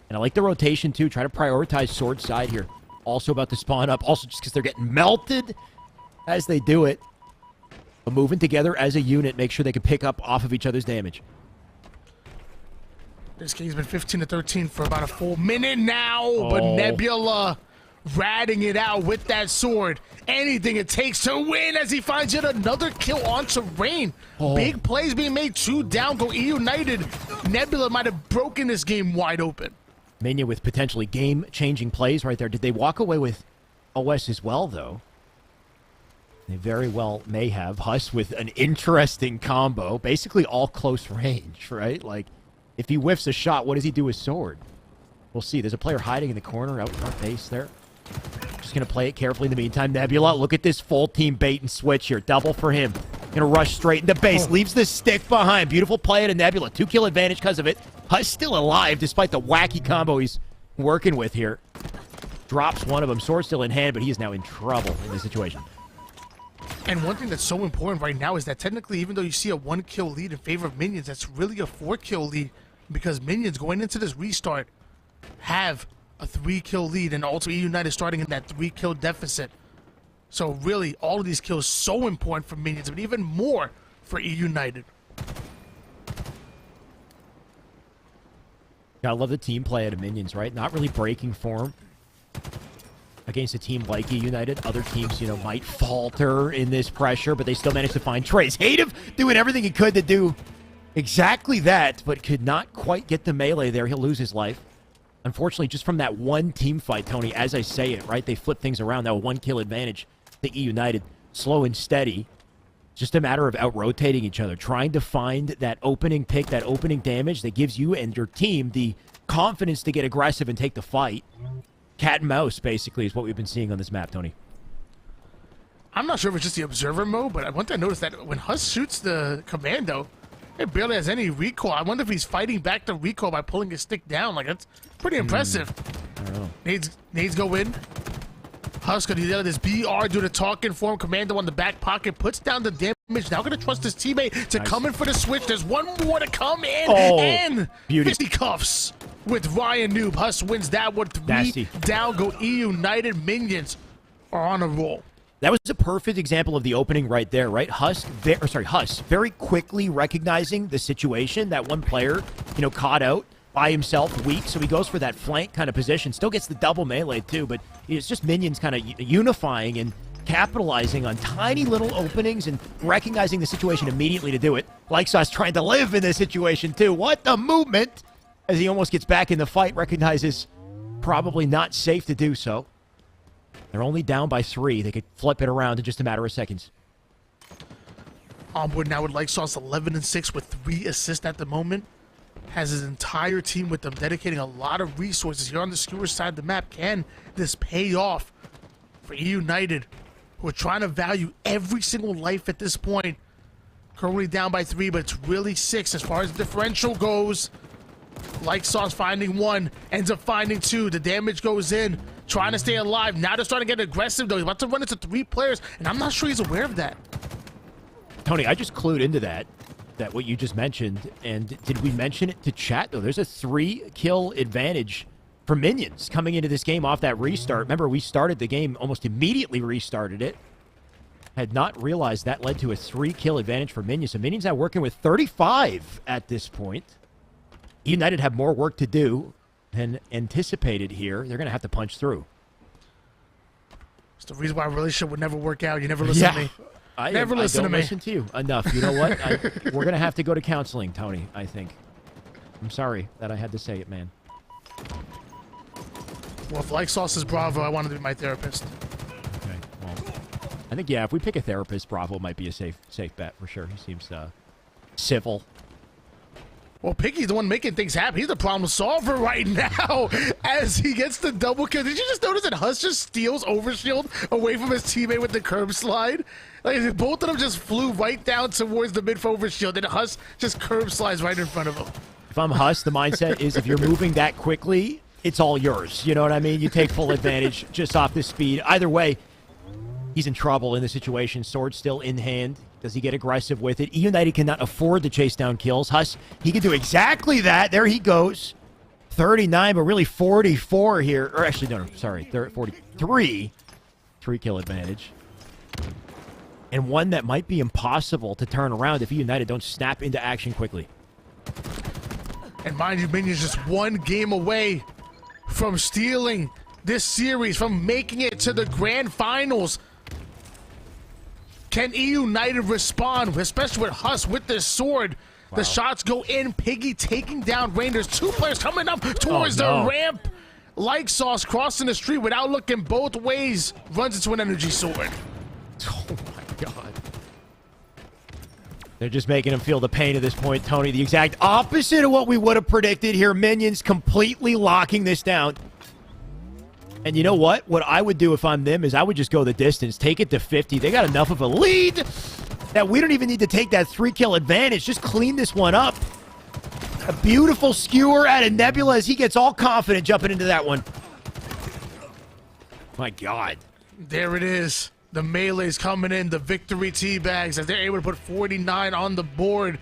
And I like the rotation, too. Try to prioritize sword side here. Also about to spawn up. Also just because they're getting melted as they do it. But moving together as a unit, make sure they can pick up off of each other's damage. This game's been 15-13 for about a full minute now. But Nebula ratting it out with that sword. Anything it takes to win as he finds yet another kill on terrain. Big plays being made. 2 down, go E United. Nebula might have broken this game wide open. Minion with potentially game-changing plays right there. Did they walk away with OS as well, though? They very well may have. Huss with an interesting combo. Basically all close range, right? Like, if he whiffs a shot, what does he do with sword? We'll see. There's a player hiding in the corner out front base there. Just going to play it carefully in the meantime. Nebula, look at this full team bait and switch here. Double for him. Going to rush straight into base. Leaves the stick behind. Beautiful play at a Nebula. 2-kill advantage because of it. Huss still alive despite the wacky combo he's working with here. Drops one of them. Sword still in hand, but he is now in trouble in this situation. And one thing that's so important right now is that technically, even though you see a 1-kill lead in favor of Minions, that's really a 4-kill lead because Minions going into this restart have a 3-kill lead, and also E United starting in that 3-kill deficit. So really, all of these kills so important for Minions, but even more for E United. Gotta love the team play out of Minions, right? Not really breaking form against a team like E United. Other teams, you know, might falter in this pressure, but they still manage to find trades. Hative doing everything he could to do exactly that, but could not quite get the melee there. He'll lose his life. Unfortunately, just from that one team fight, Tony, as I say it, right, they flip things around. That 1-kill advantage to E United. Slow and steady. just a matter of out-rotating each other, trying to find that opening pick, that opening damage that gives you and your team the confidence to get aggressive and take the fight. Cat and mouse, basically, is what we've been seeing on this map, Tony. I'm not sure if it's just the observer mode, but one thing I noticed that when Huss shoots the commando, it barely has any recoil. I wonder if he's fighting back the recoil by pulling his stick down. Like, that's pretty impressive. I don't know. Nades go in. Huss gonna do this BR, do the talking for him. Commando on the back pocket, puts down the damage. Now gonna trust his teammate to come in for the switch. There's one more to come in. And beauty. fisticuffs with Ryan Noob. Huss wins that one. 3 down, go E United. Minions are on a roll. That was a perfect example of the opening right there, right? Huss very quickly recognizing the situation. That one player, caught out by himself, weak, so he goes for that flank kind of position. Still gets the double melee too, but it's just minions kind of unifying and capitalizing on tiny little openings and recognizing the situation immediately to do it. Lykesauce trying to live in this situation too. What the movement! As he almost gets back in the fight, recognizes probably not safe to do so. They're only down by 3. They could flip it around in just a matter of seconds. On board now with Lykesauce 11-6 with 3 assists at the moment. Has his entire team with them, dedicating a lot of resources here on the skewer side of the map. Can this pay off for E United, who are trying to value every single life at this point? Currently down by 3, but it's really 6 as far as the differential goes. Lykesauce finding 1, ends up finding 2. The damage goes in, trying to stay alive. Now they're starting to get aggressive, though. He's about to run into 3 players, and I'm not sure he's aware of that. Tony, I just clued into that what you just mentioned, and did we mention it to chat, though? There's a 3-kill advantage for minions coming into this game off that restart. Remember, we started the game, almost immediately restarted it. Had not realized that led to a 3-kill advantage for minions. So minions are working with 35 at this point. United have more work to do than anticipated here. They're going to have to punch through. It's the reason why a relationship would never work out. You never listen to me. I don't listen to you enough. You know what? We're going to have to go to counseling, Tony, I think. I'm sorry that I had to say it, man. Well, if Lykesauce is Bravo, I want to be my therapist. Okay, well, I think, yeah, if we pick a therapist, Bravo might be a safe bet for sure. He seems civil. Well, Piggy's the one making things happen. He's the problem solver right now as he gets the double kill. Did you just notice that Huss just steals Overshield away from his teammate with the curb slide? Like, both of them just flew right down towards the mid for Overshield, and Huss just curb slides right in front of him. If I'm Huss, the mindset is if you're moving that quickly, it's all yours. You know what I mean? You take full advantage just off the speed. Either way, he's in trouble in the situation. Sword still in hand. Does he get aggressive with it? E United cannot afford to chase down kills. Huss, he can do exactly that. There he goes. 39, but really 44 here. Or actually, no, sorry, 43. 3-kill advantage. And one that might be impossible to turn around if E United don't snap into action quickly. And mind you, Minions just one game away from stealing this series, from making it to the grand finals. Can E United respond, especially with Huss with this sword? Wow. The shots go in. Piggy taking down Rain. There's 2 players coming up towards the ramp. Lykesauce crossing the street without looking both ways. Runs into an energy sword. Oh my god. They're just making him feel the pain at this point, Tony. The exact opposite of what we would have predicted here. Minions completely locking this down. And you know what? What I would do if I'm them is I would just go the distance. Take it to 50. They got enough of a lead that we don't even need to take that 3-kill advantage. Just clean this one up. A beautiful skewer out of Nebula as he gets all confident jumping into that one. My god. There it is. The melee's coming in. The victory teabags as they're able to put 49 on the board.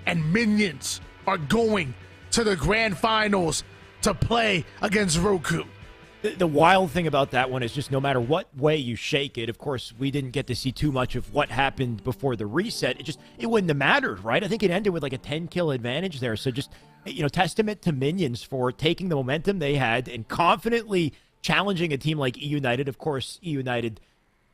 And Minions are going to the grand finals to play against Roku. The wild thing about that one is just no matter what way you shake it, of course, we didn't get to see too much of what happened before the reset. It wouldn't have mattered, right? I think it ended with like a 10-kill advantage there. So just, testament to Minions for taking the momentum they had and confidently challenging a team like E United. Of course, E United,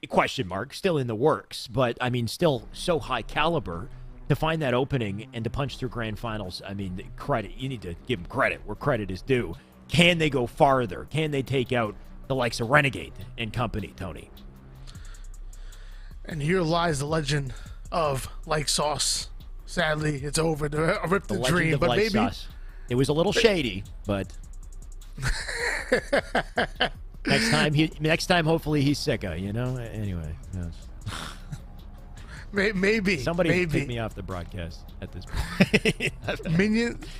question mark, still in the works. But, I mean, still so high caliber to find that opening and to punch through grand finals. I mean, credit. You need to give them credit where credit is due. Can they go farther? Can they take out the likes of Renegade and company, Tony? And here lies the legend of Like Sauce. Sadly, it's over. I ripped the legend dream, of but Light maybe Sauce. It was a little shady, but next time, hopefully he's sicker. Anyway, yes. maybe somebody take me off the broadcast at this point.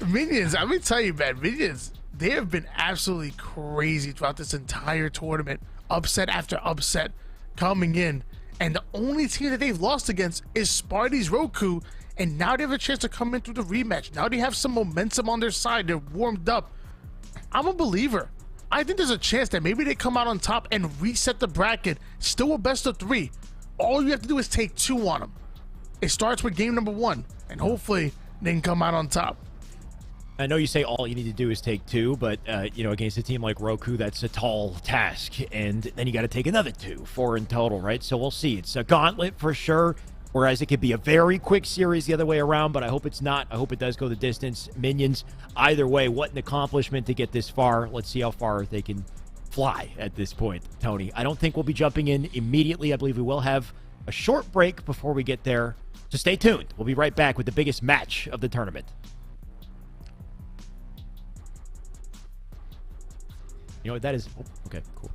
Minions. I'm gonna tell you, man. Minions. They have been absolutely crazy throughout this entire tournament. Upset after upset coming in, and the only team that they've lost against is Sparty's Roku. And now they have a chance to come in through the rematch. Now they have some momentum on their side. They're warmed up. I'm a believer. I think there's a chance that maybe they come out on top and reset the bracket. Still a best of 3. All you have to do is take 2 on them. It starts with game number 1. And hopefully they can come out on top. I know you say all you need to do is take 2, but, against a team like Roku, that's a tall task. And then you got to take another 2, 4 in total, right? So we'll see. It's a gauntlet for sure. Whereas it could be a very quick series the other way around, but I hope it's not. I hope it does go the distance. Minions, either way, what an accomplishment to get this far. Let's see how far they can fly at this point, Tony. I don't think we'll be jumping in immediately. I believe we will have a short break before we get there. So stay tuned. We'll be right back with the biggest match of the tournament. You know what that is? Oh, okay, cool.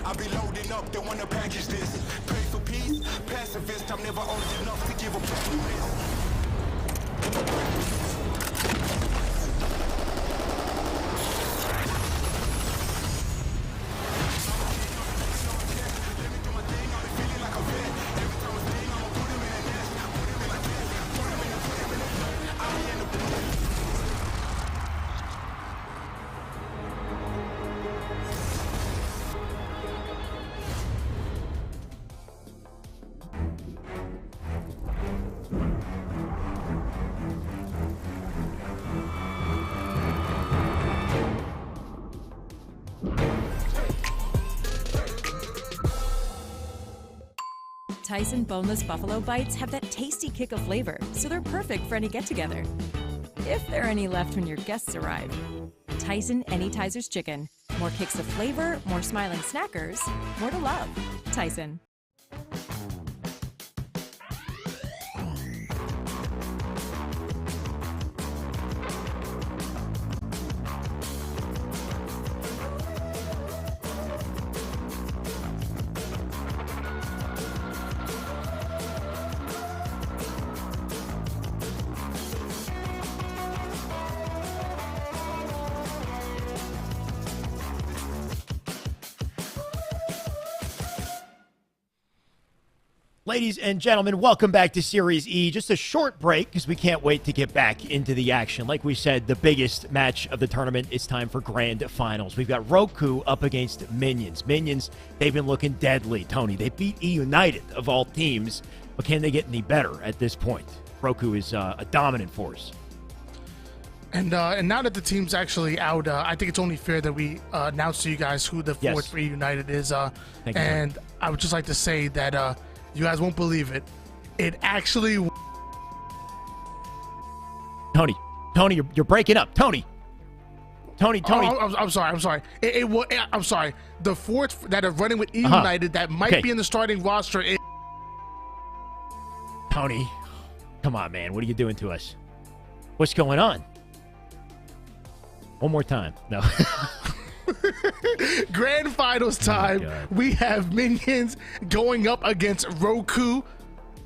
I'll be loading up, they wanna package this. Pray for peace, pacifist, I'm never old enough to give a promise. Tyson boneless buffalo bites have that tasty kick of flavor, so they're perfect for any get-together. If there are any left when your guests arrive. Tyson Anytizers Chicken. More kicks of flavor, more smiling snackers, more to love. Tyson. Ladies and gentlemen, welcome back to Series E. Just a short break because we can't wait to get back into the action. Like we said, the biggest match of the tournament is time for grand finals. We've got Roku up against Minions. Minions, they've been looking deadly, Tony. They beat E United of all teams, but can they get any better at this point? Roku is a dominant force. And now that the team's actually out, I think it's only fair that we announce to you guys who the 4-3 United is. And I would just like to say that you guys won't believe it. It actually... Tony, you're breaking up. Tony. Oh, I'm sorry. I'm sorry. The 4th that are running with E United that might be in the starting roster is... Tony, come on, man. What are you doing to us? What's going on? One more time. No. Grand finals time. We have Minions going up against Roku.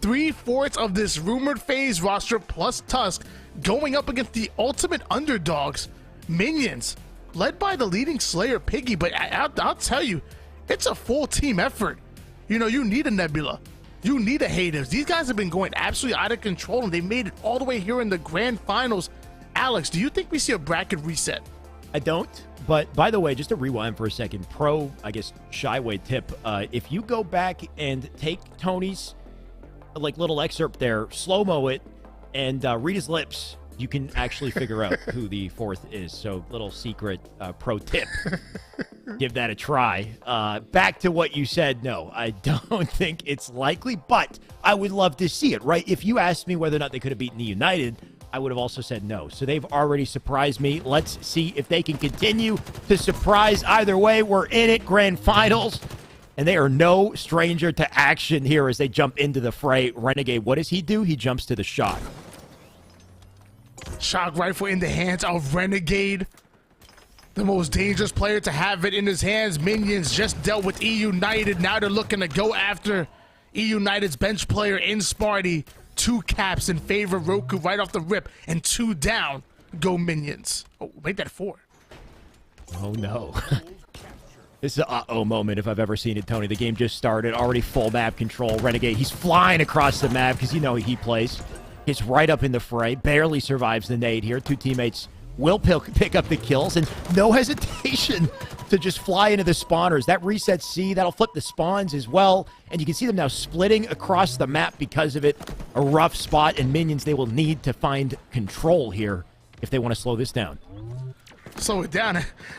3/4 of this rumored phase roster plus Tusk going up against the ultimate underdogs, Minions, led by the leading Slayer Piggy. But I'll tell you, it's a full team effort. You know, you need a Nebula. You need a Hades. These guys have been going absolutely out of control, and they made it all the way here in the grand finals. Alex, do you think we see a bracket reset? I don't. But by the way, just to rewind for a second, I guess, Shyway tip. If you go back and take Tony's little excerpt there, slow-mo it, and read his lips, you can actually figure out who the 4th is. So little secret pro tip. Give that a try. Back to what you said. No, I don't think it's likely, but I would love to see it, right? If you asked me whether or not they could have beaten the United, I would have also said no. So they've already surprised me. Let's see if they can continue to surprise. Either way, we're in it. Grand Finals. And they are no stranger to action here as they jump into the fray. Renegade, what does he do? He jumps to the shock. Shock rifle in the hands of Renegade. The most dangerous player to have it in his hands. Minions just dealt with E United. Now they're looking to go after E United's bench player in Sparty. 2 caps in favor of Roku right off the rip. And 2 down go Minions. Oh, made that 4. Oh, no. This is an uh-oh moment if I've ever seen it, Tony. The game just started. Already full map control. Renegade, he's flying across the map because you know he plays. He's right up in the fray. Barely survives the nade here. 2 teammates will pick up the kills, and no hesitation to just fly into the spawners. That resets C. That'll flip the spawns as well, and you can see them now splitting across the map because of it. A rough spot, and Minions, they will need to find control here if they want to slow this down. Slow it down.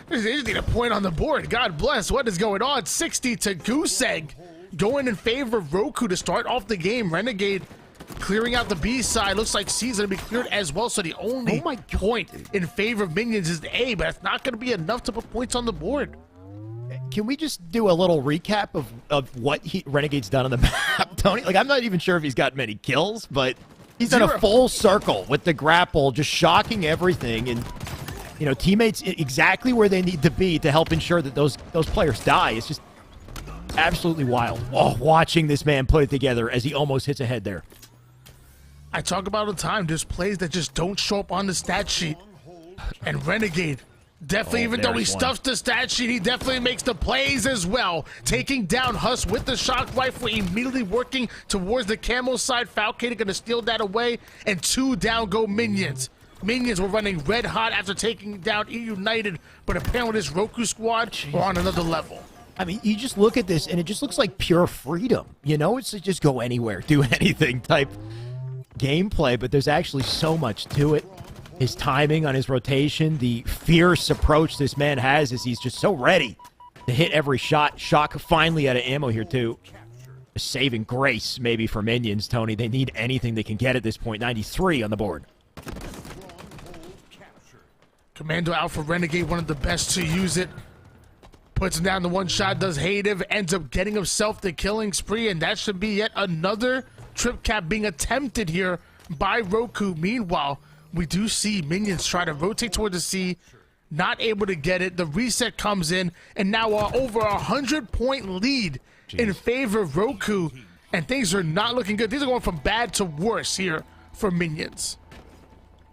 They just need a point on the board. God bless. What is going on? 60 to Goose Egg. Going in favor of Roku to start off the game. Renegade clearing out the B side. Looks like C's going to be cleared as well. So the only point in favor of Minions is the A, but it's not going to be enough to put points on the board. Can we just do a little recap of what Renegade's done on the map, Tony? Like, I'm not even sure if he's got many kills, but he's done a full circle with the grapple, just shocking everything. And, you know, teammates exactly where they need to be to help ensure that those players die. It's just absolutely wild. Oh, watching this man put it together as he almost hits a head there. I talk about all the time. There's plays that just don't show up on the stat sheet. And Renegade, definitely, even though he stuffs the stat sheet, he definitely makes the plays as well. Taking down Huss with the shock rifle, immediately working towards the camo side. Falcade going to steal that away. And 2 down go Minions. Minions were running red hot after taking down E United, but apparently this Roku squad are on another level. I mean, you just look at this, and it just looks like pure freedom. You know, it's just go anywhere, do anything type gameplay, but there's actually so much to it. His timing on his rotation, the fierce approach this man has as he's just so ready to hit every shot. Shock finally out of ammo here, too. A saving grace, maybe, for Minions, Tony. They need anything they can get at this point. 93 on the board. Commando out for Renegade, one of the best to use it. Puts him down the 1 shot, does Hative, ends up getting himself the killing spree, and that should be yet another trip cap being attempted here by Roku. Meanwhile, we do see Minions try to rotate toward the C, not able to get it. The reset comes in, and now over 100-point lead in favor of Roku, and things are not looking good. These are going from bad to worse here for Minions.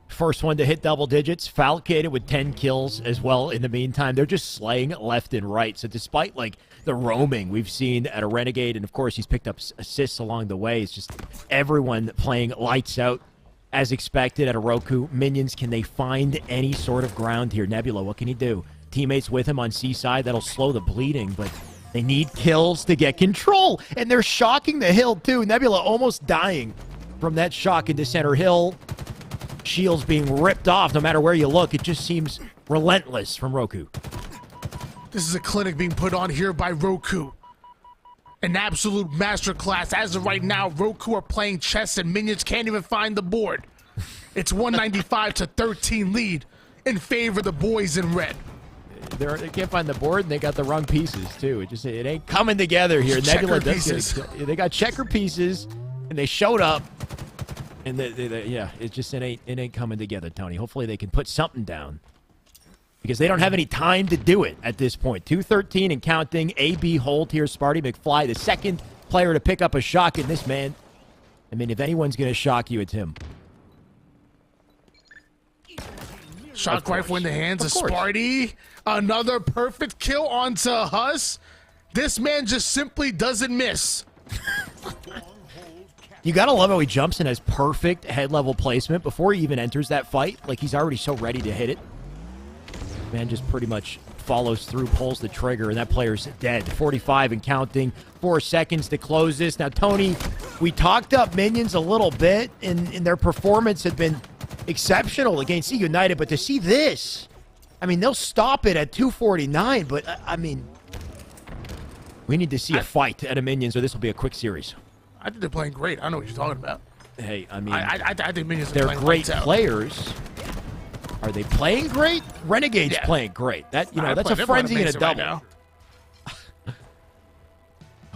First one to hit double digits. Falcated with 10 kills as well in the meantime. They're just slaying left and right. So despite, like, the roaming we've seen at a Renegade, and, of course, he's picked up assists along the way, it's just everyone playing lights out as expected at a Roku. Minions, can they find any sort of ground here? Nebula, what can he do? Teammates with him on C side. That'll slow the bleeding, but they need kills to get control. And they're shocking the hill, too. Nebula almost dying from that shock into center hill. Shields being ripped off no matter where you look. It just seems relentless from Roku. This is a clinic being put on here by Roku. An absolute masterclass. As of right now, Roku are playing chess and Minions can't even find the board. It's 195 to 13 lead in favor of the boys in red. They can't find the board, and they got the wrong pieces, too. It ain't coming together here. Nebula does they got checker pieces, and they showed up. And yeah, it ain't coming together, Tony. Hopefully they can put something down because they don't have any time to do it at this point. 2:13 and counting. AB hold here. Sparty McFly, the second player to pick up a shock in this man. I mean, if anyone's going to shock you, it's him. Shock rifle in the hands of Sparty. Another perfect kill onto Huss. This man just simply doesn't miss. You gotta love how he jumps and has perfect head level placement before he even enters that fight. Like, he's already so ready to hit it. Man just pretty much follows through, pulls the trigger, and that player's dead. 45 and counting. 4 seconds to close this. Now, Tony, we talked up Minions a little bit, and their performance had been exceptional against E United, but to see this, I mean, they'll stop it at 249, but, I mean, we need to see a fight at a Minions, or this will be a quick series. I think they're playing great. I don't know what you're talking about. Hey, I mean, I think Minions they're are great players. Are they playing great? Renegade's playing great. That that's a frenzy and a double. Right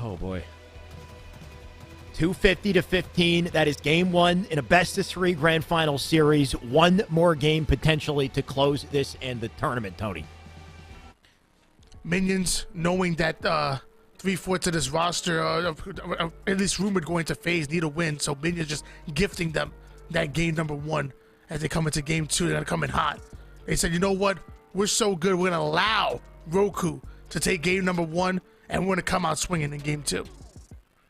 oh boy. 250-15. That is game 1 in a best-of-3 grand final series. One more game potentially to close this and the tournament, Tony. Minions, knowing that 3/4 of this roster, at least rumored going to FaZe, need a win. So Minions just gifting them that game number 1 as they come into game 2. They're going to come in hot. They said, you know what? We're so good. We're going to allow Roku to take game number 1, and we're going to come out swinging in game 2.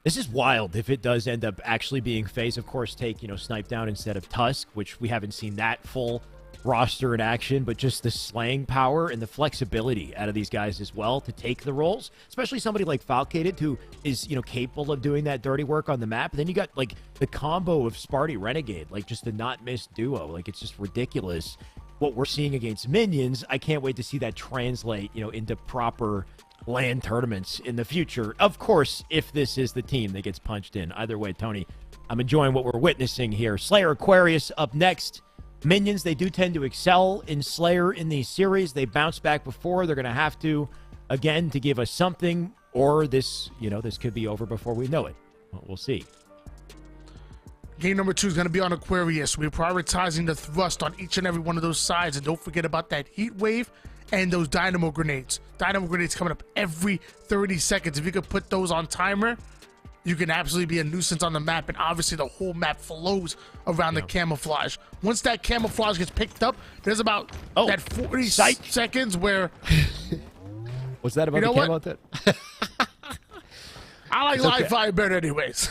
This is wild if it does end up actually being FaZe. Of course, take, Snipe Down instead of Tusk, which we haven't seen that full roster in action, but just the slaying power and the flexibility out of these guys as well to take the roles, especially somebody like Falcated who is, capable of doing that dirty work on the map. And then you got, like, the combo of Sparty Renegade, like, just the not-miss duo. Like, it's just ridiculous what we're seeing against Minions. I can't wait to see that translate, into proper LAN tournaments in the future. Of course, if this is the team that gets punched in. Either way, Tony, I'm enjoying what we're witnessing here. Slayer Aquarius up next. Minions, they do tend to excel in Slayer in these series. They bounced back before. They're going to have to, again, to give us something, or this, this could be over before we know it. Well, we'll see. Game number 2 is going to be on Aquarius. We're prioritizing the thrust on each and every one of those sides. And don't forget about that heat wave and those dynamo grenades. Dynamo grenades coming up every 30 seconds. If you could put those on timer, you can absolutely be a nuisance on the map. And obviously the whole map flows around the camouflage. Once that camouflage gets picked up, there's about that 40 seconds where... What's that about the camo? I like live fire better anyways.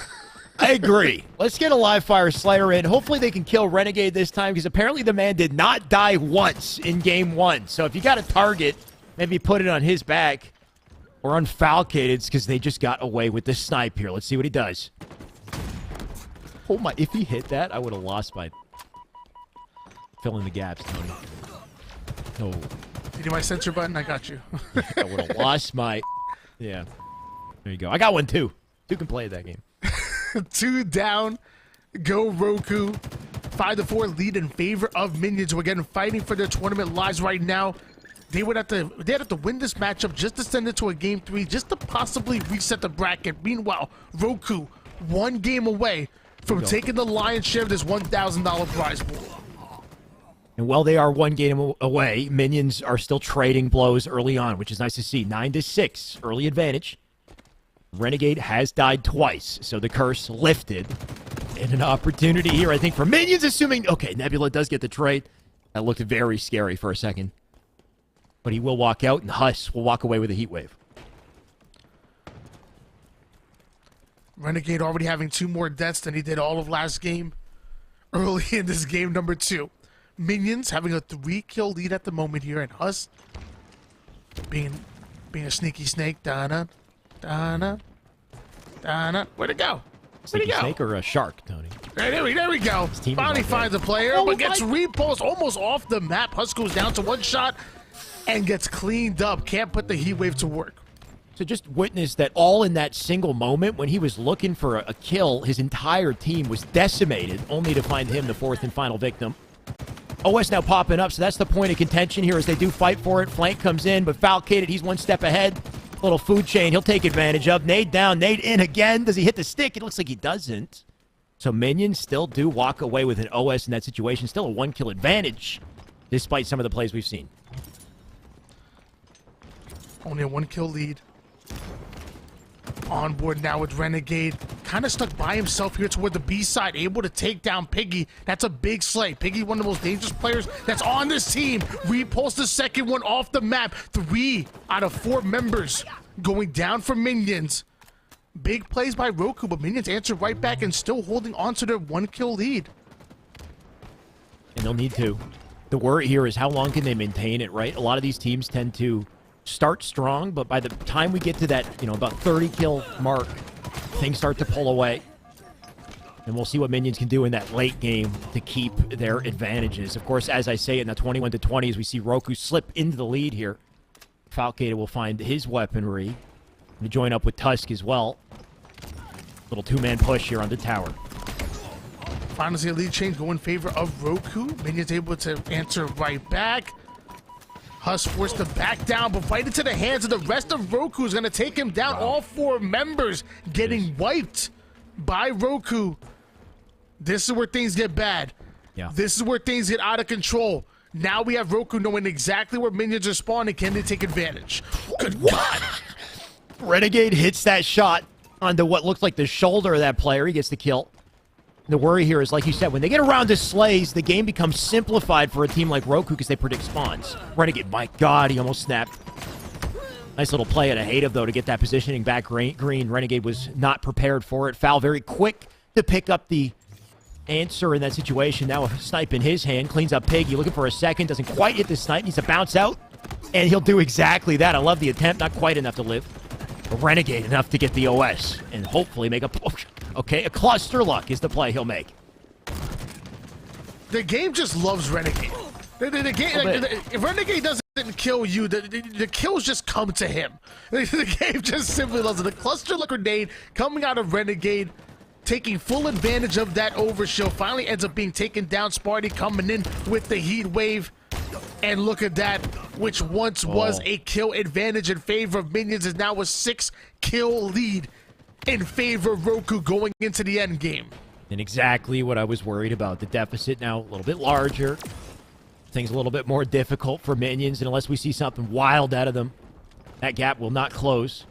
I agree. Let's get a live fire Slayer in. Hopefully they can kill Renegade this time, because apparently the man did not die once in game 1. So if you got a target, maybe put it on his back or on Falcated's, because they just got away with the snipe here. Let's see what he does. Oh my, if he hit that, I would have lost my... Fill in the gaps, Tony. No. You do my censor button? I got you. I would have lost my... Yeah. There you go. I got one too. 2 can play that game. 2 down. Go Roku. 5-4 lead in favor of Minions, who are getting fighting for their tournament lives right now. They'd have to win this matchup just to send it to a game 3, just to possibly reset the bracket. Meanwhile, Roku 1 game away from taking the lion's share of this $1,000 prize pool. And while they are 1 game away, Minions are still trading blows early on, which is nice to see. 9-6, early advantage. Renegade has died twice, so the curse lifted. And an opportunity here, I think, for Minions, assuming... Okay, Nebula does get the trade. That looked very scary for a second. But he will walk out, and Huss will walk away with a heat wave. Renegade already having 2 more deaths than he did all of last game. Early in this game number 2. Minions having a 3-kill lead at the moment here, and Huss being a sneaky snake. Donna. Where'd it go? Sneaky snake or a shark, Tony? There we go. Finally finds a player, but gets repulsed almost off the map. Huss goes down to 1 shot and gets cleaned up. Can't put the heat wave to work. So just witness that all in that single moment when he was looking for a kill, his entire team was decimated, only to find him the 4th and final victim. OS now popping up, so that's the point of contention here as they do fight for it. Flank comes in, but Falcated, he's 1 step ahead. Little food chain he'll take advantage of. Nade down, nade in again. Does he hit the stick? It looks like he doesn't. So Minions still do walk away with an OS in that situation. Still a 1-kill advantage, despite some of the plays we've seen. Only a 1-kill lead. On board now with Renegade. Kind of stuck by himself here toward the B side. Able to take down Piggy. That's a big slay. Piggy, one of the most dangerous players that's on this team. Repulsed the second one off the map. 3 out of 4 members going down for Minions. Big plays by Roku, but Minions answer right back and still holding on to their 1-kill lead. And they'll need to. The worry here is how long can they maintain it, right? A lot of these teams tend to start strong, but by the time we get to that, about 30-kill mark, things start to pull away. And we'll see what Minions can do in that late game to keep their advantages. Of course, as I say, in the 21-20, as we see Roku slip into the lead here, Falcated will find his weaponry to join up with Tusk as well. Little 2-man push here on the tower. finally see a lead change go in favor of Roku. Minions able to answer right back. Huss forced to back down, but right into the hands of the rest of Roku is going to take him down. Wow. All 4 members getting wiped by Roku. This is where things get bad. Yeah. This is where things get out of control. Now we have Roku knowing exactly where minions are spawning. Can they take advantage? Good God. Renegade hits that shot onto what looks like the shoulder of that player. He gets the kill. The worry here is, like you said, when they get around to slays, the game becomes simplified for a team like Roku because they predict spawns. Renegade, my God, he almost snapped. Nice little play at a hate of, though, to get that positioning back green. Renegade was not prepared for it. Foul very quick to pick up the answer in that situation. Now a snipe in his hand, cleans up Piggy, looking for a second, doesn't quite hit the snipe, needs to bounce out, and he'll do exactly that. I love the attempt, not quite enough to live. But Renegade enough to get the OS, and hopefully make a... Okay, a cluster luck is the play he'll make. The game just loves Renegade. The game, if Renegade doesn't kill you, the kills just come to him. The game just simply loves it. The cluster luck grenade coming out of Renegade, taking full advantage of that overshield, finally ends up being taken down. Sparty coming in with the heat wave. And look at that, which once was a kill advantage in favor of Minions is now a 6-kill lead in favor of Roku going into the end game. And exactly what I was worried about. The deficit now a little bit larger. Things a little bit more difficult for Minions, and unless we see something wild out of them, that gap will not close.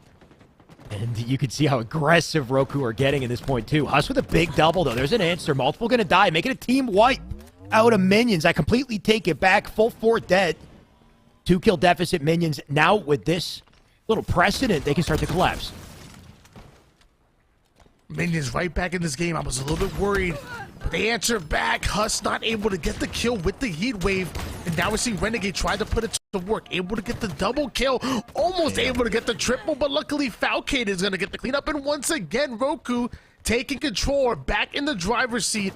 And you can see how aggressive Roku are getting at this point, too. Huss with a big double, though. There's an answer. Multiple going to die, making a team wipe out of Minions. I completely take it back. Full 4 dead. 2-kill deficit Minions. Now with this little precedent, they can start to collapse. Minions right back in this game. I was a little bit worried, but they answer back. Huss not able to get the kill with the heat wave, and now we see Renegade try to put it to work. Able to get the double kill, almost able to get the triple, but luckily Falcade is going to get the cleanup, and once again Roku taking control, back in the driver's seat.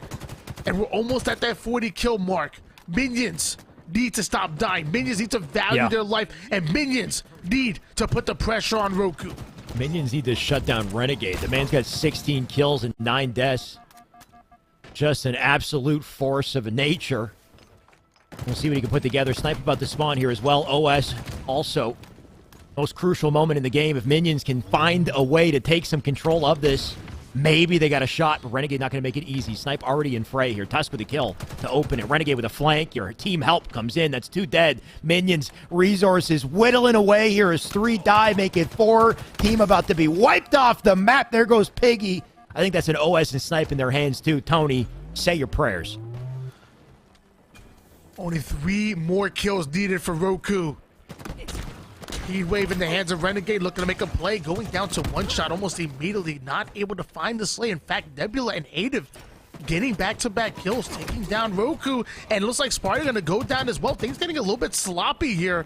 And we're almost at that 40-kill mark. Minions need to stop dying. Minions need to value their life. And Minions need to put the pressure on Roku. Minions need to shut down Renegade. The man's got 16 kills and 9 deaths. Just an absolute force of nature. We'll see what he can put together. Snipe about the spawn here as well. OS also. Most crucial moment in the game. If Minions can find a way to take some control of this, maybe they got a shot, but Renegade not going to make it easy. Snipe already in fray here. Tusk with a kill to open it. Renegade with a flank. Your team help comes in. That's 2 dead. Minions resources whittling away here as 3 die, make it 4. Team about to be wiped off the map. There goes Piggy. I think that's an OS and Snipe in their hands too. Tony, say your prayers. Only 3 more kills needed for Roku. Heat wave in the hands of Renegade, looking to make a play, going down to 1 shot almost immediately, not able to find the slay. In fact, Nebula and Ative getting back-to-back kills, taking down Roku, and it looks like Sparty going to go down as well. Things getting a little bit sloppy here,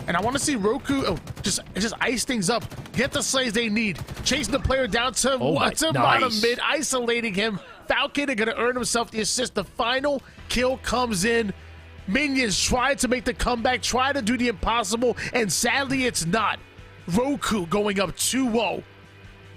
and I want to see Roku just ice things up, get the slays they need, chasing the player down to bottom mid, isolating him. Falcon going to earn himself the assist. The final kill comes in. Minions try to make the comeback, try to do the impossible, and sadly it's not. Roku going up 2-0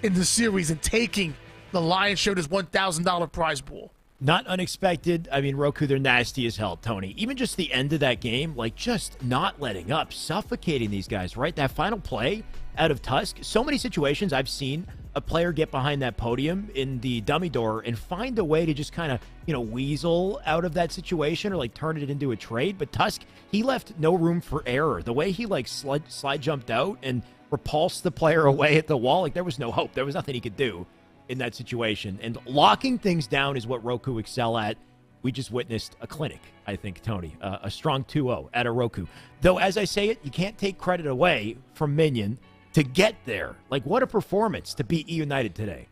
in the series and taking the lion's share of his $1,000 prize pool. Not unexpected. I mean, Roku, they're nasty as hell, Tony. Even just the end of that game, like just not letting up, suffocating these guys, right? That final play out of Tusk. So many situations I've seen a player get behind that podium in the dummy door and find a way to just kind of, you know, weasel out of that situation or like turn it into a trade. But Tusk, he left no room for error. The way he like slide jumped out and repulsed the player away at the wall, like there was no hope. There was nothing he could do in that situation. And locking things down is what Roku excel at. We just witnessed a clinic, I think, Tony. A strong 2-0 at a Roku. Though, as I say it, you can't take credit away from Minion to get there. Like, what a performance to beat E United today.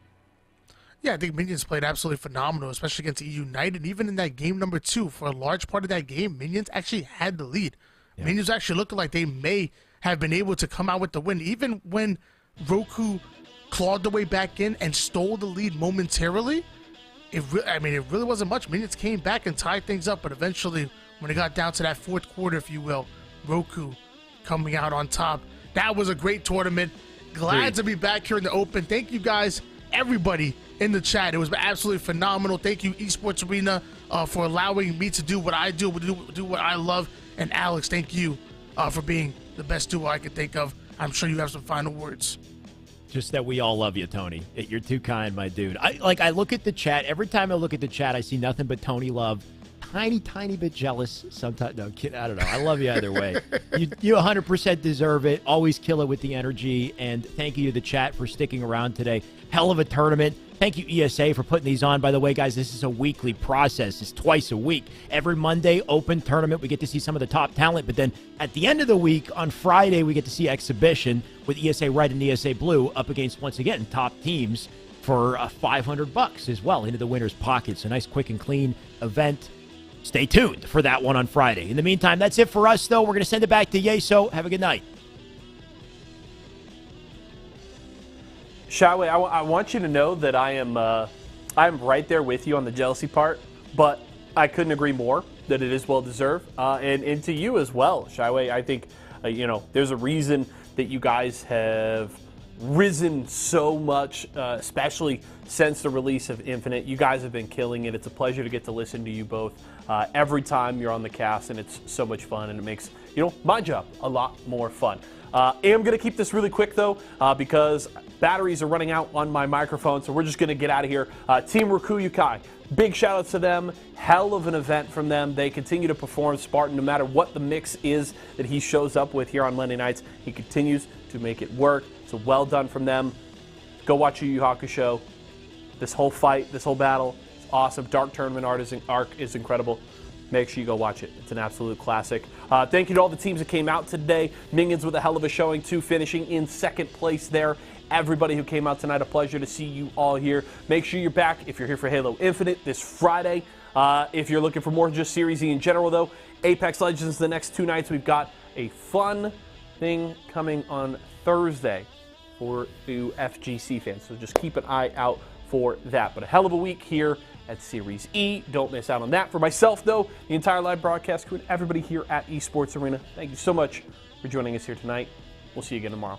Yeah, I think Minions played absolutely phenomenal, especially against E United. Even in that game number 2, for a large part of that game, Minions actually had the lead. Yeah. Minions actually looked like they may have been able to come out with the win. Even when Roku clawed the way back in and stole the lead momentarily, it really wasn't much. Minions came back and tied things up, but eventually, when it got down to that 4th quarter, if you will, Roku coming out on top. That was a great tournament. Glad to be back here in the open. Thank you guys everybody in the chat. It was absolutely phenomenal. Thank you, Esports Arena, for allowing me to do what I do what I love. And Alex, thank you for being the best duo I could think of. I'm sure you have some final words. Just that we all love you, Tony. You're too kind, my dude. I look at the chat. Every time I look at the chat, I see nothing but Tony love. Tiny bit jealous sometimes. No, kid, I don't know. I love you either way. You 100% deserve it. Always kill it with the energy. And thank you to the chat for sticking around today. Hell of a tournament. Thank you, ESA, for putting these on. By the way, guys, this is a weekly process. It's twice a week. Every Monday, open tournament. We get to see some of the top talent. But then at the end of the week, on Friday, we get to see exhibition with ESA Red and ESA Blue up against, once again, top teams for $500 as well into the winner's pocket. So nice, quick, and clean event. Stay tuned for that one on Friday. In the meantime, that's it for us, though. We're going to send it back to Yeso. Have a good night. Shaway, I want you to know that I'm right there with you on the jealousy part, but I couldn't agree more that it is well-deserved. And to you as well, Shaway, I think, there's a reason that you guys have risen so much, especially since the release of Infinite. You guys have been killing it. It's a pleasure to get to listen to you both every time you're on the cast, and it's so much fun, and it makes my job a lot more fun. I am going to keep this really quick, though, because batteries are running out on my microphone, so we're just going to get out of here. Team Rukuyukai, big shout-outs to them. Hell of an event from them. They continue to perform. Spartan, no matter what the mix is that he shows up with here on Monday nights, he continues to make it work. So well done from them. Go watch Yu Yu Hakusho. This whole fight, this whole battle is awesome. Dark Tournament arc is incredible. Make sure you go watch it. It's an absolute classic. Thank you to all the teams that came out today. Minions with a hell of a showing, too, finishing in second place there. Everybody who came out tonight, a pleasure to see you all here. Make sure you're back if you're here for Halo Infinite this Friday. If you're looking for more just Series E in general, though, Apex Legends the next 2 nights. We've got a fun thing coming on Thursday for you FGC fans. So just keep an eye out for that. But a hell of a week here at Series E. Don't miss out on that. For myself, though, the entire live broadcast crew, and everybody here at Esports Arena, thank you so much for joining us here tonight. We'll see you again tomorrow.